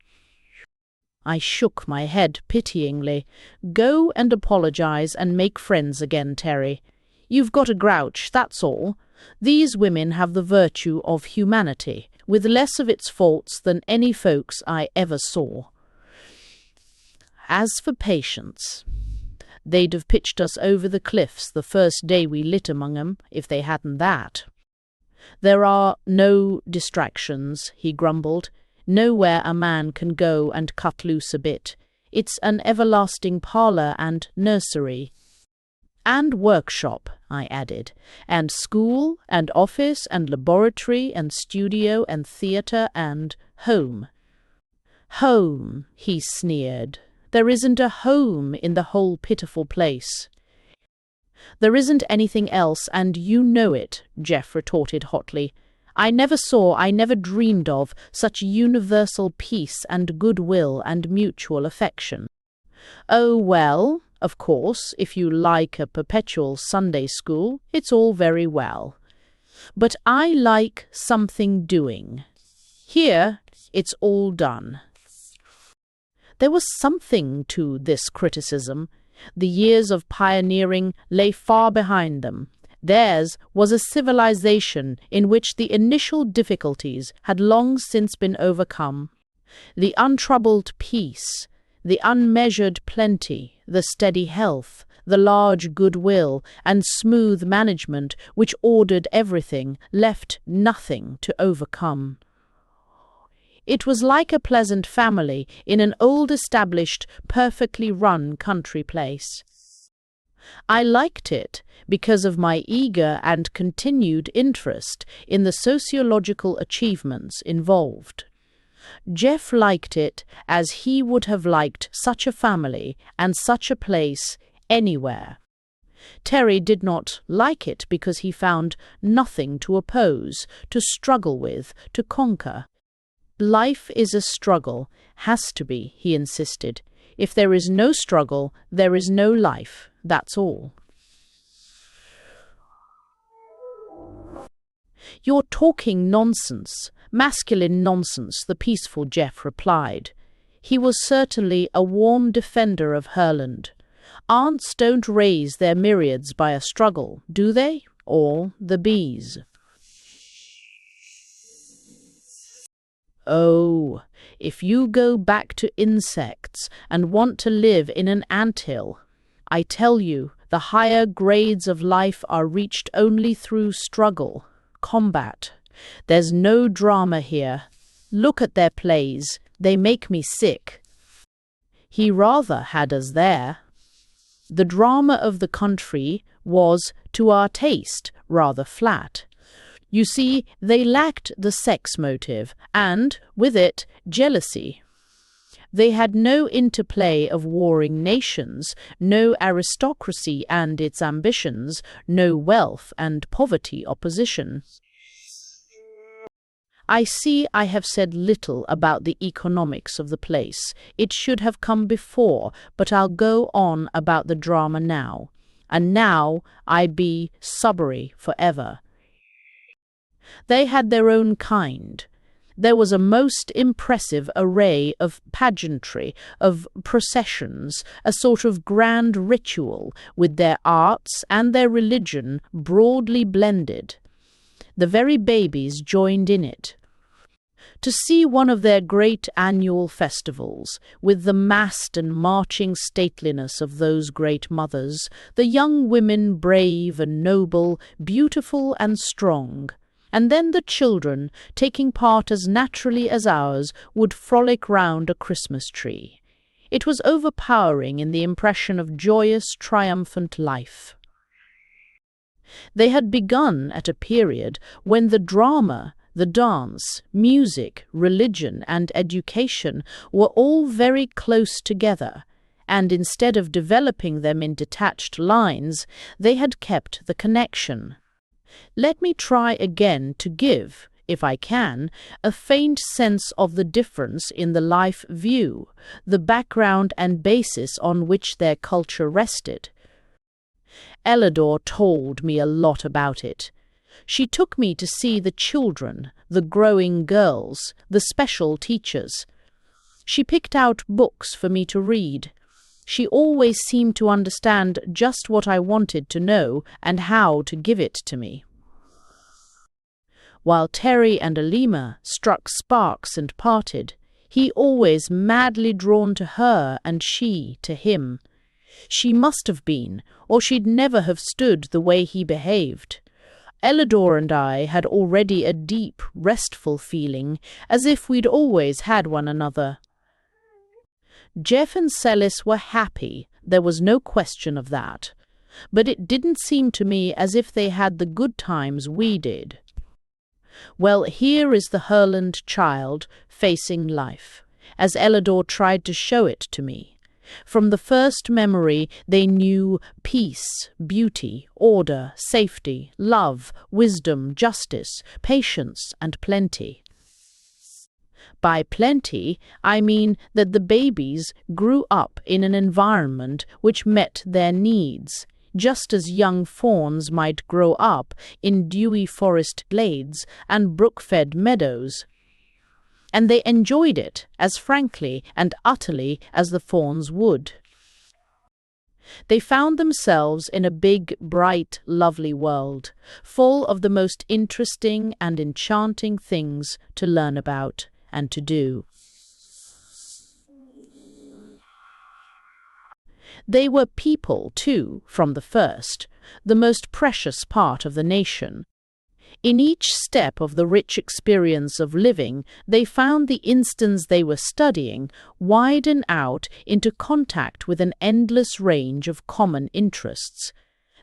I shook my head pityingly. Go and apologize and make friends again, Terry. You've got a grouch, that's all. These women have the virtue of humanity. with less of its faults than any folks I ever saw. As for patience, they'd have pitched us over the cliffs the first day we lit among 'em, if they hadn't that. There are no distractions, he grumbled, nowhere a man can go and cut loose a bit. It's an everlasting parlour and nursery. And workshop, I added, and school, and office, and laboratory, and studio, and theatre, and home. Home, he sneered. There isn't a home in the whole pitiful place. There isn't anything else, and you know it, Jeff retorted hotly. I never saw, I never dreamed of, such universal peace and goodwill and mutual affection. Oh, well, of course, if you like a perpetual Sunday school, it's all very well. But I like something doing. Here, it's all done. There was something to this criticism. The years of pioneering lay far behind them. Theirs was a civilization in which the initial difficulties had long since been overcome. The untroubled peace, the unmeasured plenty, the steady health, the large goodwill and smooth management which ordered everything, left nothing to overcome. It was like a pleasant family in an old-established, perfectly run country place. I liked it because of my eager and continued interest in the sociological achievements involved. Jeff liked it as he would have liked such a family and such a place anywhere. Terry did not like it because he found nothing to oppose, to struggle with, to conquer. Life is a struggle, has to be, he insisted. If there is no struggle, there is no life, that's all. You're talking nonsense, masculine nonsense, the peaceful Jeff replied. He was certainly a warm defender of Herland. Ants don't raise their myriads by a struggle, do they? Or the bees. Oh, if you go back to insects and want to live in an anthill, I tell you, the higher grades of life are reached only through struggle, combat. There's no drama here. Look at their plays. They make me sick. He rather had us there. The drama of the country was, to our taste, rather flat. You see, they lacked the sex motive, and, with it, jealousy. They had no interplay of warring nations, no aristocracy and its ambitions, no wealth and poverty opposition. I see I have said little about the economics of the place. It should have come before, but I'll go on about the drama now. And now I be Sudbury forever. They had their own kind. There was a most impressive array of pageantry, of processions, a sort of grand ritual, with their arts and their religion broadly blended. The very babies joined in it. To see one of their great annual festivals, with the massed and marching stateliness of those great mothers, the young women brave and noble, beautiful and strong, and then the children, taking part as naturally as ours, would frolic round a Christmas tree. It was overpowering in the impression of joyous, triumphant life. They had begun at a period when the drama, the dance, music, religion, and education were all very close together, and instead of developing them in detached lines, they had kept the connection. Let me try again to give, if I can, a faint sense of the difference in the life view, the background and basis on which their culture rested. Ellador told me a lot about it. She took me to see the children, the growing girls, the special teachers. She picked out books for me to read. She always seemed to understand just what I wanted to know and how to give it to me. While Terry and Alima struck sparks and parted, he always madly drawn to her and she to him. She must have been, or she'd never have stood the way he behaved. Ellador and I had already a deep, restful feeling, as if we'd always had one another. Jeff and Celis were happy, there was no question of that. But it didn't seem to me as if they had the good times we did. Well, here is the Herland child facing life, as Ellador tried to show it to me. From the first memory they knew peace, beauty, order, safety, love, wisdom, justice, patience, and plenty. By plenty, I mean that the babies grew up in an environment which met their needs, just as young fawns might grow up in dewy forest glades and brook-fed meadows. And they enjoyed it as frankly and utterly as the fawns would. They found themselves in a big, bright, lovely world, full of the most interesting and enchanting things to learn about and to do. They were people, too, from the first, the most precious part of the nation. In each step of the rich experience of living, they found the instance they were studying widen out into contact with an endless range of common interests.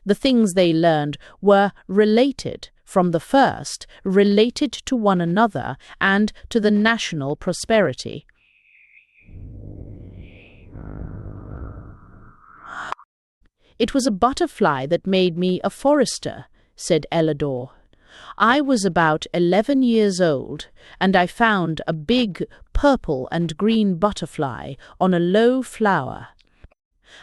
The things they learned were related, from the first, related to one another and to the national prosperity. It was a butterfly that made me a forester, said Ellador. I was about 11 years old, and I found a big purple and green butterfly on a low flower.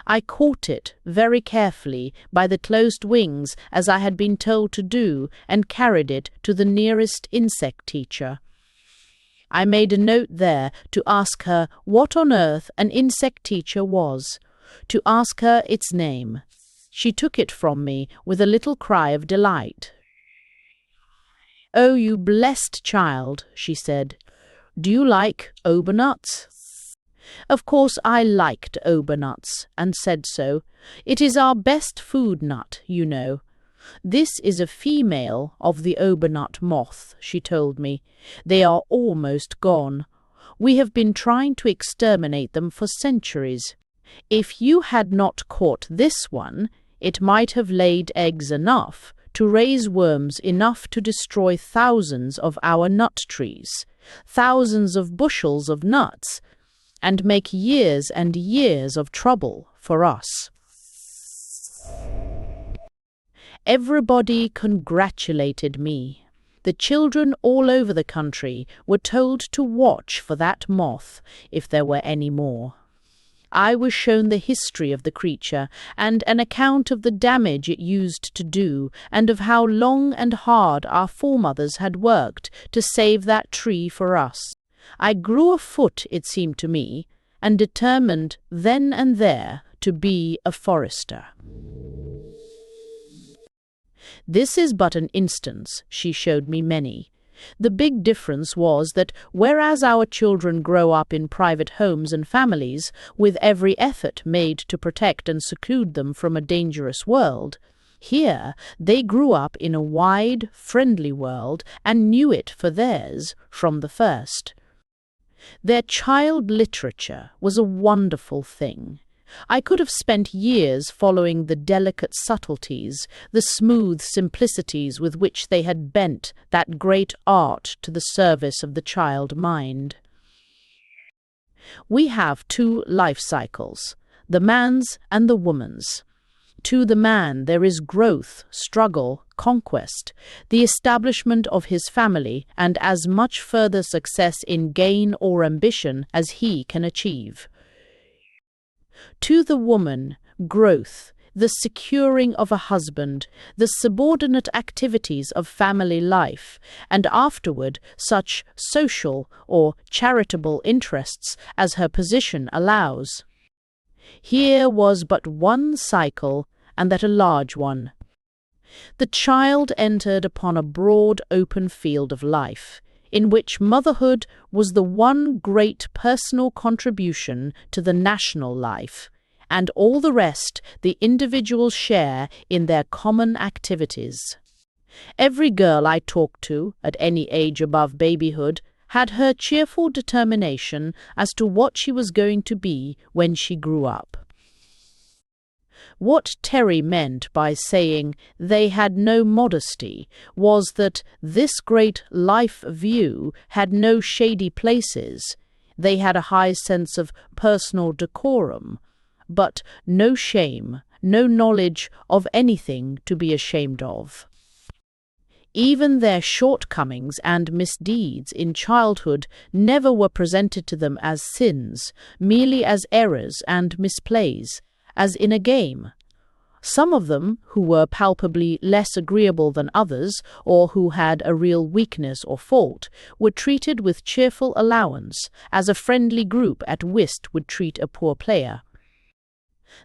I caught it very carefully by the closed wings, as I had been told to do, and carried it to the nearest insect teacher. I made a note there to ask her what on earth an insect teacher was, to ask her its name. She took it from me with a little cry of delight. "Oh, you blessed child," she said. "Do you like obernuts?" Of course I liked obernuts, and said so. It is our best food nut, you know. This is a female of the obernut moth, she told me. They are almost gone. We have been trying to exterminate them for centuries. If you had not caught this one, it might have laid eggs enough to raise worms enough to destroy thousands of our nut trees, thousands of bushels of nuts, and make years and years of trouble for us. Everybody congratulated me. The children all over the country were told to watch for that moth, if there were any more. I was shown the history of the creature and an account of the damage it used to do, and of how long and hard our foremothers had worked to save that tree for us. I grew a foot, it seemed to me, and determined then and there to be a forester. This is but an instance, she showed me many. The big difference was that whereas our children grow up in private homes and families, with every effort made to protect and seclude them from a dangerous world, here they grew up in a wide, friendly world and knew it for theirs from the first. Their child literature was a wonderful thing. I could have spent years following the delicate subtleties, the smooth simplicities with which they had bent that great art to the service of the child mind. We have two life cycles, the man's and the woman's. To the man there is growth, struggle, conquest, the establishment of his family, and as much further success in gain or ambition as he can achieve. To the woman, growth, the securing of a husband, the subordinate activities of family life, and afterward such social or charitable interests as her position allows. Here was but one cycle, and that a large one. The child entered upon a broad open field of life, in which motherhood was the one great personal contribution to the national life, and all the rest the individual's share in their common activities. Every girl I talked to, at any age above babyhood, had her cheerful determination as to what she was going to be when she grew up. What Terry meant by saying they had no modesty was that this great life view had no shady places. They had a high sense of personal decorum, but no shame, no knowledge of anything to be ashamed of. Even their shortcomings and misdeeds in childhood never were presented to them as sins, merely as errors and misplays, as in a game. Some of them, who were palpably less agreeable than others, or who had a real weakness or fault, were treated with cheerful allowance, as a friendly group at whist would treat a poor player.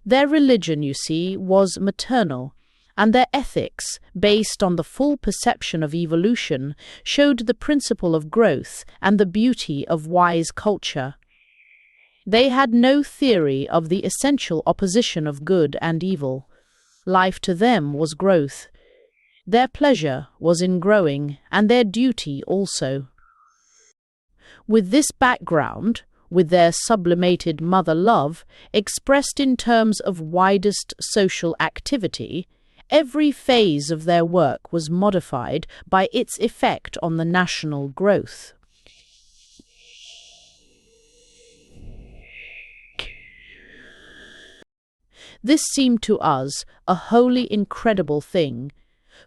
Their religion, you see, was maternal, and their ethics, based on the full perception of evolution, showed the principle of growth and the beauty of wise culture. They had no theory of the essential opposition of good and evil. Life to them was growth. Their pleasure was in growing, and their duty also. With this background, with their sublimated mother love, expressed in terms of widest social activity, every phase of their work was modified by its effect on the national growth. This seemed to us a wholly incredible thing.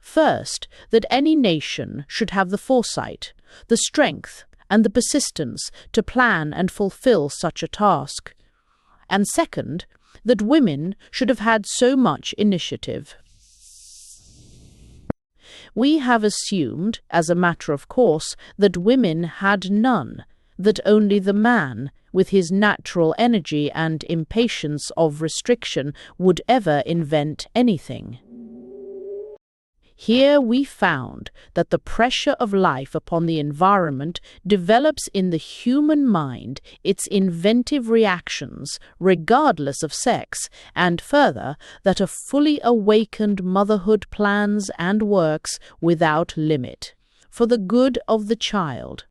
First, that any nation should have the foresight, the strength, and the persistence to plan and fulfill such a task. And second, that women should have had so much initiative. We have assumed, as a matter of course, that women had none, that only the man, with his natural energy and impatience of restriction, would ever invent anything. Here we found that the pressure of life upon the environment develops in the human mind its inventive reactions, regardless of sex, and further, that a fully awakened motherhood plans and works without limit, for the good of the child,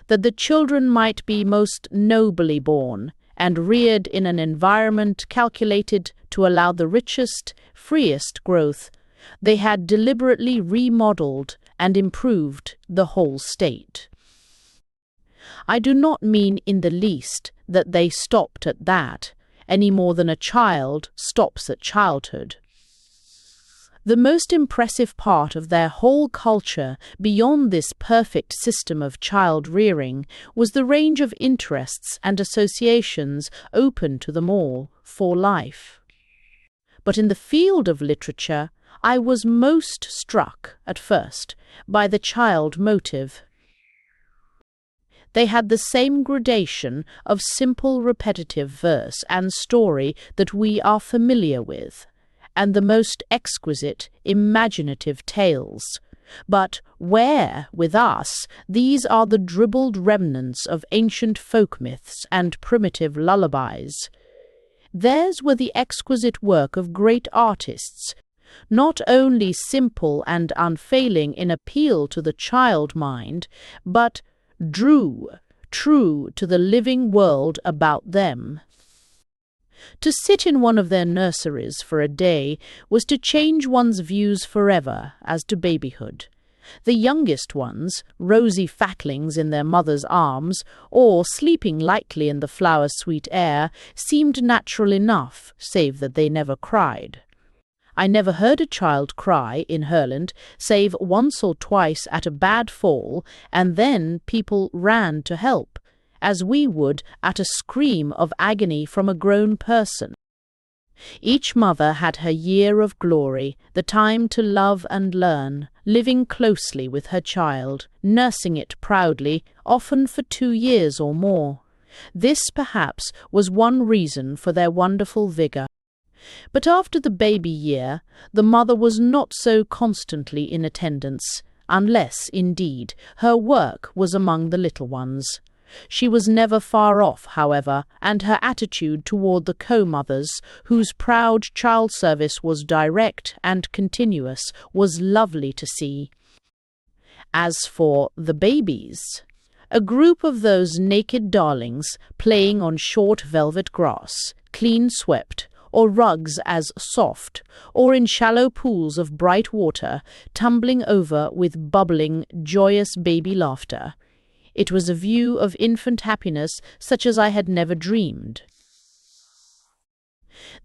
that the children might be most nobly born, and reared in an environment calculated to allow the richest, freest growth. They had deliberately remodeled and improved the whole state. I do not mean in the least that they stopped at that, any more than a child stops at childhood. The most impressive part of their whole culture, beyond this perfect system of child-rearing, was the range of interests and associations open to them all for life. But in the field of literature, I was most struck, at first, by the child motive. They had the same gradation of simple repetitive verse and story that we are familiar with, and the most exquisite imaginative tales. But where, with us, these are the dribbled remnants of ancient folk myths and primitive lullabies. Theirs were the exquisite work of great artists, not only simple and unfailing in appeal to the child mind, but true to the living world about them. To sit in one of their nurseries for a day was to change one's views forever as to babyhood. The youngest ones, rosy fatlings in their mother's arms, or sleeping lightly in the flower-sweet air, seemed natural enough, save that they never cried. I never heard a child cry in Herland, save once or twice at a bad fall, and then people ran to help, as we would at a scream of agony from a grown person. Each mother had her year of glory, the time to love and learn, living closely with her child, nursing it proudly, often for 2 years or more. This, perhaps, was one reason for their wonderful vigour. But after the baby year, the mother was not so constantly in attendance, unless, indeed, her work was among the little ones. She was never far off, however, and her attitude toward the co-mothers, whose proud child service was direct and continuous, was lovely to see. As for the babies, a group of those naked darlings playing on short velvet grass, clean swept, or rugs as soft, or in shallow pools of bright water, tumbling over with bubbling, joyous baby laughter. It was a view of infant happiness such as I had never dreamed.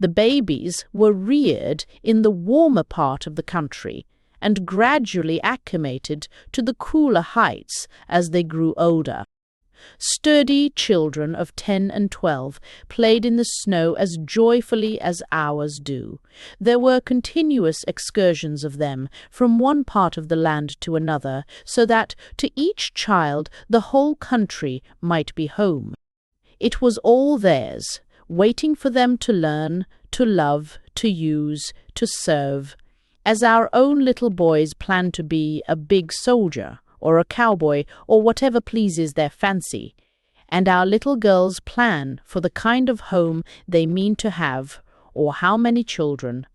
The babies were reared in the warmer part of the country, and gradually acclimated to the cooler heights as they grew older. Sturdy children of 10 and 12 played in the snow as joyfully as ours do. There were continuous excursions of them from one part of the land to another, so that to each child the whole country might be home. It was all theirs, waiting for them to learn, to love, to use, to serve, as our own little boys plan to be a big soldier, or a cowboy, or whatever pleases their fancy, and our little girls plan for the kind of home they mean to have, or how many children.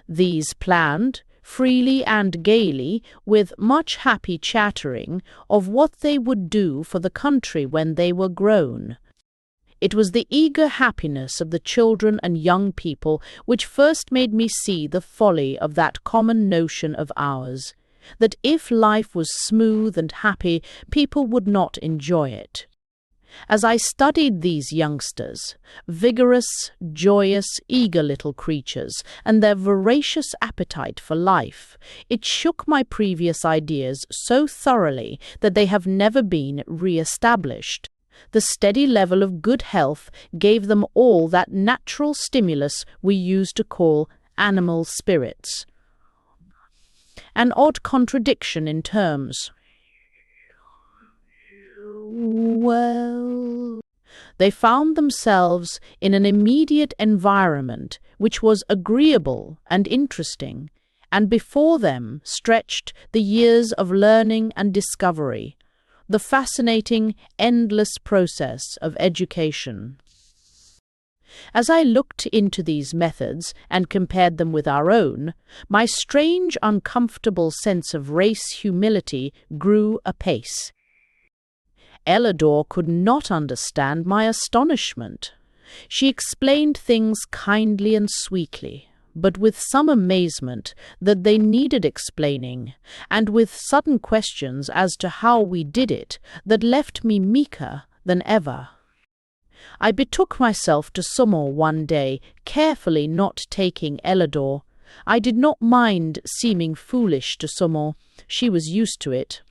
These planned, freely and gaily, with much happy chattering of what they would do for the country when they were grown. It was the eager happiness of the children and young people which first made me see the folly of that common notion of ours, that if life was smooth and happy, people would not enjoy it. As I studied these youngsters, vigorous, joyous, eager little creatures, and their voracious appetite for life, it shook my previous ideas so thoroughly that they have never been re-established. The steady level of good health gave them all that natural stimulus we used to call animal spirits. An odd contradiction in terms. Well, they found themselves in an immediate environment which was agreeable and interesting, and before them stretched the years of learning and discovery, the fascinating, endless process of education. As I looked into these methods and compared them with our own, my strange, uncomfortable sense of race humility grew apace. Ellador could not understand my astonishment. She explained things kindly and sweetly, but with some amazement that they needed explaining, and with sudden questions as to how we did it that left me meeker than ever. I betook myself to Summer one day, carefully not taking Ellador. I did not mind seeming foolish to Summer. She was used to it.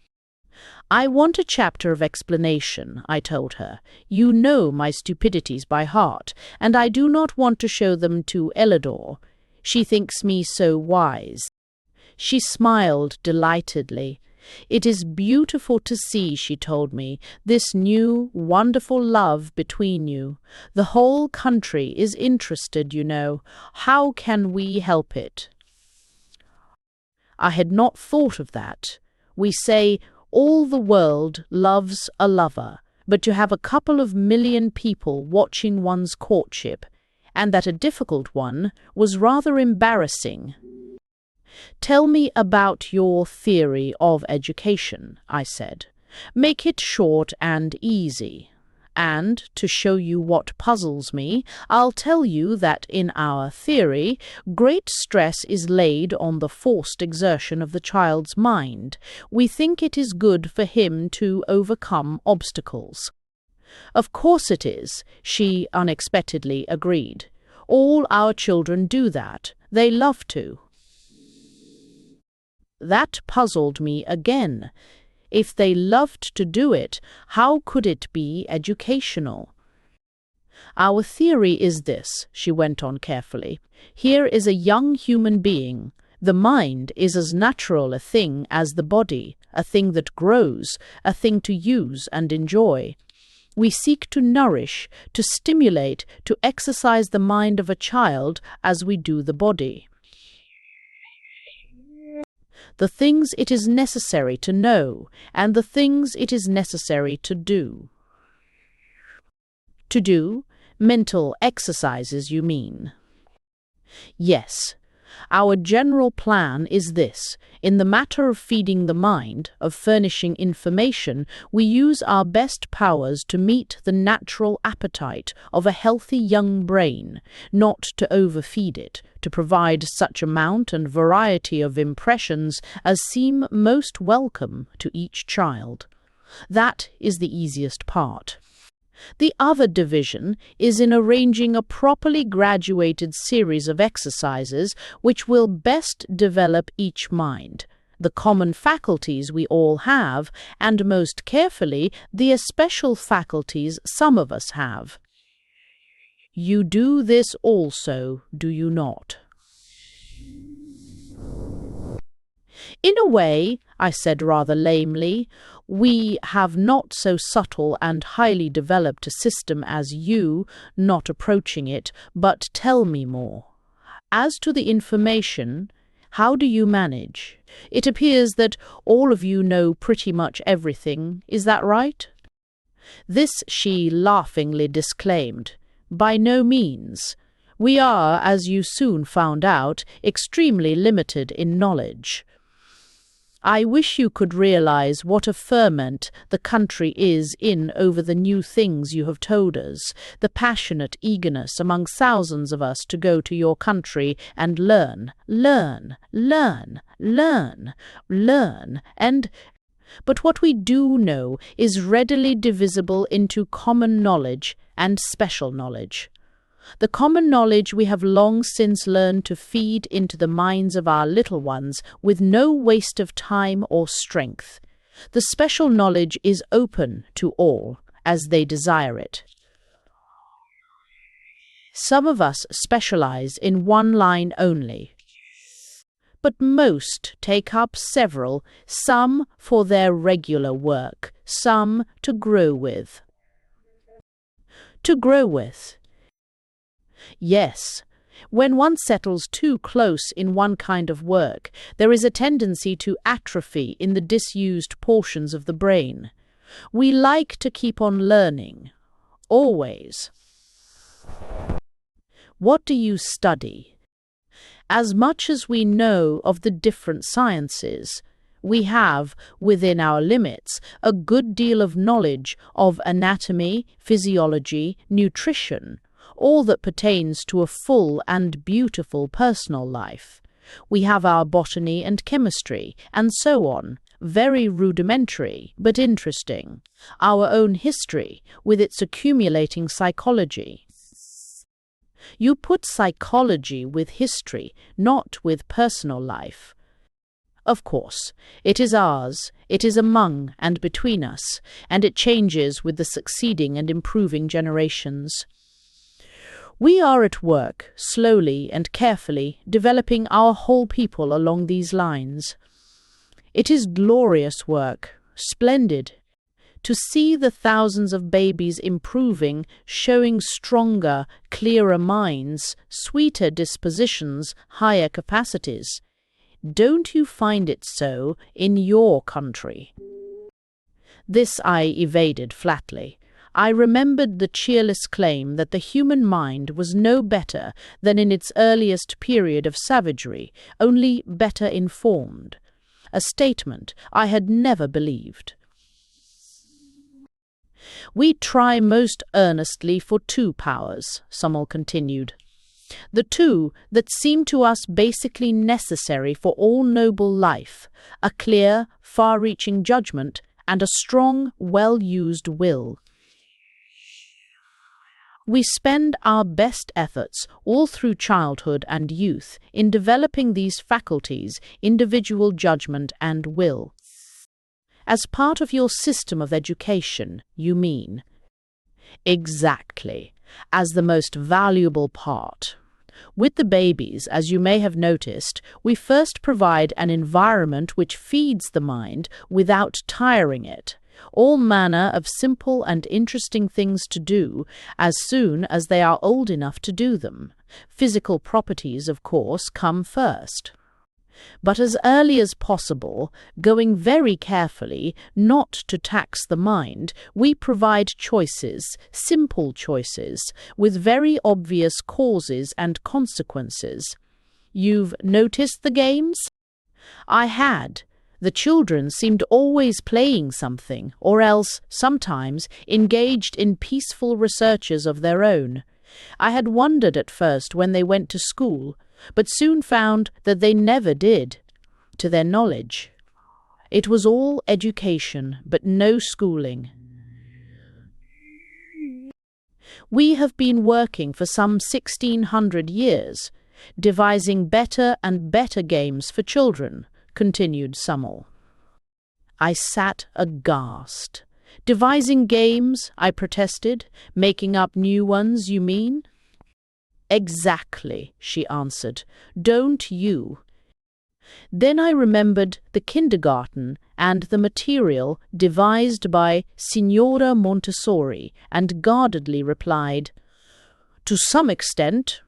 "I want a chapter of explanation," I told her. "You know my stupidities by heart, and I do not want to show them to Ellador. She thinks me so wise." She smiled delightedly. "It is beautiful to see," she told me, "this new, wonderful love between you. The whole country is interested, you know. How can we help it?" I had not thought of that. We say, all the world loves a lover, but to have a couple of million people watching one's courtship, and that a difficult one, was rather embarrassing. "Tell me about your theory of education," I said. "Make it short and easy. And, to show you what puzzles me, I'll tell you that in our theory, great stress is laid on the forced exertion of the child's mind. We think it is good for him to overcome obstacles." "Of course it is," she unexpectedly agreed. "All our children do that. They love to." That puzzled me again. If they loved to do it, how could it be educational? "Our theory is this," she went on carefully. "Here is a young human being. The mind is as natural a thing as the body, a thing that grows, a thing to use and enjoy. We seek to nourish, to stimulate, to exercise the mind of a child as we do the body. The things it is necessary to know, and the things it is necessary to do. To do? Mental exercises, you mean? Yes. Our general plan is this. In the matter of feeding the mind, of furnishing information, we use our best powers to meet the natural appetite of a healthy young brain, not to overfeed it, to provide such amount and variety of impressions as seem most welcome to each child. That is the easiest part. The other division is in arranging a properly graduated series of exercises which will best develop each mind, the common faculties we all have, and most carefully the especial faculties some of us have. You do this also, do you not? In a way, I said rather lamely, we have not so subtle and highly developed a system as you, not approaching it, but tell me more. As to the information, how do you manage? It appears that all of you know pretty much everything, is that right? This she laughingly disclaimed. By no means. We are, as you soon found out, extremely limited in knowledge. I wish you could realize what a ferment the country is in over the new things you have told us, the passionate eagerness among thousands of us to go to your country and learn, but what we do know is readily divisible into common knowledge and special knowledge. The common knowledge we have long since learned to feed into the minds of our little ones with no waste of time or strength. The special knowledge is open to all, as they desire it. Some of us specialize in one line only, but most take up several, some for their regular work, some to grow with. To grow with. Yes. When one settles too close in one kind of work, there is a tendency to atrophy in the disused portions of the brain. We like to keep on learning. Always. What do you study? As much as we know of the different sciences, we have, within our limits, a good deal of knowledge of anatomy, physiology, nutrition, all that pertains to a full and beautiful personal life. We have our botany and chemistry, and so on, very rudimentary, but interesting. Our own history, with its accumulating psychology. You put psychology with history, not with personal life. Of course, it is ours, it is among and between us, and it changes with the succeeding and improving generations. We are at work, slowly and carefully, developing our whole people along these lines. It is glorious work, splendid, to see the thousands of babies improving, showing stronger, clearer minds, sweeter dispositions, higher capacities. Don't you find it so in your country? This I evaded flatly. I remembered the cheerless claim that the human mind was no better than in its earliest period of savagery, only better informed, a statement I had never believed. We try most earnestly for two powers, Summel continued. The two that seem to us basically necessary for all noble life, a clear, far-reaching judgment and a strong, well-used will. We spend our best efforts all through childhood and youth in developing these faculties, individual judgment and will. As part of your system of education, you mean? Exactly, as the most valuable part. With the babies, as you may have noticed, we first provide an environment which feeds the mind without tiring it. All manner of simple and interesting things to do as soon as they are old enough to do them. Physical properties, of course, come first. But as early as possible, going very carefully, not to tax the mind, we provide choices, simple choices, with very obvious causes and consequences. You've noticed the games? I had. The children seemed always playing something, or else, sometimes, engaged in peaceful researches of their own. I had wondered at first when they went to school, but soon found that they never did, to their knowledge. It was all education, but no schooling. We have been working for some 1600 years, devising better and better games for children, continued Summel. I sat aghast. Devising games, I protested. Making up new ones, you mean? Exactly, she answered. Don't you? Then I remembered the kindergarten and the material devised by Signora Montessori, and guardedly replied, To some extent.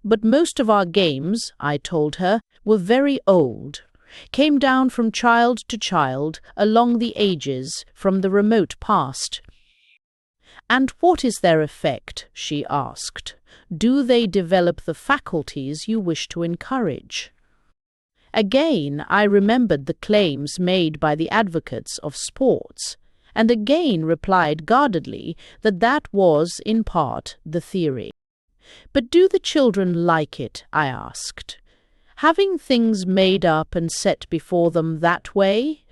But most of our games, I told her, were very old, came down from child to child, along the ages, from the remote past. And what is their effect, she asked. Do they develop the faculties you wish to encourage? Again I remembered the claims made by the advocates of sports, and again replied guardedly that that was, in part, the theory. But do the children like it, I asked, having things made up and set before them that way?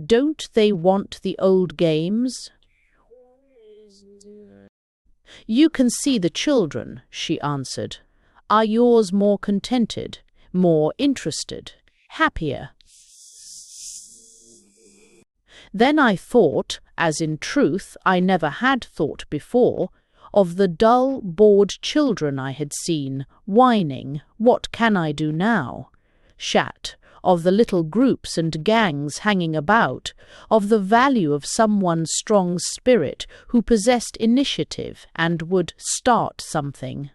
Don't they want the old games? You can see the children, she answered. Are yours more contented, more interested, happier? Then I thought, as in truth I never had thought before, of the dull, bored children I had seen, whining, "What can I do now?" Shat, of the little groups and gangs hanging about, of the value of someone's strong spirit who possessed initiative and would start something.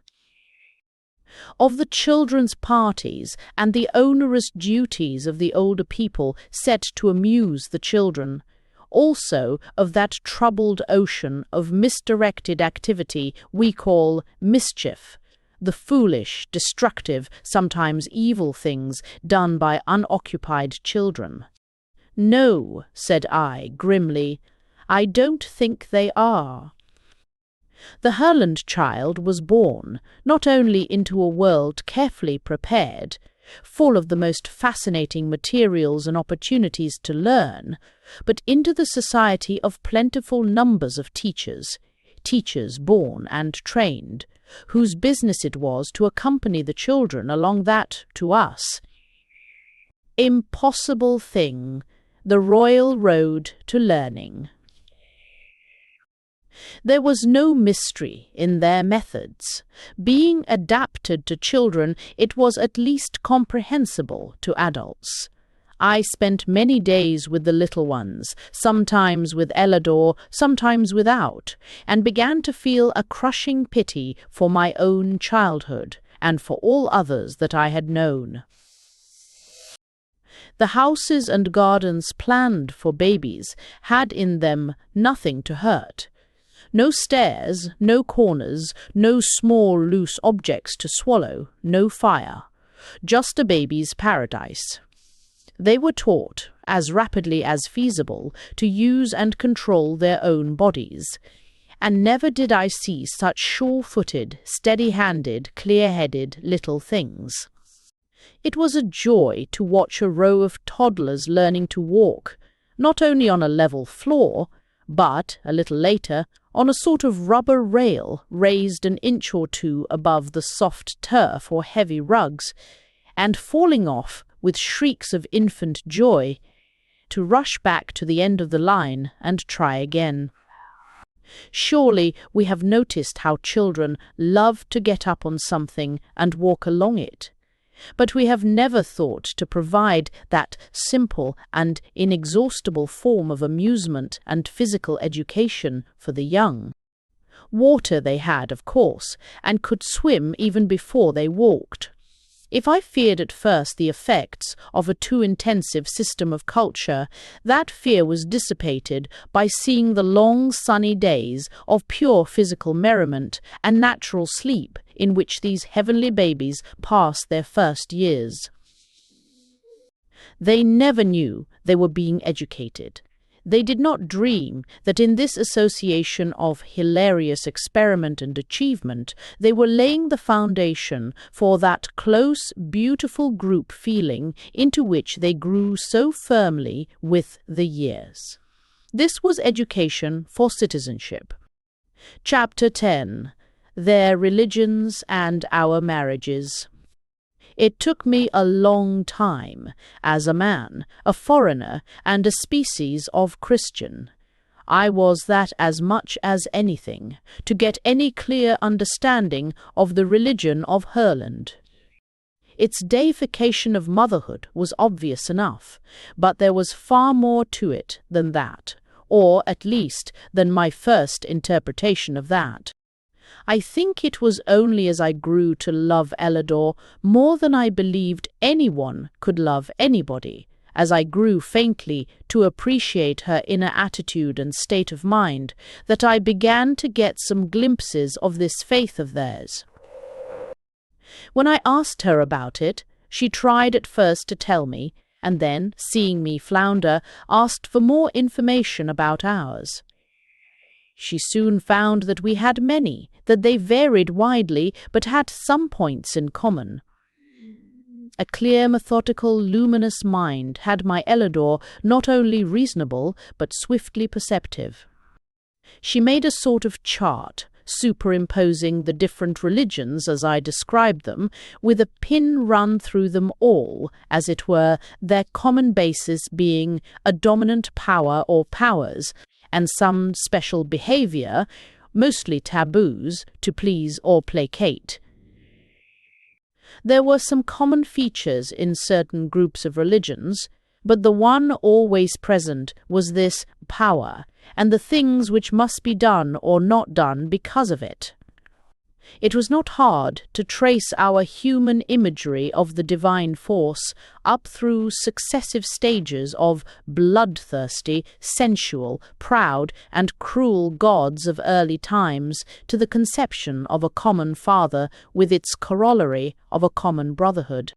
Of the children's parties and the onerous duties of the older people set to amuse the children, also of that troubled ocean of misdirected activity we call mischief, the foolish, destructive, sometimes evil things done by unoccupied children. No, said I grimly, I don't think they are. The Herland child was born not only into a world carefully prepared, full of the most fascinating materials and opportunities to learn, but into the society of plentiful numbers of teachers born and trained, whose business it was to accompany the children along that, to us, impossible thing, the royal road to learning. There was no mystery in their methods. Being adapted to children, it was at least comprehensible to adults. I spent many days with the little ones, sometimes with Ellador, sometimes without, and began to feel a crushing pity for my own childhood and for all others that I had known. The houses and gardens planned for babies had in them nothing to hurt. No stairs, no corners, no small loose objects to swallow, no fire. Just a baby's paradise. They were taught, as rapidly as feasible, to use and control their own bodies. And never did I see such sure-footed, steady-handed, clear-headed little things. It was a joy to watch a row of toddlers learning to walk, not only on a level floor, but, a little later, on a sort of rubber rail raised an inch or two above the soft turf or heavy rugs, and falling off with shrieks of infant joy, to rush back to the end of the line and try again. Surely we have noticed how children love to get up on something and walk along it. But we have never thought to provide that simple and inexhaustible form of amusement and physical education for the young. Water they had, of course, and could swim even before they walked. If I feared at first the effects of a too intensive system of culture, that fear was dissipated by seeing the long sunny days of pure physical merriment and natural sleep in which these heavenly babies pass their first years. They never knew they were being educated. They did not dream that in this association of hilarious experiment and achievement, they were laying the foundation for that close, beautiful group feeling into which they grew so firmly with the years. This was education for citizenship. Chapter 10. Their Religions and Our Marriages. It took me a long time, as a man, a foreigner, and a species of Christian. I was that as much as anything, to get any clear understanding of the religion of Herland. Its deification of motherhood was obvious enough, but there was far more to it than that, or at least than my first interpretation of that. I think it was only as I grew to love Ellador more than I believed anyone could love anybody, as I grew faintly to appreciate her inner attitude and state of mind, that I began to get some glimpses of this faith of theirs. When I asked her about it, she tried at first to tell me, and then, seeing me flounder, asked for more information about ours. She soon found that we had many, that they varied widely, but had some points in common. A clear, methodical, luminous mind had my Ellador not only reasonable, but swiftly perceptive. She made a sort of chart, superimposing the different religions as I described them, with a pin run through them all, as it were, their common basis being a dominant power or powers, and some special behavior, mostly taboos, to please or placate. There were some common features in certain groups of religions, but the one always present was this power, and the things which must be done or not done because of it. It was not hard to trace our human imagery of the divine force up through successive stages of bloodthirsty, sensual, proud, and cruel gods of early times to the conception of a common father with its corollary of a common brotherhood.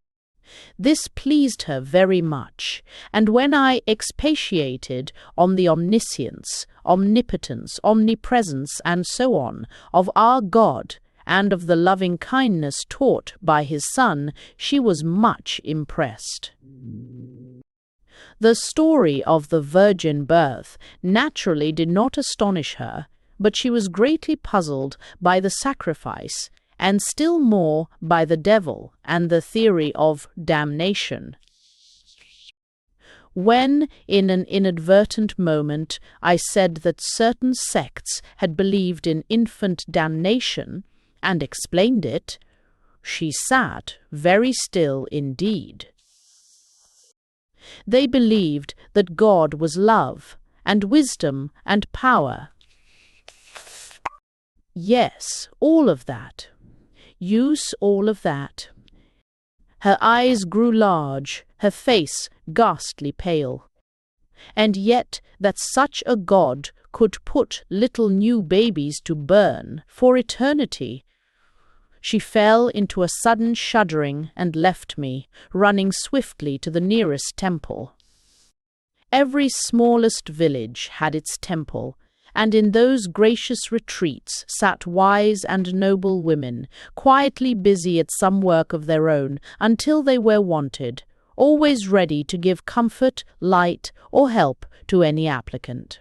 This pleased her very much, and when I expatiated on the omniscience, omnipotence, omnipresence, and so on, of our God, and of the loving kindness taught by his Son, she was much impressed. The story of the virgin birth naturally did not astonish her, but she was greatly puzzled by the sacrifice, and still more by the devil and the theory of damnation. When, in an inadvertent moment, I said that certain sects had believed in infant damnation, and explained it, she sat very still indeed. They believed that God was love, and wisdom, and power. Yes, all of that. Use all of that. Her eyes grew large, her face ghastly pale. And yet that such a God could put little new babies to burn for eternity. She fell into a sudden shuddering and left me, running swiftly to the nearest temple. Every smallest village had its temple, and in those gracious retreats sat wise and noble women, quietly busy at some work of their own until they were wanted, always ready to give comfort, light, or help to any applicant.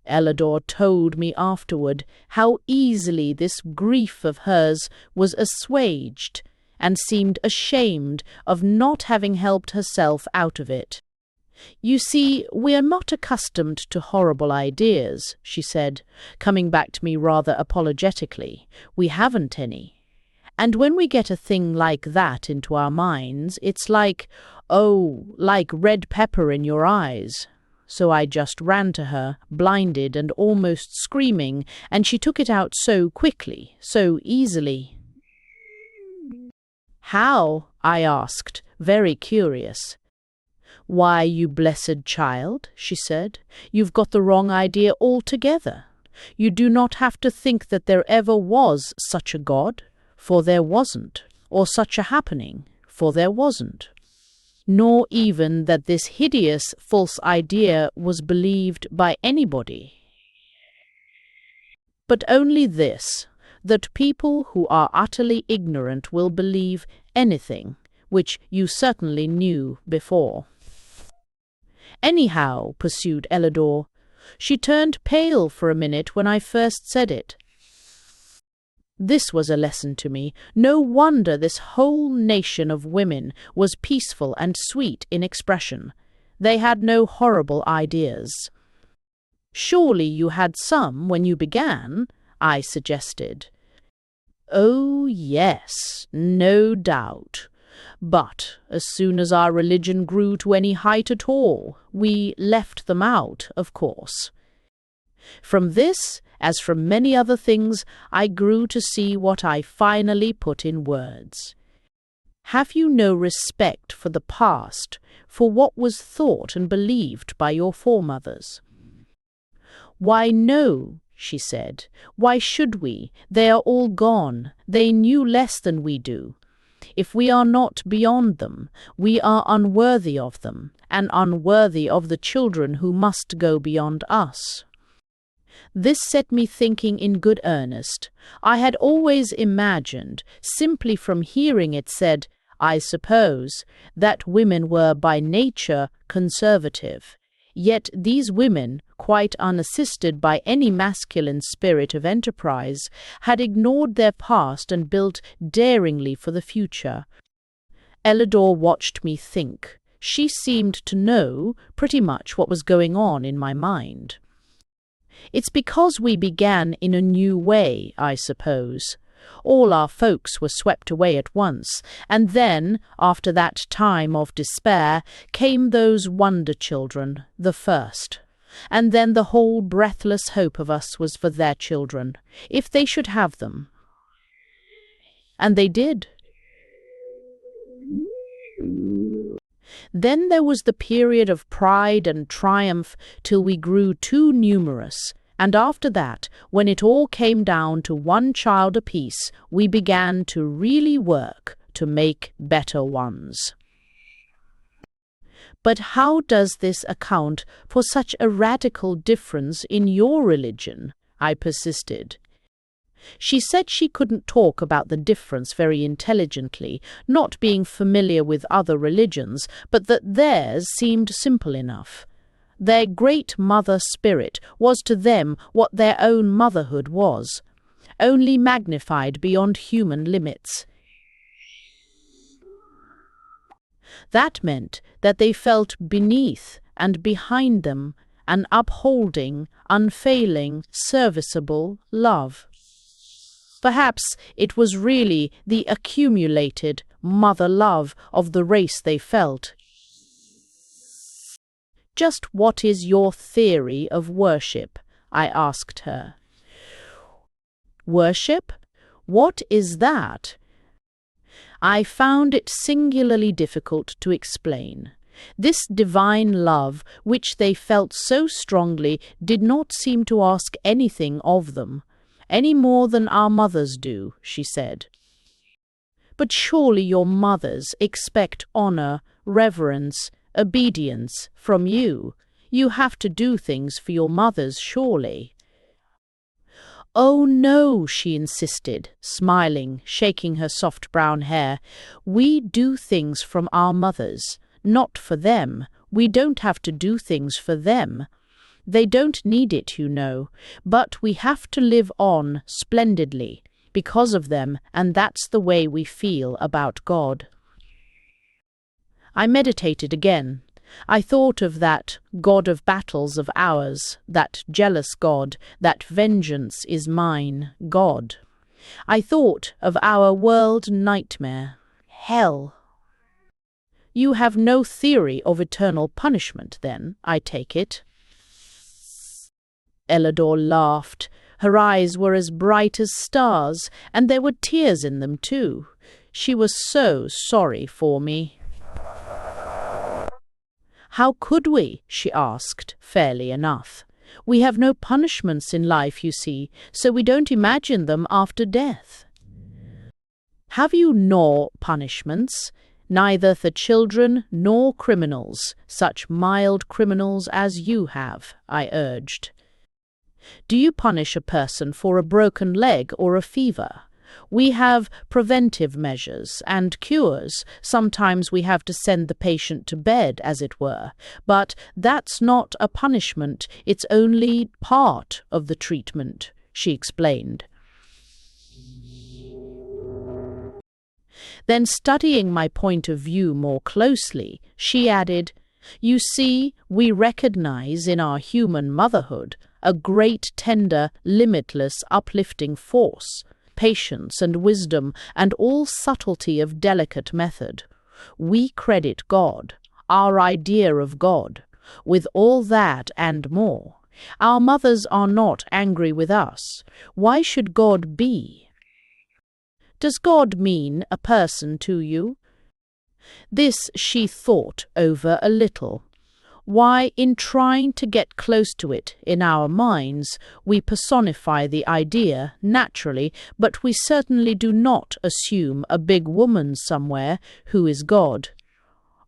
Ellador told me afterward how easily this grief of hers was assuaged, and seemed ashamed of not having helped herself out of it. You see, we are not accustomed to horrible ideas, she said, coming back to me rather apologetically. We haven't any. And when we get a thing like that into our minds, it's like, like red pepper in your eyes. So I just ran to her, blinded and almost screaming, and she took it out so quickly, so easily. "How?" I asked, very curious. "Why, you blessed child," she said, "you've got the wrong idea altogether. You do not have to think that there ever was such a God, for there wasn't, or such a happening, for there wasn't. Nor even that this hideous false idea was believed by anybody. But only this, that people who are utterly ignorant will believe anything, which you certainly knew before." "Anyhow," pursued Ellador, "she turned pale for a minute when I first said it. This was a lesson to me. No wonder this whole nation of women was peaceful and sweet in expression. They had no horrible ideas." "Surely you had some when you began," I suggested. "Oh, yes, no doubt. But as soon as our religion grew to any height at all, we left them out, of course. From this, as from many other things, I grew to see what I finally put in words. Have you no respect for the past, for what was thought and believed by your foremothers?" "Why, no," she said. "Why should we? They are all gone. They knew less than we do. If we are not beyond them, we are unworthy of them, and unworthy of the children who must go beyond us." This set me thinking in good earnest. I had always imagined, simply from hearing it said, I suppose, that women were by nature conservative. Yet these women, quite unassisted by any masculine spirit of enterprise, had ignored their past and built daringly for the future. Ellador watched me think. She seemed to know pretty much what was going on in my mind. "It's because we began in a new way, I suppose. All our folks were swept away at once, and then, after that time of despair, came those wonder children, the first. And then the whole breathless hope of us was for their children, if they should have them. And they did. Then there was the period of pride and triumph till we grew too numerous, and after that, when it all came down to one child apiece, we began to really work to make better ones." "But how does this account for such a radical difference in your religion?" I persisted. She said she couldn't talk about the difference very intelligently, not being familiar with other religions, but that theirs seemed simple enough. Their great mother spirit was to them what their own motherhood was, only magnified beyond human limits. That meant that they felt beneath and behind them an upholding, unfailing, serviceable love. Perhaps it was really the accumulated mother love of the race they felt. "Just what is your theory of worship?" I asked her. "Worship? What is that?" I found it singularly difficult to explain. This divine love, which they felt so strongly, did not seem to ask anything of them, any more than our mothers do, she said. "But surely your mothers expect honor, reverence, obedience from you. You have to do things for your mothers, surely." "Oh, no," she insisted, smiling, shaking her soft brown hair. "We do things from our mothers, not for them. We don't have to do things for them. They don't need it, you know, but we have to live on splendidly because of them, and that's the way we feel about God." I meditated again. I thought of that God of battles of ours, that jealous God, that vengeance is mine God. I thought of our world nightmare, hell. You have no theory of eternal punishment, then, I take it? Ellador laughed. Her eyes were as bright as stars, and there were tears in them, too. She was so sorry for me. How could we? She asked, fairly enough. We have no punishments in life, you see, so we don't imagine them after death. Have you no punishments? Neither for children nor criminals, such mild criminals as you have, I urged. Do you punish a person for a broken leg or a fever? We have preventive measures and cures. Sometimes we have to send the patient to bed, as it were. But that's not a punishment. It's only part of the treatment, she explained. Then, studying my point of view more closely, she added, You see, we recognize in our human motherhood a great, tender, limitless, uplifting force, patience and wisdom, and all subtlety of delicate method. We credit God, our idea of God, with all that and more. Our mothers are not angry with us. Why should God be? Does God mean a person to you? This she thought over a little. Why, in trying to get close to it in our minds, we personify the idea, naturally, but we certainly do not assume a big woman somewhere who is God.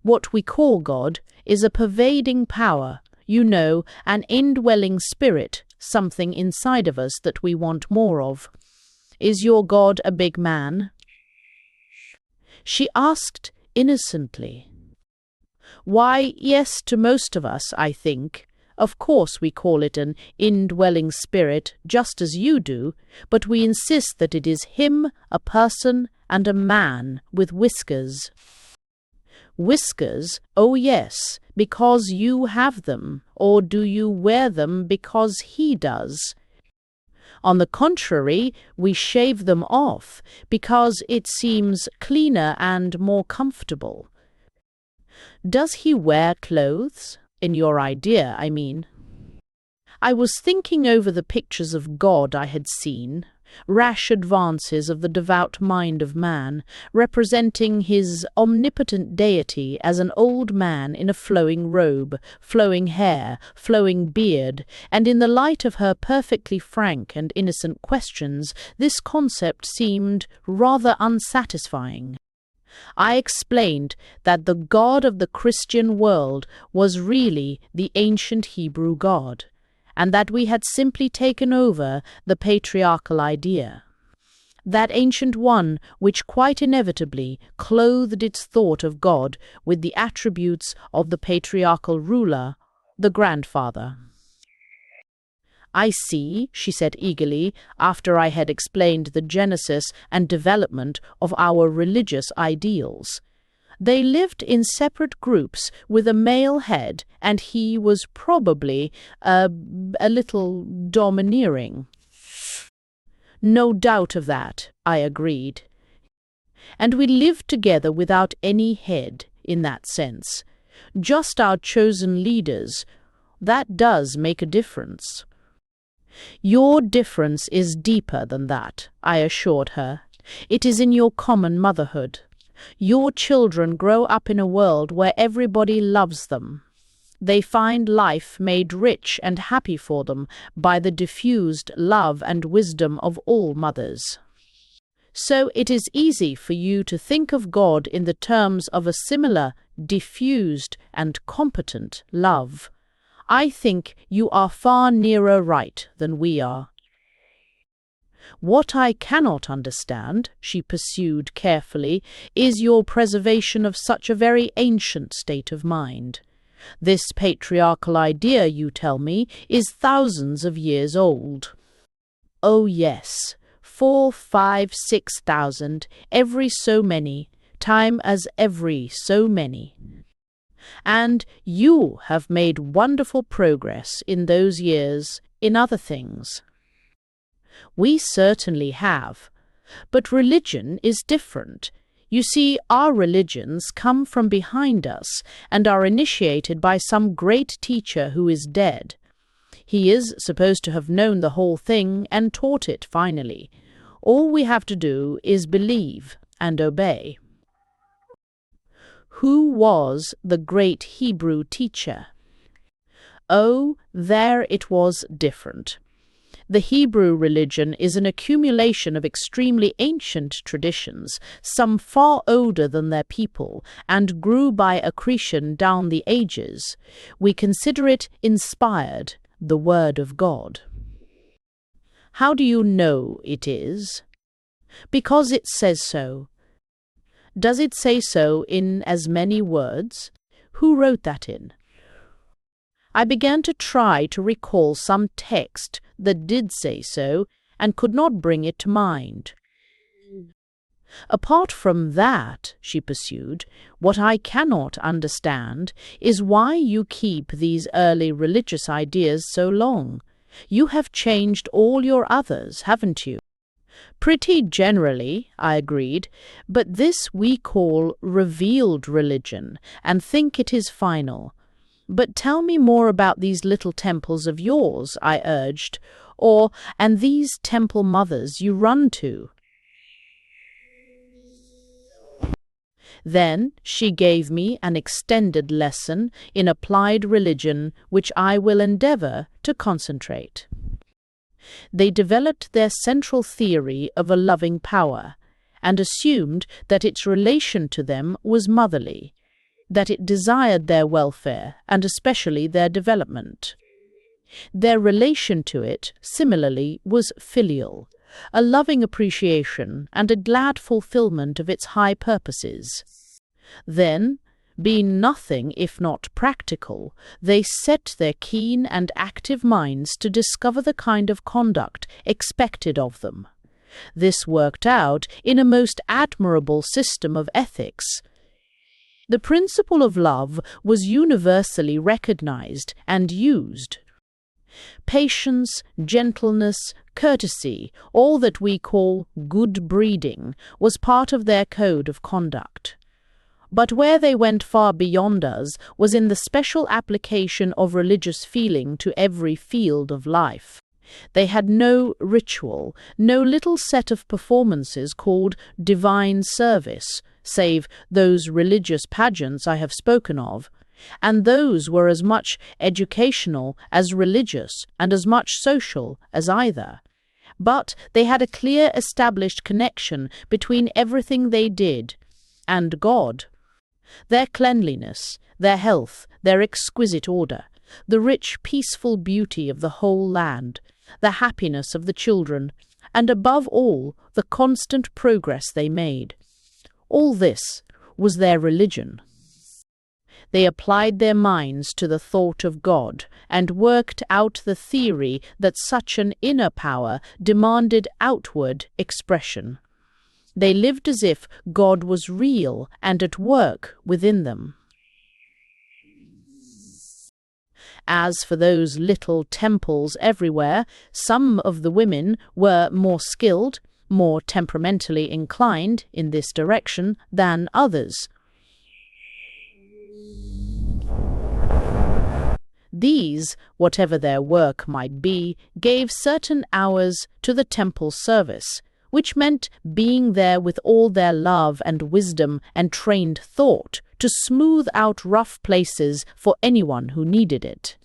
What we call God is a pervading power, you know, an indwelling spirit, something inside of us that we want more of. Is your God a big man? She asked innocently. Why, yes, to most of us, I think. Of course we call it an indwelling spirit, just as you do, but we insist that it is him, a person, and a man with whiskers. Whiskers? Oh yes, because you have them, or do you wear them because he does? On the contrary, we shave them off, because it seems cleaner and more comfortable. Does he wear clothes? In your idea, I mean. I was thinking over the pictures of God I had seen, rash advances of the devout mind of man, representing his omnipotent deity as an old man in a flowing robe, flowing hair, flowing beard, and in the light of her perfectly frank and innocent questions, this concept seemed rather unsatisfying. I explained that the God of the Christian world was really the ancient Hebrew God, and that we had simply taken over the patriarchal idea. That ancient one which quite inevitably clothed its thought of God with the attributes of the patriarchal ruler, the grandfather. I see, she said eagerly, after I had explained the genesis and development of our religious ideals. They lived in separate groups with a male head, and he was probably a little domineering. No doubt of that, I agreed. And we lived together without any head, in that sense. Just our chosen leaders. That does make a difference. Your difference is deeper than that, I assured her. It is in your common motherhood. Your children grow up in a world where everybody loves them. They find life made rich and happy for them by the diffused love and wisdom of all mothers. So it is easy for you to think of God in the terms of a similar, diffused and competent love. I think you are far nearer right than we are. What I cannot understand, she pursued carefully, is your preservation of such a very ancient state of mind. This patriarchal idea, you tell me, is thousands of years old. Oh yes, 4, 5, 6,000, every so many, time as every so many. And you have made wonderful progress in those years in other things. We certainly have, But religion is different. You see, our religions come from behind us and are initiated by some great teacher who is dead. He is supposed to have known the whole thing and taught it finally. All we have to do is believe and obey. Who was the great Hebrew teacher? Oh, there it was different. The Hebrew religion is an accumulation of extremely ancient traditions, some far older than their people, and grew by accretion down the ages. We consider it inspired, the Word of God. How do you know it is? Because it says so. Does it say so in as many words? Who wrote that in? I began to try to recall some text that did say so, and could not bring it to mind. Apart from that, she pursued, what I cannot understand is why you keep these early religious ideas so long. You have changed all your others, haven't you? Pretty generally, I agreed, but this we call revealed religion, and think it is final. But tell me more about these little temples of yours, I urged, and these temple mothers you run to. Then she gave me an extended lesson in applied religion, which I will endeavor to concentrate. They developed their central theory of a loving power, and assumed that its relation to them was motherly, that it desired their welfare and especially their development. Their relation to it, similarly, was filial, a loving appreciation and a glad fulfillment of its high purposes. Then, being nothing if not practical, they set their keen and active minds to discover the kind of conduct expected of them. This worked out in a most admirable system of ethics. The principle of love was universally recognized and used. Patience, gentleness, courtesy, all that we call good breeding, was part of their code of conduct. But where they went far beyond us was in the special application of religious feeling to every field of life. They had no ritual, no little set of performances called divine service, save those religious pageants I have spoken of, and those were as much educational as religious and as much social as either. But they had a clear established connection between everything they did and God. Their cleanliness, their health, their exquisite order, the rich peaceful beauty of the whole land, the happiness of the children, and above all the constant progress they made. All this was their religion. They applied their minds to the thought of God and worked out the theory that such an inner power demanded outward expression. They lived as if God was real and at work within them. As for those little temples everywhere, some of the women were more skilled, more temperamentally inclined in this direction than others. These, whatever their work might be, gave certain hours to the temple service, which meant being there with all their love and wisdom and trained thought to smooth out rough places for anyone who needed it.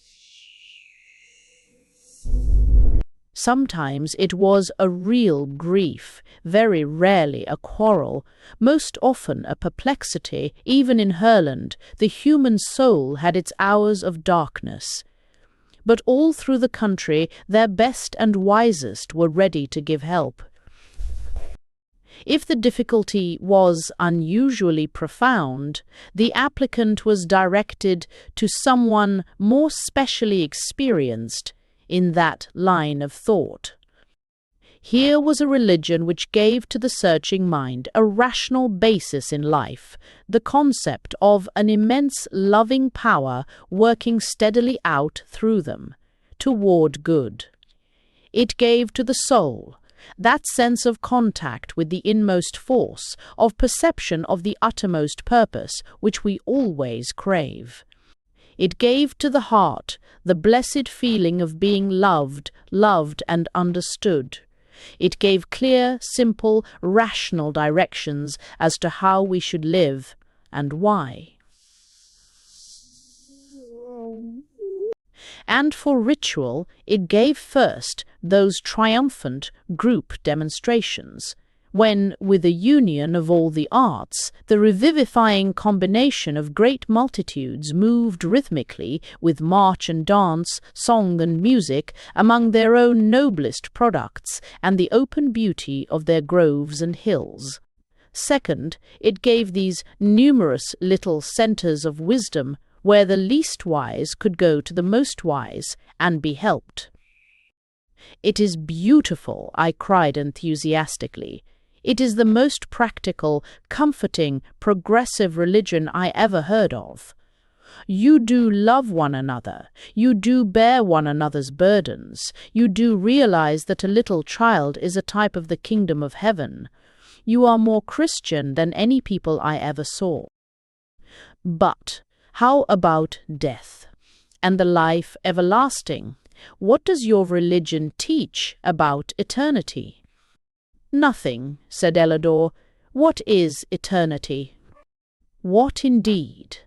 Sometimes it was a real grief, very rarely a quarrel, most often a perplexity. Even in Herland, the human soul had its hours of darkness. But all through the country, their best and wisest were ready to give help. If the difficulty was unusually profound, the applicant was directed to someone more specially experienced in that line of thought. Here was a religion which gave to the searching mind a rational basis in life, the concept of an immense loving power working steadily out through them, toward good. It gave to the soul That sense of contact with the inmost force, of perception of the uttermost purpose, which we always crave. It gave to the heart the blessed feeling of being loved and understood. It gave clear, simple, rational directions as to how we should live and why. And for ritual, it gave first those triumphant group demonstrations, when, with a union of all the arts, the revivifying combination of great multitudes moved rhythmically with march and dance, song and music, among their own noblest products and the open beauty of their groves and hills. Second, it gave these numerous little centres of wisdom, where the least wise could go to the most wise and be helped. "It is beautiful," I cried enthusiastically. "It is the most practical, comforting, progressive religion I ever heard of. You do love one another. You do bear one another's burdens. You do realize that a little child is a type of the kingdom of heaven. You are more Christian than any people I ever saw. But how about death and the life everlasting? What does your religion teach about eternity?" "Nothing," said Ellador. "What is eternity?" What indeed?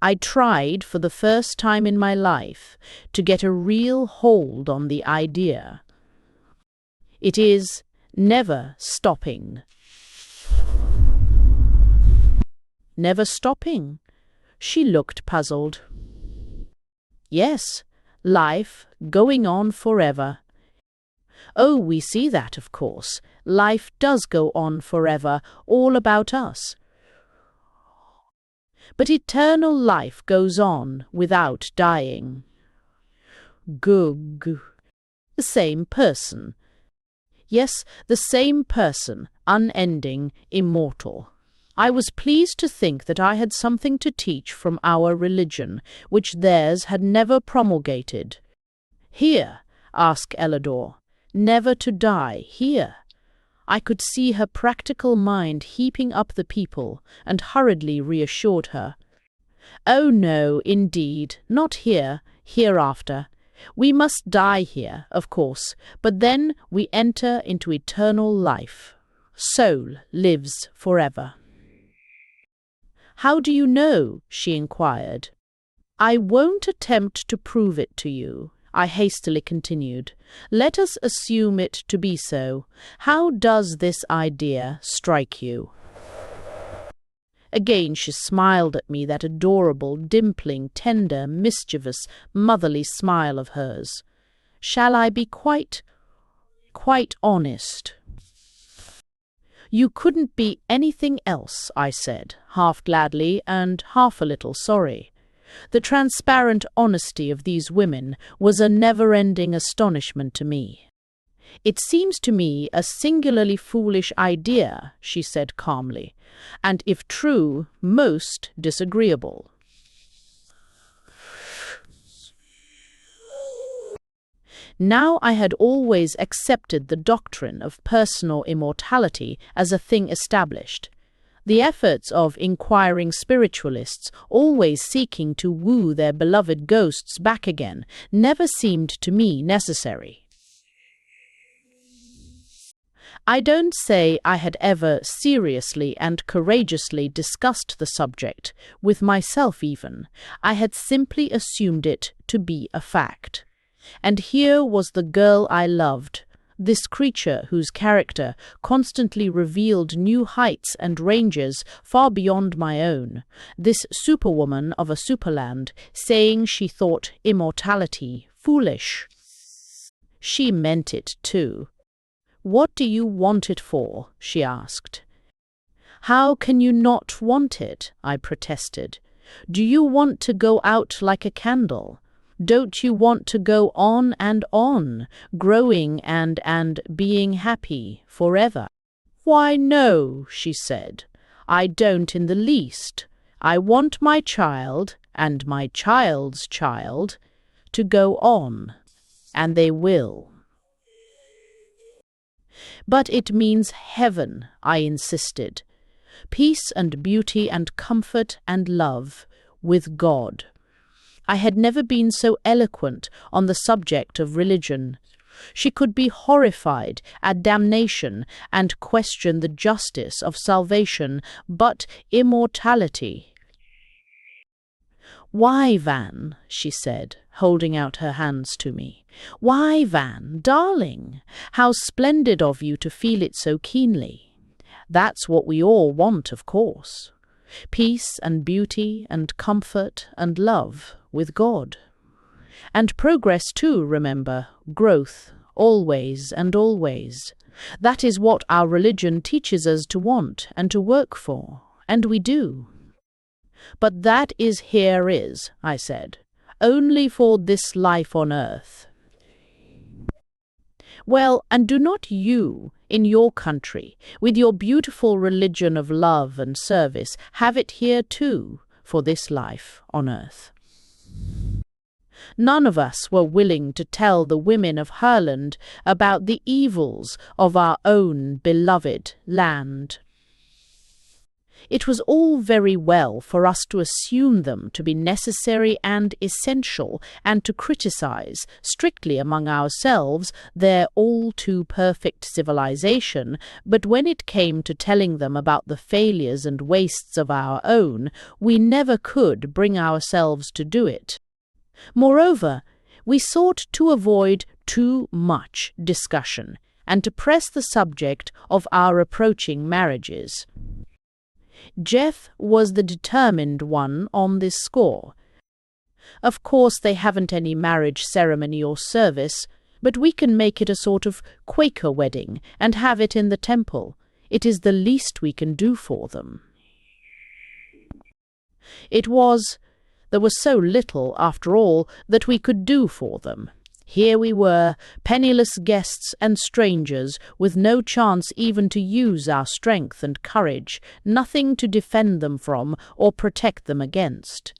I tried for the first time in my life to get a real hold on the idea. It is never stopping. Never stopping? She looked puzzled. Yes, life going on forever. Oh, we see that, of course. Life does go on forever, all about us. But eternal life goes on without dying. Gug. The same person. Yes, the same person, unending, immortal. I was pleased to think that I had something to teach from our religion, which theirs had never promulgated. "Here," asked Ellador, "never to die, here." I could see her practical mind heaping up the people, and hurriedly reassured her. "Oh no, indeed, not here, hereafter. We must die here, of course, but then we enter into eternal life. Soul lives forever." "How do you know?" she inquired. "I won't attempt to prove it to you," I hastily continued. "Let us assume it to be so. How does this idea strike you?" Again she smiled at me, that adorable, dimpling, tender, mischievous, motherly smile of hers. "Shall I be quite honest?" "You couldn't be anything else," I said, half gladly and half a little sorry. The transparent honesty of these women was a never-ending astonishment to me. "It seems to me a singularly foolish idea," she said calmly, "and if true, most disagreeable." Now I had always accepted the doctrine of personal immortality as a thing established. The efforts of inquiring spiritualists, always seeking to woo their beloved ghosts back again, never seemed to me necessary. I don't say I had ever seriously and courageously discussed the subject, with myself even. I had simply assumed it to be a fact. And here was the girl I loved, this creature whose character constantly revealed new heights and ranges far beyond my own, this superwoman of a superland, saying she thought immortality foolish. She meant it too. "What do you want it for?" she asked. "How can you not want it?" I protested. "Do you want to go out like a candle? Don't you want to go on, growing and being happy forever?" "Why, no," she said. "I don't in the least. I want my child, and my child's child, to go on, and they will." But it means heaven, I insisted. Peace and beauty and comfort and love with God. I had never been so eloquent on the subject of religion. She could be horrified at damnation and question the justice of salvation, but immortality. "Why, Van," she said, holding out her hands to me. "Why, Van, darling, how splendid of you to feel it so keenly. That's what we all want, of course. Peace and beauty and comfort and love with God. And progress too, remember, growth, always and always. That is what our religion teaches us to want and to work for, and we do." "But that is here is," I said, "only for this life on earth." "Well, and do not you, in your country, with your beautiful religion of love and service, have it here too, for this life on earth?" None of us were willing to tell the women of Herland about the evils of our own beloved land. It was all very well for us to assume them to be necessary and essential, and to criticize, strictly among ourselves, their all-too-perfect civilization, but when it came to telling them about the failures and wastes of our own, we never could bring ourselves to do it. Moreover, we sought to avoid too much discussion, and to press the subject of our approaching marriages. Jeff was the determined one on this score. "Of course they haven't any marriage ceremony or service, but we can make it a sort of Quaker wedding and have it in the temple. It is the least we can do for them." There was so little, after all, that we could do for them. Here we were, penniless guests and strangers, with no chance even to use our strength and courage, nothing to defend them from or protect them against.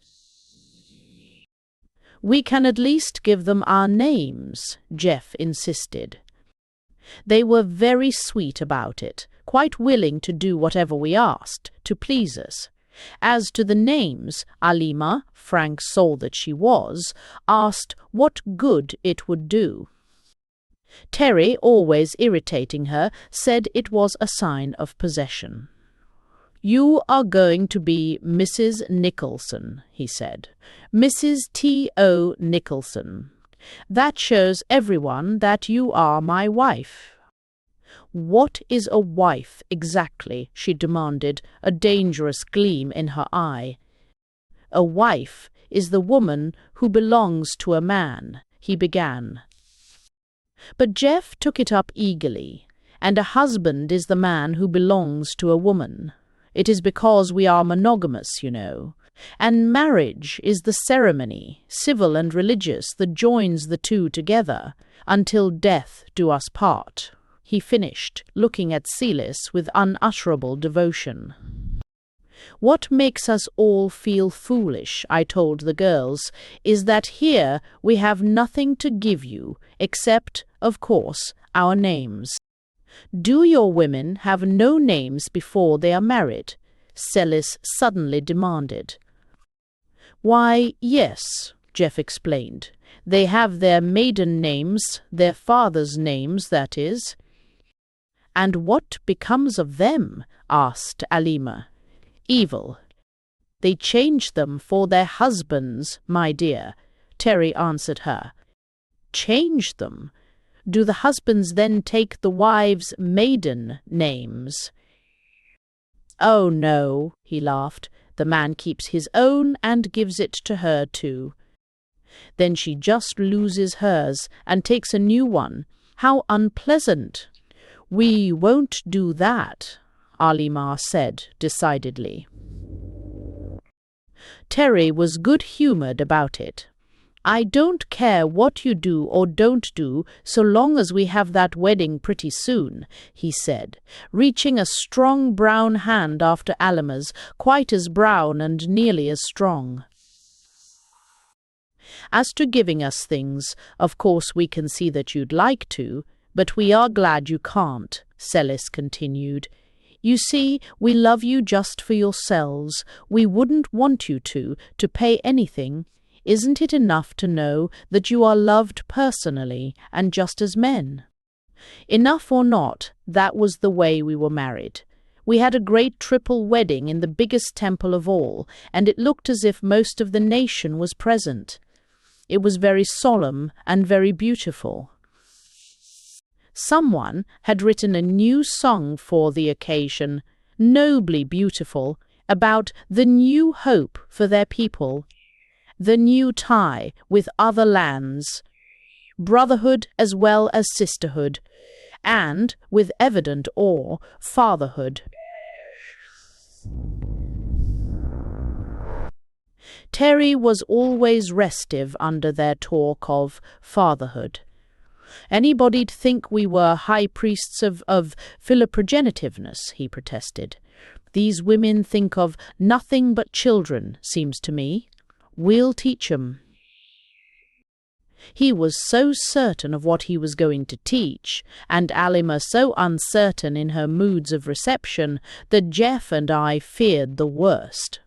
"We can at least give them our names," Jeff insisted. They were very sweet about it, quite willing to do whatever we asked, to please us. As to the names, Alima, frank soul that she was, asked what good it would do. Terry, always irritating her, said it was a sign of possession. "You are going to be Mrs. Nicholson," he said. "Mrs. T.O. Nicholson. That shows everyone that you are my wife." "What is a wife, exactly?" she demanded, a dangerous gleam in her eye. "A wife is the woman who belongs to a man," he began. But Jeff took it up eagerly. "And a husband is the man who belongs to a woman. It is because we are monogamous, you know. And marriage is the ceremony, civil and religious, that joins the two together, until death do us part," he finished, looking at Celis with unutterable devotion. "What makes us all feel foolish," I told the girls, "is that here we have nothing to give you, except, of course, our names." "Do your women have no names before they are married?" Celis suddenly demanded. "Why, yes," Jeff explained. "They have their maiden names, their fathers' names, that is." "And what becomes of them?" asked Alima. "Evil. They change them for their husbands, my dear," Terry answered her. "Change them? Do the husbands then take the wives' maiden names?" "Oh, no," he laughed. "The man keeps his own and gives it to her too. Then she just loses hers and takes a new one. How unpleasant!" "We won't do that," Alima said decidedly. Terry was good-humoured about it. "I don't care what you do or don't do, so long as we have that wedding pretty soon," he said, reaching a strong brown hand after Alima's, quite as brown and nearly as strong. "As to giving us things, of course we can see that you'd like to. "But we are glad you can't," Celis continued. "You see, we love you just for yourselves. We wouldn't want you to pay anything. Isn't it enough to know that you are loved personally and just as men?" Enough or not, that was the way we were married. We had a great triple wedding in the biggest temple of all, and it looked as if most of the nation was present. It was very solemn and very beautiful. Someone had written a new song for the occasion, nobly beautiful, about the new hope for their people, the new tie with other lands, brotherhood as well as sisterhood, and, with evident awe, fatherhood. Terry was always restive under their talk of fatherhood. "Anybody'd think we were high priests of philoprogenitiveness," he protested. "These women think of nothing but children, seems to me. We'll teach 'em." He was so certain of what he was going to teach, and Alima so uncertain in her moods of reception, that Jeff and I feared the worst.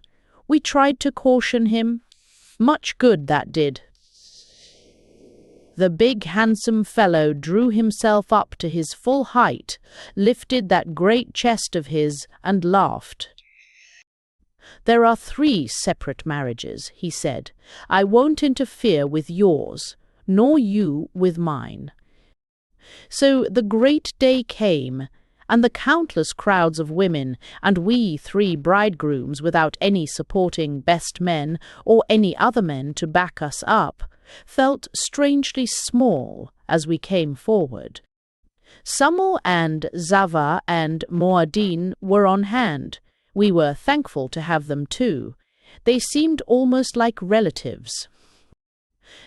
We tried to caution him. Much good that did. The big handsome fellow drew himself up to his full height, lifted that great chest of his, and laughed. "There are 3 separate marriages," he said. "I won't interfere with yours, nor you with mine." So the great day came, and the countless crowds of women, and we 3 bridegrooms without any supporting best men or any other men to back us up, felt strangely small as we came forward. Samo and Zava and Moadine were on hand. We were thankful to have them too. They seemed almost like relatives.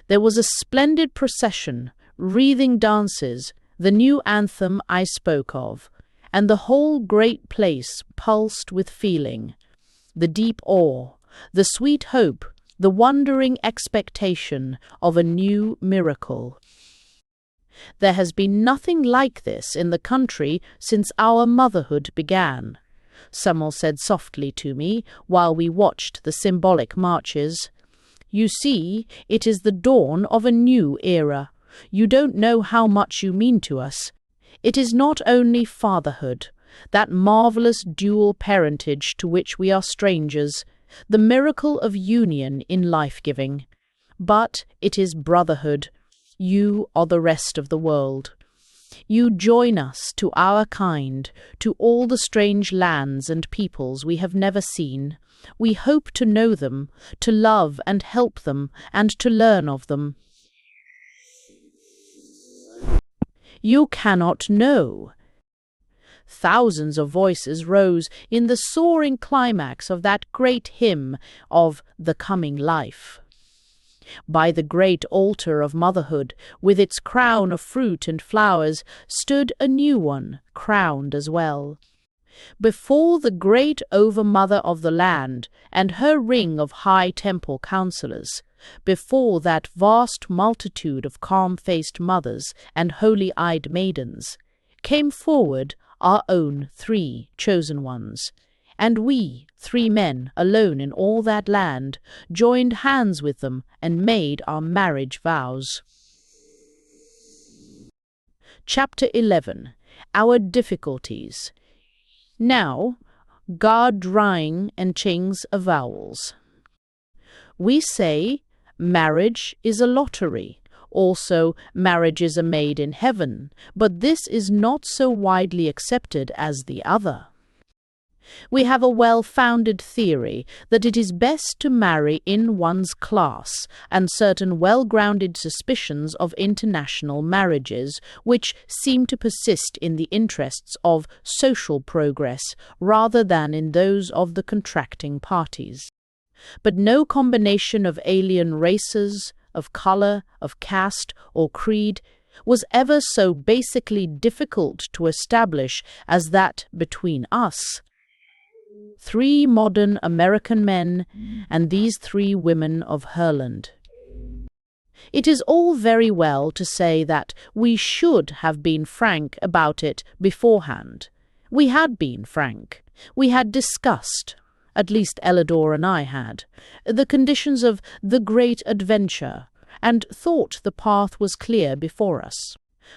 There was a splendid procession, wreathing dances, the new anthem I spoke of, and the whole great place pulsed with feeling, the deep awe, the sweet hope, the wondering expectation of a new miracle. There has been nothing like this in the country since our motherhood began, Summel said softly to me while we watched the symbolic marches. "You see, it is the dawn of a new era. You don't know how much you mean to us. It is not only fatherhood, that marvelous dual parentage to which we are strangers, the miracle of union in life-giving, but it is brotherhood. You are the rest of the world. You join us to our kind, to all the strange lands and peoples we have never seen. We hope to know them, to love and help them, and to learn of them." "You cannot know." Thousands of voices rose in the soaring climax of that great hymn of the coming life. By the great altar of motherhood, with its crown of fruit and flowers, stood a new one, crowned as well. Before the great over-mother of the land and her ring of high temple counselors, before that vast multitude of calm-faced mothers and holy-eyed maidens, came forward our own 3 chosen ones, and we, 3 men alone in all that land, joined hands with them and made our marriage vows. Chapter 11. Our Difficulties. Now, Ga Drying and Ching's avowals. We say, marriage is a lottery. Also, marriages are made in heaven, but this is not so widely accepted as the other. We have a well-founded theory that it is best to marry in one's class, and certain well-grounded suspicions of international marriages, which seem to persist in the interests of social progress rather than in those of the contracting parties. But no combination of alien races, of color, of caste, or creed was ever so basically difficult to establish as that between us, 3 modern American men, and these 3 women of Herland. It is all very well to say that we should have been frank about it beforehand. We had been frank. We had discussed, at least Ellador and I had, the conditions of the great adventure, and thought the path was clear before us.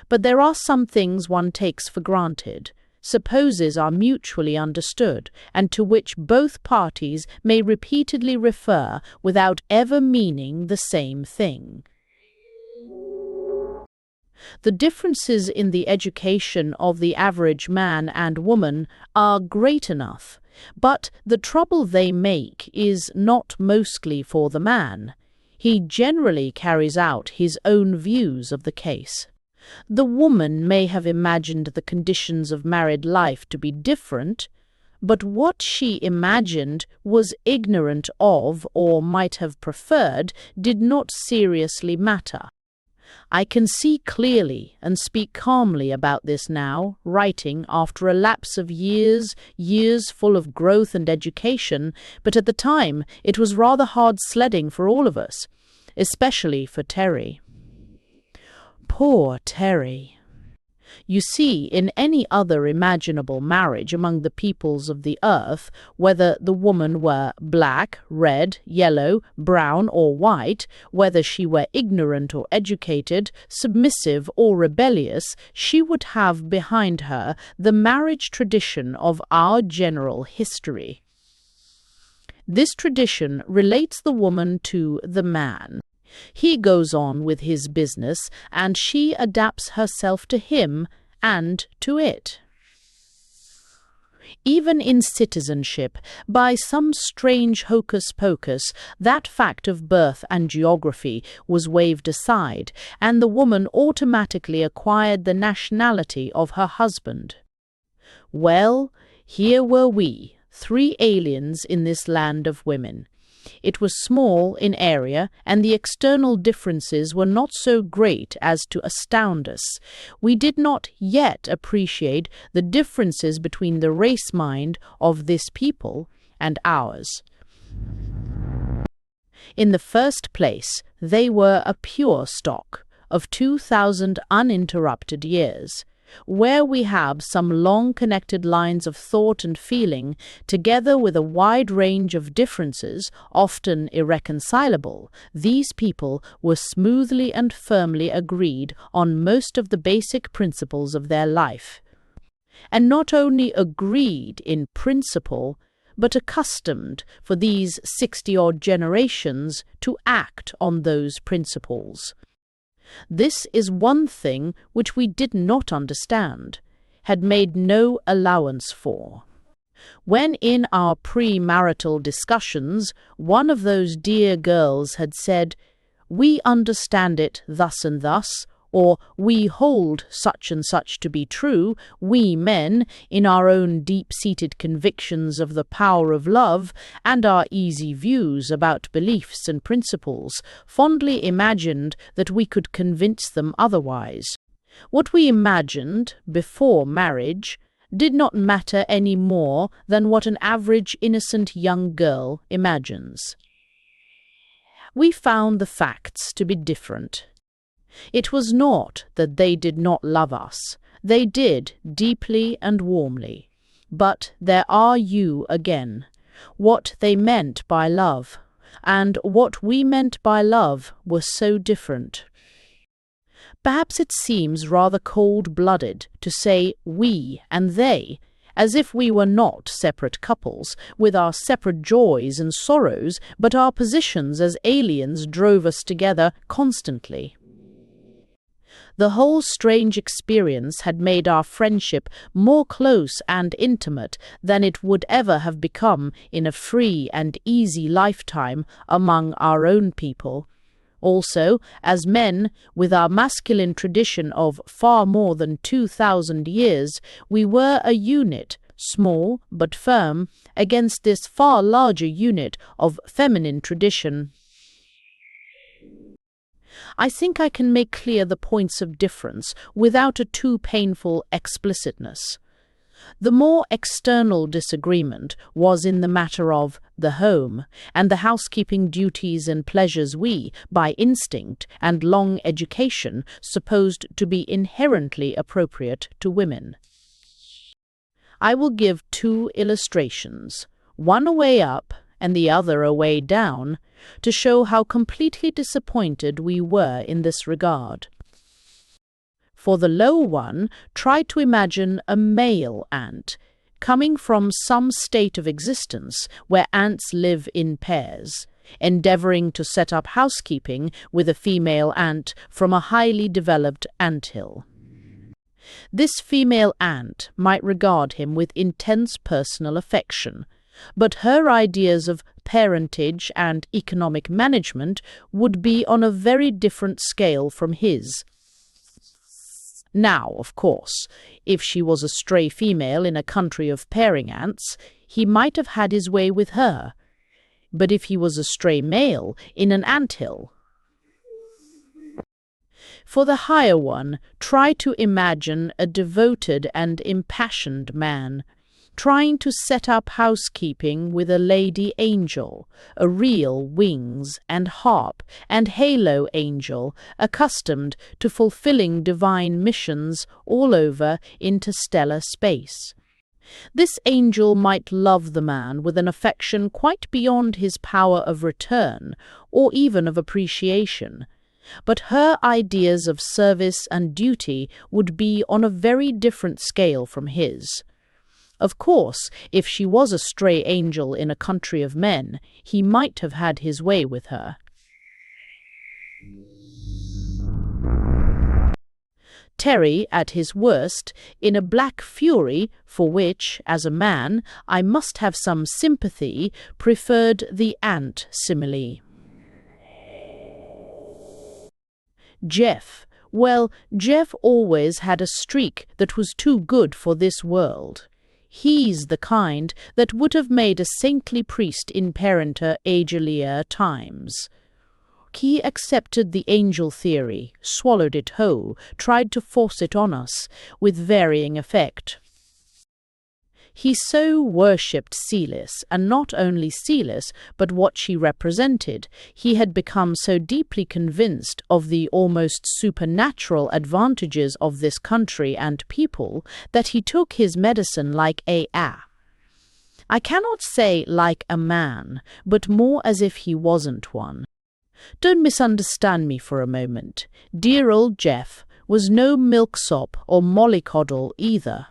But there are some things one takes for granted, supposes are mutually understood, and to which both parties may repeatedly refer without ever meaning the same thing. The differences in the education of the average man and woman are great enough, but the trouble they make is not mostly for the man. He generally carries out his own views of the case. The woman may have imagined the conditions of married life to be different, but what she imagined, was ignorant of, or might have preferred, did not seriously matter. I can see clearly and speak calmly about this now, writing after a lapse of years full of growth and education, but at the time it was rather hard sledding for all of us, especially for Terry. Poor Terry. You see, in any other imaginable marriage among the peoples of the earth, whether the woman were black, red, yellow, brown, or white, whether she were ignorant or educated, submissive or rebellious, she would have behind her the marriage tradition of our general history. This tradition relates the woman to the man. He goes on with his business, and she adapts herself to him and to it. Even in citizenship, by some strange hocus-pocus, that fact of birth and geography was waved aside, and the woman automatically acquired the nationality of her husband. Well, here were we, 3 aliens in this land of women. It was small in area, and the external differences were not so great as to astound us. We did not yet appreciate the differences between the race mind of this people and ours. In the first place, they were a pure stock of 2,000 uninterrupted years, where we have some long connected lines of thought and feeling, together with a wide range of differences, often irreconcilable. These people were smoothly and firmly agreed on most of the basic principles of their life. And not only agreed in principle, but accustomed for these 60-odd generations to act on those principles. This is one thing which we did not understand, had made no allowance for. When in our premarital discussions one of those dear girls had said, "We understand it thus and thus," or "We hold such and such to be true, we men, in our own deep-seated convictions of the power of love, and our easy views about beliefs and principles, fondly imagined that we could convince them otherwise. What we imagined before marriage did not matter any more than what an average innocent young girl imagines. We found the facts to be different. It was not that they did not love us. They did, deeply and warmly. But there are you again. What they meant by love, and what we meant by love, were so different. Perhaps it seems rather cold-blooded to say we and they, as if we were not separate couples, with our separate joys and sorrows, but our positions as aliens drove us together constantly. The whole strange experience had made our friendship more close and intimate than it would ever have become in a free and easy lifetime among our own people. Also, as men, with our masculine tradition of far more than 2,000 years, we were a unit, small but firm, against this far larger unit of feminine tradition. I think I can make clear the points of difference without a too painful explicitness. The more external disagreement was in the matter of the home and the housekeeping duties and pleasures we, by instinct and long education, supposed to be inherently appropriate to women. I will give two illustrations, one a way up and the other a way down, to show how completely disappointed we were in this regard. For the low one, try to imagine a male ant coming from some state of existence where ants live in pairs, endeavoring to set up housekeeping with a female ant from a highly developed anthill. This female ant might regard him with intense personal affection, but her ideas of parentage and economic management would be on a very different scale from his. Now, of course, if she was a stray female in a country of pairing ants, he might have had his way with her. But if he was a stray male in an anthill... For the higher one, try to imagine a devoted and impassioned man trying to set up housekeeping with a lady angel, a real wings and harp and halo angel, accustomed to fulfilling divine missions all over interstellar space. This angel might love the man with an affection quite beyond his power of return or even of appreciation, but her ideas of service and duty would be on a very different scale from his. Of course, if she was a stray angel in a country of men, he might have had his way with her. Terry, at his worst, in a black fury, for which, as a man, I must have some sympathy, preferred the ant simile. Jeff. Well, Jeff always had a streak that was too good for this world. He's the kind that would have made a saintly priest in parenter agelia times. He accepted the angel theory, swallowed it whole, tried to force it on us, with varying effect. He so worshipped Celis, and not only Celis, but what she represented. He had become so deeply convinced of the almost supernatural advantages of this country and people that he took his medicine like I cannot say like a man, but more as if he wasn't one. Don't misunderstand me for a moment. Dear old Jeff was no milksop or mollycoddle either.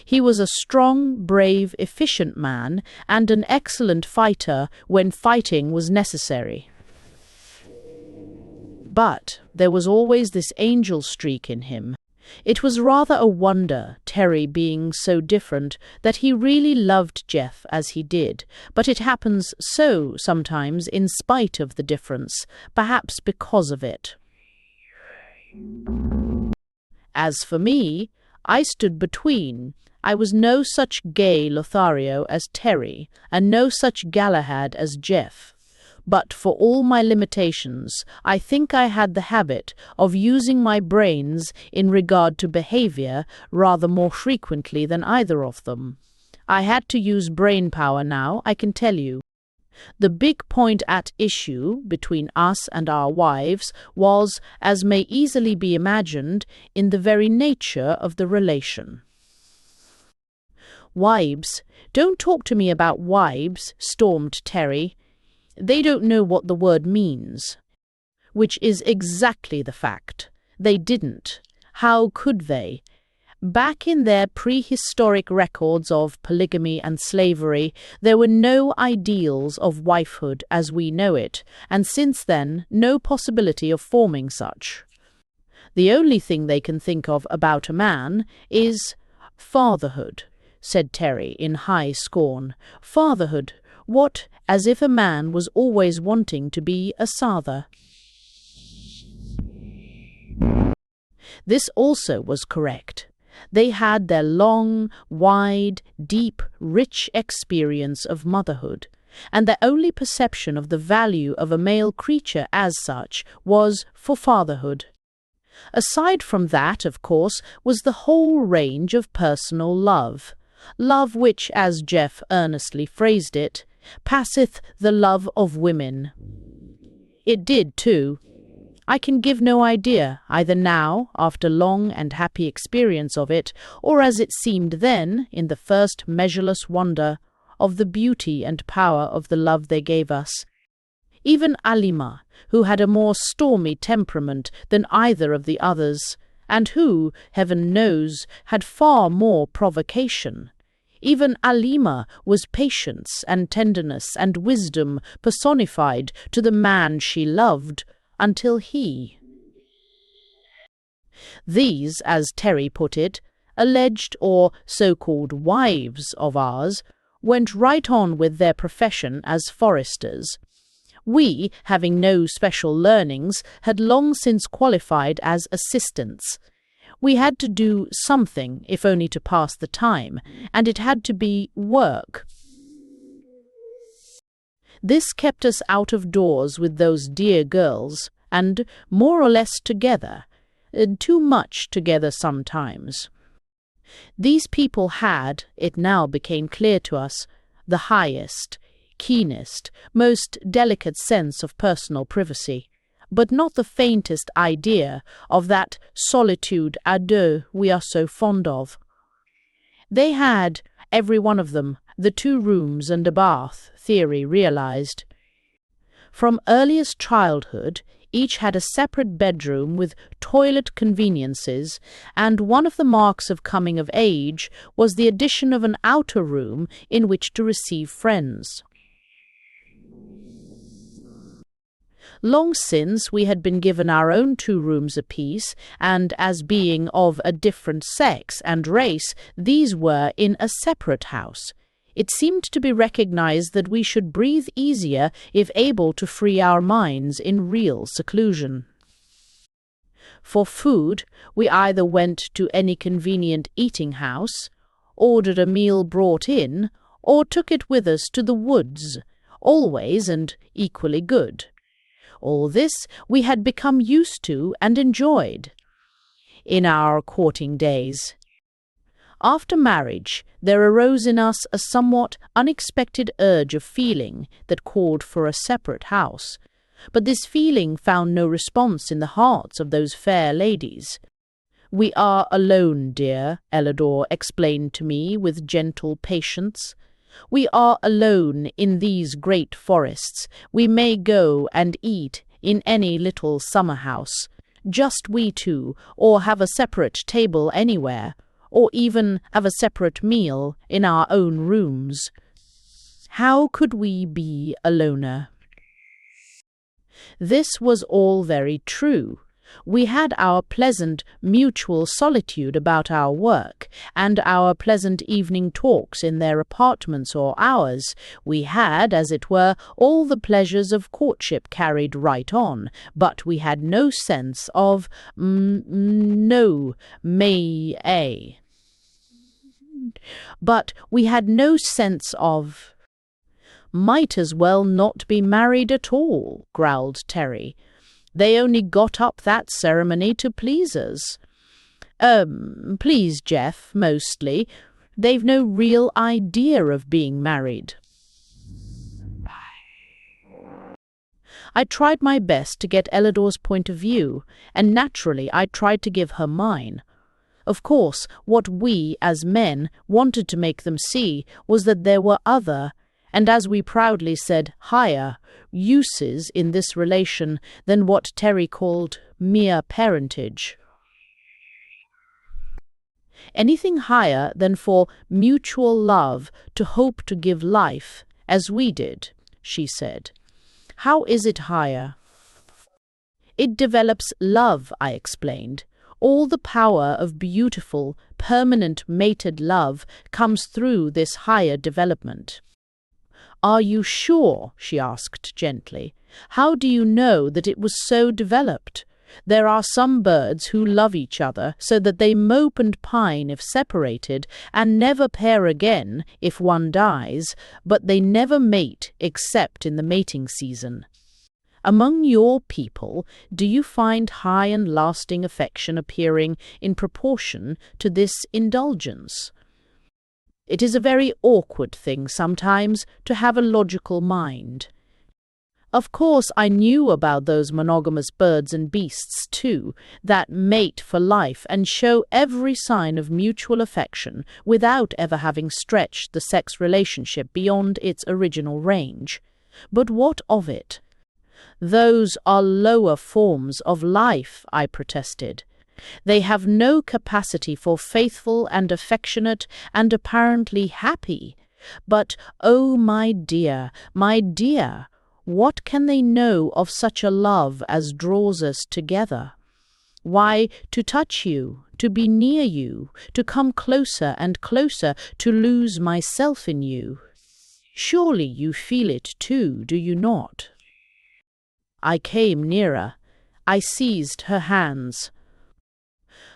He was a strong, brave, efficient man, and an excellent fighter when fighting was necessary. But there was always this angel streak in him. It was rather a wonder, Terry being so different, that he really loved Jeff as he did, but it happens so sometimes in spite of the difference, perhaps because of it. As for me, I stood between. I was no such gay Lothario as Terry, and no such Galahad as Jeff. But for all my limitations, I think I had the habit of using my brains in regard to behavior rather more frequently than either of them. I had to use brain power now, I can tell you. The big point at issue between us and our wives was, as may easily be imagined, in the very nature of the relation. Wives, don't talk to me about wives, stormed Terry. They don't know what the word means. Which is exactly the fact. They didn't. How could they? Back in their prehistoric records of polygamy and slavery, there were no ideals of wifehood as we know it, and since then, no possibility of forming such. The only thing they can think of about a man is fatherhood, said Terry in high scorn. Fatherhood, what, as if a man was always wanting to be a father. This also was correct. They had their long, wide, deep, rich experience of motherhood, and their only perception of the value of a male creature as such was for fatherhood. Aside from that, of course, was the whole range of personal love. Love which, as Jeff earnestly phrased it, passeth the love of women. It did, too. I can give no idea, either now, after long and happy experience of it, or as it seemed then, in the first measureless wonder, of the beauty and power of the love they gave us. Even Alima, who had a more stormy temperament than either of the others, and who, heaven knows, had far more provocation, even Alima was patience and tenderness and wisdom personified to the man she loved, until he. These, as Terry put it, alleged or so-called wives of ours, went right on with their profession as foresters. We, having no special learnings, had long since qualified as assistants. We had to do something, if only to pass the time, and it had to be work. This kept us out of doors with those dear girls, and more or less together, too much together sometimes. These people had, it now became clear to us, the highest, keenest, most delicate sense of personal privacy, but not the faintest idea of that solitude à deux we are so fond of. They had, every one of them, the 2 rooms and a bath theory realized. From earliest childhood, each had a separate bedroom with toilet conveniences, and one of the marks of coming of age was the addition of an outer room in which to receive friends. Long since we had been given our own 2 rooms apiece, and as being of a different sex and race, these were in a separate house. It seemed to be recognized that we should breathe easier if able to free our minds in real seclusion. For food, we either went to any convenient eating-house, ordered a meal brought in, or took it with us to the woods, always and equally good. All this we had become used to and enjoyed in our courting days. After marriage, there arose in us a somewhat unexpected urge of feeling that called for a separate house, but this feeling found no response in the hearts of those fair ladies. "We are alone, dear," Ellador explained to me with gentle patience. "We are alone in these great forests. We may go and eat in any little summer house, just we 2, or have a separate table anywhere, or even have a separate meal in our own rooms. How could we be aloner?" This was all very true. We had our pleasant mutual solitude about our work, and our pleasant evening talks in their apartments or ours. We had, as it were, all the pleasures of courtship carried right on, but we had no sense of "Might as well not be married at all," growled Terry. "They only got up that ceremony to please us. Please Jeff, mostly. They've no real idea of being married." I tried my best to get Ellador's point of view, and naturally I tried to give her mine. Of course, what we, as men, wanted to make them see was that there were other, and as we proudly said, higher, uses in this relation than what Terry called mere parentage. Anything higher than for mutual love to hope to give life, as we did, she said. How is it higher? It develops love, I explained. All the power of beautiful, permanent mated love comes through this higher development. Are you sure? She asked gently. How do you know that it was so developed? There are some birds who love each other so that they mope and pine if separated, and never pair again if one dies, but they never mate except in the mating season. Among your people, do you find high and lasting affection appearing in proportion to this indulgence? It is a very awkward thing sometimes to have a logical mind. Of course, I knew about those monogamous birds and beasts, too, that mate for life and show every sign of mutual affection without ever having stretched the sex relationship beyond its original range. But what of it? Those are lower forms of life, I protested. They have no capacity for faithful and affectionate and apparently happy. But, oh, my dear, what can they know of such a love as draws us together? Why, to touch you, to be near you, to come closer and closer, to lose myself in you. Surely you feel it too, do you not? I came nearer. I seized her hands.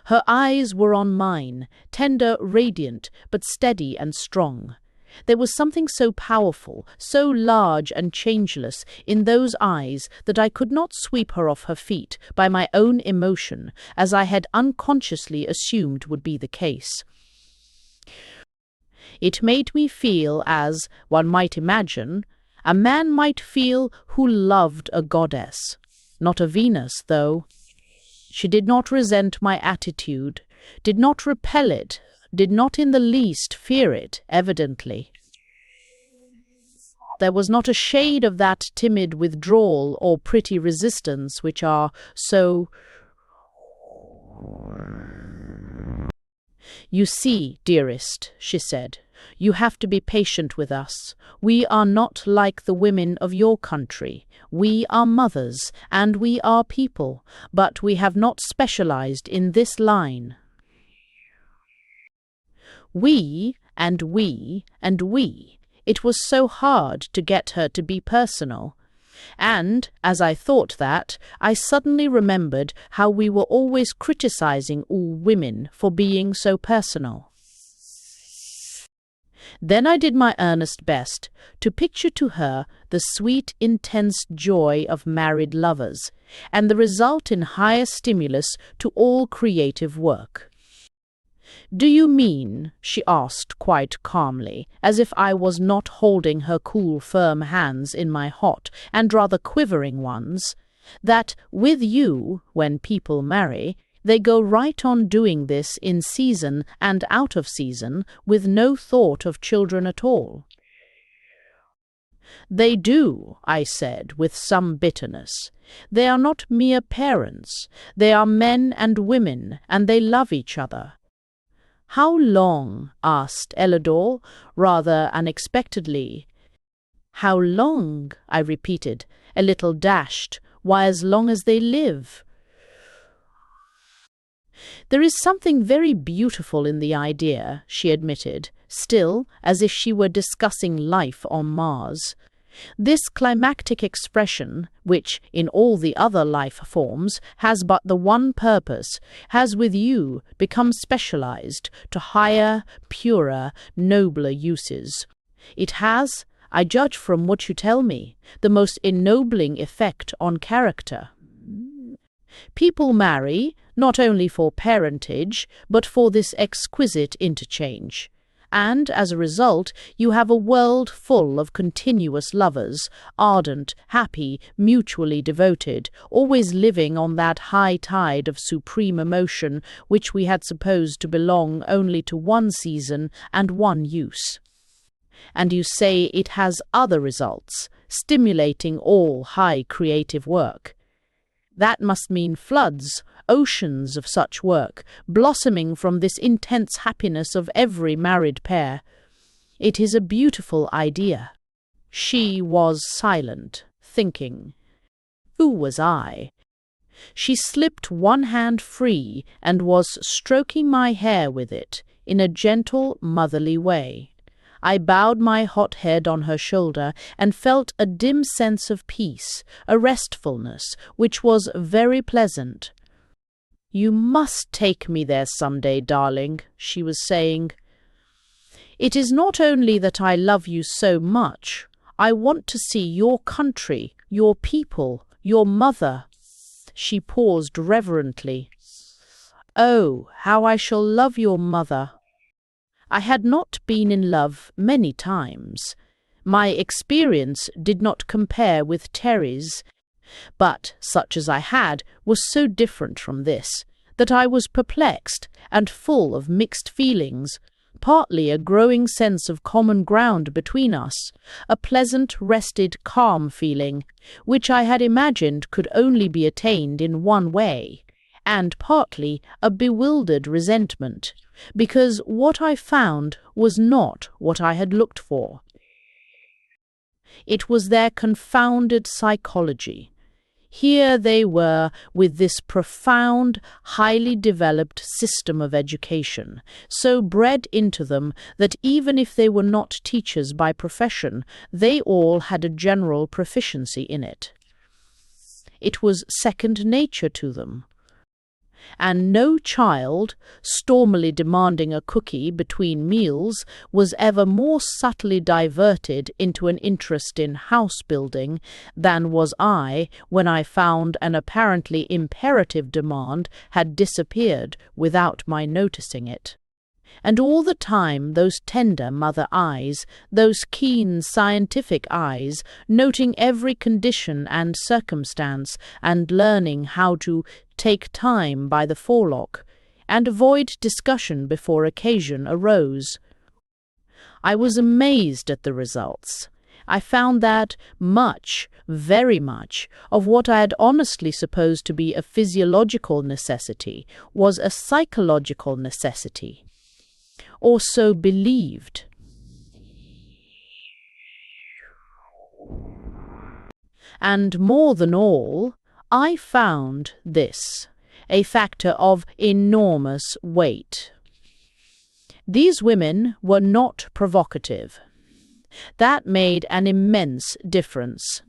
Her eyes were on mine, tender, radiant, but steady and strong. There was something so powerful, so large and changeless in those eyes that I could not sweep her off her feet by my own emotion, as I had unconsciously assumed would be the case. It made me feel as, one might imagine, a man might feel who loved a goddess. Not a Venus, though. She did not resent my attitude, did not repel it, did not in the least fear it, evidently. There was not a shade of that timid withdrawal or pretty resistance which are so... You see, dearest, she said, you have to be patient with us. We are not like the women of your country. We are mothers, and we are people, but we have not specialized in this line. We, and we, and we. It was so hard to get her to be personal. And, as I thought that, I suddenly remembered how we were always criticizing all women for being so personal. Then I did my earnest best to picture to her the sweet, intense joy of married lovers, and the result in higher stimulus to all creative work. "Do you mean," she asked quite calmly, as if I was not holding her cool, firm hands in my hot and rather quivering ones, "that with you, when people marry, they go right on doing this in season and out of season with no thought of children at all?" "They do," I said with some bitterness. "They are not mere parents. They are men and women, and they love each other." "How long?" asked Ellador, rather unexpectedly. "How long?" I repeated, a little dashed. "Why, as long as they live." "There is something very beautiful in the idea," she admitted, still as if she were discussing life on Mars. "This climactic expression, which in all the other life forms has but the one purpose, has with you become specialized to higher, purer, nobler uses. It has, I judge from what you tell me, the most ennobling effect on character. People marry, not only for parentage, but for this exquisite interchange. And, as a result, you have a world full of continuous lovers, ardent, happy, mutually devoted, always living on that high tide of supreme emotion which we had supposed to belong only to one season and one use. And you say it has other results, stimulating all high creative work. That must mean floods, oceans of such work, blossoming from this intense happiness of every married pair. It is a beautiful idea." She was silent, thinking. Who was I? She slipped one hand free and was stroking my hair with it, in a gentle, motherly way. I bowed my hot head on her shoulder and felt a dim sense of peace, a restfulness, which was very pleasant. "You must take me there some day, darling," she was saying. "It is not only that I love you so much. I want to see your country, your people, your mother." She paused reverently. "Oh, how I shall love your mother." I had not been in love many times. My experience did not compare with Terry's, but such as I had was so different from this that I was perplexed and full of mixed feelings, partly a growing sense of common ground between us, a pleasant, rested, calm feeling, which I had imagined could only be attained in one way, and partly a bewildered resentment, because what I found was not what I had looked for. It was their confounded psychology. Here they were with this profound, highly developed system of education, so bred into them that even if they were not teachers by profession, they all had a general proficiency in it. It was second nature to them. And no child, stormily demanding a cookie between meals, was ever more subtly diverted into an interest in house-building than was I when I found an apparently imperative demand had disappeared without my noticing it. And all the time those tender mother eyes, those keen scientific eyes, noting every condition and circumstance, and learning how to take time by the forelock, and avoid discussion before occasion arose. I was amazed at the results. I found that much, very much, of what I had honestly supposed to be a physiological necessity was a psychological necessity, or so believed. And more than all, I found this a factor of enormous weight. These women were not provocative. That made an immense difference.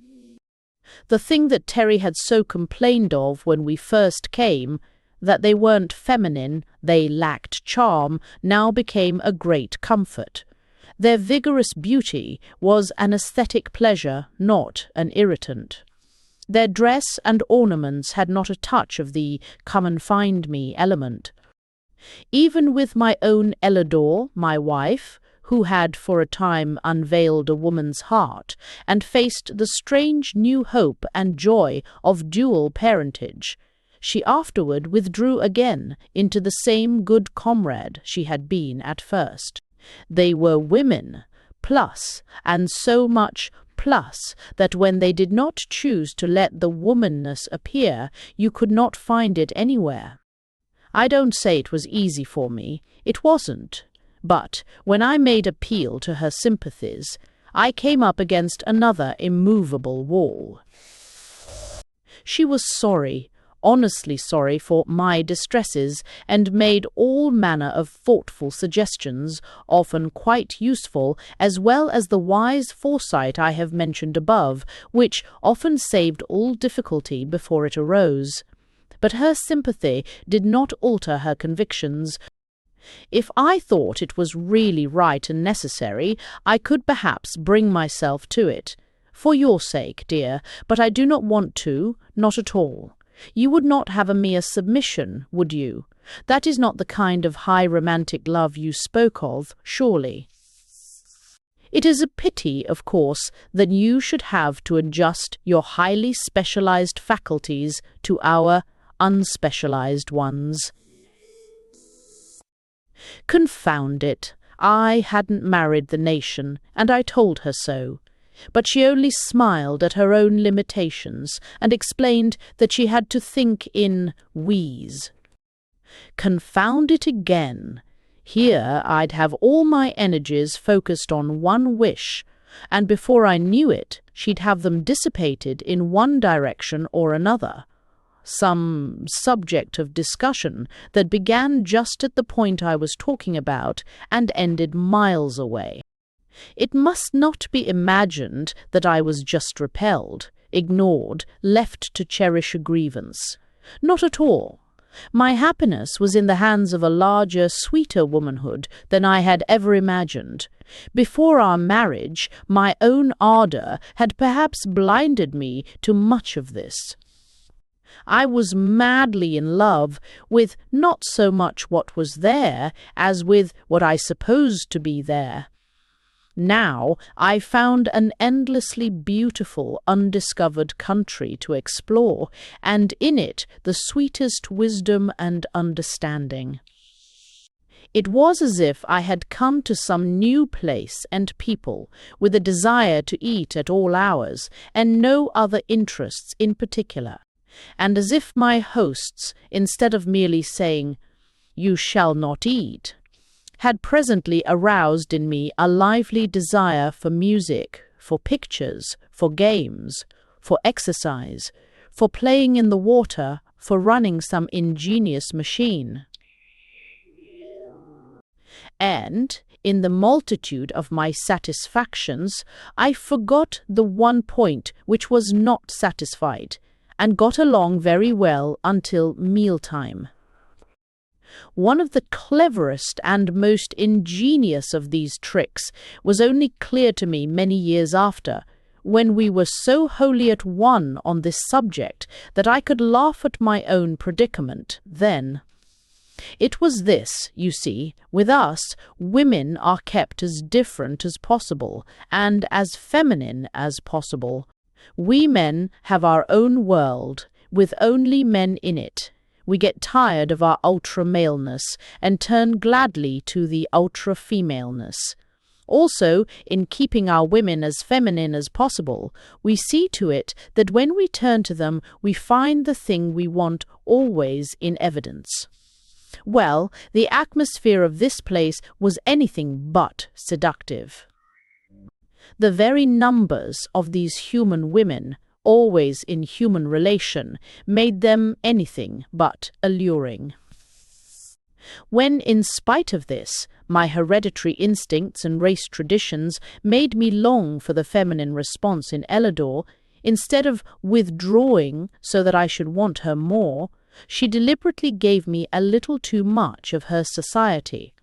The thing that Terry had so complained of when we first came, that they weren't feminine, they lacked charm, now became a great comfort. Their vigorous beauty was an aesthetic pleasure, not an irritant. Their dress and ornaments had not a touch of the come-and-find-me element. Even with my own Ellador, my wife, who had for a time unveiled a woman's heart, and faced the strange new hope and joy of dual parentage, she afterward withdrew again into the same good comrade she had been at first. They were women, plus, and so much plus, that when they did not choose to let the womanness appear, you could not find it anywhere. I don't say it was easy for me, it wasn't, but when I made appeal to her sympathies, I came up against another immovable wall. She was sorry, honestly sorry for my distresses, and made all manner of thoughtful suggestions, often quite useful, as well as the wise foresight I have mentioned above, which often saved all difficulty before it arose. But her sympathy did not alter her convictions. If I thought it was really right and necessary, I could perhaps bring myself to it. For your sake, dear, but I do not want to, not at all. You would not have a mere submission, would you? That is not the kind of high romantic love you spoke of, surely. It is a pity, of course, that you should have to adjust your highly specialized faculties to our unspecialized ones. Confound it, I hadn't married the nation, and I told her so. But she only smiled at her own limitations and explained that she had to think in we's. Confound it again. Here I'd have all my energies focused on one wish, and before I knew it, she'd have them dissipated in one direction or another. Some subject of discussion that began just at the point I was talking about and ended miles away. It must not be imagined that I was just repelled, ignored, left to cherish a grievance. Not at all. My happiness was in the hands of a larger, sweeter womanhood than I had ever imagined. Before our marriage, my own ardour had perhaps blinded me to much of this. I was madly in love with not so much what was there as with what I supposed to be there. Now I found an endlessly beautiful, undiscovered country to explore, and in it the sweetest wisdom and understanding. It was as if I had come to some new place and people with a desire to eat at all hours and no other interests in particular, and as if my hosts, instead of merely saying, "You shall not eat," had presently aroused in me a lively desire for music, for pictures, for games, for exercise, for playing in the water, for running some ingenious machine. And, in the multitude of my satisfactions, I forgot the one point which was not satisfied, and got along very well until mealtime. One of the cleverest and most ingenious of these tricks was only clear to me many years after, when we were so wholly at one on this subject that I could laugh at my own predicament then. It was this, you see, with us, women are kept as different as possible, and as feminine as possible. We men have our own world, with only men in it. We get tired of our ultra-maleness, and turn gladly to the ultra-femaleness. Also, in keeping our women as feminine as possible, we see to it that when we turn to them, we find the thing we want always in evidence. Well, the atmosphere of this place was anything but seductive. The very numbers of these human women, always in human relation, made them anything but alluring. When, in spite of this, my hereditary instincts and race traditions made me long for the feminine response in Ellador, instead of withdrawing so that I should want her more, she deliberately gave me a little too much of her society.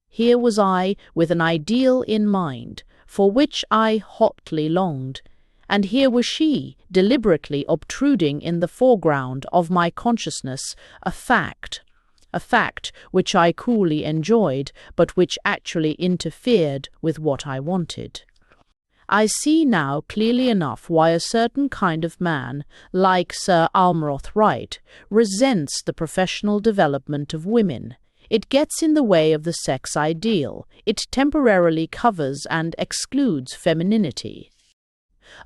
Here was I with an ideal in mind, for which I hotly longed, and here was she, deliberately obtruding in the foreground of my consciousness a fact which I coolly enjoyed, but which actually interfered with what I wanted. I see now clearly enough why a certain kind of man, like Sir Almroth Wright, resents the professional development of women. It gets in the way of the sex ideal. It temporarily covers and excludes femininity.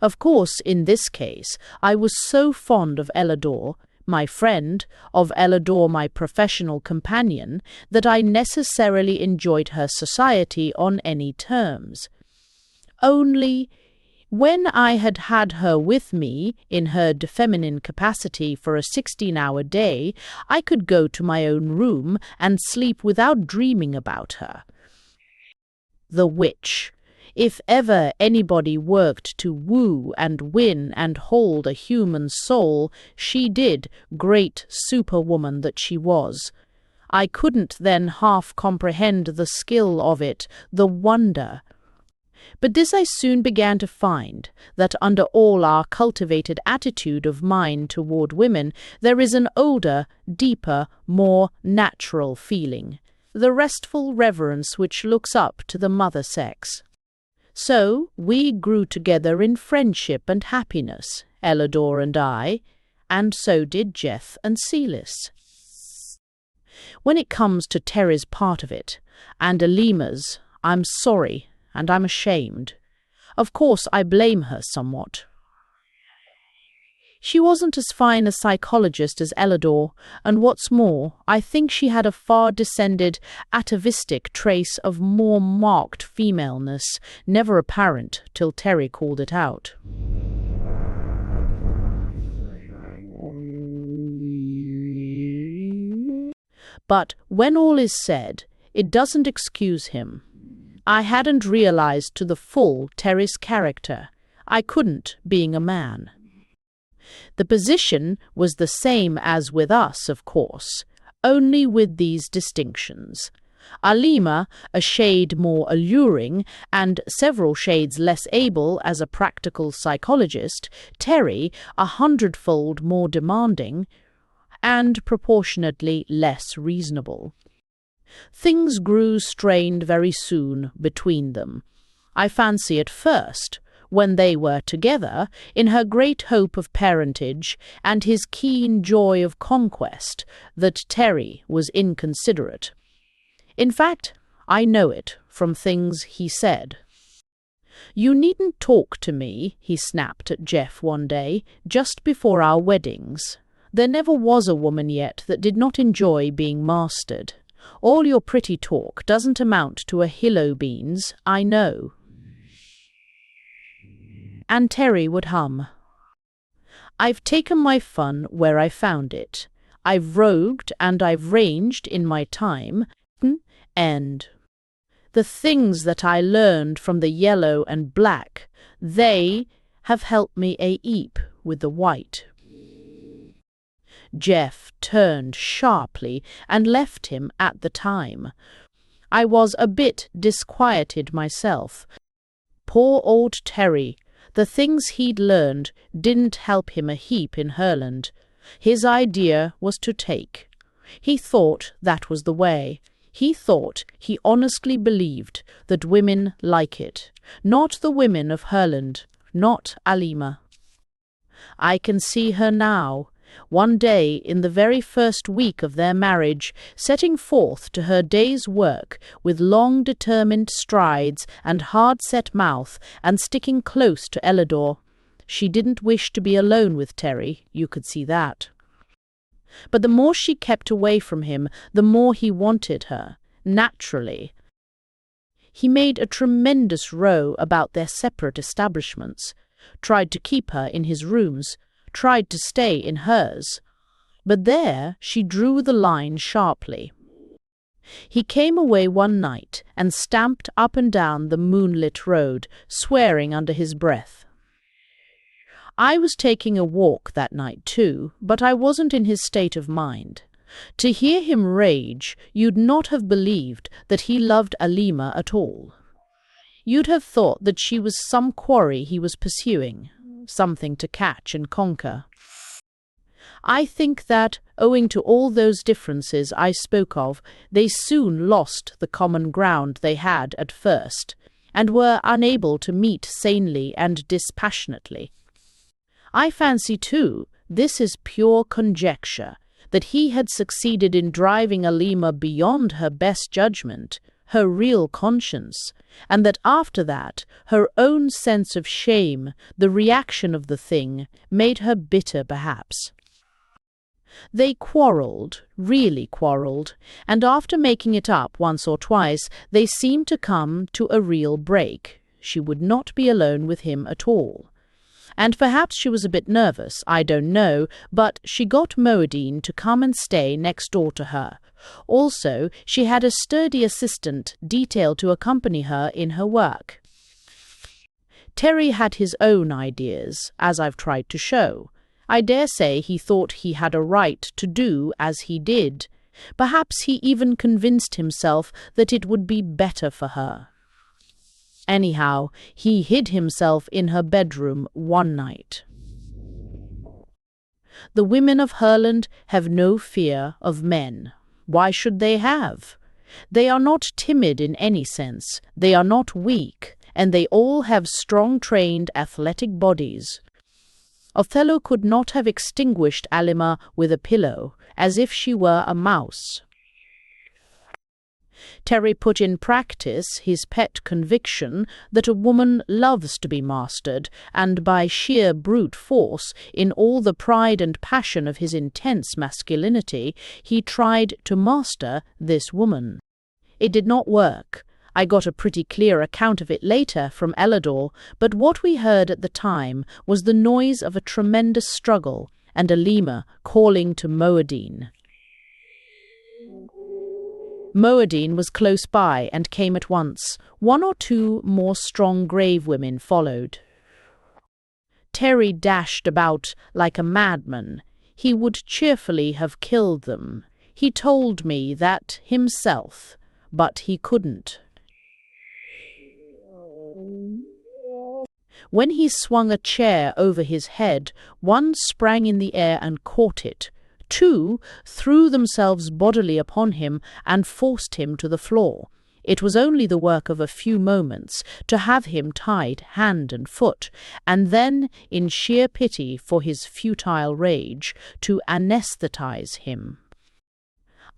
Of course, in this case, I was so fond of Ellador, my friend, of Ellador, my professional companion, that I necessarily enjoyed her society on any terms. Only, when I had had her with me in her feminine capacity for a 16-hour day, I could go to my own room and sleep without dreaming about her. The witch. If ever anybody worked to woo and win and hold a human soul, she did, great superwoman that she was. I couldn't then half comprehend the skill of it, the wonder. But this I soon began to find, that under all our cultivated attitude of mind toward women, there is an older, deeper, more natural feeling, the restful reverence which looks up to the mother sex. So we grew together in friendship and happiness, Ellador and I, and so did Jeth and Celis. When it comes to Terry's part of it, and Alima's, I'm sorry, and I'm ashamed. Of course, I blame her somewhat. She wasn't as fine a psychologist as Ellador, and what's more, I think she had a far-descended, atavistic trace of more marked femaleness, never apparent till Terry called it out. But when all is said, it doesn't excuse him. I hadn't realized to the full Terry's character. I couldn't, being a man. The position was the same as with us, of course, only with these distinctions. Alima, a shade more alluring and several shades less able as a practical psychologist, Terry, 100-fold more demanding and proportionately less reasonable. Things grew strained very soon between them. I fancy at first, when they were together, in her great hope of parentage and his keen joy of conquest, that Terry was inconsiderate. In fact, I know it from things he said. "You needn't talk to me," he snapped at Jeff one day, just before our weddings. "There never was a woman yet that did not enjoy being mastered. All your pretty talk doesn't amount to a hill o' beans, I know." And Terry would hum, "I've taken my fun where I found it. I've rogued and I've ranged in my time, and the things that I learned from the yellow and black, they have helped me a heap with the white." Jeff turned sharply and left him at the time. I was a bit disquieted myself. Poor old Terry. The things he'd learned didn't help him a heap in Herland. His idea was to take. He thought that was the way. He honestly believed that women like it. Not the women of Herland, not Alima. I can see her now, one day in the very first week of their marriage, setting forth to her day's work with long determined strides and hard-set mouth, and sticking close to Ellador. She didn't wish to be alone with Terry, you could see that. But the more she kept away from him, the more he wanted her, naturally. He made a tremendous row about their separate establishments, tried to keep her in his rooms, tried to stay in hers. But there she drew the line sharply. He came away one night and stamped up and down the moonlit road, swearing under his breath. I was taking a walk that night too, but I wasn't in his state of mind. To hear him rage, you'd not have believed that he loved Alima at all. You'd have thought that she was some quarry he was pursuing, something to catch and conquer. I think that, owing to all those differences I spoke of, they soon lost the common ground they had at first, and were unable to meet sanely and dispassionately. I fancy, too, this is pure conjecture, that he had succeeded in driving Alima beyond her best judgment, her real conscience, and that after that her own sense of shame, the reaction of the thing, made her bitter perhaps. They quarrelled, really quarrelled, and after making it up once or twice, they seemed to come to a real break. She would not be alone with him at all. And perhaps she was a bit nervous, I don't know, but she got Moadine to come and stay next door to her. Also, she had a sturdy assistant detailed to accompany her in her work. Terry had his own ideas, as I've tried to show. I dare say he thought he had a right to do as he did. Perhaps he even convinced himself that it would be better for her. Anyhow, he hid himself in her bedroom one night. The women of Herland have no fear of men. Why should they have? They are not timid in any sense, they are not weak, and they all have strong, trained, athletic bodies. Othello could not have extinguished Alima with a pillow, as if she were a mouse. Terry put in practice his pet conviction that a woman loves to be mastered, and by sheer brute force, in all the pride and passion of his intense masculinity, he tried to master this woman. It did not work. I got a pretty clear account of it later from Ellador, but what we heard at the time was the noise of a tremendous struggle, and Alima calling to Moadine. Moadine was close by and came at once. 1 or 2 more strong grave women followed. Terry dashed about like a madman. He would cheerfully have killed them. He told me that himself. but he couldn't. When he swung a chair over his head, one sprang in the air and caught it. Two threw themselves bodily upon him and forced him to the floor. It was only the work of a few moments to have him tied hand and foot, and then, in sheer pity for his futile rage, to anesthetize him.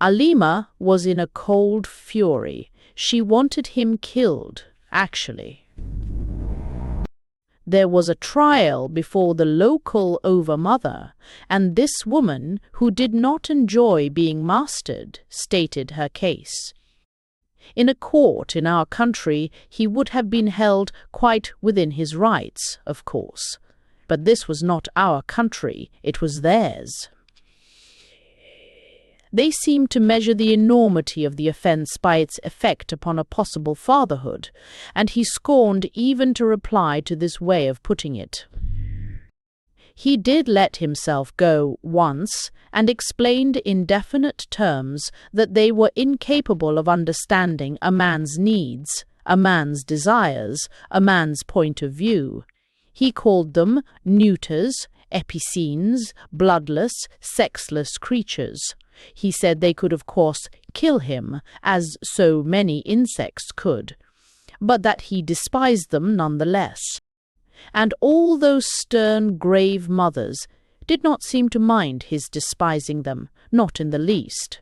Alima was in a cold fury. She wanted him killed, actually. There was a trial before the local overmother, and this woman, who did not enjoy being mastered, stated her case. In a court in our country, he would have been held quite within his rights, of course. But this was not our country, it was theirs. They seemed to measure the enormity of the offence by its effect upon a possible fatherhood, and he scorned even to reply to this way of putting it. He did let himself go once, and explained in definite terms that they were incapable of understanding a man's needs, a man's desires, a man's point of view. He called them neuters, epicene, bloodless, sexless creatures. He said they could, of course, kill him, as so many insects could, but that he despised them none the less. And all those stern, grave mothers did not seem to mind his despising them, not in the least.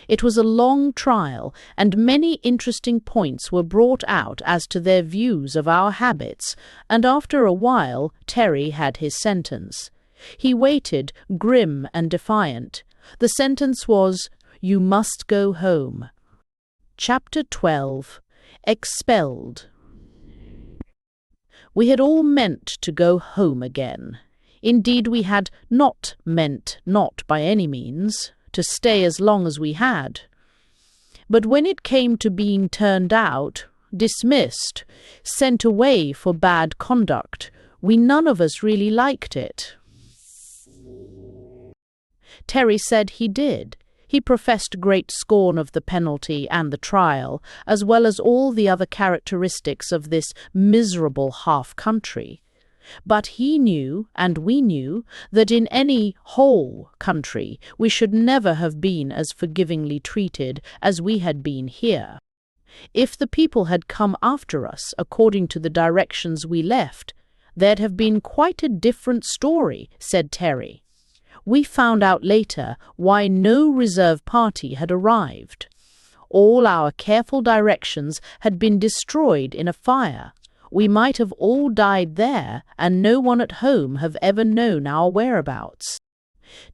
It was a long trial, and many interesting points were brought out as to their views of our habits, and after a while Terry had his sentence. He waited, grim and defiant. The sentence was, "You must go home." Chapter 12. Expelled. We had all meant to go home again. Indeed, we had not meant, not by any means, to stay as long as we had. But when it came to being turned out, dismissed, sent away for bad conduct, we none of us really liked it. Terry said he did. He professed great scorn of the penalty and the trial, as well as all the other characteristics of this miserable half-country. But he knew, and we knew, that in any whole country we should never have been as forgivingly treated as we had been here. If the people had come after us according to the directions we left, there'd have been quite a different story, said Terry. We found out later why no reserve party had arrived. All our careful directions had been destroyed in a fire. We might have all died there, and no one at home have ever known our whereabouts.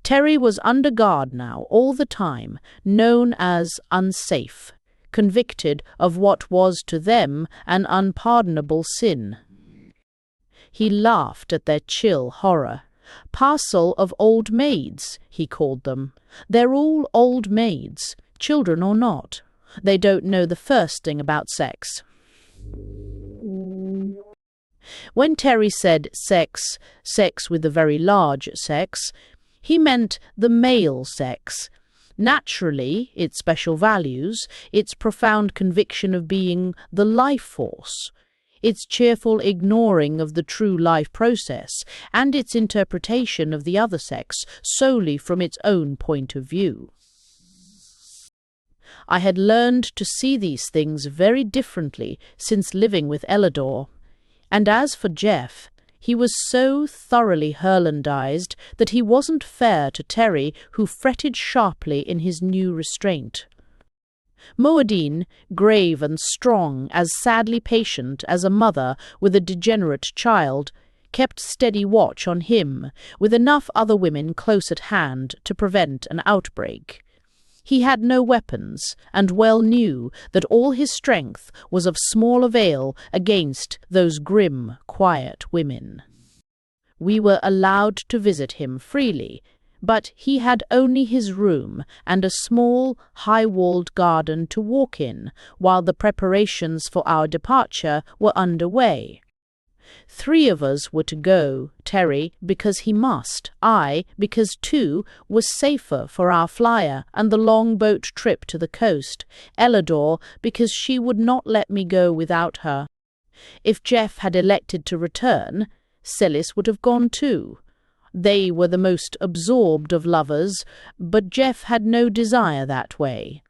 Terry was under guard now all the time, known as unsafe, convicted of what was to them an unpardonable sin. He laughed at their chill horror. "Parcel of old maids," he called them. "They're all old maids, children or not. They don't know the first thing about sex." When Terry said sex, sex with a very large sex, he meant the male sex. Naturally, its special values, its profound conviction of being the life force, its cheerful ignoring of the true life process, and its interpretation of the other sex solely from its own point of view. I had learned to see these things very differently since living with Ellador, and as for Jeff, he was so thoroughly Herlandized that he wasn't fair to Terry, who fretted sharply in his new restraint. Moadine, grave and strong, as sadly patient as a mother with a degenerate child, kept steady watch on him, with enough other women close at hand to prevent an outbreak. He had no weapons, and well knew that all his strength was of small avail against those grim, quiet women. We were allowed to visit him freely, but he had only his room and a small, high-walled garden to walk in while the preparations for our departure were under way. 3 of us were to go, Terry because he must, I because 2 was safer for our flyer and the long boat trip to the coast, Ellador because she would not let me go without her. If Jeff had elected to return, Celis would have gone too. They were the most absorbed of lovers, but Jeff had no desire that way.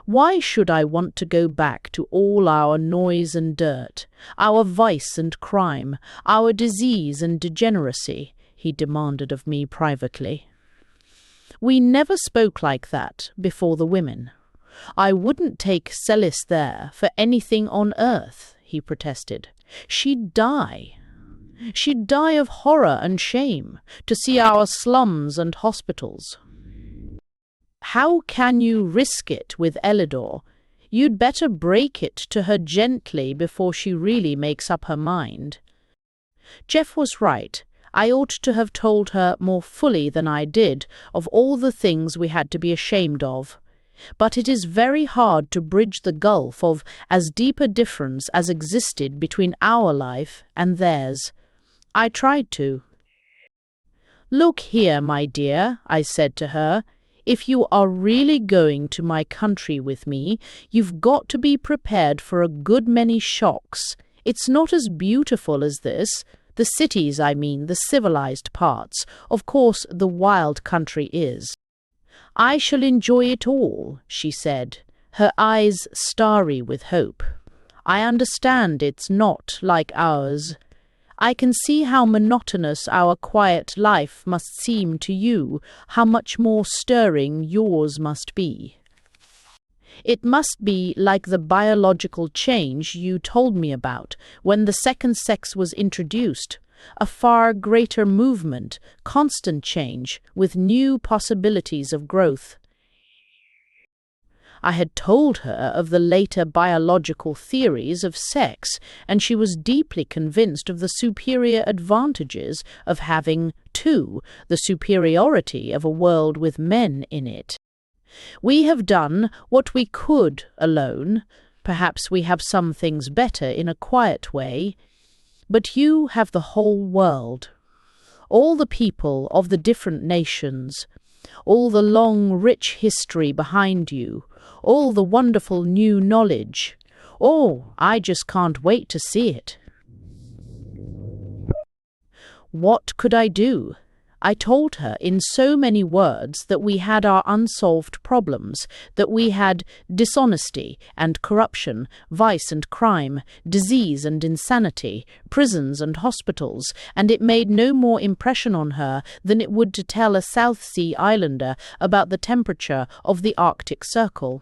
Why should I want to go back to all our noise and dirt, our vice and crime, our disease and degeneracy? He demanded of me privately. We never spoke like that before the women. I wouldn't take Celis there for anything on earth, he protested. She'd die. She'd die of horror and shame to see our slums and hospitals. How can you risk it with Ellador? You'd better break it to her gently before she really makes up her mind. Jeff was right. I ought to have told her more fully than I did of all the things we had to be ashamed of. But it is very hard to bridge the gulf of as deep a difference as existed between our life and theirs. I tried to. "Look here, my dear," I said to her, "if you are really going to my country with me, you've got to be prepared for a good many shocks. It's not as beautiful as this. The cities, I mean, the civilized parts. Of course, the wild country is." "I shall enjoy it all," she said, her eyes starry with hope. "I understand it's not like ours. I can see how monotonous our quiet life must seem to you, how much more stirring yours must be. It must be like the biological change you told me about when the second sex was introduced, a far greater movement, constant change, with new possibilities of growth." I had told her of the later biological theories of sex, and she was deeply convinced of the superior advantages of having, too, the superiority of a world with men in it. "We have done what we could alone. Perhaps we have some things better in a quiet way. But you have the whole world. All the people of the different nations, all the long, rich history behind you, all the wonderful new knowledge. Oh, I just can't wait to see it." What could I do? I told her in so many words that we had our unsolved problems, that we had dishonesty and corruption, vice and crime, disease and insanity, prisons and hospitals, and it made no more impression on her than it would to tell a South Sea Islander about the temperature of the Arctic Circle.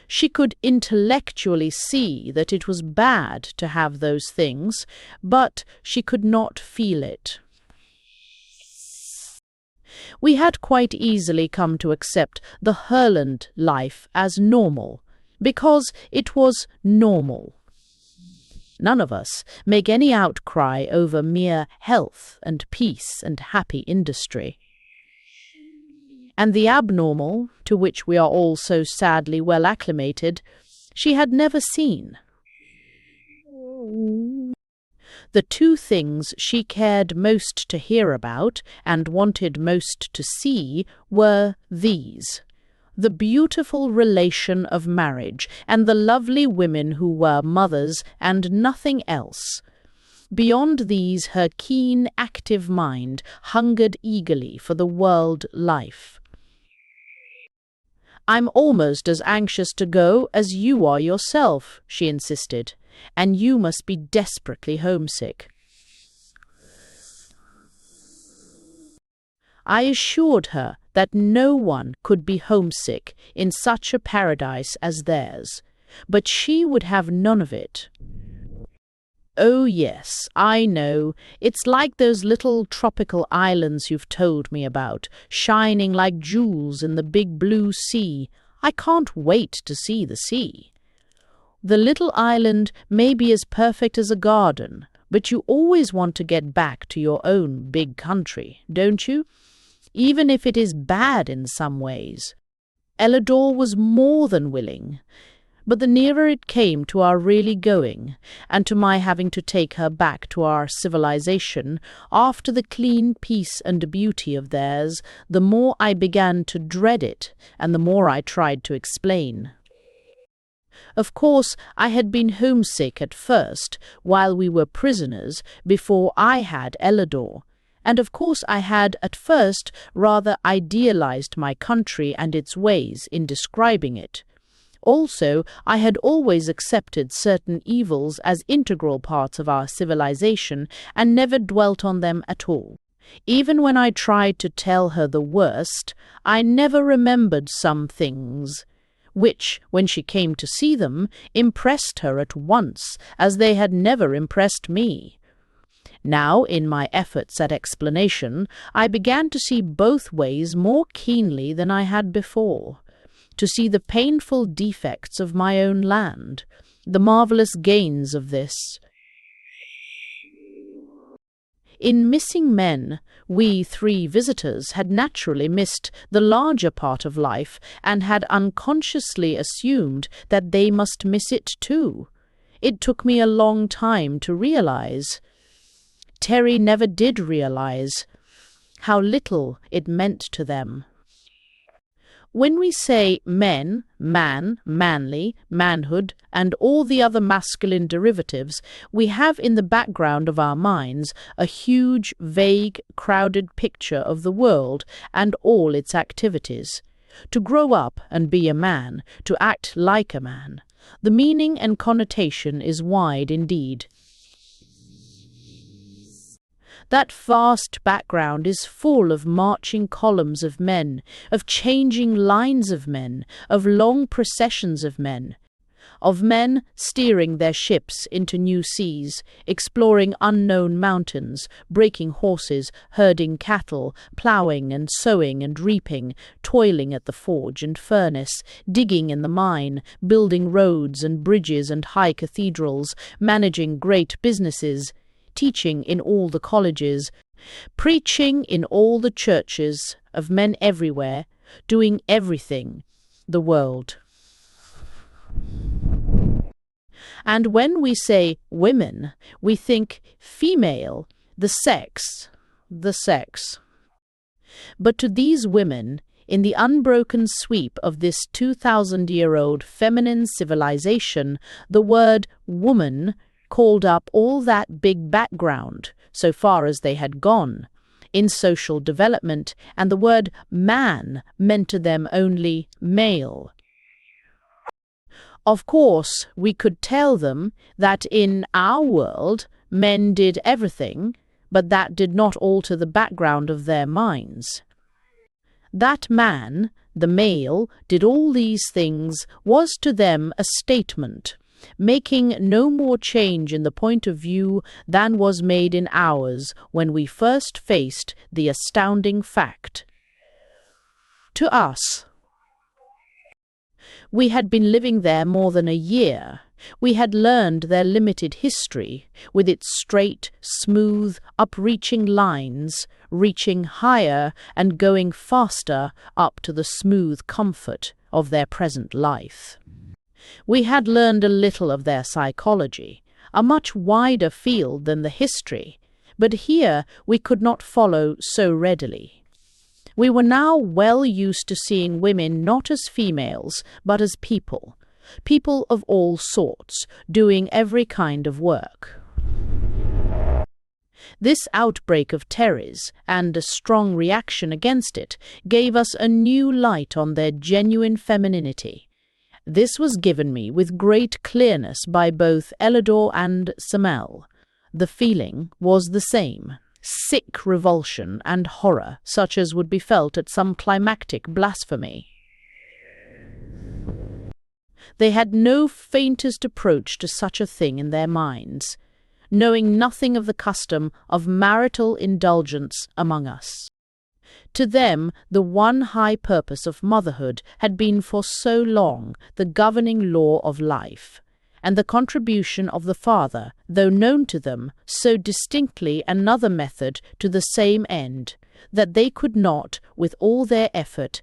She could intellectually see that it was bad to have those things, but she could not feel it. We had quite easily come to accept the Herland life as normal, because it was normal. None of us make any outcry over mere health and peace and happy industry. And the abnormal, to which we are all so sadly well acclimated, she had never seen. The 2 things she cared most to hear about and wanted most to see were these: the beautiful relation of marriage and the lovely women who were mothers and nothing else. Beyond these, her keen, active mind hungered eagerly for the world life. "I'm almost as anxious to go as you are yourself," she insisted, "and you must be desperately homesick." I assured her that no one could be homesick in such a paradise as theirs, but she would have none of it. "Oh yes, I know. It's like those little tropical islands you've told me about, shining like jewels in the big blue sea. I can't wait to see the sea. The little island may be as perfect as a garden, but you always want to get back to your own big country, don't you? Even if it is bad in some ways." Ellador was more than willing. But the nearer it came to our really going, and to my having to take her back to our civilization after the clean peace and beauty of theirs, the more I began to dread it, and the more I tried to explain. Of course, I had been homesick at first, while we were prisoners, before I had Ellador. And of course I had at first rather idealized my country and its ways in describing it. Also, I had always accepted certain evils as integral parts of our civilization and never dwelt on them at all. Even when I tried to tell her the worst, I never remembered some things, which, when she came to see them, impressed her at once, as they had never impressed me. Now, in my efforts at explanation, I began to see both ways more keenly than I had before, to see the painful defects of my own land, the marvelous gains of this. In missing men, we 3 visitors had naturally missed the larger part of life and had unconsciously assumed that they must miss it too. It took me a long time to realize. Terry never did realize how little it meant to them. When we say men, man, manly, manhood, and all the other masculine derivatives, we have in the background of our minds a huge, vague, crowded picture of the world and all its activities. To grow up and be a man, to act like a man, the meaning and connotation is wide indeed. That vast background is full of marching columns of men, of changing lines of men, of long processions of men steering their ships into new seas, exploring unknown mountains, breaking horses, herding cattle, ploughing and sowing and reaping, toiling at the forge and furnace, digging in the mine, building roads and bridges and high cathedrals, managing great businesses, teaching in all the colleges, preaching in all the churches, of men everywhere, doing everything, the world. And when we say women, we think female, the sex. But to these women, in the unbroken sweep of this 2,000-year-old feminine civilization, the word woman called up all that big background, so far as they had gone, in social development, and the word man meant to them only male. Of course, we could tell them that in our world men did everything, but that did not alter the background of their minds. That man, the male, did all these things was to them a statement, making no more change in the point of view than was made in ours when we first faced the astounding fact. To us, we had been living there more than a year. We had learned their limited history, with its straight, smooth, upreaching lines, reaching higher and going faster up to the smooth comfort of their present life. We had learned a little of their psychology, a much wider field than the history, but here we could not follow so readily. We were now well used to seeing women not as females, but as people of all sorts, doing every kind of work. This outbreak of Terry's, and a strong reaction against it, gave us a new light on their genuine femininity. This was given me with great clearness by both Ellador and Samel. The feeling was the same. Sick revulsion and horror, such as would be felt at some climactic blasphemy. They had no faintest approach to such a thing in their minds, knowing nothing of the custom of marital indulgence among us. To them, the one high purpose of motherhood had been for so long the governing law of life, and the contribution of the father, though known to them, so distinctly another method to the same end, that they could not, with all their effort,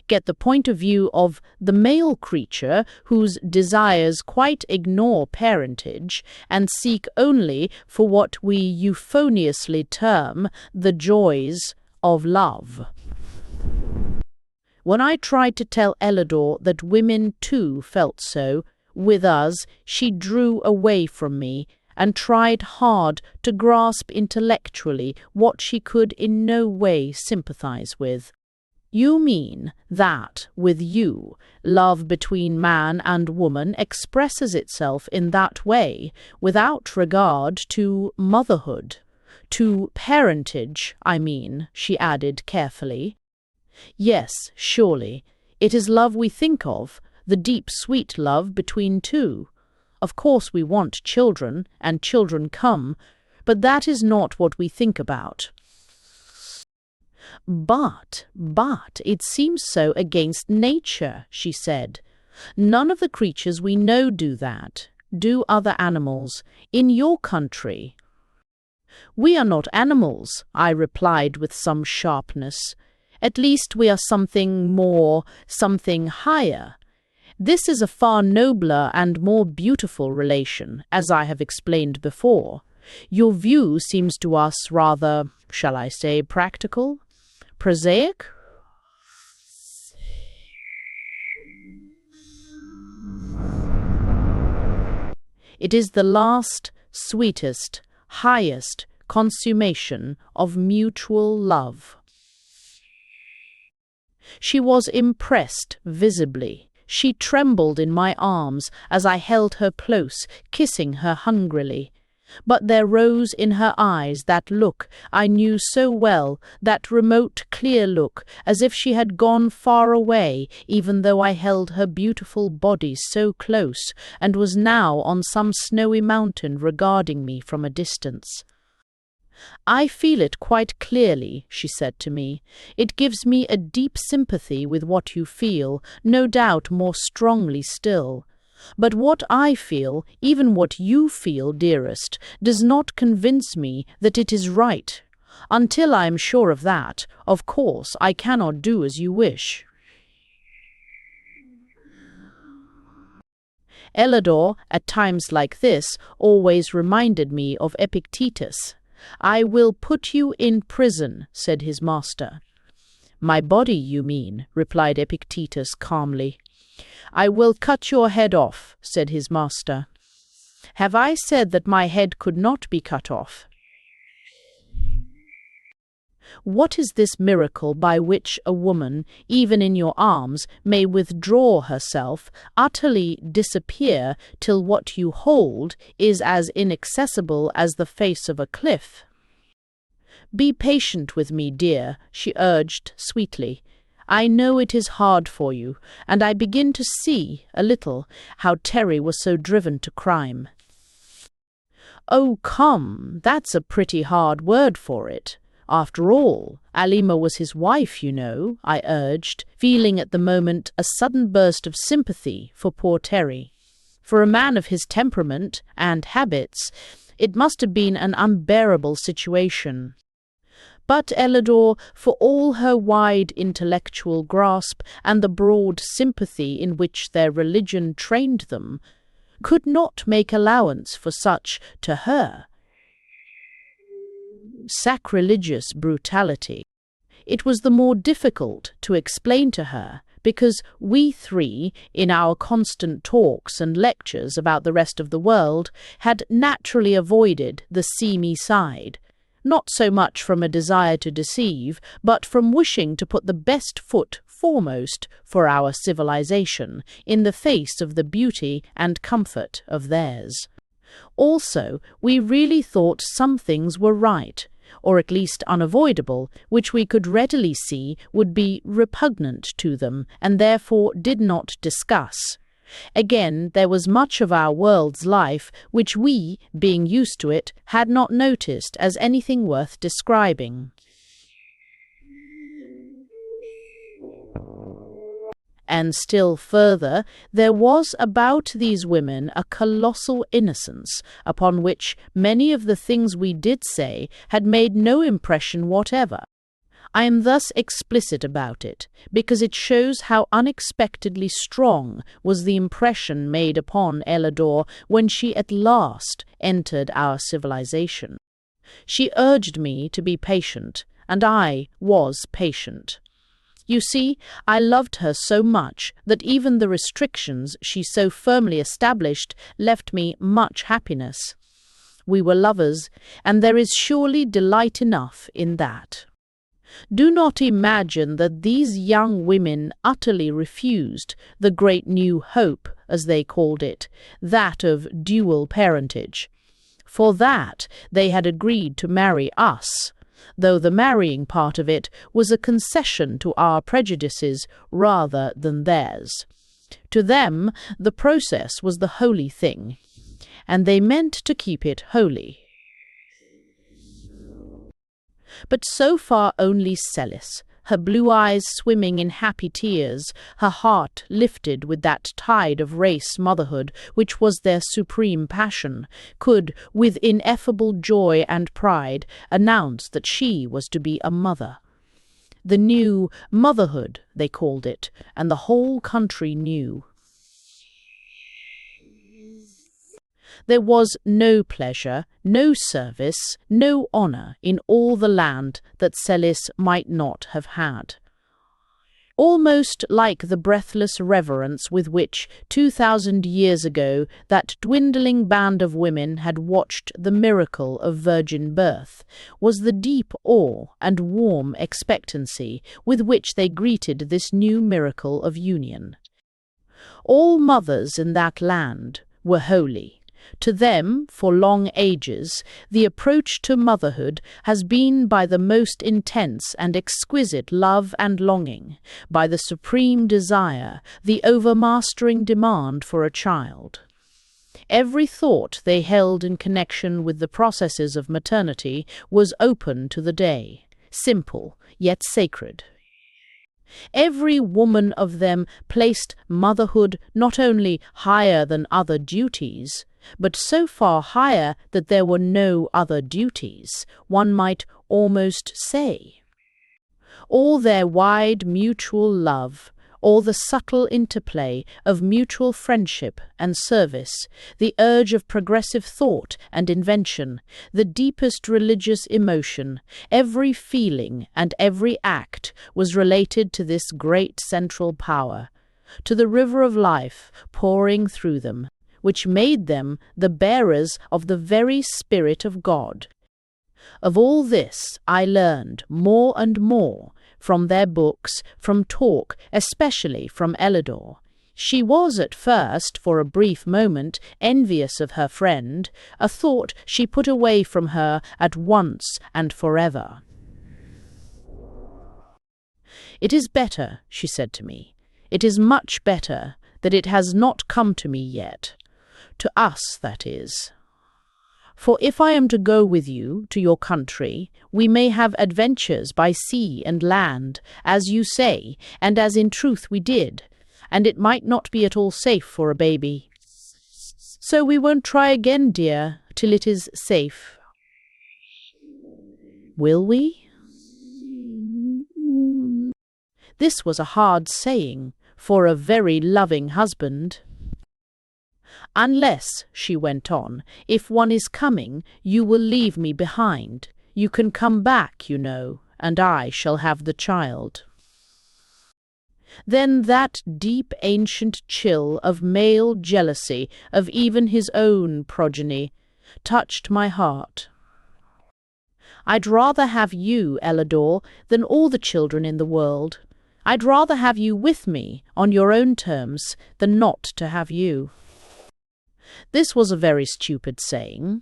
Get the point of view of the male creature whose desires quite ignore parentage and seek only for what we euphoniously term the joys of love. When I tried to tell Ellador that women too felt so, with us, she drew away from me and tried hard to grasp intellectually what she could in no way sympathize with. You mean that, with you, love between man and woman expresses itself in that way, without regard to motherhood, to parentage, I mean, she added carefully. Yes, surely, it is love we think of, the deep, sweet love between two. Of course we want children, and children come, but that is not what we think about. But it seems so against nature, she said. None of the creatures we know do that. Do other animals, in your country? We are not animals, I replied with some sharpness. At least we are something more, something higher. This is a far nobler and more beautiful relation, as I have explained before. Your view seems to us rather, shall I say, practical? Prosaic? It is the last, sweetest, highest consummation of mutual love. She was impressed visibly. She trembled in my arms as I held her close, kissing her hungrily. But there rose in her eyes that look I knew so well, that remote, clear look, as if she had gone far away, even though I held her beautiful body so close, and was now on some snowy mountain regarding me from a distance. I feel it quite clearly, she said to me. It gives me a deep sympathy with what you feel, no doubt more strongly still. But what I feel, even what you feel, dearest, does not convince me that it is right. Until I am sure of that, of course, I cannot do as you wish. Ellador, at times like this, always reminded me of Epictetus. I will put you in prison, said his master. My body, you mean, replied Epictetus calmly. I will cut your head off, said his master. Have I said that my head could not be cut off? What is this miracle by which a woman, even in your arms, may withdraw herself, utterly disappear, till what you hold is as inaccessible as the face of a cliff? Be patient with me, dear, she urged sweetly. I know it is hard for you, and I begin to see, a little, how Terry was so driven to crime. Oh, come, that's a pretty hard word for it. After all, Alima was his wife, you know, I urged, feeling at the moment a sudden burst of sympathy for poor Terry. For a man of his temperament and habits, it must have been an unbearable situation. But Ellador, for all her wide intellectual grasp and the broad sympathy in which their religion trained them, could not make allowance for such, to her, sacrilegious brutality. It was the more difficult to explain to her, because we three, in our constant talks and lectures about the rest of the world, had naturally avoided the seamy side, not so much from a desire to deceive, but from wishing to put the best foot foremost for our civilization, in the face of the beauty and comfort of theirs. Also, we really thought some things were right, or at least unavoidable, which we could readily see would be repugnant to them, and therefore did not discuss. Again, there was much of our world's life which we, being used to it, had not noticed as anything worth describing. And still further, there was about these women a colossal innocence, upon which many of the things we did say had made no impression whatever. I am thus explicit about it, because it shows how unexpectedly strong was the impression made upon Ellador when she at last entered our civilization. She urged me to be patient, and I was patient. You see, I loved her so much that even the restrictions she so firmly established left me much happiness. We were lovers, and there is surely delight enough in that. Do not imagine that these young women utterly refused the great new hope, as they called it, that of dual parentage. For that they had agreed to marry us, though the marrying part of it was a concession to our prejudices rather than theirs. To them, the process was the holy thing, and they meant to keep it holy. But so far only Celis, her blue eyes swimming in happy tears, her heart lifted with that tide of race motherhood which was their supreme passion, could, with ineffable joy and pride, announce that she was to be a mother. The new motherhood, they called it, and the whole country knew. There was no pleasure, no service, no honour in all the land that Celis might not have had. Almost like the breathless reverence with which, 2,000 years ago, that dwindling band of women had watched the miracle of virgin birth, was the deep awe and warm expectancy with which they greeted this new miracle of union. All mothers in that land were holy. To them, for long ages, the approach to motherhood has been by the most intense and exquisite love and longing, by the supreme desire, the overmastering demand for a child. Every thought they held in connection with the processes of maternity was open to the day, simple yet sacred. Every woman of them placed motherhood not only higher than other duties, but so far higher that there were no other duties, one might almost say. All their wide mutual love, all the subtle interplay of mutual friendship and service, the urge of progressive thought and invention, the deepest religious emotion, every feeling and every act was related to this great central power, to the river of life pouring through them, which made them the bearers of the very Spirit of God. Of all this I learned more and more from their books, from talk, especially from Ellador. She was at first, for a brief moment, envious of her friend, a thought she put away from her at once and forever. "It is better," she said to me, "it is much better that it has not come to me yet. To us, that is. For if I am to go with you to your country, we may have adventures by sea and land, as you say, and as in truth we did, and it might not be at all safe for a baby. So we won't try again, dear, till it is safe. Will we?" This was a hard saying for a very loving husband. "Unless," she went on, "if one is coming, you will leave me behind. You can come back, you know, and I shall have the child." Then that deep ancient chill of male jealousy of even his own progeny touched my heart. "I'd rather have you, Ellador, than all the children in the world. I'd rather have you with me, on your own terms, than not to have you." This was a very stupid saying.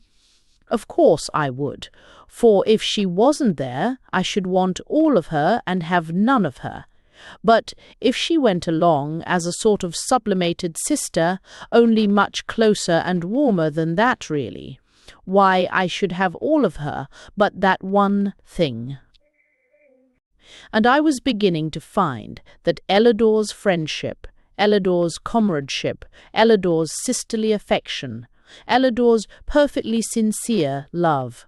Of course I would, for if she wasn't there, I should want all of her and have none of her. But if she went along as a sort of sublimated sister, only much closer and warmer than that really, why, I should have all of her but that one thing. And I was beginning to find that Ellador's friendship, Ellador's comradeship, Ellador's sisterly affection, Ellador's perfectly sincere love,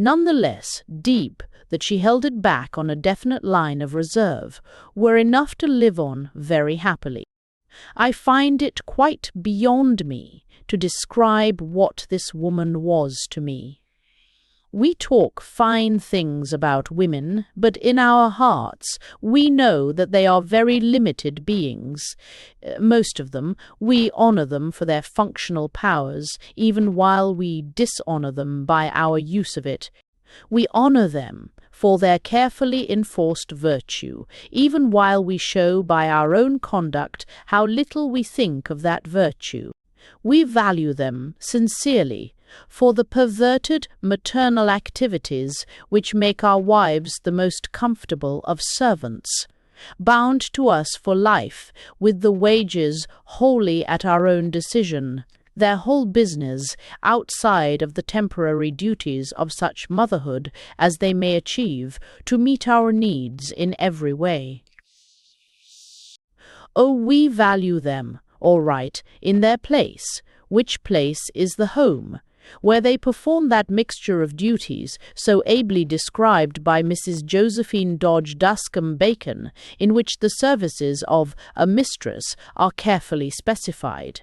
nonetheless deep that she held it back on a definite line of reserve, were enough to live on very happily. I find it quite beyond me to describe what this woman was to me. We talk fine things about women, but in our hearts we know that they are very limited beings. Most of them, we honor them for their functional powers, even while we dishonor them by our use of it. We honor them for their carefully enforced virtue, even while we show by our own conduct how little we think of that virtue. We value them sincerely for the perverted maternal activities which make our wives the most comfortable of servants, bound to us for life, with the wages wholly at our own decision, their whole business outside of the temporary duties of such motherhood as they may achieve to meet our needs in every way. Oh, we value them, all right, in their place, which place is the home, where they perform that mixture of duties so ably described by Mrs. Josephine Dodge Dascombe Bacon, in which the services of a mistress are carefully specified.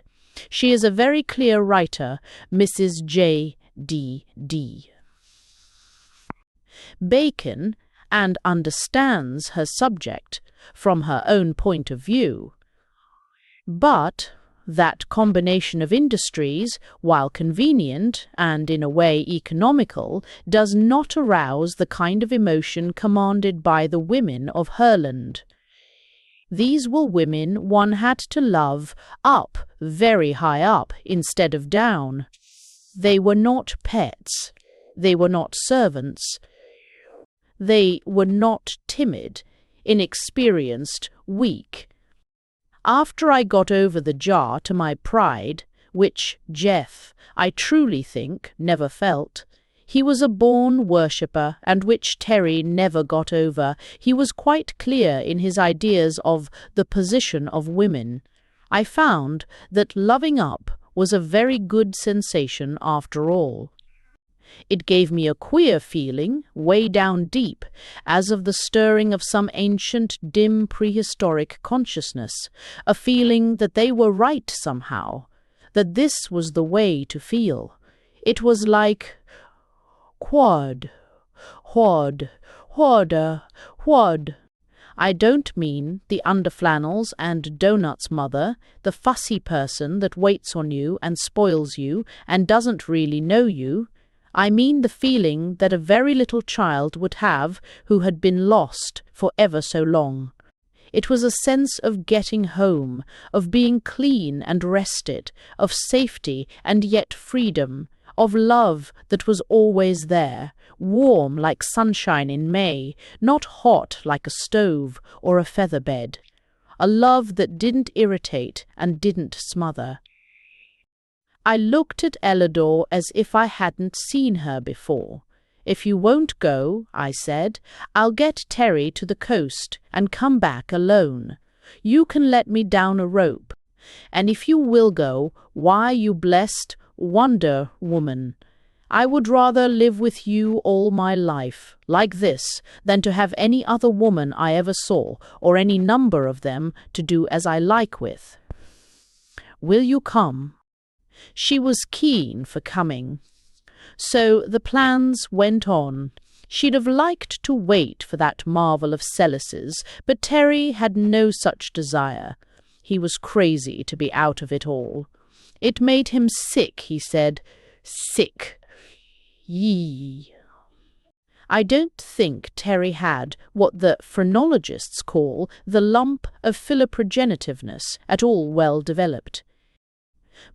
She is a very clear writer, Mrs. J.D.D. Bacon, and understands her subject from her own point of view. But that combination of industries, while convenient and in a way economical, does not arouse the kind of emotion commanded by the women of Herland. These were women one had to love up, very high up, instead of down. They were not pets. They were not servants. They were not timid, inexperienced, weak. After I got over the jar to my pride, which Jeff, I truly think, never felt, he was a born worshipper, and which Terry never got over, he was quite clear in his ideas of the position of women. I found that loving up was a very good sensation after all. It gave me a queer feeling, way down deep, as of the stirring of some ancient, dim, prehistoric consciousness, a feeling that they were right somehow, that this was the way to feel. It was like Hwad, hwad, hwada, hwad. I don't mean the underflannels and donuts mother, the fussy person that waits on you and spoils you and doesn't really know you. I mean the feeling that a very little child would have who had been lost for ever so long. It was a sense of getting home, of being clean and rested, of safety and yet freedom, of love that was always there, warm like sunshine in May, not hot like a stove or a feather bed. A love that didn't irritate and didn't smother. I looked at Ellador as if I hadn't seen her before. "If you won't go," I said, "I'll get Terry to the coast and come back alone. You can let me down a rope. And if you will go, why, you blessed Wonder Woman, I would rather live with you all my life, like this, than to have any other woman I ever saw, or any number of them, to do as I like with. Will you come?" She was keen for coming. So the plans went on. She'd have liked to wait for that marvel of Celis's, but Terry had no such desire. He was crazy to be out of it all. It made him sick, he said. Sick. Yee. I don't think Terry had what the phrenologists call the lump of philoprogenitiveness at all well developed.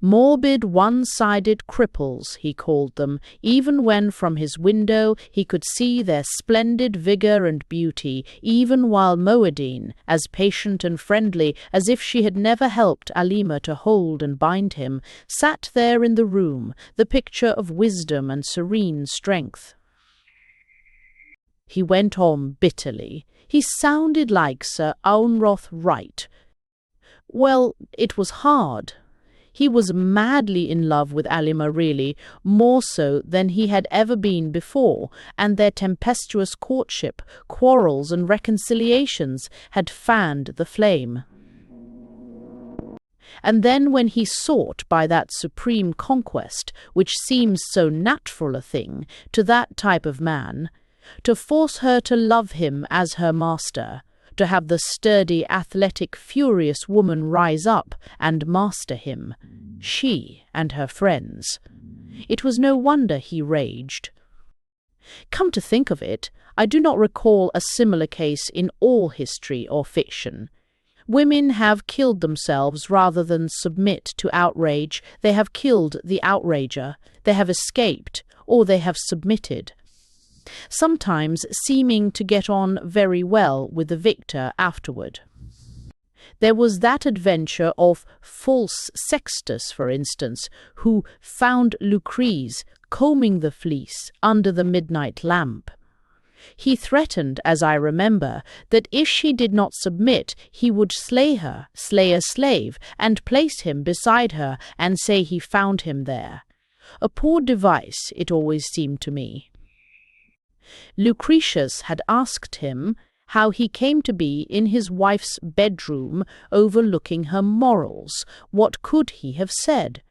Morbid one-sided cripples, he called them, even when from his window he could see their splendid vigour and beauty, even while Moadine, as patient and friendly as if she had never helped Alima to hold and bind him, sat there in the room, the picture of wisdom and serene strength. He went on bitterly. He sounded like Sir Aunroth Wright. Well, it was hard. He was madly in love with Alima, really, more so than he had ever been before, and their tempestuous courtship, quarrels and reconciliations had fanned the flame. And then when he sought by that supreme conquest, which seems so natural a thing to that type of man, to force her to love him as her master, to have the sturdy, athletic, furious woman rise up and master him, she and her friends, it was no wonder he raged. Come to think of it, I do not recall a similar case in all history or fiction. Women have killed themselves rather than submit to outrage. They have killed the outrager. They have escaped, or they have submitted, sometimes seeming to get on very well with the victor afterward. There was that adventure of false Sextus, for instance, who found Lucrece combing the fleece under the midnight lamp. He threatened, as I remember, that if she did not submit, he would slay her, slay a slave, and place him beside her and say he found him there. A poor device, it always seemed to me. Lucretius had asked him how he came to be in his wife's bedroom overlooking her morals. What could he have said?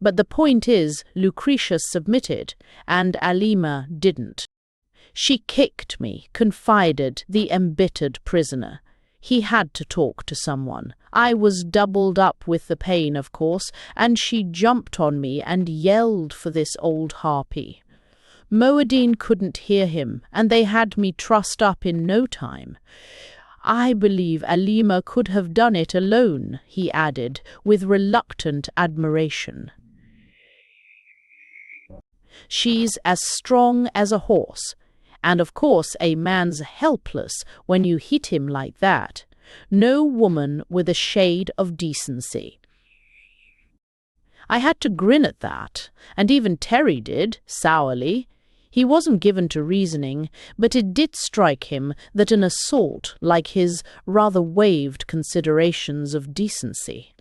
But the point is, Lucretius submitted, and Alima didn't. She kicked me, confided the embittered prisoner. He had to talk to someone. I was doubled up with the pain, of course, and she jumped on me and yelled for this old harpy. Moadine couldn't hear him, and they had me trussed up in no time. I believe Alima could have done it alone, he added, with reluctant admiration. She's as strong as a horse, and of course a man's helpless when you hit him like that. No woman with a shade of decency. I had to grin at that, and even Terry did, sourly. He wasn't given to reasoning, but it did strike him that an assault like his rather waived considerations of decency.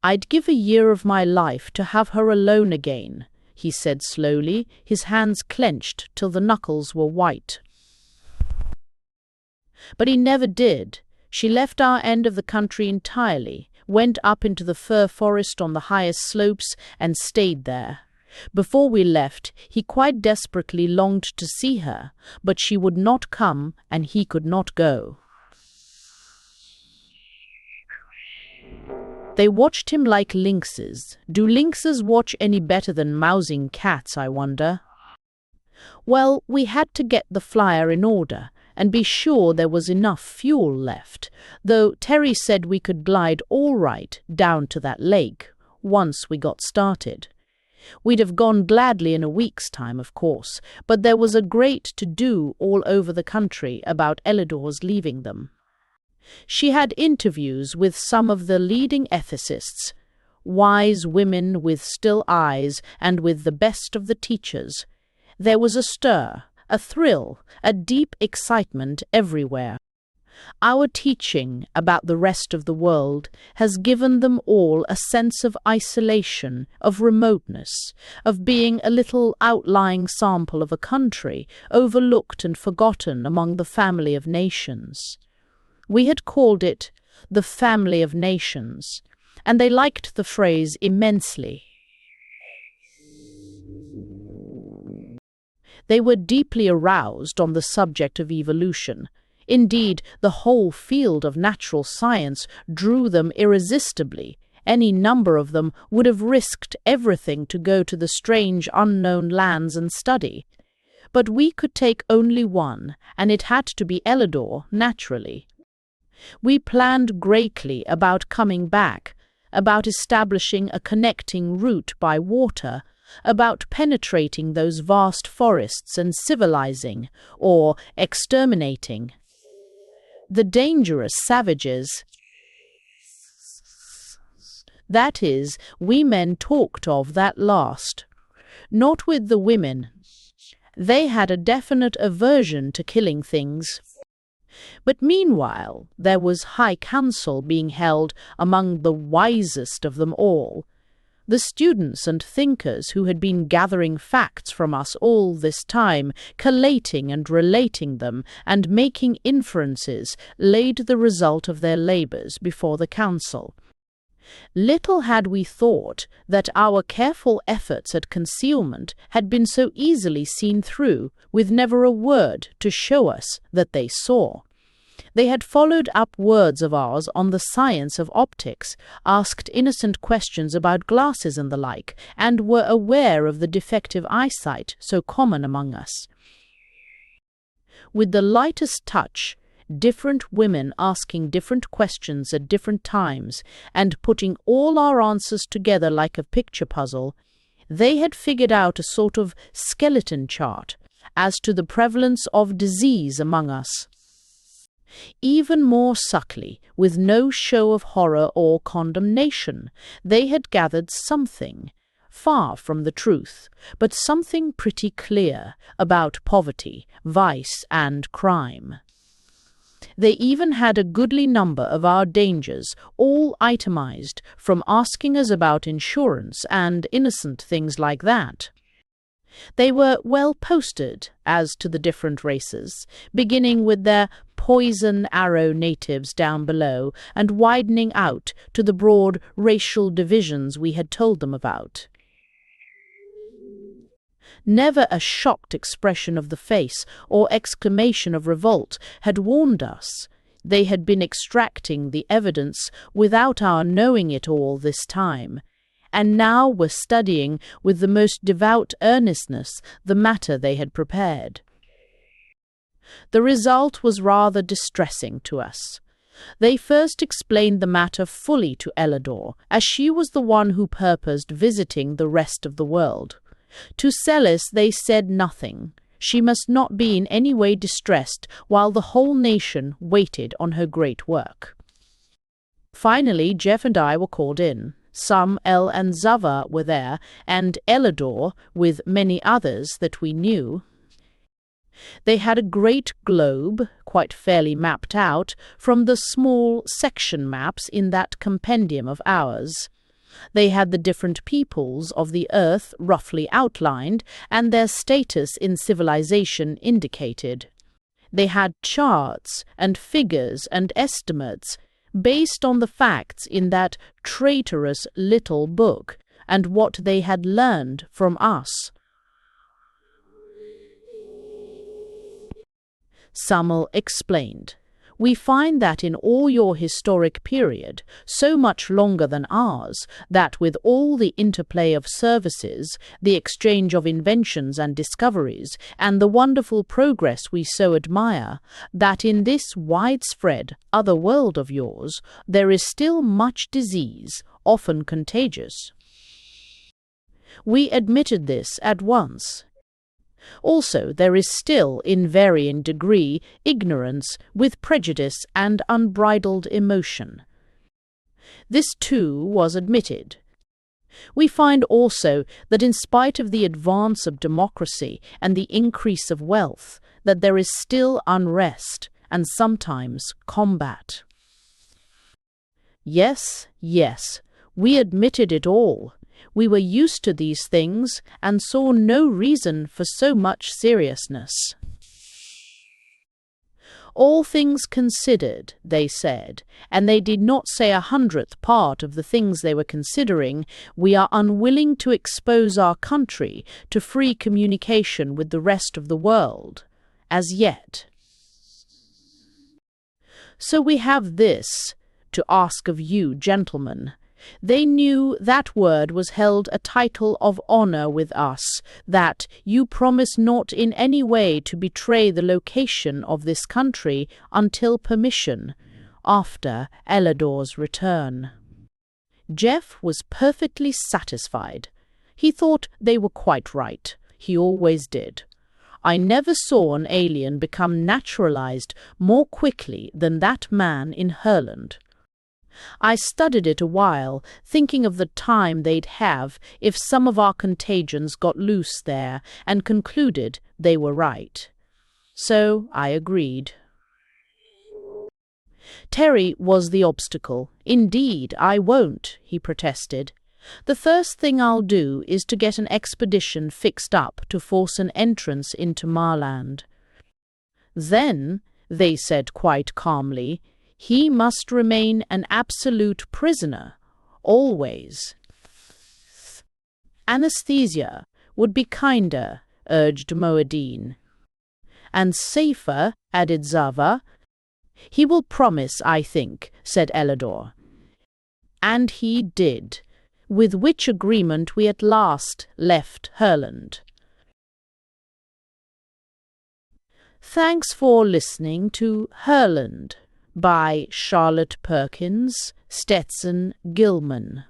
I'd give a year of my life to have her alone again, he said slowly, his hands clenched till the knuckles were white. But he never did. She left our end of the country entirely, went up into the fir forest on the highest slopes, and stayed there. Before we left, he quite desperately longed to see her, but she would not come, and he could not go. They watched him like lynxes. Do lynxes watch any better than mousing cats, I wonder? Well, we had to get the flyer in order, and be sure there was enough fuel left, though Terry said we could glide all right down to that lake, once we got started. We'd have gone gladly in a week's time, of course, but there was a great to-do all over the country about Elidor's leaving them. She had interviews with some of the leading ethicists, wise women with still eyes and with the best of the teachers. There was a stir, a thrill, a deep excitement everywhere. Our teaching about the rest of the world has given them all a sense of isolation, of remoteness, of being a little outlying sample of a country, overlooked and forgotten among the family of nations. We had called it the family of nations, and they liked the phrase immensely. They were deeply aroused on the subject of evolution. Indeed, the whole field of natural science drew them irresistibly. Any number of them would have risked everything to go to the strange unknown lands and study. But we could take only one, and it had to be Elidor, naturally. We planned greatly about coming back, about establishing a connecting route by water, about penetrating those vast forests and civilizing, or exterminating, the dangerous savages. That is, we men talked of that last. Not with the women. They had a definite aversion to killing things. But meanwhile there was high council being held among the wisest of them all, the students and thinkers who had been gathering facts from us all this time, collating and relating them, and making inferences, laid the result of their labours before the council. Little had we thought that our careful efforts at concealment had been so easily seen through, with never a word to show us that they saw. They had followed up words of ours on the science of optics, asked innocent questions about glasses and the like, and were aware of the defective eyesight so common among us. With the lightest touch, different women asking different questions at different times, and putting all our answers together like a picture puzzle, they had figured out a sort of skeleton chart as to the prevalence of disease among us. Even more subtly, with no show of horror or condemnation, they had gathered something, far from the truth, but something pretty clear, about poverty, vice, and crime. They even had a goodly number of our dangers, all itemized, from asking us about insurance and innocent things like that. They were well posted as to the different races, beginning with their poison arrow natives down below and widening out to the broad racial divisions we had told them about. Never a shocked expression of the face or exclamation of revolt had warned us. They had been extracting the evidence without our knowing it all this time, and now were studying with the most devout earnestness the matter they had prepared. The result was rather distressing to us. They first explained the matter fully to Ellador, as she was the one who purposed visiting the rest of the world. To Celis they said nothing. She must not be in any way distressed while the whole nation waited on her great work. Finally, Jeff and I were called in. Some El and Zava were there, and Ellador, with many others that we knew. They had a great globe, quite fairly mapped out, from the small section maps in that compendium of ours. They had the different peoples of the earth roughly outlined, and their status in civilization indicated. They had charts and figures and estimates, based on the facts in that traitorous little book, and what they had learned from us. Summel explained, "We find that in all your historic period, so much longer than ours, that with all the interplay of services, the exchange of inventions and discoveries, and the wonderful progress we so admire, that in this widespread other world of yours, there is still much disease, often contagious." We admitted this at once. Also, there is still, in varying degree, ignorance, with prejudice and unbridled emotion. This, too, was admitted. We find also that in spite of the advance of democracy and the increase of wealth, that there is still unrest and sometimes combat. Yes, we admitted it all. We were used to these things and saw no reason for so much seriousness. All things considered, they said, and they did not say 100th part of the things they were considering, we are unwilling to expose our country to free communication with the rest of the world, as yet. So we have this to ask of you, gentlemen. They knew that word was held a title of honor with us, that you promise not in any way to betray the location of this country until permission, after Ellador's return. Jeff was perfectly satisfied. He thought they were quite right. He always did. I never saw an alien become naturalized more quickly than that man in Herland. I studied it a while, thinking of the time they'd have if some of our contagions got loose there, and concluded they were right. So I agreed. Terry was the obstacle. "Indeed, I won't," he protested. "The first thing I'll do is to get an expedition fixed up to force an entrance into Marland. Then," they said quite calmly, "he must remain an absolute prisoner, always." "Anesthesia would be kinder," urged Moadine. "And safer," added Zava. "He will promise, I think," said Ellador. And he did, with which agreement we at last left Herland. Thanks for listening to Herland by Charlotte Perkins, Stetson, Gilman.